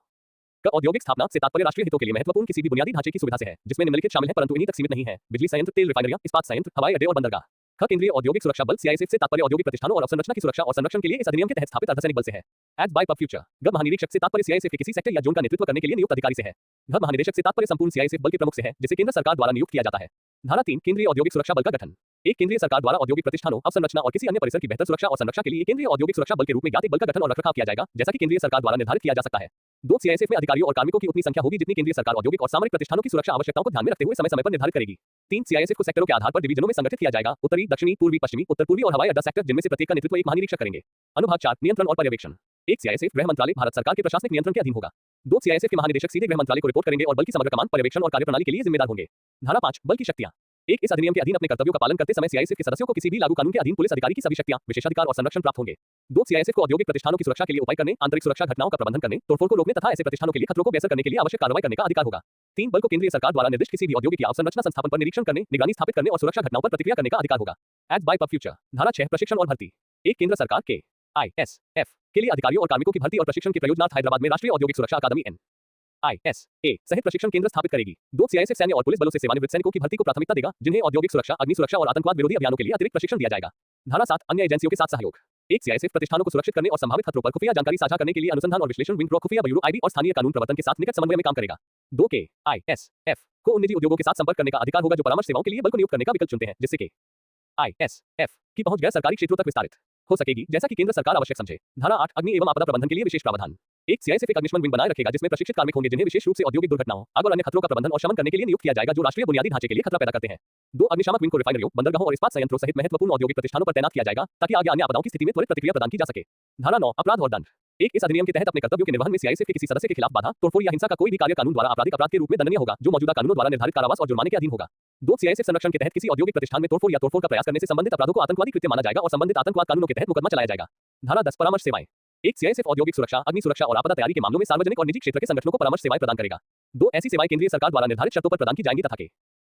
का औद्योगिक स्थापना से तात्पर्य राष्ट्रीय हितों के लिए महत्वपूर्ण किसी भी बुनियादी ढांचे की सुविधा से है, जिसमें निम्नलिखित शामिल है परंतु इन्हीं तक सीमित नहीं है। बिजली संयंत्र, तेल रिफाइनरियां, इस्पात संयंत्र, हवाई अड्डे और बंदरगाह। ख केंद्रीय औद्योगिक सुरक्षा बल सीआईएसएफ से तात्पर्य औद्योगिक प्रतिष्ठानों और अवसंरचना की सुरक्षा और संरक्षण के लिए इस अधिनियम के तहत स्थापित अर्धसैनिक बल से है। Ads by pub future. गृह महानिरीक्षक से तात्पर्य सीआईएसएफ के किसी सेक्टर या जोन का नेतृत्व करने के लिए नियुक्त अधिकारी से है। गृह महानिदेशक से तात्पर्य संपूर्ण सीआईएसएफ बल के प्रमुख से है, जिसे केंद्र सरकार द्वारा नियुक्त किया जाता है। धारा 3 केंद्रीय औद्योगिक सुरक्षा बल का गठन। 1 केंद्रीय सरकार द्वारा औद्योगिक प्रतिष्ठानों, अवसंरचना और किसी अन्य परिसर की बेहतर सुरक्षा और संरक्षा के लिए केंद्रीय औद्योगिक सुरक्षा बल के रूप में ज्ञात एक बल का गठन और रखरखाव किया जाएगा, जैसा कि केंद्रीय सरकार द्वारा निर्धारित किया जा सकता है। 2 सीआईएसएफ में अधिकारियों और कार्मिकों की उतनी संख्या होगी जितनी केंद्रीय सरकार औद्योगिक और सामरिक प्रतिष्ठानों की सुरक्षा आवश्यकताओं को ध्यान में रखते हुए समय समय पर निर्धारित करेगी। 3 सीआईएसएफ को सेक्टरों के आधार पर डिवीजनों में संगठित किया जाएगा, उत्तरी, दक्षिणी, पूर्वी, पश्चिमी, उत्तर पूर्वी और हवाई अड्डा सेक्टर, जिनमें से प्रत्येक का नेतृत्व एक महानिरीक्षक करेंगे। अनुभाग 4 नियंत्रण और पर्यवेक्षण। 1 सीआईएसएफ गृह मंत्रालय भारत सरकार के प्रशासनिक नियंत्रण के अधीन होगा। 2 सीआईएसएफ के महानिदेशक सीधे गृह मंत्रालय को रिपोर्ट करेंगे और बल की समग्र कमान, पर्यवेक्षण और कार्यप्रणाली के लिए जिम्मेदार होंगे। धारा 5 बल की शक्तियां। 1 इस अधिनियम के अधीन अपने कर्तव्यों का पालन करते समय सीआईएसएफ के सदस्यों को किसी भी लागू कानून के अधीन पुलिस अधिकारी की सभी शक्तियां, विशेषाधिकार और संरक्षण प्राप्त होंगे। 2 सीआईएसएफ को औद्योगिक प्रतिष्ठानों की सुरक्षा के लिए उपाय करने, आंतरिक सुरक्षा घटनाओं का प्रबंधन करने, तोड़फोड़ को रोकने तथा ऐसे प्रतिष्ठानों के लिए खतरों को बेअसर करने के लिए आवश्यक कार्रवाई करने का अधिकार होगा। 3 बल को केंद्रीय सरकार द्वारा निर्दिष्ट किसी भी औद्योगिक या अवसंरचना संस्थापन पर निरीक्षण करने, निगरानी स्थापित करने और सुरक्षा घटनाओं पर प्रतिक्रिया करने का अधिकार होगा। Ads by pub future. धारा 6 प्रशिक्षण और भर्ती। 1 केंद्र सरकार के आईएसएफ के लिए अधिकारियों और कार्मिकों की भर्ती और प्रशिक्षण के प्रयोजनार्थ हैदराबाद में राष्ट्रीय औद्योगिक सुरक्षा अकादमी NISA सहित प्रशिक्षण केंद्र स्थापित करेगी। 2 सीआईएसएफ सैन्य और पुलिस बलों से सेवानिवृत्त सैनिकों की भर्ती को प्राथमिकता देगा, जिन्हें औद्योगिक सुरक्षा, अग्नि सुरक्षा और आतंकवाद विरोधी अभियानों के लिए अतिरिक्त प्रशिक्षण दिया जाएगा। धारा 7 अन्य एजेंसियों के साथ सहयोग। 1 सीआईएसएफ प्रतिष्ठानों को सुरक्षित करने और संभावित खतरों पर खुफिया जानकारी साझा करने के लिए अनुसंधान और विश्लेषण विंग, खुफिया ब्यूरो IB और स्थानीय कानून प्रवर्तन के साथ निकट समन्वय में काम करेगा। 2 के ISF को उन निजी उद्योगों के साथ संपर्क करने का अधिकार होगा जो परामर्श सेवाओं के लिए बल को नियुक्त करने का विकल्प चुनते हैं, जिससे कि ISF की पहुंच गैर सरकारी क्षेत्रों तक विस्तारित हो सकेगी, जैसा कि केंद्र सरकार आवश्यक समझे। धारा 8 अग्नि एवं आपदा प्रबंधन के लिए विशेष प्रावधान। 1 सीआईएसएफ एक अग्निशमन विंग बनाए रखेगा जिसमें प्रशिक्षित कार्मिक होंगे जिन्हें विशेष रूप से औद्योगिक दुर्घटनाओं, आग और अन्य खतरों का प्रबंधन और शमन करने के लिए नियुक्त किया जाएगा, जो राष्ट्रीय बुनियादी ढांचे के लिए खतरा पैदा करते हैं। 2 अग्निशामक विंग को रिफाइनरियों, बंदरगाहों और इस्पात संयंत्रों सहित महत्वपूर्ण औद्योगिक प्रतिष्ठानों पर तैनात किया जाएगा, ताकि आगे अन्य आपदाओं की स्थिति में त्वरित प्रतिक्रिया प्रदान की जा सके। धारा 9 अपराध और दंड। इस अधिनियम के तहत अपने कर्तव्यों के निर्वहन में सीआईएसएफ के किसी सदस्य के खिलाफ बाधा, तोड़फोड़ या हिंसा का कोई भी कार्य कानून द्वारा आपराधिक अपराध के रूप में दंडनीय होगा, जो मौजूदा कानूनों द्वारा निर्धारित कारावास और जुर्माने के अधीन होगा। 2 सीआईएसएफ संरक्षण के तहत किसी औद्योगिक प्रतिष्ठान में तोड़फोड़ या तोड़फोड़ का प्रयास करने से संबंधित अपराधों को आतंकवादी कृत्य माना जाएगा और संबंधित आतंकवाद कानूनों के तहत मुकदमा चलाया जाएगा। धारा 10 परामर्श सेवाएं। 1 सीआईएसएफ औद्योगिक सुरक्षा, अग्नि सुरक्षा और आपदा तैयारी के मामलों में सार्वजनिक और निजी क्षेत्र के संगठनों को परामर्श सेवाएं प्रदान करेगा। 2 ऐसी सेवाएं केंद्रीय सरकार द्वारा निर्धारित शर्तों पर प्रदान की जाएंगी तथा के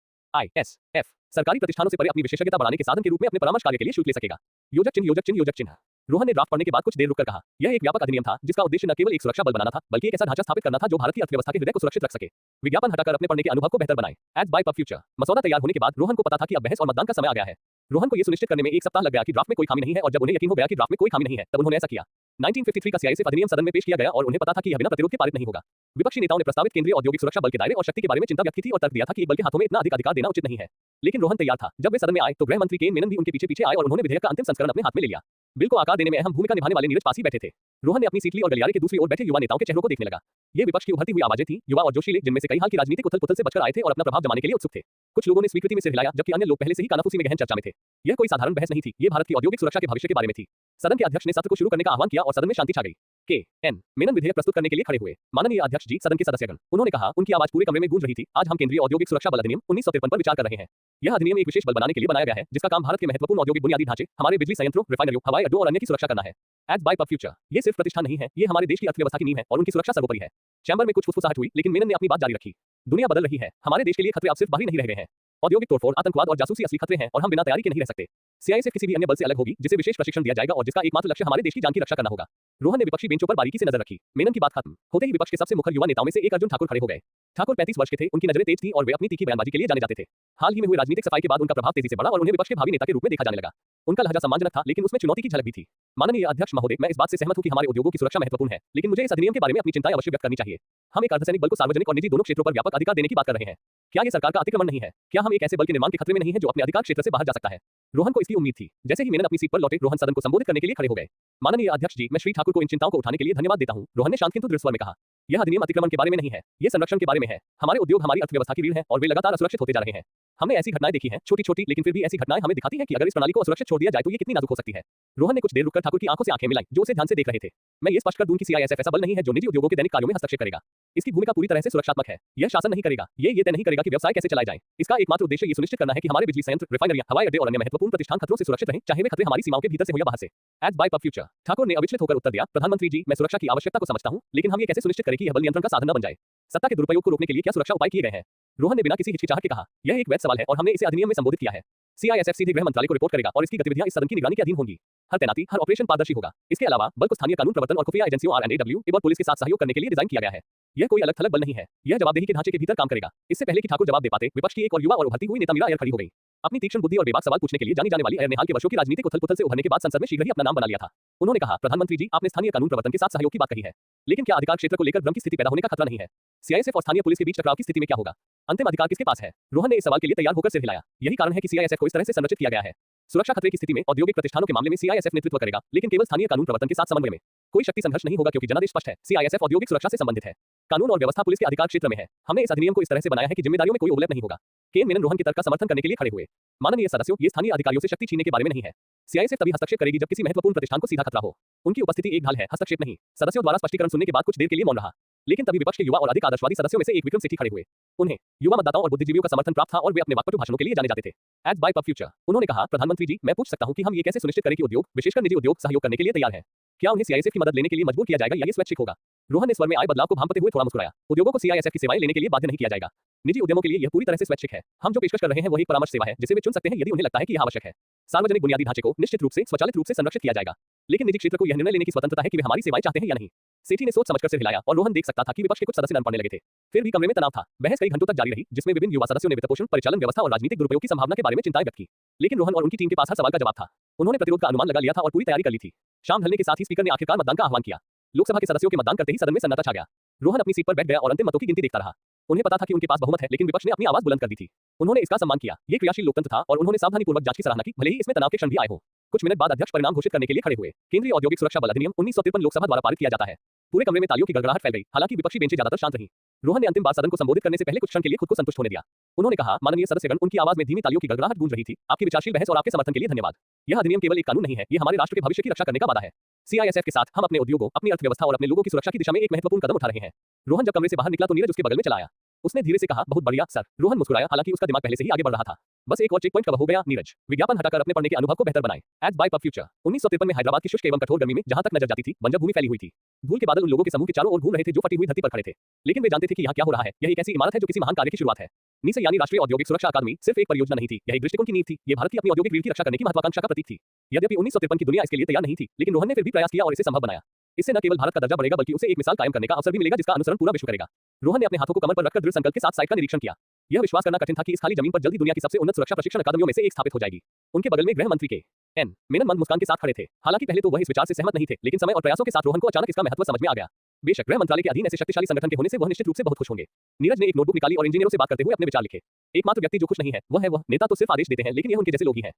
आईएसएफ सरकारी प्रतिष्ठानों से परे अपनी विशेषज्ञता बढ़ाने के साधन के रूप में अपने परामर्श कार्य के लिए शुल्क ले सकेगा। योजक चिन्ह योजक चिन्ह योजक चिन्ह। रोहन ने ड्राफ्ट पढ़ने के बाद कुछ देर रुककर कहा, यह एक व्यापक अधिनियम था जिसका उद्देश्य न केवल एक सुरक्षा बल बनाना था, बल्कि एक ऐसा ढांचा स्थापित करना था जो भारत की अर्थव्यवस्था के हृदय को सुरक्षित रख सके। विज्ञापन हटाकर अपने पढ़ने के अनुभव को बेहतर बनाएं। Ads by pub future. मसौदा तैयार होने के बाद रोहन को पता था कि अब बहस और मतदान का समय आ गया है। रोहन को यह सुनिश्चित करने में 1 सप्ताह लग गया कि ड्राफ्ट में कोई खामी नहीं है, और जब उन्हें यकीन हो गया कि ड्राफ्ट में कोई खामी नहीं है, तब उन्होंने ऐसा किया। 1953 का सीआईएसएफ अधिनियम सदन में पेश किया गया और उन्हें पता था कि यह बिना प्रतिरोध के पारित नहीं होगा। विपक्षी नेताओं ने प्रस्तावित केंद्रीय औद्योगिक सुरक्षा बल के दायरे और शक्ति के बारे में चिंता व्यक्त की थी और तर्क दिया था कि एक बल के हाथों में इतना अधिक अधिकार देना उचित नहीं है। लेकिन रोहन तैयार था। जब वे सदन में आए तो गृह मंत्री केन मेनन भी उनके पीछे पीछे आए और उन्होंने विधेयक का अंतिम संस्करण अपने हाथ में ले लिया। बिल को आकार देने में अहम भूमिका निभाने वाले नीरज पासी बैठे थे। रोहन ने अपनी सीट ली और गलियारे के दूसरी ओर बैठे युवा नेताओं के चेहरों को देखने लगा। ये विपक्ष की उभरती हुई आवाजें थीं, युवा और जोशीले, जिनमें से कई हाल की राजनीतिक उथल-पुथल से बचकर आए थे और अपना प्रभाव जमाने के लिए उत्सुक थे। कुछ लोगों ने स्वीकृति में सिर हिलाया, जबकि अन्य लोग पहले से ही कानाफूसी में गहन चर्चा में थे। यह कोई साधारण बहस नहीं थी, ये भारत की औद्योगिक सुरक्षा के भविष्य के बारे में थी। सदन के अध्यक्ष ने सत्र को शुरू करने का आह्वान किया और सदन में शांति छा गई। के.एन. मेनन विधेयक प्रस्तुत करने के लिए खड़े हुए। माननीय अध्यक्ष जी, सदन के सदस्यगण, उन्होंने कहा। उनकी आवाज पूरे कमरे में गूंज रही थी। आज हम केंद्रीय औद्योगिक सुरक्षा बल अधिनियम 1953 पर विचार कर रहे हैं। यह अधिनियम एक विशेष बल बनाने के लिए बनाया गया है, जिसका काम भारत के महत्वपूर्ण औद्योगिक बुनियादी ढांचे, हमारे बिजली संयंत्रों, रिफाइनरियों, हवाई अड्डों और अन्य की सुरक्षा करना है। Ads by pub future. ये सिर्फ प्रतिष्ठान नहीं है, ये हमारे देश की अर्थव्यवस्था की नींव है और उनकी सुरक्षा सर्वोपरि है। चैंबर में कुछ फुसफुसाहट हुई, लेकिन मेनन ने अपनी बात जारी रखी। दुनिया बदल रही है, हमारे देश के लिए खतरे अब सिर्फ बाहरी नहीं रह गए हैं। औद्योगिक तोड़फोड़, आतंकवाद और जासूसी असली खतरे हैं और हम बिना तैयारी के नहीं रह सकते। सीआईएसएफ किसी भी अन्य बल से अलग होगी, जिसे विशेष प्रशिक्षण दिया जाएगा और जिसका एकमात्र लक्ष्य हमारे देश की जान की रक्षा करना होगा। रोहन ने विपक्षी बेंचों पर बारीकी से नजर रखी। मेनन की बात खत्म होते ही विपक्ष के सबसे मुखर युवा नेताओं में से एक अर्जुन ठाकुर खड़े हो गए। ठाकुर 35 वर्ष के थे, उनकी नजरें तेज थीं और वे अपनी तीखी बयानबाजी के लिए जाने जाते थे। हाल ही में हुई राजनीतिक सफाई के बाद उनका प्रभाव तेजी से बढ़ा और उन्हें विपक्ष के भावी नेता के रूप में देखा जाने लगा। उनका लहजा सम्मानजनक था, लेकिन उसमें चुनौती की झलक भी थी। माननीय अध्यक्ष महोदय, मैं इस बात से सहमत हूं कि हमारे उद्योगों की सुरक्षा महत्वपूर्ण है, लेकिन मुझे इस अधिनियम के बारे में अपनी चिंताएं अवश्य व्यक्त करनी चाहिए। हम एक अर्धसैनिक बल को सार्वजनिक और निजी दोनों क्षेत्रों पर व्यापक अधिकार देने की बात कर रहे हैं। क्या यह सरकार का अतिक्रमण नहीं है? क्या हम एक ऐसे बल के निर्माण के खतरे में नहीं है जो अपने अधिकार क्षेत्र से बाहर जा सकता है? रोहन को इसकी उम्मीद थी। जैसे ही मेनन अपनी सीट पर लौटे, रोहन सदन को संबोधित करने के लिए खड़े हो गए। माननीय अध्यक्ष जी, मैं श्री ठाकुर को इन चिंताओं को उठाने के लिए धन्यवाद देता हूं। रोहन ने शांत किंतु दृढ़ स्वर में कहा, यह अधिनियम अतिक्रमण के बारे में नहीं है, ये संरक्षण के बारे में है। हमारे उद्योग हमारी अर्थव्यवस्था की रीढ़ है और वे लगातार असुरक्षित होते जा रहे हैं। हमने ऐसी घटनाएं देखी हैं, छोटी-छोटी, लेकिन फिर भी ऐसी घटनाएं हमें दिखाती हैं कि अगर इस प्रणाली को असुरक्षित छोड़ दिया जाए तो ये कितनी नाजुक हो सकती है। रोहन ने कुछ देर रुककर ठाकुर की आंखों से आंखें मिलाई, जो उसे ध्यान से देख रहे थे। मैं ये स्पष्ट कर दूं कि सीआईएसएफ ऐसा बल नहीं है जो निजी उद्योगों के दैनिक कार्यों में हस्तक्षेप करेगा। इसकी भूमिका पूरी तरह से सुरक्षात्मक है। यह शासन नहीं करेगा, ये तय नहीं करेगा कि व्यवसाय कैसे चलाए जाएं। इसका एकमात्र उद्देश्य ये सुनिश्चित करना है कि हमारे बिजली संयंत्र, रिफाइनरियां, हवाई अड्डे और अन्य महत्वपूर्ण प्रतिष्ठान खतरों से सुरक्षित रहें, चाहे वे खतरे हमारी सीमाओं के भीतर से हो या बाहर से। Ads by pub future. Thakur ने अविचलित होकर उत्तर दिया, प्रधानमंत्री जी, मैं सुरक्षा की आवश्यकता को समझता हूं, लेकिन हम ये कैसे सुनिश्चित करें कि यह बल नियंत्रण का साधन न बन जाए? सत्ता के दुरुपयोग को रोकने के लिए क्या सुरक्षा उपाय किए गए हैं? रोहन ने बिना किसी हिचकिचाहट के कहा, यह एक वैध सवाल है और हमने इसे अधिनियम में संबोधित किया है। सीआईएसएफ सीधे गृह मंत्रालय को रिपोर्ट करेगा और इसकी गतिविधियां इस सदन की निगरानी के अधीन होंगी। हर तैनाती, हर ऑपरेशन पारदर्शी होगा। इसके अलावा बल को स्थानीय कानून प्रवर्तन और खुफिया एजेंसियों RNAW और पुलिस के साथ सहयोग करने के लिए डिजाइन किया गया है। यह कोई अलग थलग बल नहीं है, यह जवाबदेही के ढांचे के भीतर काम करेगा। इससे पहले कि ठाकुर जवाब दे पाते, विपक्ष की एक और युवा और उभरती हुई नेता मीरा अय्यर खड़ी हो गई। अपनी तीक्ष्ण बुद्धि और बेबाक सवाल पूछने के लिए जानी जाने वाली अय्यर ने हाल के वर्षों की राजनीतिक उथल-पुथल से उभरने के बाद संसद में शीघ्र ही अपना नाम बना लिया था। उन्होंने कहा, प्रधानमंत्री जी, आपने स्थानीय कानून प्रवर्तन के साथ सहयोग की बात कही है, लेकिन क्या अधिकार क्षेत्र को लेकर भ्रम की स्थिति पैदा होने का खतरा नहीं है? सीआईएसएफ और स्थानीय पुलिस के बीच टकराव की स्थिति में क्या होगा? अंतिम अधिकार किसके पास है? रोहन ने इस सवाल के लिए तैयार होकर सिर हिलाया। यही कारण है कि सीआईएसएफ को इस तरह से संरचित किया गया है। सुरक्षा खतरे की स्थिति में औद्योगिक प्रतिष्ठानों के मामले में सीआईएसएफ नेतृत्व करेगा, लेकिन केवल स्थानीय कानून प्रवर्तन के साथ समन्वय में। कोई शक्ति संघर्ष नहीं होगा क्योंकि जनादेश स्पष्ट है। सीआईएसएफ औद्योगिक सुरक्षा से संबंधित है। कानून और व्यवस्था पुलिस के अधिकार क्षेत्र में है। हमने इस अधिनियम को इस तरह से बनाया है कि जिम्मेदारियों में कोई ओवरलैप नहीं होगा। केन मेनन रोहन के तर्क का समर्थन करने के लिए खड़े हुए। माननीय सदस्यों, ये स्थानीय अधिकारियों से शक्ति छीनने के बारे में नहीं है। सीआईएसएफ तभी हस्तक्षेप करेगी जब किसी महत्वपूर्ण प्रतिष्ठान को सीधा खतरा हो। उनकी उपस्थिति एक ढाल है, हस्तक्षेप नहीं। सदस्यों द्वारा स्पष्टीकरण सुनने के बाद कुछ देर के लिए मौन रहा, लेकिन तभी विपक्ष के युवा और अधिक आदर्शवादी सदस्यों में से एक विक्रम सेठी खड़े हुए। उन्हें युवा मतदाताओं और बुद्धिजीवियों का समर्थन प्राप्त था और वे अपने वाकपटु भाषणों के लिए जाने जाते थे। Ads by pub future. उन्होंने कहा, प्रधानमंत्री जी, मैं पूछ सकता हूं कि हम ये कैसे सुनिश्चित करें कि उद्योग, विशेषकर निजी उद्योग, सहयोग करने के लिए तैयार है? क्या उन्हें सीआईएसएफ की मदद लेने के लिए मजबूर किया जाएगा या ये स्वैच्छिक होगा? रोहन ने स्वर में आए बदलाव को भांपते हुए थोड़ा मुस्कुराया। उद्योगों को सीआईएसएफ की सेवाएं लेने के लिए बाध्य नहीं किया जाएगा। निजी उद्यमों के लिए यह पूरी तरह से स्वैच्छिक है। हम जो पेशकश कर रहे हैं वही परामर्श सेवा है, जिसे वे चुन सकते हैं यदि उन्हें लगता है कि यह आवश्यक है। सार्वजनिक बुनियादी ढांचे को निश्चित रूप से स्वचालित रूप से संरक्षित किया जाएगा, लेकिन निजी क्षेत्र को यह निर्णय लेने की स्वतंत्रता है कि वे हमारी सेवाएं चाहते हैं या नहीं। सेठी ने सोच समझकर सिर हिलाया और रोहन देख सकता था कि विपक्ष के कुछ सदस्य नरम पड़ने लगे थे। फिर भी कमरे में तनाव था। बहस कई घंटों तक जारी रही, जिसमें विभिन्न युवा सदस्यों ने वित्तपोषण, परिचालन व्यवस्था और राजनीतिक दुरुपयोग की संभावना के बारे में चिंताएं व्यक्त की। लेकिन रोहन और उनकी टीम के पास हर सवाल का जवाब था। उन्होंने प्रतिरोध का अनुमान लगा लिया था और पूरी तैयारी कर ली थी। शाम ढलने के साथ ही स्पीकर ने आखिरकार मतदान का आह्वान किया। लोकसभा के सदस्यों के मतदान करते ही सदन में सन्नाटा छा गया। रोहन अपनी सीट पर बैठ गया और अंतिम मतों की गिनती देखता रहा। उन्हें पता था कि उनके पास बहुमत है, लेकिन विपक्ष ने अपनी आवाज बुलंद कर दी थी। उन्होंने इसका सम्मान किया। ये क्रियाशील लोकतंत्र था और उन्होंने सावधानीपूर्वक जांच की सराहना की, भले ही इसमें तनाव के क्षण भी आए हों। कुछ मिनट बाद अध्यक्ष परिणाम घोषित करने के लिए खड़े हुए। केंद्रीय औद्योगिक सुरक्षा बल अधिनियम 1953 लोकसभा द्वारा पारित किया जाता है। पूरे कमरे में तालियों की गड़गड़ाहट फैल गई, हालांकि विपक्षी बेंचें ज्यादातर शांत रहीं। रोहन ने अंतिम बार सदन को संबोधित करने से पहले कुछ क्षण के लिए खुद को संतुष्ट होने दिया। उन्होंने कहा, माननीय सदस्यगण, उनकी आवाज में धीमी तालियों की गड़गड़ाहट गूंज रही थी। आपकी विचारशील बहस और आपके समर्थन के लिए धन्यवाद। यह अधिनियम केवल एक कानून नहीं है, ये हमारे राष्ट्र के भविष्य की रक्षा करने का वादा है। CISF के साथ हम अपने उद्योगों, अपनी अर्थव्यवस्था और अपने लोगों की सुरक्षा की दिशा में एक महत्वपूर्ण कदम उठा रहे हैं। रोहन जब कमरे से बाहर निकला तो नीरज उसके बगल में चला आया। उसने धीरे से कहा, बहुत बढ़िया सर। रोहन मुस्कुराया, हालांकि उसका दिमाग पहले से ही आगे बढ़ रहा था। बस एक और चेक पॉइंट कवर हो गया। नीरज, विज्ञापन हटाकर अपने पढ़ने के अनुभव को बेहतर बनाएं। Ads by pub future. 1953 में हैदराबाद की शुष्क एवं कठोर गर्मी में जहां तक नजर जाती थी, बंजर भूमि फैली हुई थी। धूल के बादल उन लोगों के समूह के चारों ओर घूम रहे थे जो फटी हुई धरती पर खड़े थे। लेकिन वे जानते थे कि यहाँ क्या हो रहा है। यह एक ऐसी इमारत है जो किसी महान कार्य की शुरुआत है। नीसे यानी राष्ट्रीय औद्योगिक सुरक्षा अकादमी सिर्फ एक परियोजना नहीं थी, यह एक दृष्टिकोण की नींव थी। ये भारत की अपनी औद्योगिक रीढ़ की रक्षा करने की महत्वाकांक्षा का प्रतीक थी। यद्यपि 1953 की दुनिया इसके लिए तैयार नहीं थी, लेकिन रोहन ने फिर भी प्रयास किया और इसे संभव बनाया। इससे न केवल भारत का दर्जा बढ़ेगा बल्कि उसे एक मिसाल कायम करने का अवसर भी मिलेगा जिसका अनुसरण पूरा विश्व करेगा। रोहन ने अपने हाथों को कमर पर रखकर दृढ़ संकल्प के साथ साइट का निरीक्षण किया। यह विश्वास करना कठिन था कि इस खाली जमीन पर जल्दी दुनिया की सबसे उन्नत सुरक्षा प्रशिक्षण अकादमियों में से एक स्थापित हो जाएगी। उनके बगल में गृह मंत्री के एन मेनन मंद मुस्कान के साथ खड़े थे। हालांकि पहले तो वह इस विचार से सहमत नहीं थे, लेकिन समय और प्रयासों के साथ रोहन को अचानक इसका महत्व समझ में आ गया। बेशक गृह मंत्रालय के अधीन ऐसे शक्तिशाली संगठन के होने से वह निश्चित रूप से बहुत खुश होंगे। नीरज ने एक नोटबुक निकाली और इंजीनियरों से बात करते हुए अपने विचार लिखे। एकमात्र व्यक्ति जो खुश नहीं है वह है वह। नेता तो सिर्फ आदेश देते हैं, लेकिन यह उनके जैसे लोग ही हैं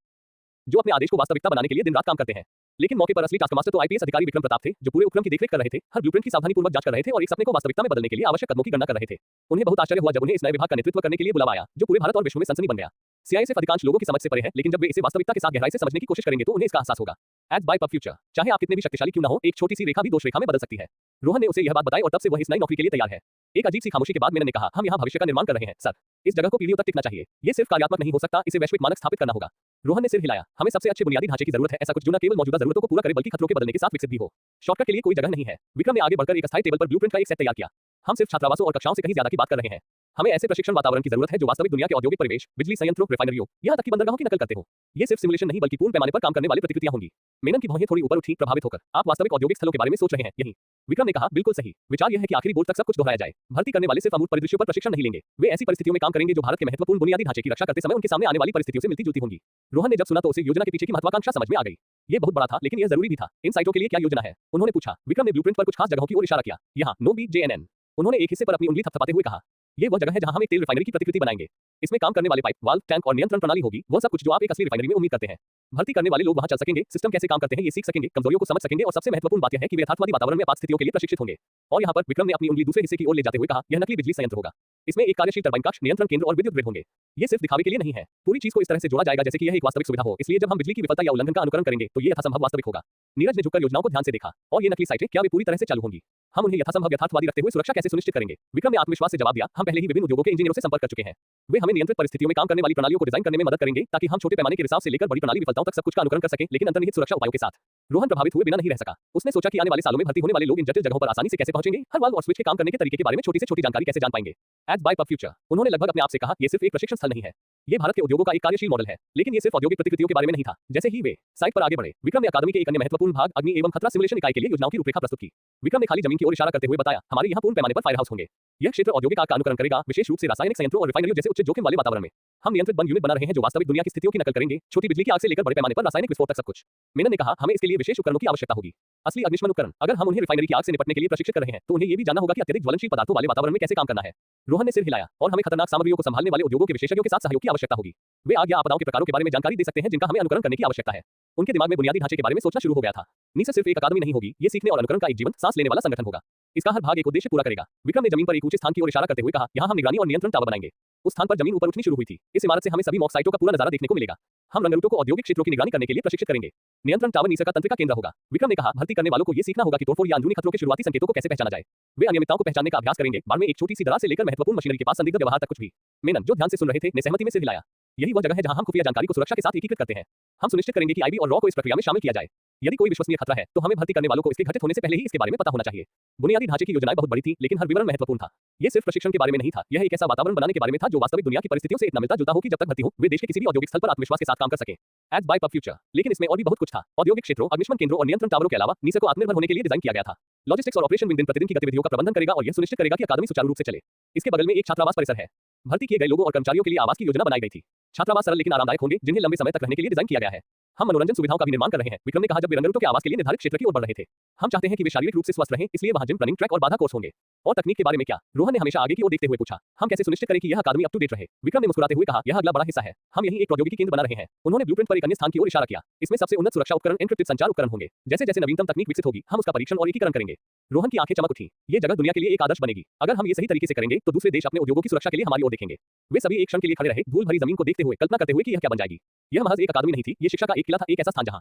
जो अपने आदेश को वास्तविकता बनाने के लिए दिन रात काम करते हैं। लेकिन मौके पर असली टास्क मास्टर तो आईपीएस अधिकारी विक्रम प्रताप थे, जो पूरे उपक्रम की देखरेख कर रहे थे, हर ब्लूप्रिंट की सावधानीपूर्वक जांच कर रहे थे और एक सपने को वास्तविकता में बदलने के लिए आवश्यक कदमों की गणना कर रहे थे। उन्हें बहुत आश्चर्य हुआ जब उन्हें इस नए विभाग का नेतृत्व करने के लिए बुलावा आया, जो पूरे भारत और विश्व में सनसनी बन गया। CISF अधिकांश लोगों की समझ से परे है, लेकिन जब वे इसे वास्तविकता के साथ गहराई से समझने की कोशिश करेंगे तो उन्हें इसका एहसास होगा। Ads by pub future. चाहे आप कितने भी शक्तिशाली क्यों न हो, एक छोटी सी रेखा भी दोष रेखा में बदल सकती है। रोहन ने उसे यह बात बताई और तब से वह इस नई नौकरी के लिए तैयार है। एक अजीब सी खामोशी के बाद मैंने कहा, हम यहाँ भविष्य का निर्माण कर रहे हैं सर। इस जगह को पीढ़ियों तक टिकना चाहिए। ये सिर्फ कार्यात्मक नहीं हो सकता, इसे वैश्विक मानक स्थापित करना होगा। रोहन ने सिर हिलाया। हमें सबसे अच्छे बुनियादी ढांचे की जरूरत है, ऐसा कुछ जो न केवल मौजूदा जरूरतों को पूरा करे बल्कि खतरों के बदलने के साथ विकसित भी हो। शॉर्टकट के लिए कोई जगह नहीं है। विक्रम ने आगे बढ़कर एक अस्थायी टेबल पर ब्लूप्रिंट का एक सेट तैयार किया। हम सिर्फ छात्रावासों और कक्षाओं से कहीं ज्यादा की बात कर रहे हैं। हमें ऐसे प्रशिक्षण वातावरण की जरूरत है जो वास्तविक दुनिया के औद्योगिक परिवेश, बिजली संयंत्रों, रिफाइनरियों, यहाँ तक कि बंदरगाहों की नकल करते हो। ये सिर्फ सिमुलेशन नहीं बल्कि पूर्ण पैमाने पर काम करने वाली प्रतिकृतियां होंगी। मेनन की भौहें थोड़ी ऊपर उठी, प्रभावित होकर। आप वास्तविक औद्योगिक स्थलों के बारे में सोच रहे हैं, यही? विक्रम ने कहा, बिल्कुल सही। विचार यह है कि आखिरी बोर्ड तक सब कुछ दोहराया जाए। भर्ती करने वाले सिर्फ अमूर्त परिदृश्यों पर प्रशिक्षण नहीं लेंगे, वे ऐसी परिस्थितियों में काम करेंगे जो भारत के महत्वपूर्ण बुनियादी ढांचे की रक्षा करते समय उनके सामने आने वाली परिस्थितियों से मिलती जुलती होंगी। रोहन ने जब सुना तो उसे योजना के पीछे की महत्वाकांक्षा समझ में आ गई। ये बहुत बड़ा था, लेकिन यह जरूरी भी था। इन साइटों के लिए क्या योजना है? उन्होंने पूछा। विक्रम ने ब्लूप्रिंट पर कुछ खास जगहों की ओर इशारा किया। यहाँ नो BJNN। उन्होंने एक हिस्से पर अपनी उंगली थपथपाते हुए कहा, ये वह जगह है जहां हम एक तेल रिफाइनरी की प्रतिकृति बनाएंगे। इसमें काम करने वाले पाइप, वाल्व, टैंक और नियंत्रण प्रणाली होगी, वह सब कुछ जो आप एक असली रिफाइनरी में उम्मीद करते हैं। भर्ती करने वाले लोग वहां चल सकेंगे, सिस्टम कैसे काम करते हैं ये सीख सकेंगे, कमजोरियों को समझ सकेंगे और सबसे महत्वपूर्ण बात यह है कि वे यथार्थवादी वातावरण में आपात स्थितियों के लिए प्रशिक्षित होंगे। और यहाँ पर विक्रम ने अपनी उंगली दूसरे हिस्से की ओर ले जाते हुए कहा, यह नकली बिजली संयंत्र होगा। इसमें एक कार्यशील टरबाइन कक्ष, नियंत्रण केंद्र और विद्युत ग्रिड होंगे। ये सिर्फ दिखावे के लिए नहीं है, पूरी चीज को इस तरह से जोड़ा जाएगा जैसे कि यह एक वास्तविक सुविधा हो। इसलिए जब हम बिजली की विफलता या उल्लंघन का अनुकरण करेंगे तो ये यथासंभव वास्तविक होगा। नीरज ने झुककर योजनाओं को ध्यान से देखा। और ये नकली साइटें क्या वे पूरी तरह से चालू होंगी? हम उन्हें यथासंभव यथार्थवादी रखते हुए सुरक्षा कैसे सुनिश्चित करेंगे? विक्रम ने आत्मविश्वास से जवाब दिया, हम पहले ही विभिन्न उद्योगों के इंजीनियरों से संपर्क कर चुके हैं। वे हमें नियंत्रित परिस्थितियों में काम करने वाली प्रणालियों को डिजाइन करने में मदद करेंगे ताकि हम छोटे पैमाने के रिसाव से लेकर बड़ी प्रणाली विफलताओं तक सब कुछ का अनुकरण कर सकें, लेकिन अंतर्निहित सुरक्षा उपायों के साथ। रोहन प्रभावित हुए बिना नहीं रह सका। उसने सोचा कि आने वाले सालों में भर्ती होने वाले लोग इन जटिल जगहों पर आसानी से कैसे पहुंचेंगे, हर वाल्व और स्विच के काम करने के तरीके के बारे में छोटी से छोटी जानकारी कैसे जान पाएंगे। Ads by pub future. उन्होंने लगभग अपने आप से कहा, यह सिर्फ एक प्रशिक्षण स्थल नहीं है, ये भारत के उद्योगों का एक कार्यशील मॉडल है। लेकिन ये सिर्फ औद्योगिक प्रतिकृतियों के बारे में नहीं था। जैसे ही वे साइट पर आगे बढ़े, विक्रम ने अकादमी के एक अन्य महत्वपूर्ण भाग, अग्नि एवं खतरा सिमुलेशन इकाई के लिए योजनाओं की रूपरेखा प्रस्तुत की। विक्रम ने खाली जमीन की ओर इशारा करते हुए बताया, हमारे यहाँ पूर्ण पैमाने पर फायर हाउस होंगे। यह क्षेत्र औद्योगिक आग का अनुकरण करेगा, विशेष रूप से रासायनिक संयंत्रों और रिफाइनरियों जैसे उच्च जोखिम वाले वातावरण में। हम नियंत्रित बंद यूनिट बना रहे हैं जो वास्तविक दुनिया की स्थितियों की नकल करेंगे, छोटी बिजली की आग से लेकर बड़े पैमाने पर रासायनिक विस्फोट तक सब कुछ। मेनन ने कहा, हमें इसके लिए विशेष उपकरणों की आवश्यकता होगी, असली अग्निशमन उपकरण। अगर हम उन्हें रिफाइनरी की आग से निपटने के लिए प्रशिक्षित कर रहे हैं तो उन्हें ये भी जानना होगा कि अत्यधिक ज्वलनशील पदार्थों वाले वातावरण में कैसे काम करना है। रोहन ने सिर हिलाया। और हमें खतरनाक सामग्रियों को संभालने वाले उद्योगों के विशेषज्ञों के साथ सहयोग की आवश्यकता होगी। वे आग या आपदाओं के प्रकारों के बारे में जानकारी दे सकते हैं जिनका हमें अनुकरण करने की आवश्यकता है। उनके दिमाग में बुनियादी ढांचे के बारे में सोचना शुरू हो गया था। नीसे सिर्फ एक अकादमी नहीं होगी, ये सीखने और अनुकरण का एक जीवंत सांस लेने वाला संगठन होगा। इसका हर भाग एक उद्देश्य पूरा करेगा। विक्रम ने जमीन पर एक ऊंचे स्थान की ओर इशारा करते हुए कहा, यहाँ हम निगरानी और नियंत्रण टावर बनाएंगे। उस स्थान पर जमीन ऊपर उठनी शुरू हुई थी। इस इमारत से हमें सभी मॉक साइटों का पूरा नजारा देखने को मिलेगा। हम रंगरूटों को औद्योगिक क्षेत्रों की निगरानी करने के लिए प्रशिक्षित करेंगे। नियंत्रण टावर नीसे का तंत्रिका केंद्र होगा। विक्रम ने कहा, भर्ती करने वालों को ये सीखना होगा कि तोड़फोड़ या अंदरूनी खतरों के शुरुआती संकेतों को कैसे पहचाना जाए। वे अनियमितताओं को पहचानने का अभ्यास करेंगे, बाड़ में एक छोटी सी दरार से लेकर महत्वपूर्ण मशीनरी के पास संदिग्ध व्यवहार तक कुछ भी। मेनन, जो ध्यान से सुन रहे थे, ने सहमति में सिर हिलाया। यही वह जगह है जहां हम खुफिया जानकारी को सुरक्षा के साथ एकीकृत करते हैं। हम सुनिश्चित करेंगे कि आईबी और रॉ को इस प्रक्रिया में शामिल किया जाए। यदि कोई विश्वसनीय खतरा है तो हमें भर्ती करने वालों को इसके घटित होने से पहले ही इसके बारे में पता होना चाहिए। बुनियादी ढांचे की योजनाएं बहुत बड़ी थी, लेकिन हर विवरण महत्वपूर्ण था। यह सिर्फ प्रशिक्षण के बारे में नहीं था, यह एक ऐसा वातावरण बनाने के बारे में था जो वास्तविक दुनिया की परिस्थितियों से इतना मिलता जुलता हो कि जब तक भर्ती हो वे देश के किसी भी औद्योगिक स्थल पर आत्मविश्वास के साथ काम कर सके। Ads by pub future. लेकिन इसमें और भी बहुत कुछ था। औद्योगिक क्षेत्रों, अग्निशमन केंद्रों और नियंत्रण टावरों के अलावा नीसे को आत्मनिर्भर होने के लिए डिजाइन किया गया था। लॉजिस्टिक्स और ऑपरेशन दिन प्रतिदिन की गतिविधियों का प्रबंधन करेगा और यह सुनिश्चित करेगा कि अकादमी सुचारू रूप से चले। इसके बगल में एक छात्रावास परिसर है। भर्ती किए गए लोगों और कर्मचारियों के लिए आवास की योजना बनाई गई थी। छात्रावास सरल लेकिन आरामदायक होंगे, जिन्हें लंबे समय तक रहने के लिए डिजाइन किया गया है। हम मनोरंजन सुविधाओं का भी निर्माण कर रहे हैं, विक्रम ने कहा जब वे रंगरूटों के आवास के लिए निर्धारित क्षेत्र की ओर बढ़ रहे थे। हम चाहते हैं कि वे शारीरिक रूप से स्वस्थ रहें, इसलिए वहां जिम, रनिंग ट्रैक और बाधा कोर्स होंगे। और तकनीक के बारे में क्या? रोहन ने हमेशा आगे की ओर देखते हुए पूछा। हम कैसे सुनिश्चित करें कि यह अकादमी अप टू डेट रहे? विक्रम ने मुस्कुराते हुए कहा, यह अगला बड़ा हिस्सा है। हम यही एक प्रौद्योगिकी केंद्र बना रहे हैं। उन्होंने ब्लूप्रिंट पर एक अन्य स्थान की ओर इशारा किया। इसमें सबसे उन्नत सुरक्षा उपकरण, एन्क्रिप्टेड संचार उपकरण होंगे। जैसे जैसे नवीनतम तकनीक विकसित होगी, हम उसका परीक्षण और एकीकरण करेंगे। रोहन की आंखें चमक उठी। ये जगह दुनिया के लिए एक आदर्श बनेगी। अगर हम ये सही तरीके से करेंगे तो दूसरे देश अपने उद्योगों की सुरक्षा के लिए हमारी ओर देखेंगे। वे सभी एक क्षण के लिए खड़े रहे, धूल भरी जमीन को देखते हुए, कल्पना करते हुए कि यह क्या बन जाएगी। यह महज एक अकादमी नहीं थी, ये शिक्षा का एक किला था, एक ऐसा स्थान जहां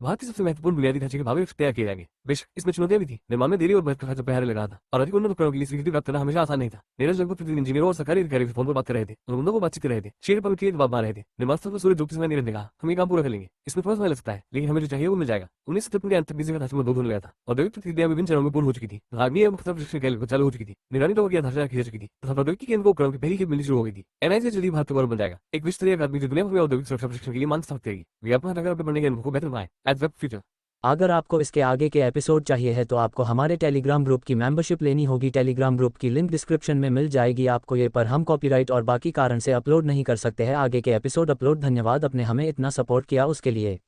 भारत की सबसे महत्वपूर्ण बुनियादी ढांचे के भावी तैयार किए जाएंगे। बेशक इसमें चुनौतियां भी थी, निर्माण में देरी और बजट का खर्च पहले लग रहा था, और अधिक उन्नत उपकरणों के लिए स्वीकृति प्राप्त करना हमेशा आसान नहीं था। नीरज लगभग प्रतिदिन इंजीनियरों और सरकारी अधिकारियों से फोन पर बात कर रहे थे और मुद्दों को बातचीत कर रहे थे। शेर पर के दबाव बना रहे थे। निर्माण स्थल पर सूर्य डूबते समय नीरज ने कहा, हम ये काम पूरा कर लेंगे। इसमें थोड़ा समय लग सकता है, लेकिन हमें जो चाहिए वो मिल जाएगा। 1953 के अंत तक डीजल का ढांचा मजबूत होने लगा था। औद्योगिक प्रतिक्रिया विभिन्न चरणों में पूर्ण हो चुकी थी। आर्मी एवं खतरा प्रशिक्षण चालू हो चुकी थी। निगरानी टॉवर की आधारशिला रखी जा चुकी थी तथा प्रौद्योगिकी केंद्र को उपकरणों की पहली खेप मिलनी शुरू हो गई थी। एनआईसी जल्दी भारत का गौरव बन जाएगा, एक विश्व स्तरीय अकादमी जो दुनिया भर में औद्योगिक सुरक्षा प्रशिक्षण के लिए मान स्थापित करेगी। विज्ञापन हटाकर अपने बढ़ने के अनुभव को बेहतर बनाए। Ads web future. अगर आपको इसके आगे के एपिसोड चाहिए है तो आपको हमारे टेलीग्राम ग्रुप की मेंबरशिप लेनी होगी। टेलीग्राम ग्रुप की लिंक डिस्क्रिप्शन में मिल जाएगी आपको ये, पर हम कॉपीराइट और बाकी कारण से अपलोड नहीं कर सकते हैं आगे के एपिसोड अपलोड। धन्यवाद अपने हमें इतना सपोर्ट किया उसके लिए।